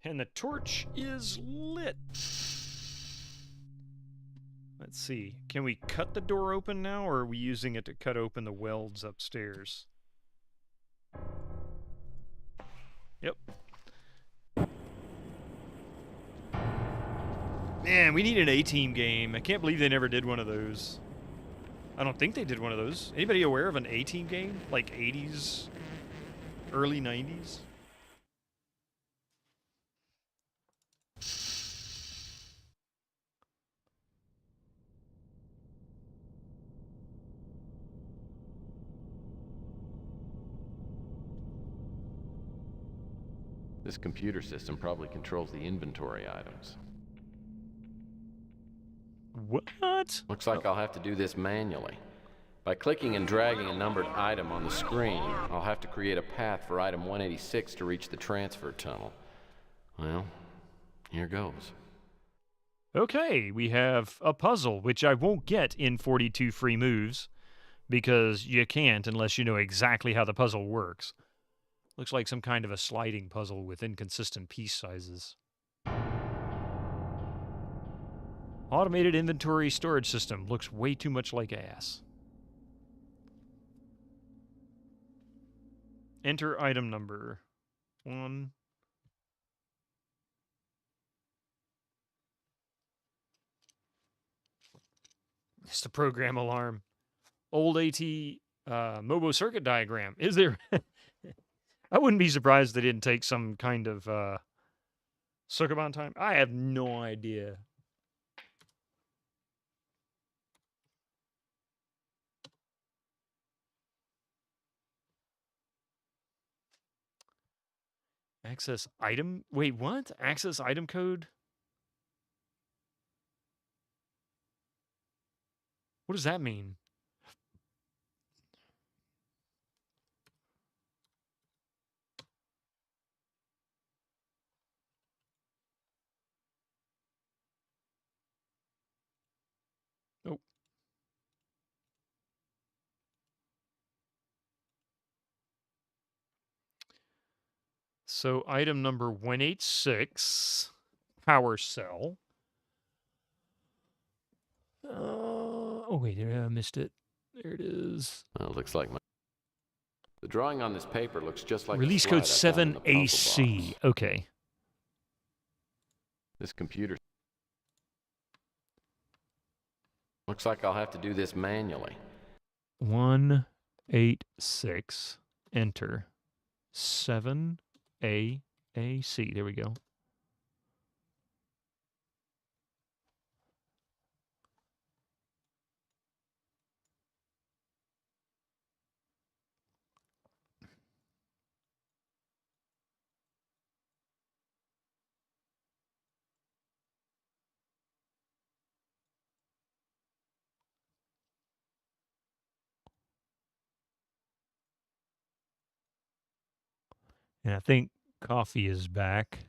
And the torch is lit. Let's see. Can we cut the door open now, or are we using it to cut open the welds upstairs? Yep. Man, we need an A-Team game. I can't believe they never did one of those. I don't think they did one of those. Anybody aware of an A-Team game? Like 80s, early 90s? This computer system probably controls the inventory items. What? Looks like I'll have to do this manually. By clicking and dragging a numbered item on the screen, I'll have to create a path for item 186 to reach the transfer tunnel. Well, here goes. Okay, we have a puzzle, which I won't get in 42 free moves, because you can't unless you know exactly how the puzzle works. Looks like some kind of a sliding puzzle with inconsistent piece sizes. Automated inventory storage system. Looks way too much like ass. Enter item number 1. It's the program alarm. Old AT Mobo circuit diagram. Is there... I wouldn't be surprised they didn't take some kind of circuit bound time. I have no idea. Access item? Wait, what? Access item code? What does that mean? Oh. So item number 186, power cell. Oh, wait, I missed it. There it is. Well, it looks like the drawing on this paper looks just like Release the code slide I found in the puzzle 7AC. box. Okay. This computer looks like I'll have to do this manually. 186. Enter. 7AAC. There we go. And I think coffee is back.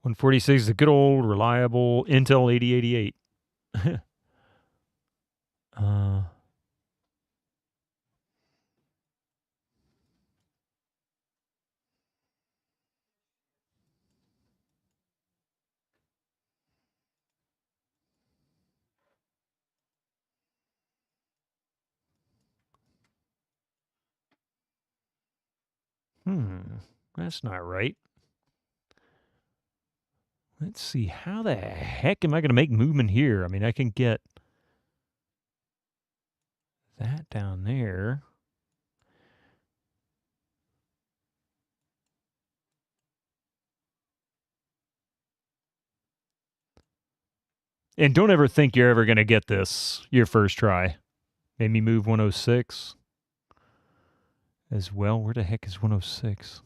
146 is a good old, reliable Intel 8088. That's not right. Let's see. How the heck am I going to make movement here? I mean, I can get that down there. And don't ever think you're ever going to get this your first try. Made me move 106 as well. Where the heck is 106?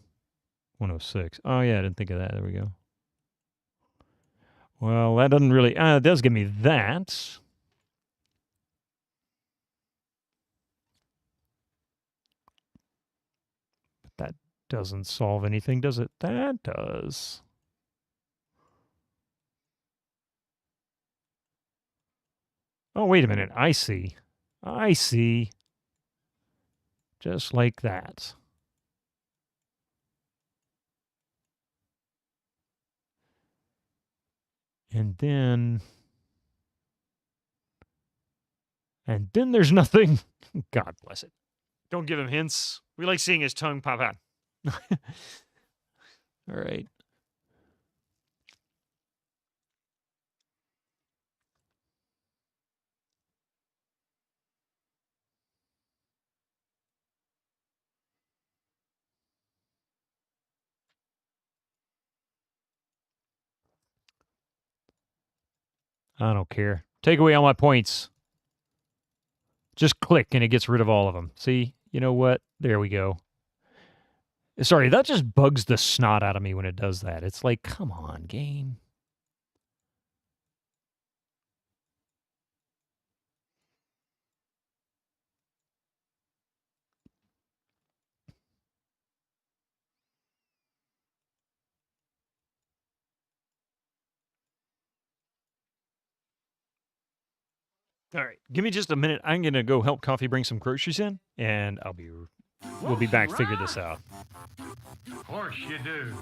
106. Oh, yeah, I didn't think of that. There we go. Well, that doesn't really... it does give me that. But that doesn't solve anything, does it? That does. Oh, wait a minute. I see. I see. Just like that. And then there's nothing. God bless it. Don't give him hints. We like seeing his tongue pop out. All right. I don't care. Take away all my points. Just click and it gets rid of all of them. See? You know what? There we go. Sorry, that just bugs the snot out of me when it does that. It's like, come on, game. All right, give me just a minute. I'm gonna go help Coffee bring some groceries in, and we'll be back. Figure this out. Of course you do.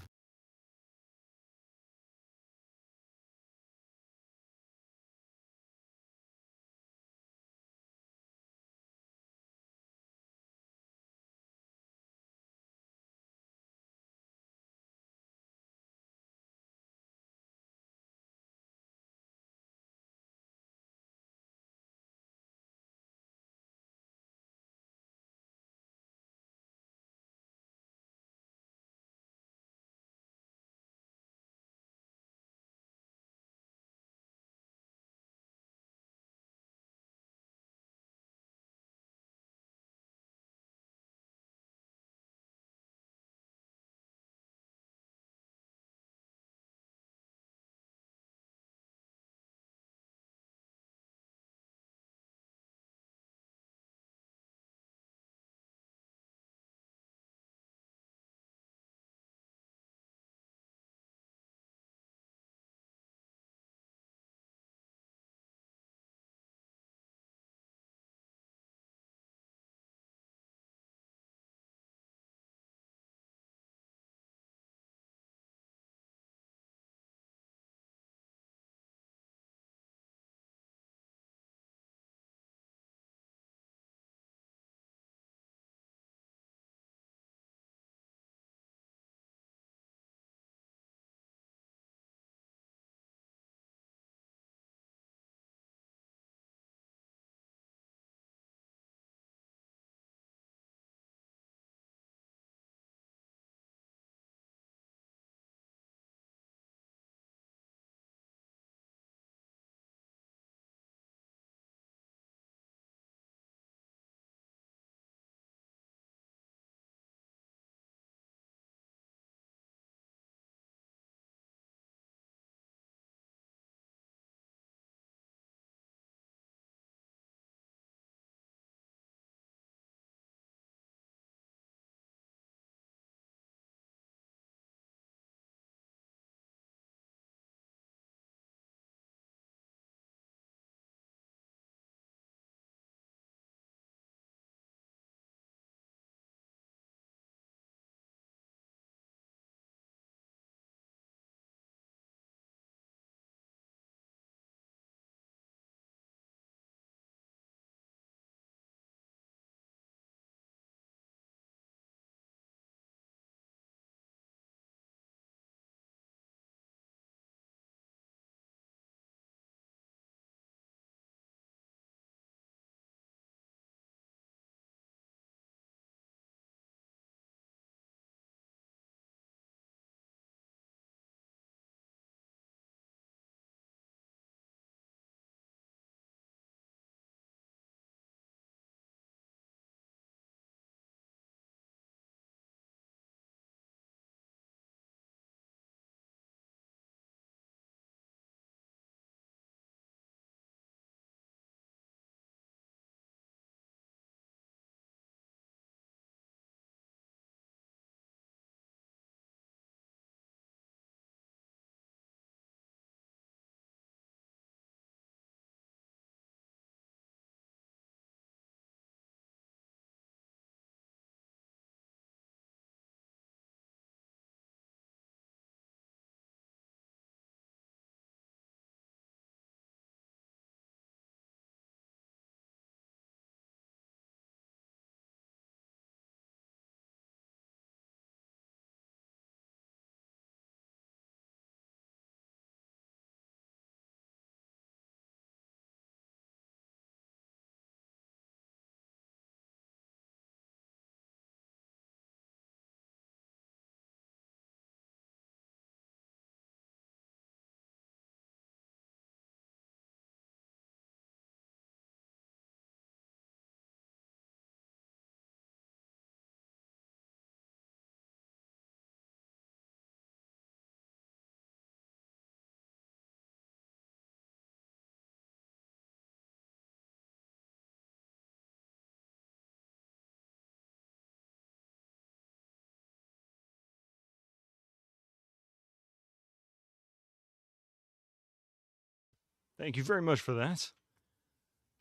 Thank you very much for that.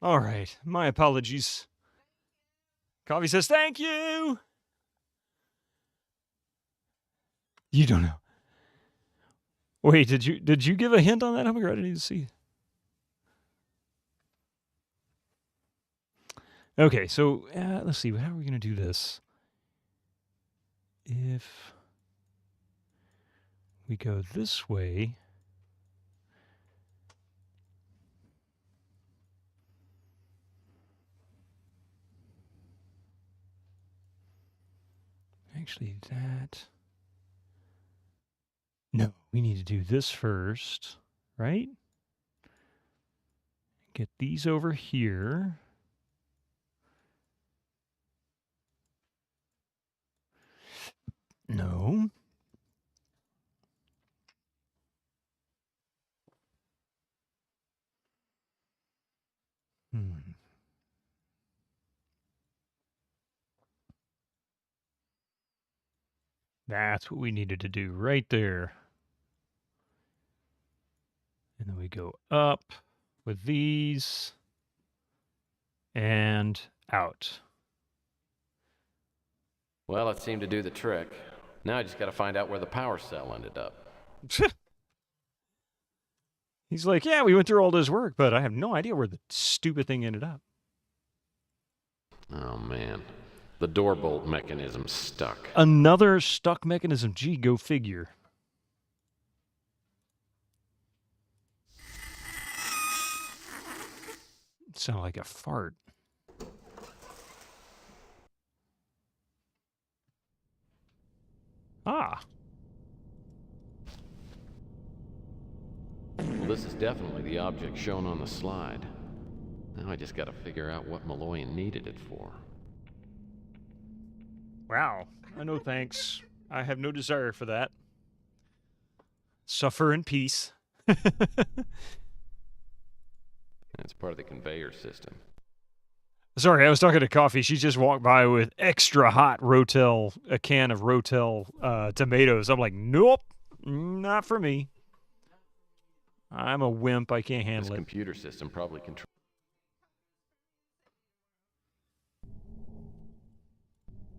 All right, my apologies. Coffee says thank you. You don't know. Wait, did you give a hint on that? I'm ready to see. Okay, so let's see. How are we going to do this? If we go this way, actually that. No, we need to do this first, right? Get these over here. No. That's what we needed to do right there. And then we go up with these and out. Well, it seemed to do the trick. Now I just got to find out where the power cell ended up. He's like, yeah, we went through all this work, but I have no idea where the stupid thing ended up. Oh, man. The door bolt mechanism's stuck. Another stuck mechanism. Gee, go figure. It sounded like a fart. Ah. Well, this is definitely the object shown on the slide. Now I just got to figure out what Malloyan needed it for. Wow. No thanks. I have no desire for that. Suffer in peace. It's part of the conveyor system. Sorry, I was talking to Coffee. She just walked by with extra hot Rotel, a can of Rotel tomatoes. I'm like, nope, not for me. I'm a wimp. I can't handle This it. computer system probably controls.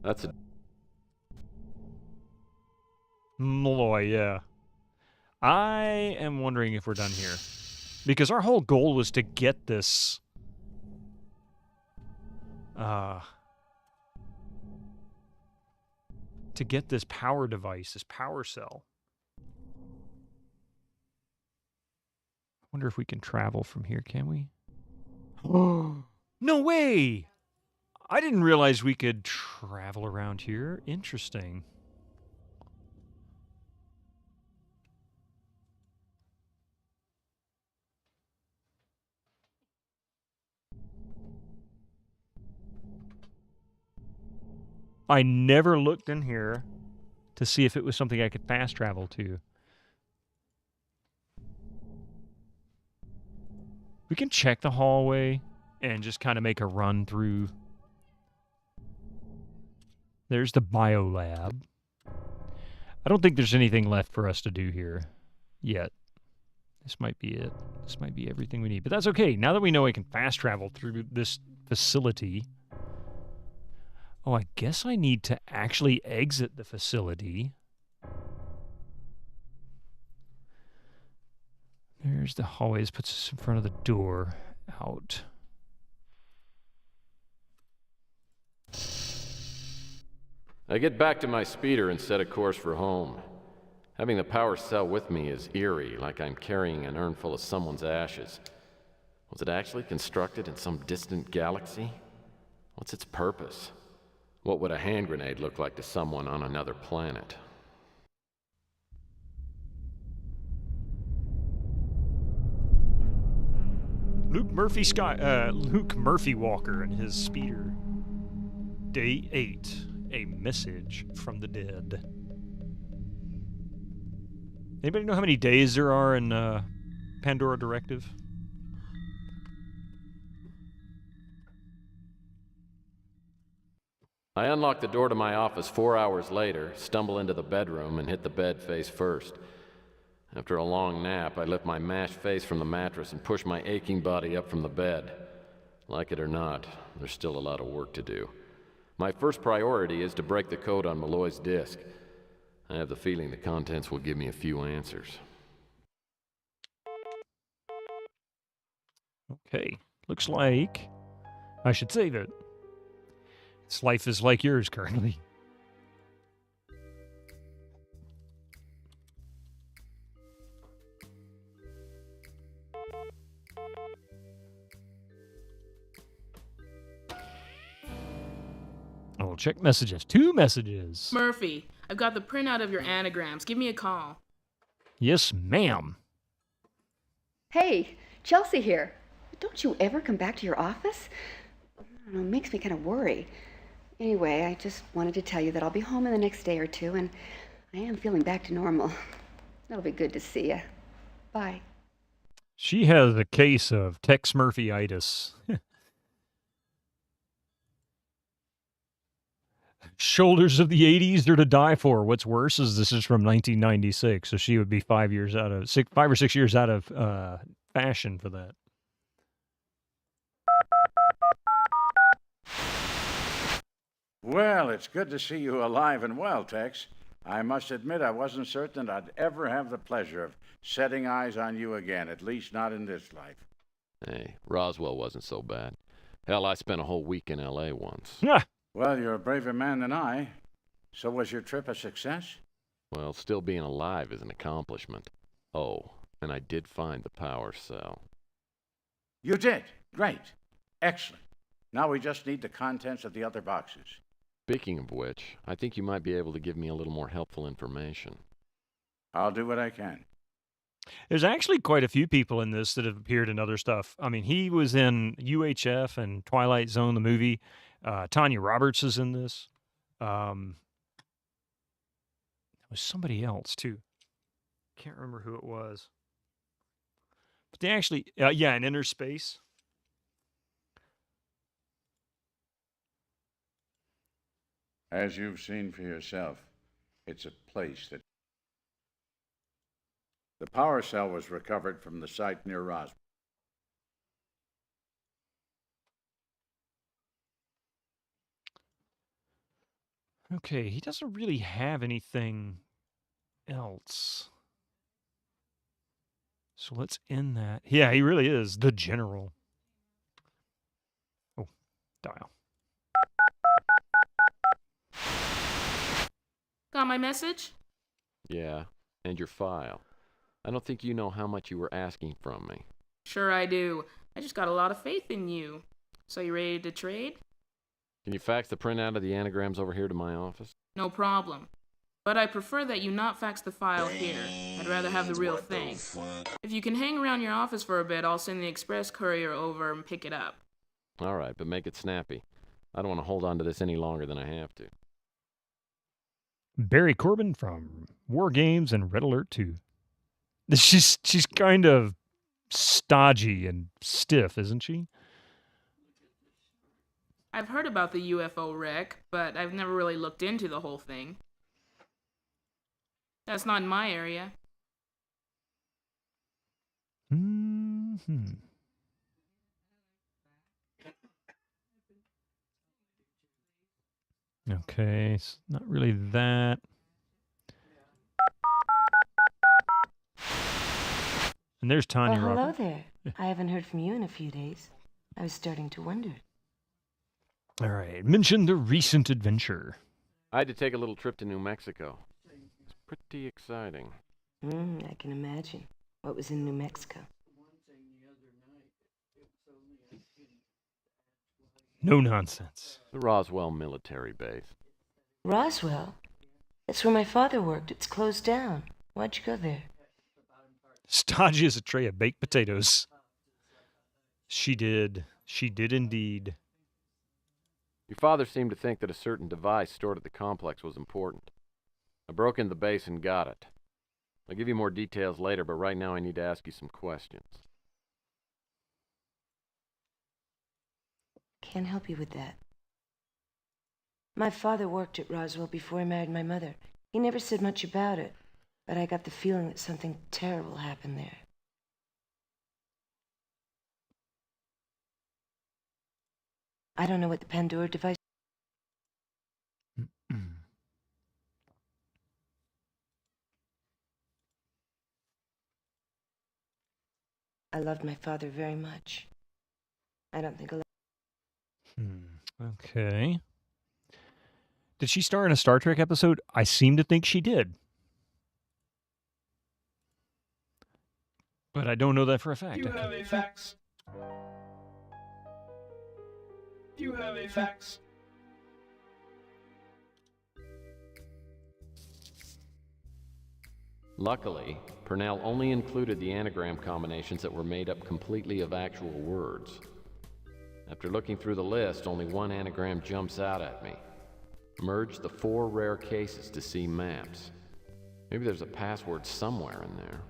That's a... Malloy, yeah. I am wondering if we're done here. Because our whole goal was to get this... to get this power device, this power cell. I wonder if we can travel from here, can we? No way! I didn't realize we could travel around here. Interesting. I never looked in here to see if it was something I could fast travel to. We can check the hallway and just kind of make a run through. There's the biolab. I don't think there's anything left for us to do here yet. This might be it. This might be everything we need. But that's okay. Now that we know I can fast travel through this facility. Oh, I guess I need to actually exit the facility. There's the hallway. This puts us in front of the door. Out. I get back to my speeder and set a course for home. Having the power cell with me is eerie, like I'm carrying an urn full of someone's ashes. Was it actually constructed in some distant galaxy? What's its purpose? What would a hand grenade look like to someone on another planet? Luke Murphy Walker and his speeder. Day 8. A message from the dead. Anybody know how many days there are in Pandora Directive? I unlock the door to my office 4 hours later, stumble into the bedroom, and hit the bed face first. After a long nap, I lift my mashed face from the mattress and push my aching body up from the bed. Like it or not, there's still a lot of work to do. My first priority is to break the code on Malloy's disk. I have the feeling the contents will give me a few answers. Okay, looks like I should save it. Its life is like yours currently. I will check messages. 2 messages. Murphy, I've got the printout of your anagrams. Give me a call. Yes, ma'am. Hey, Chelsea here. Don't you ever come back to your office? I don't know, it makes me kind of worried. Anyway, I just wanted to tell you that I'll be home in the next day or two, and I am feeling back to normal. It'll be good to see you. Bye. She has a case of Tex Murphy-itis. Shoulders of the 80s, they're to die for. What's worse is this is from 1996, so she would be 5 or 6 years out of fashion for that. Well, it's good to see you alive and well, Tex. I must admit I wasn't certain I'd ever have the pleasure of setting eyes on you again, at least not in this life. Hey, Roswell wasn't so bad. Hell, I spent a whole week in L.A. once. Well, you're a braver man than I. So was your trip a success? Well, still being alive is an accomplishment. Oh, and I did find the power cell. You did? Great. Excellent. Now we just need the contents of the other boxes. Speaking of which, I think you might be able to give me a little more helpful information. I'll do what I can. There's actually quite a few people in this that have appeared in other stuff. I mean, he was in UHF and Twilight Zone, the movie. Tanya Roberts is in this. There was somebody else, too. Can't remember who it was. But they actually, in Inner Space. As you've seen for yourself, it's a place that... The power cell was recovered from the site near Roswell. Okay, he doesn't really have anything else. So let's end that. Yeah, he really is the general. Oh, dial. Got my message? Yeah, and your file. I don't think you know how much you were asking from me. Sure I do. I just got a lot of faith in you. So you ready to trade? Can you fax the printout of the anagrams over here to my office? No problem. But I prefer that you not fax the file here. I'd rather have the real thing. If you can hang around your office for a bit, I'll send the express courier over and pick it up. All right, but make it snappy. I don't want to hold on to this any longer than I have to. Barry Corbin from War Games and Red Alert 2. She's kind of stodgy and stiff, isn't she? I've heard about the UFO wreck, but I've never really looked into the whole thing. That's not in my area. Mm-hmm. Okay, it's not really that. And there's Tanya Well, hello Roberts. there. I haven't heard from you in a few days. I was starting to wonder. All right, mention the recent adventure. I had to take a little trip to New Mexico. It's pretty exciting. I can imagine. What was in New Mexico? No nonsense. The Roswell military base. Roswell? That's where my father worked. It's closed down. Why'd you go there? Stodgy as a tray of baked potatoes. She did. She did indeed. Your father seemed to think that a certain device stored at the complex was important. I broke into the base and got it. I'll give you more details later, but right now I need to ask you some questions. Can't help you with that. My father worked at Roswell before he married my mother. He never said much about it. But I got the feeling that something terrible happened there. I don't know what the Pandora device... I loved my father very much. I don't think I'll... Okay. Did she star in a Star Trek episode? I seem to think she did. But I don't know that for a fact. You have a fax. You have a fax. Luckily, Purnell only included the anagram combinations that were made up completely of actual words. After looking through the list, only one anagram jumps out at me. Merge the 4 rare cases to see maps. Maybe there's a password somewhere in there.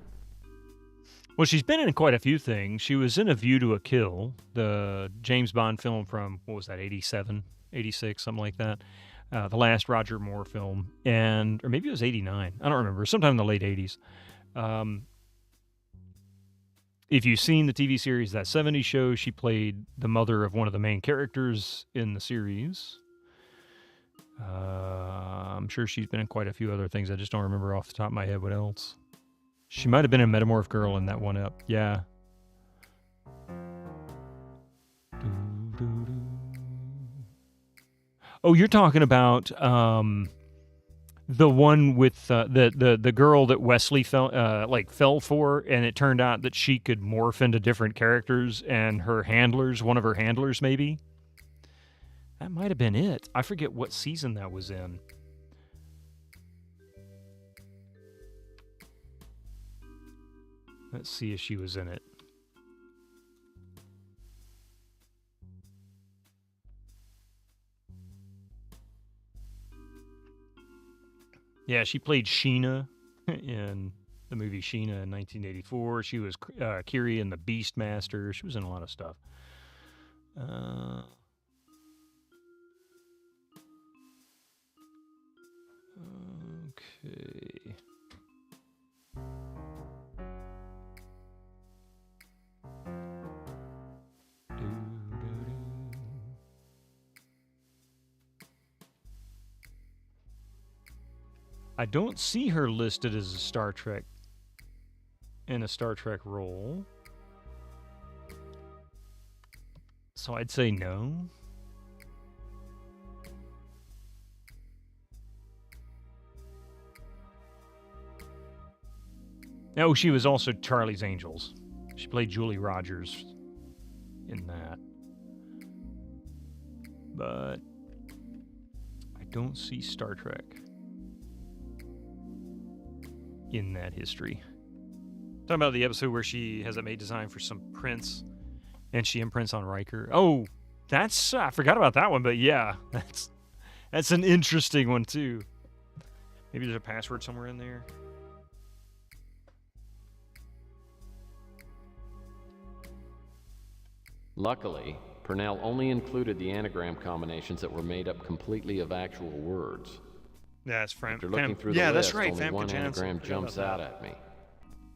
Well, she's been in quite a few things. She was in A View to a Kill, the James Bond film from, what was that, 87, 86, something like that. The last Roger Moore film, or maybe it was 89. I don't remember. Sometime in the late 80s. If you've seen the TV series That 70s Show, she played the mother of one of the main characters in the series. I'm sure she's been in quite a few other things. I just don't remember off the top of my head what else. She might have been a Metamorph Girl in that one up. Yeah. Oh, you're talking about the one with the girl that Wesley fell for, and it turned out that she could morph into different characters, and her handlers, one of her handlers maybe? That might have been it. I forget what season that was in. Let's see if she was in it. Yeah, she played Sheena in the movie Sheena in 1984. She was Kiri in The Beastmaster. She was in a lot of stuff. Okay. I don't see her listed as a Star Trek in a Star Trek role. So I'd say no. Oh, she was also Charlie's Angels. She played Julie Rogers in that. But I don't see Star Trek in that history. Talking about the episode where she has a maid design for some prints and she imprints on Riker. Oh, that's I forgot about that one, but yeah, that's an interesting one too. Maybe there's a password somewhere in there. Luckily, Purnell only included the anagram combinations that were made up completely of actual words. Yeah, it's Fram. After looking through the yeah, list, that's right. only one anagram jumps out at me.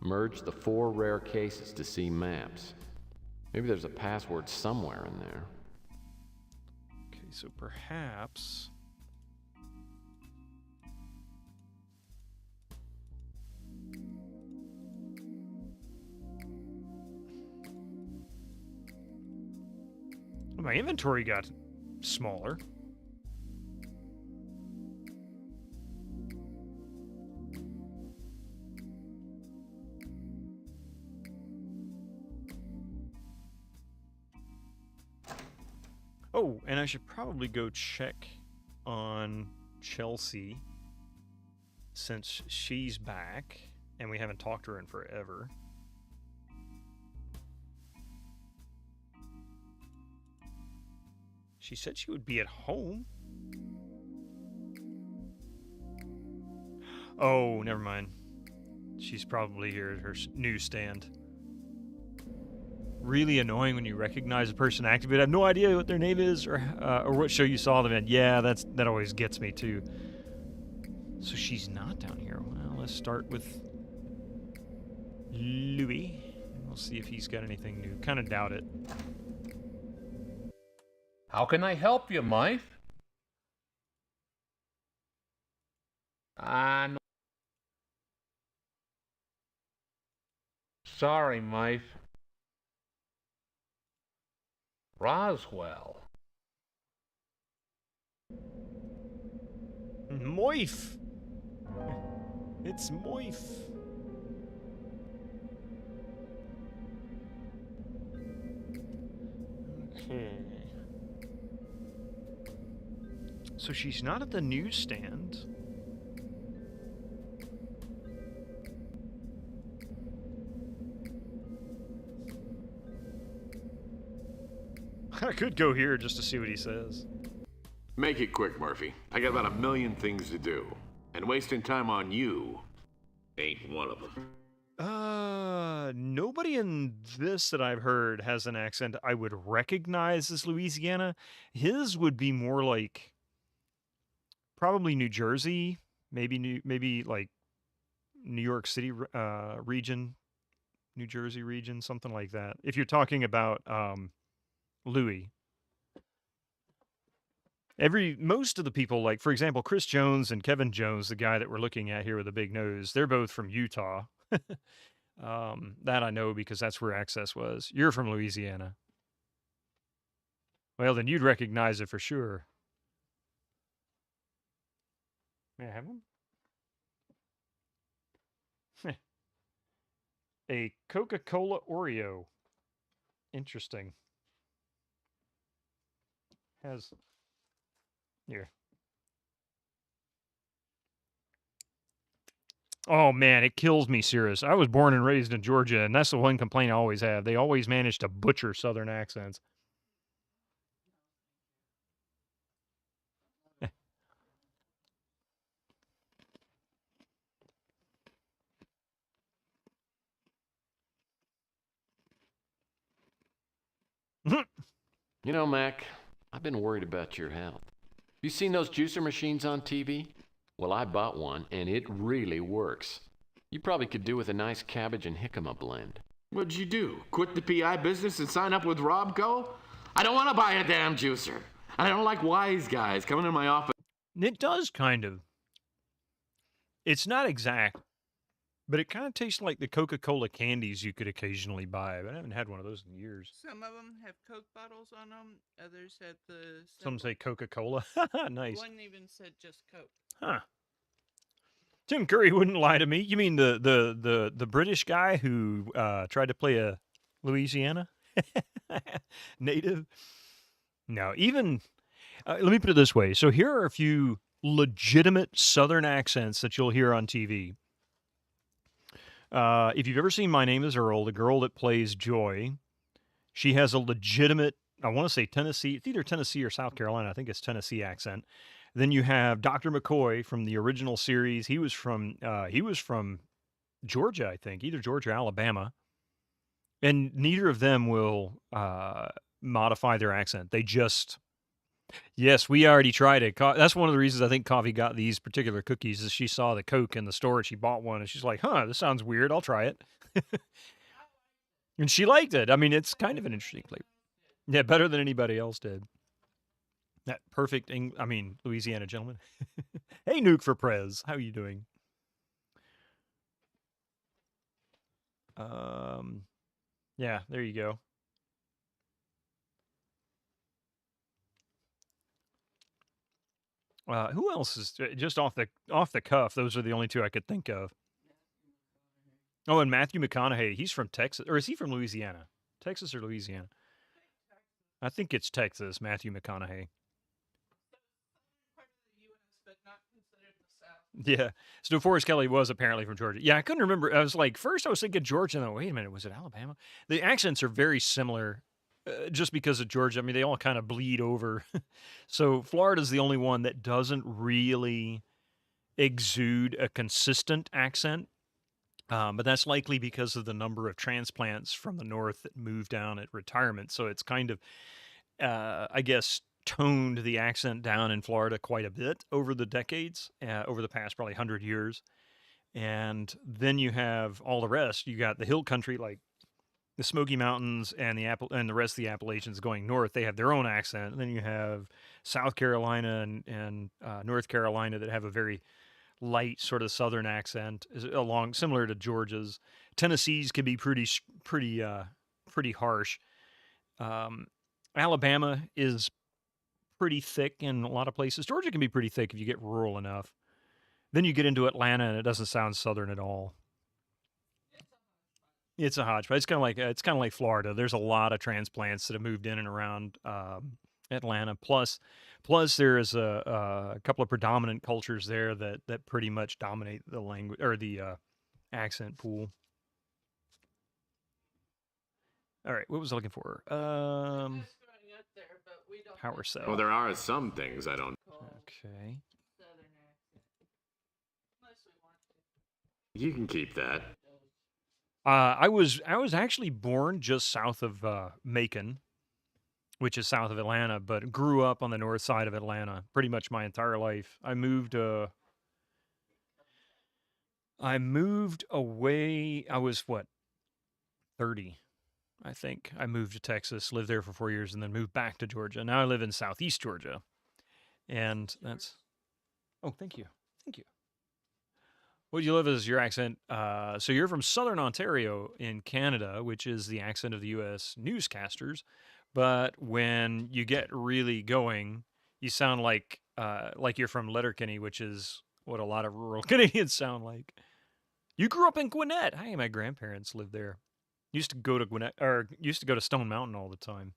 Merge the 4 rare cases to see maps. Maybe there's a password somewhere in there. Okay, so perhaps... Well, my inventory got smaller. Oh, and I should probably go check on Chelsea since she's back and we haven't talked to her in forever. She said she would be at home. Oh, never mind. She's probably here at her newsstand. Really annoying when you recognize a person actively. I have no idea what their name is or what show you saw them in. Yeah, that always gets me too. So she's not down here. Well, let's start with Louis. We'll see if he's got anything new. Kind of doubt it. How can I help you, Mike? No. Sorry, Mike. Roswell. Moif! It's Moif. Okay. So she's not at the newsstand. I could go here just to see what he says. Make it quick, Murphy. I got about a million things to do. And wasting time on you ain't one of them. Nobody in this that I've heard has an accent I would recognize as Louisiana. His would be more like probably New Jersey, maybe like New York City region, New Jersey region, something like that. If you're talking about Louis. Most of the people, like, for example, Chris Jones and Kevin Jones, the guy that we're looking at here with the big nose, they're both from Utah. That I know because that's where Access was. You're from Louisiana. Well, then you'd recognize it for sure. May I have one? A Coca-Cola Oreo. Interesting. Has... Here. Oh, man, it kills me, Cirrus. I was born and raised in Georgia, and that's the one complaint I always have. They always manage to butcher Southern accents. You know, Mac, I've been worried about your health. You seen those juicer machines on TV? Well, I bought one, and it really works. You probably could do with a nice cabbage and jicama blend. What'd you do? Quit the PI business and sign up with Robco? I don't want to buy a damn juicer. I don't like wise guys coming in my office. It does, kind of. It's not exact, but it kind of tastes like the Coca-Cola candies you could occasionally buy. But I haven't had one of those in years. Some of them have Coke bottles on them. Others have the... Some say Coca-Cola. Nice. One even said just Coke. Huh. Tim Curry wouldn't lie to me. You mean the British guy who tried to play a Louisiana native? No, even... let me put it this way. So here are a few legitimate Southern accents that you'll hear on TV. If you've ever seen My Name is Earl, the girl that plays Joy, she has a legitimate, I want to say Tennessee, it's either Tennessee or South Carolina, I think it's Tennessee accent. Then you have Dr. McCoy from the original series. He was from Georgia, I think, either Georgia or Alabama. And neither of them will modify their accent. They just, yes, we already tried it. That's one of the reasons I think Coffee got these particular cookies is she saw the Coke in the store and she bought one and she's like, huh, this sounds weird. I'll try it. And she liked it. I mean, it's kind of an interesting flavor. Yeah, better than anybody else did. That perfect, Louisiana gentleman. Hey, Nuke for Prez. How are you doing? Yeah, there you go. Who else is just off the cuff? Those are the only two I could think of. Oh, and Matthew McConaughey. He's from Texas, or is he from Louisiana? Texas or Louisiana? I think it's Texas. Matthew McConaughey. Yeah. So DeForest Kelly was apparently from Georgia. Yeah, I couldn't remember. I was like, first I was thinking Georgia, and then wait a minute, was it Alabama? The accents are very similar. Just because of Georgia, I mean, they all kind of bleed over. So Florida's the only one that doesn't really exude a consistent accent. But that's likely because of the number of transplants from the north that move down at retirement. So it's kind of, I guess, toned the accent down in Florida quite a bit over the decades, over the past probably 100 years. And then you have all the rest. You got the hill country, like the Smoky Mountains and the rest of the Appalachians going north. They have their own accent. And then you have South Carolina and North Carolina that have a very light sort of southern accent, along similar to Georgia's. Tennessee's can be pretty harsh. Alabama is pretty thick in a lot of places. Georgia can be pretty thick if you get rural enough. Then you get into Atlanta and it doesn't sound southern at all. It's a hodgepodge. It's kind of like Florida. There's a lot of transplants that have moved in and around Atlanta. Plus there is a couple of predominant cultures there that pretty much dominate the language or the accent pool. All right, what was I looking for? Power cell. Well, there are some things I don't. Okay. You can keep that. I was actually born just south of Macon, which is south of Atlanta, but grew up on the north side of Atlanta pretty much my entire life. I moved away. I was 30, I think. I moved to Texas, lived there for 4 years, and then moved back to Georgia. Now I live in southeast Georgia, and that's. Oh, thank you. What you live is your accent. So you're from Southern Ontario in Canada, which is the accent of the U.S. newscasters. But when you get really going, you sound like you're from Letterkenny, which is what a lot of rural Canadians sound like. You grew up in Gwinnett. Hey, my grandparents lived there. Used to go to Gwinnett, or used to go to Stone Mountain all the time.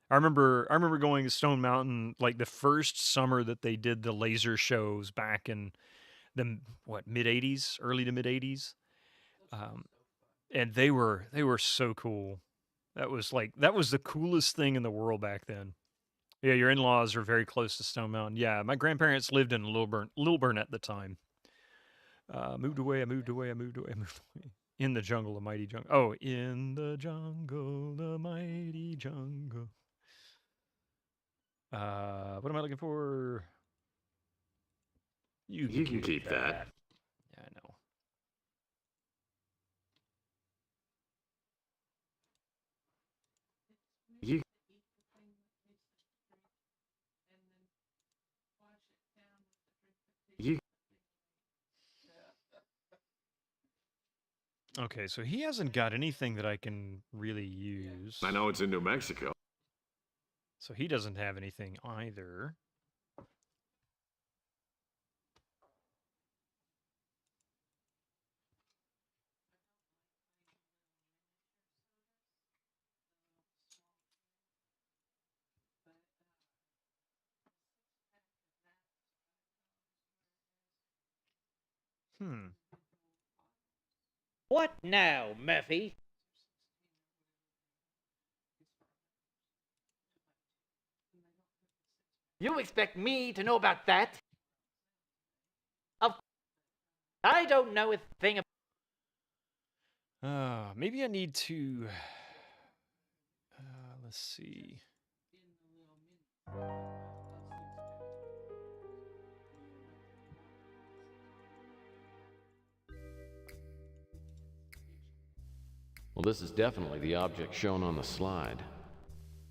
I remember going to Stone Mountain like the first summer that they did the laser shows back in the mid 80s, early to mid 80s. And they were so cool. That was the coolest thing in the world back then. Yeah, your in-laws are very close to Stone Mountain. Yeah, my grandparents lived in Lilburn at the time. Moved away. In the jungle, the mighty jungle. Oh, in the jungle, the mighty jungle. What am I looking for? You can keep that. Yeah, I know. Okay, so he hasn't got anything that I can really use. I know it's in New Mexico. So he doesn't have anything either. What now, Murphy? You expect me to know about that? I don't know a thing about... Maybe I need to... let's see. Well, this is definitely the object shown on the slide.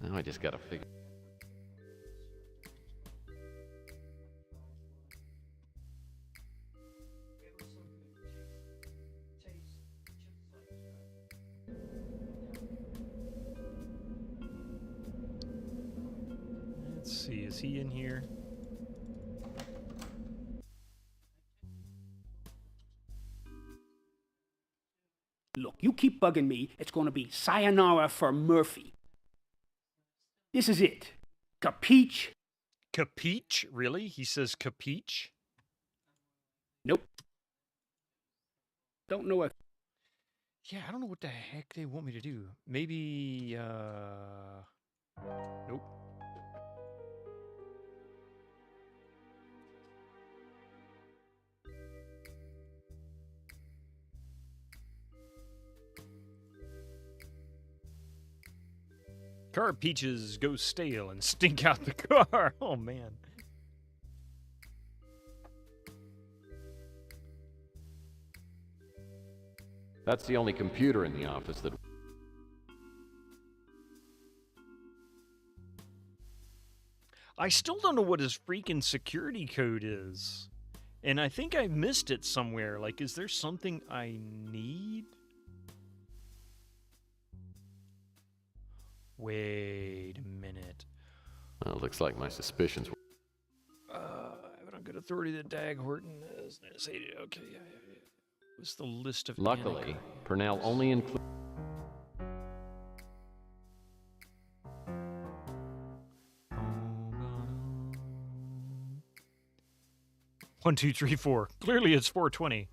Now I just gotta figure... Let's see, is he in here? Look, you keep bugging me, it's gonna be sayonara for Murphy. This is it. Capiche? Capiche? Really? He says capiche? Nope. Don't know if... Yeah, I don't know what the heck they want me to do. Maybe, nope. Car peaches go stale and stink out the car. Oh, man. That's the only computer in the office that... I still don't know what his freaking security code is. And I think I missed it somewhere. Like, is there something I need? Wait a minute. Well, looks like my suspicions were... I have it on good authority that Dag Horton is... Okay, yeah. What's the list of... Luckily, Purnell only includes... 1, 2, 3, 4. Clearly it's 420.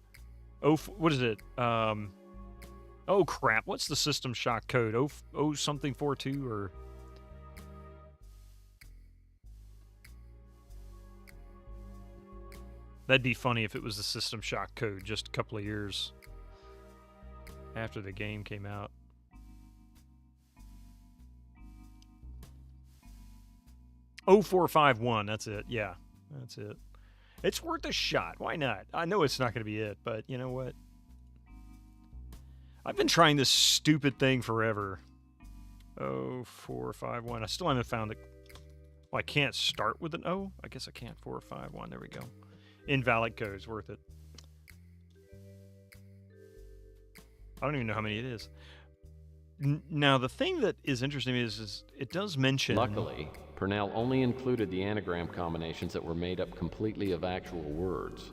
Oh, what is it? Oh crap! What's the system shock code? Oh something 42 or? That'd be funny if it was the system shock code just a couple of years after the game came out. Oh 451. That's it. Yeah, that's it. It's worth a shot. Why not? I know it's not going to be it, but you know what? I've been trying this stupid thing forever. 0451. I still haven't found it. Well, I can't start with an O. I guess I can't. 451. There we go. Invalid code is worth it. I don't even know how many it is. Now, the thing that is interesting is it does mention... Luckily, Purnell only included the anagram combinations that were made up completely of actual words.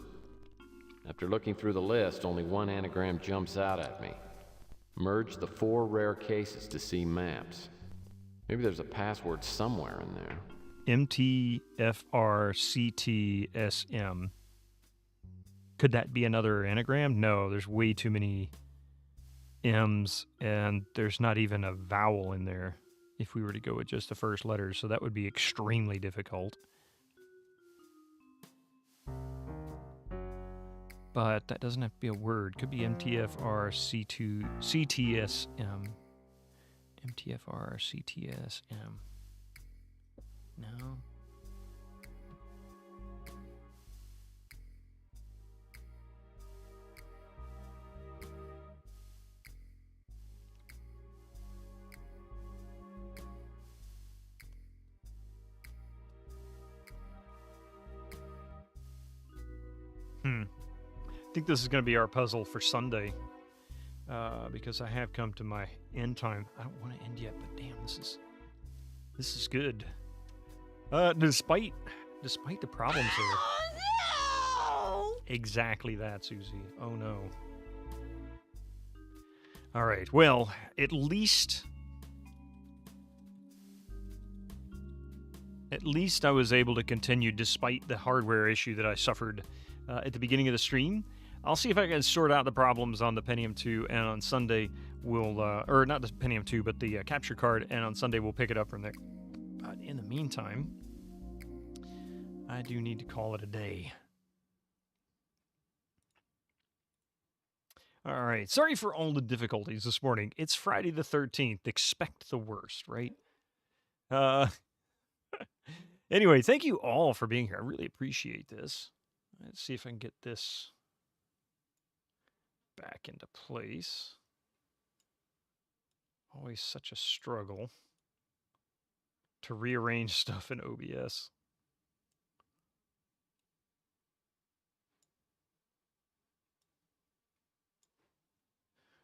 After looking through the list, only one anagram jumps out at me. Merge the 4 rare cases to see maps. Maybe there's a password somewhere in there. MTFRCTSM. Could that be another anagram? No, there's way too many M's, and there's not even a vowel in there if we were to go with just the first letters, so that would be extremely difficult. But that doesn't have to be a word. Could be MTFRCTSM. MTFRCTSM. No. I think this is going to be our puzzle for Sunday, because I have come to my end time. I don't want to end yet, but damn, this is good. Despite the problems here. Oh, no! Exactly that, Susie. Oh no. All right. Well, at least I was able to continue despite the hardware issue that I suffered at the beginning of the stream. I'll see if I can sort out the problems on the Pentium 2, and on Sunday we'll, or not the Pentium 2, but the capture card, and on Sunday we'll pick it up from there. But in the meantime, I do need to call it a day. All right. Sorry for all the difficulties this morning. It's Friday the 13th. Expect the worst, right? Anyway, thank you all for being here. I really appreciate this. Let's see if I can get this back into place. Always such a struggle to rearrange stuff in OBS.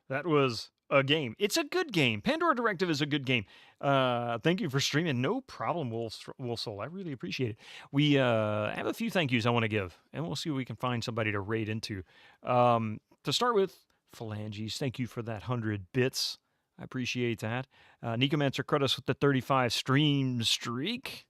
That was a game. It's a good game. Pandora Directive is a good game. Thank you for streaming. No problem, Wolfsoul. I really appreciate it. We have a few thank yous I want to give, and we'll see if we can find somebody to raid into. To start with, Phalanges, thank you for that 100 bits. I appreciate that. Nicomancer Crudus with the 35 stream streak.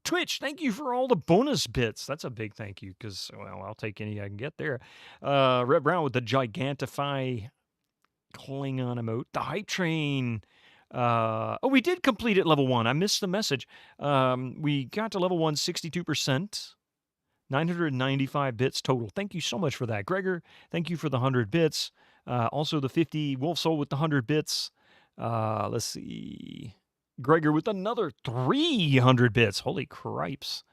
Twitch, thank you for all the bonus bits. That's a big thank you, because, well, I'll take any I can get there. Red Brown with the Gigantify Klingon emote. The Hype Train. Oh, we did complete it level 1. I missed the message. We got to level 1 62%. 995 bits total. Thank you so much for that. Gregor, thank you for the 100 bits. Also the 50 Wolf Soul with the 100 bits. Let's see. Gregor with another 300 bits. Holy cripes.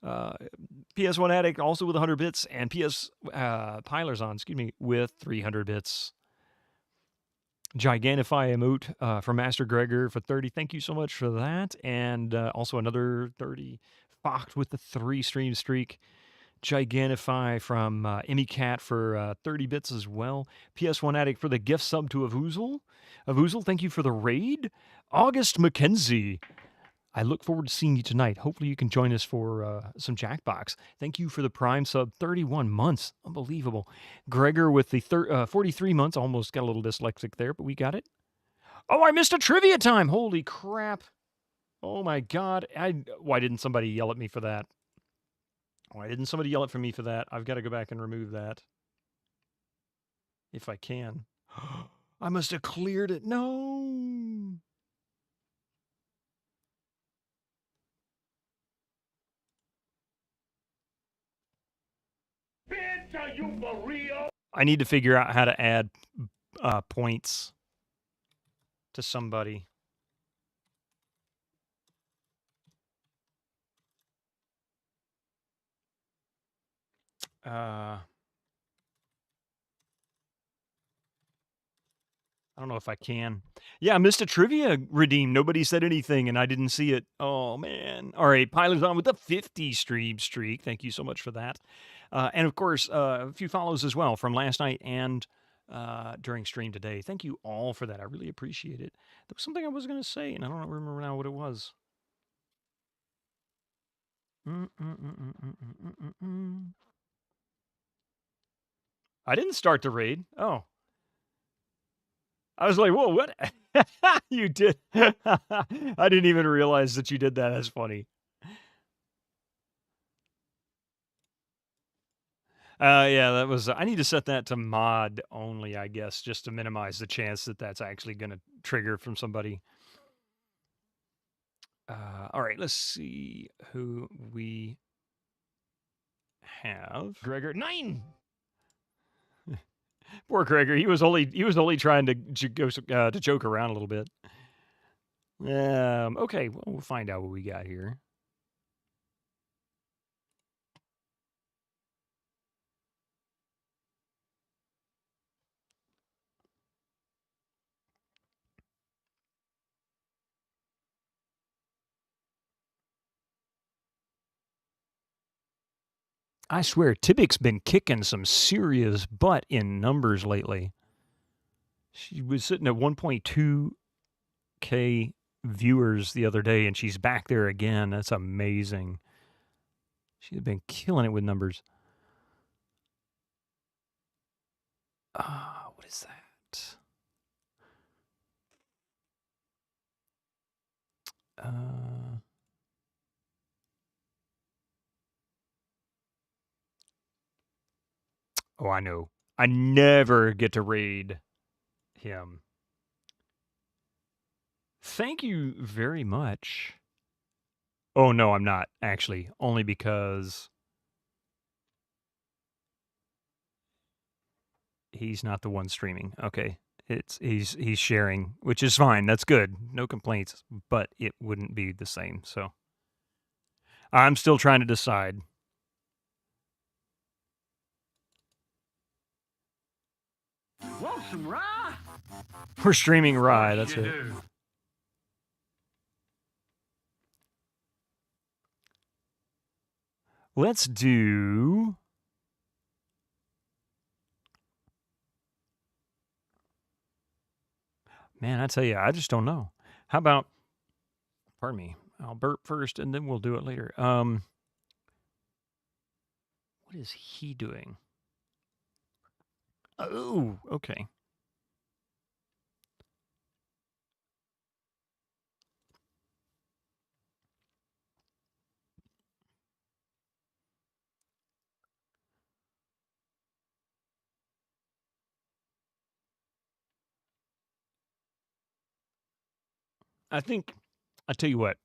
PS1 Addict also with 100 bits, and PS Pilers on, excuse me, with 300 bits. Gigantify emote from Master Gregor for 30. Thank you so much for that. And also another 30. Focht with the 3-stream streak. Gigantify from Emmy Cat for 30 bits as well. PS1 Addict for the gift sub to Avuzul. Avuzul, thank you for the raid. August McKenzie. I look forward to seeing you tonight. Hopefully you can join us for some Jackbox. Thank you for the Prime sub, 31 months. Unbelievable. Gregor with the 43 months. Almost got a little dyslexic there, but we got it. Oh, I missed a trivia time. Holy crap. Oh my God. Why didn't somebody yell at me for that? Why didn't somebody yell at me for that? I've got to go back and remove that. If I can. I must have cleared it. No. Bitch, are you for real? I need to figure out how to add points to somebody. I don't know if I can. Yeah, I missed a trivia redeem. Nobody said anything, and I didn't see it. Oh, man. All right, Pilot's on with the 50 stream streak. Thank you so much for that. And, of course, a few follows as well from last night and during stream today. Thank you all for that. I really appreciate it. There was something I was going to say, and I don't remember now what it was. I didn't start the raid. Oh. I was like, whoa, what? You did. I didn't even realize that you did that. That's funny. Yeah, that was, I need to set that to mod only, I guess, just to minimize the chance that that's actually going to trigger from somebody. All right, let's see who we have. Gregor, 9! Poor Gregor. He was only trying to joke around a little bit. Okay, well, we'll find out what we got here. I swear, Tibic's been kicking some serious butt in numbers lately. She was sitting at 1.2K viewers the other day, and she's back there again. That's amazing. She's been killing it with numbers. What is that? Oh, I know. I never get to raid him. Thank you very much. Oh, no, I'm not, actually. Only because he's not the one streaming. Okay. He's sharing, which is fine. That's good. No complaints, but it wouldn't be the same. So I'm still trying to decide. Want some rye? We're streaming Rye, that's it. Let's do... Man, I tell you, I just don't know. How about... Pardon me. I'll burp first, and then we'll do it later. What is he doing? Oh, okay. I think, I'll tell you what.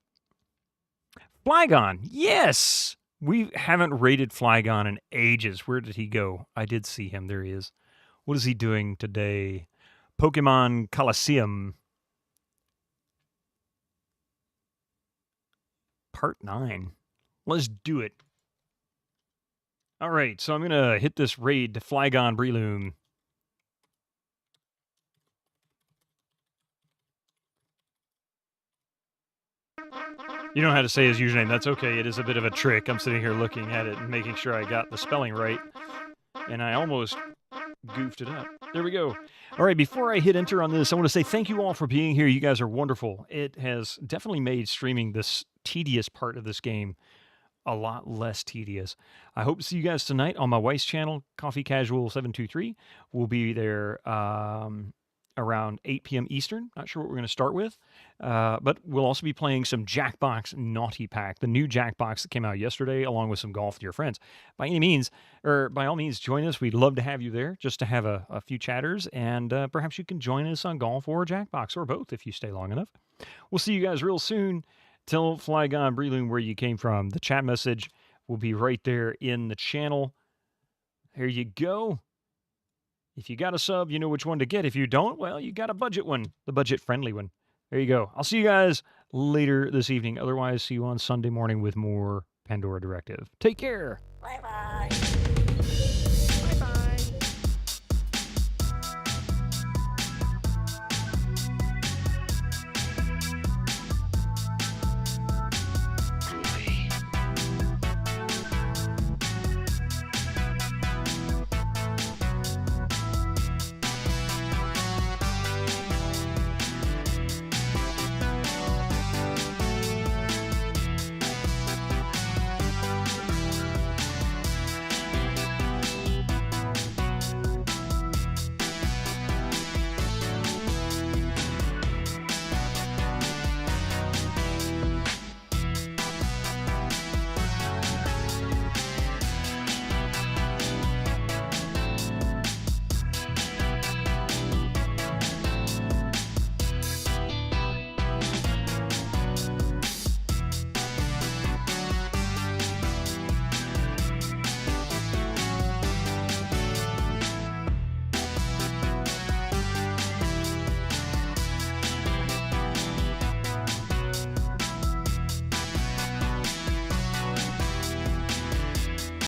Flygon, yes! We haven't rated Flygon in ages. Where did he go? I did see him. There he is. What is he doing today? Pokemon Coliseum. Part 9. Let's do it. All right, so I'm going to hit this raid to Flygon Breloom. You don't know how to say his username. That's okay. It is a bit of a trick. I'm sitting here looking at it and making sure I got the spelling right. And I almost goofed it up. There we go. All right, before I hit enter on this, I want to say thank you all for being here. You guys are wonderful. It has definitely made streaming this tedious part of this game a lot less tedious. I hope to see you guys tonight on my wife's channel, Coffee Casual 723. We'll be there around 8 p.m. Eastern. Not sure what we're going to start with, but we'll also be playing some Jackbox Naughty Pack, the new Jackbox that came out yesterday, along with some golf with your friends. By all means, join us. We'd love to have you there, just to have a few chatters, and perhaps you can join us on golf or Jackbox, or both if you stay long enough. We'll see you guys real soon. Tell Flygon Breloom where you came from. The chat message will be right there in the channel. There you go. If you got a sub, you know which one to get. If you don't, well, you got a budget one, the budget-friendly one. There you go. I'll see you guys later this evening. Otherwise, see you on Sunday morning with more Pandora Directive. Take care. Bye-bye.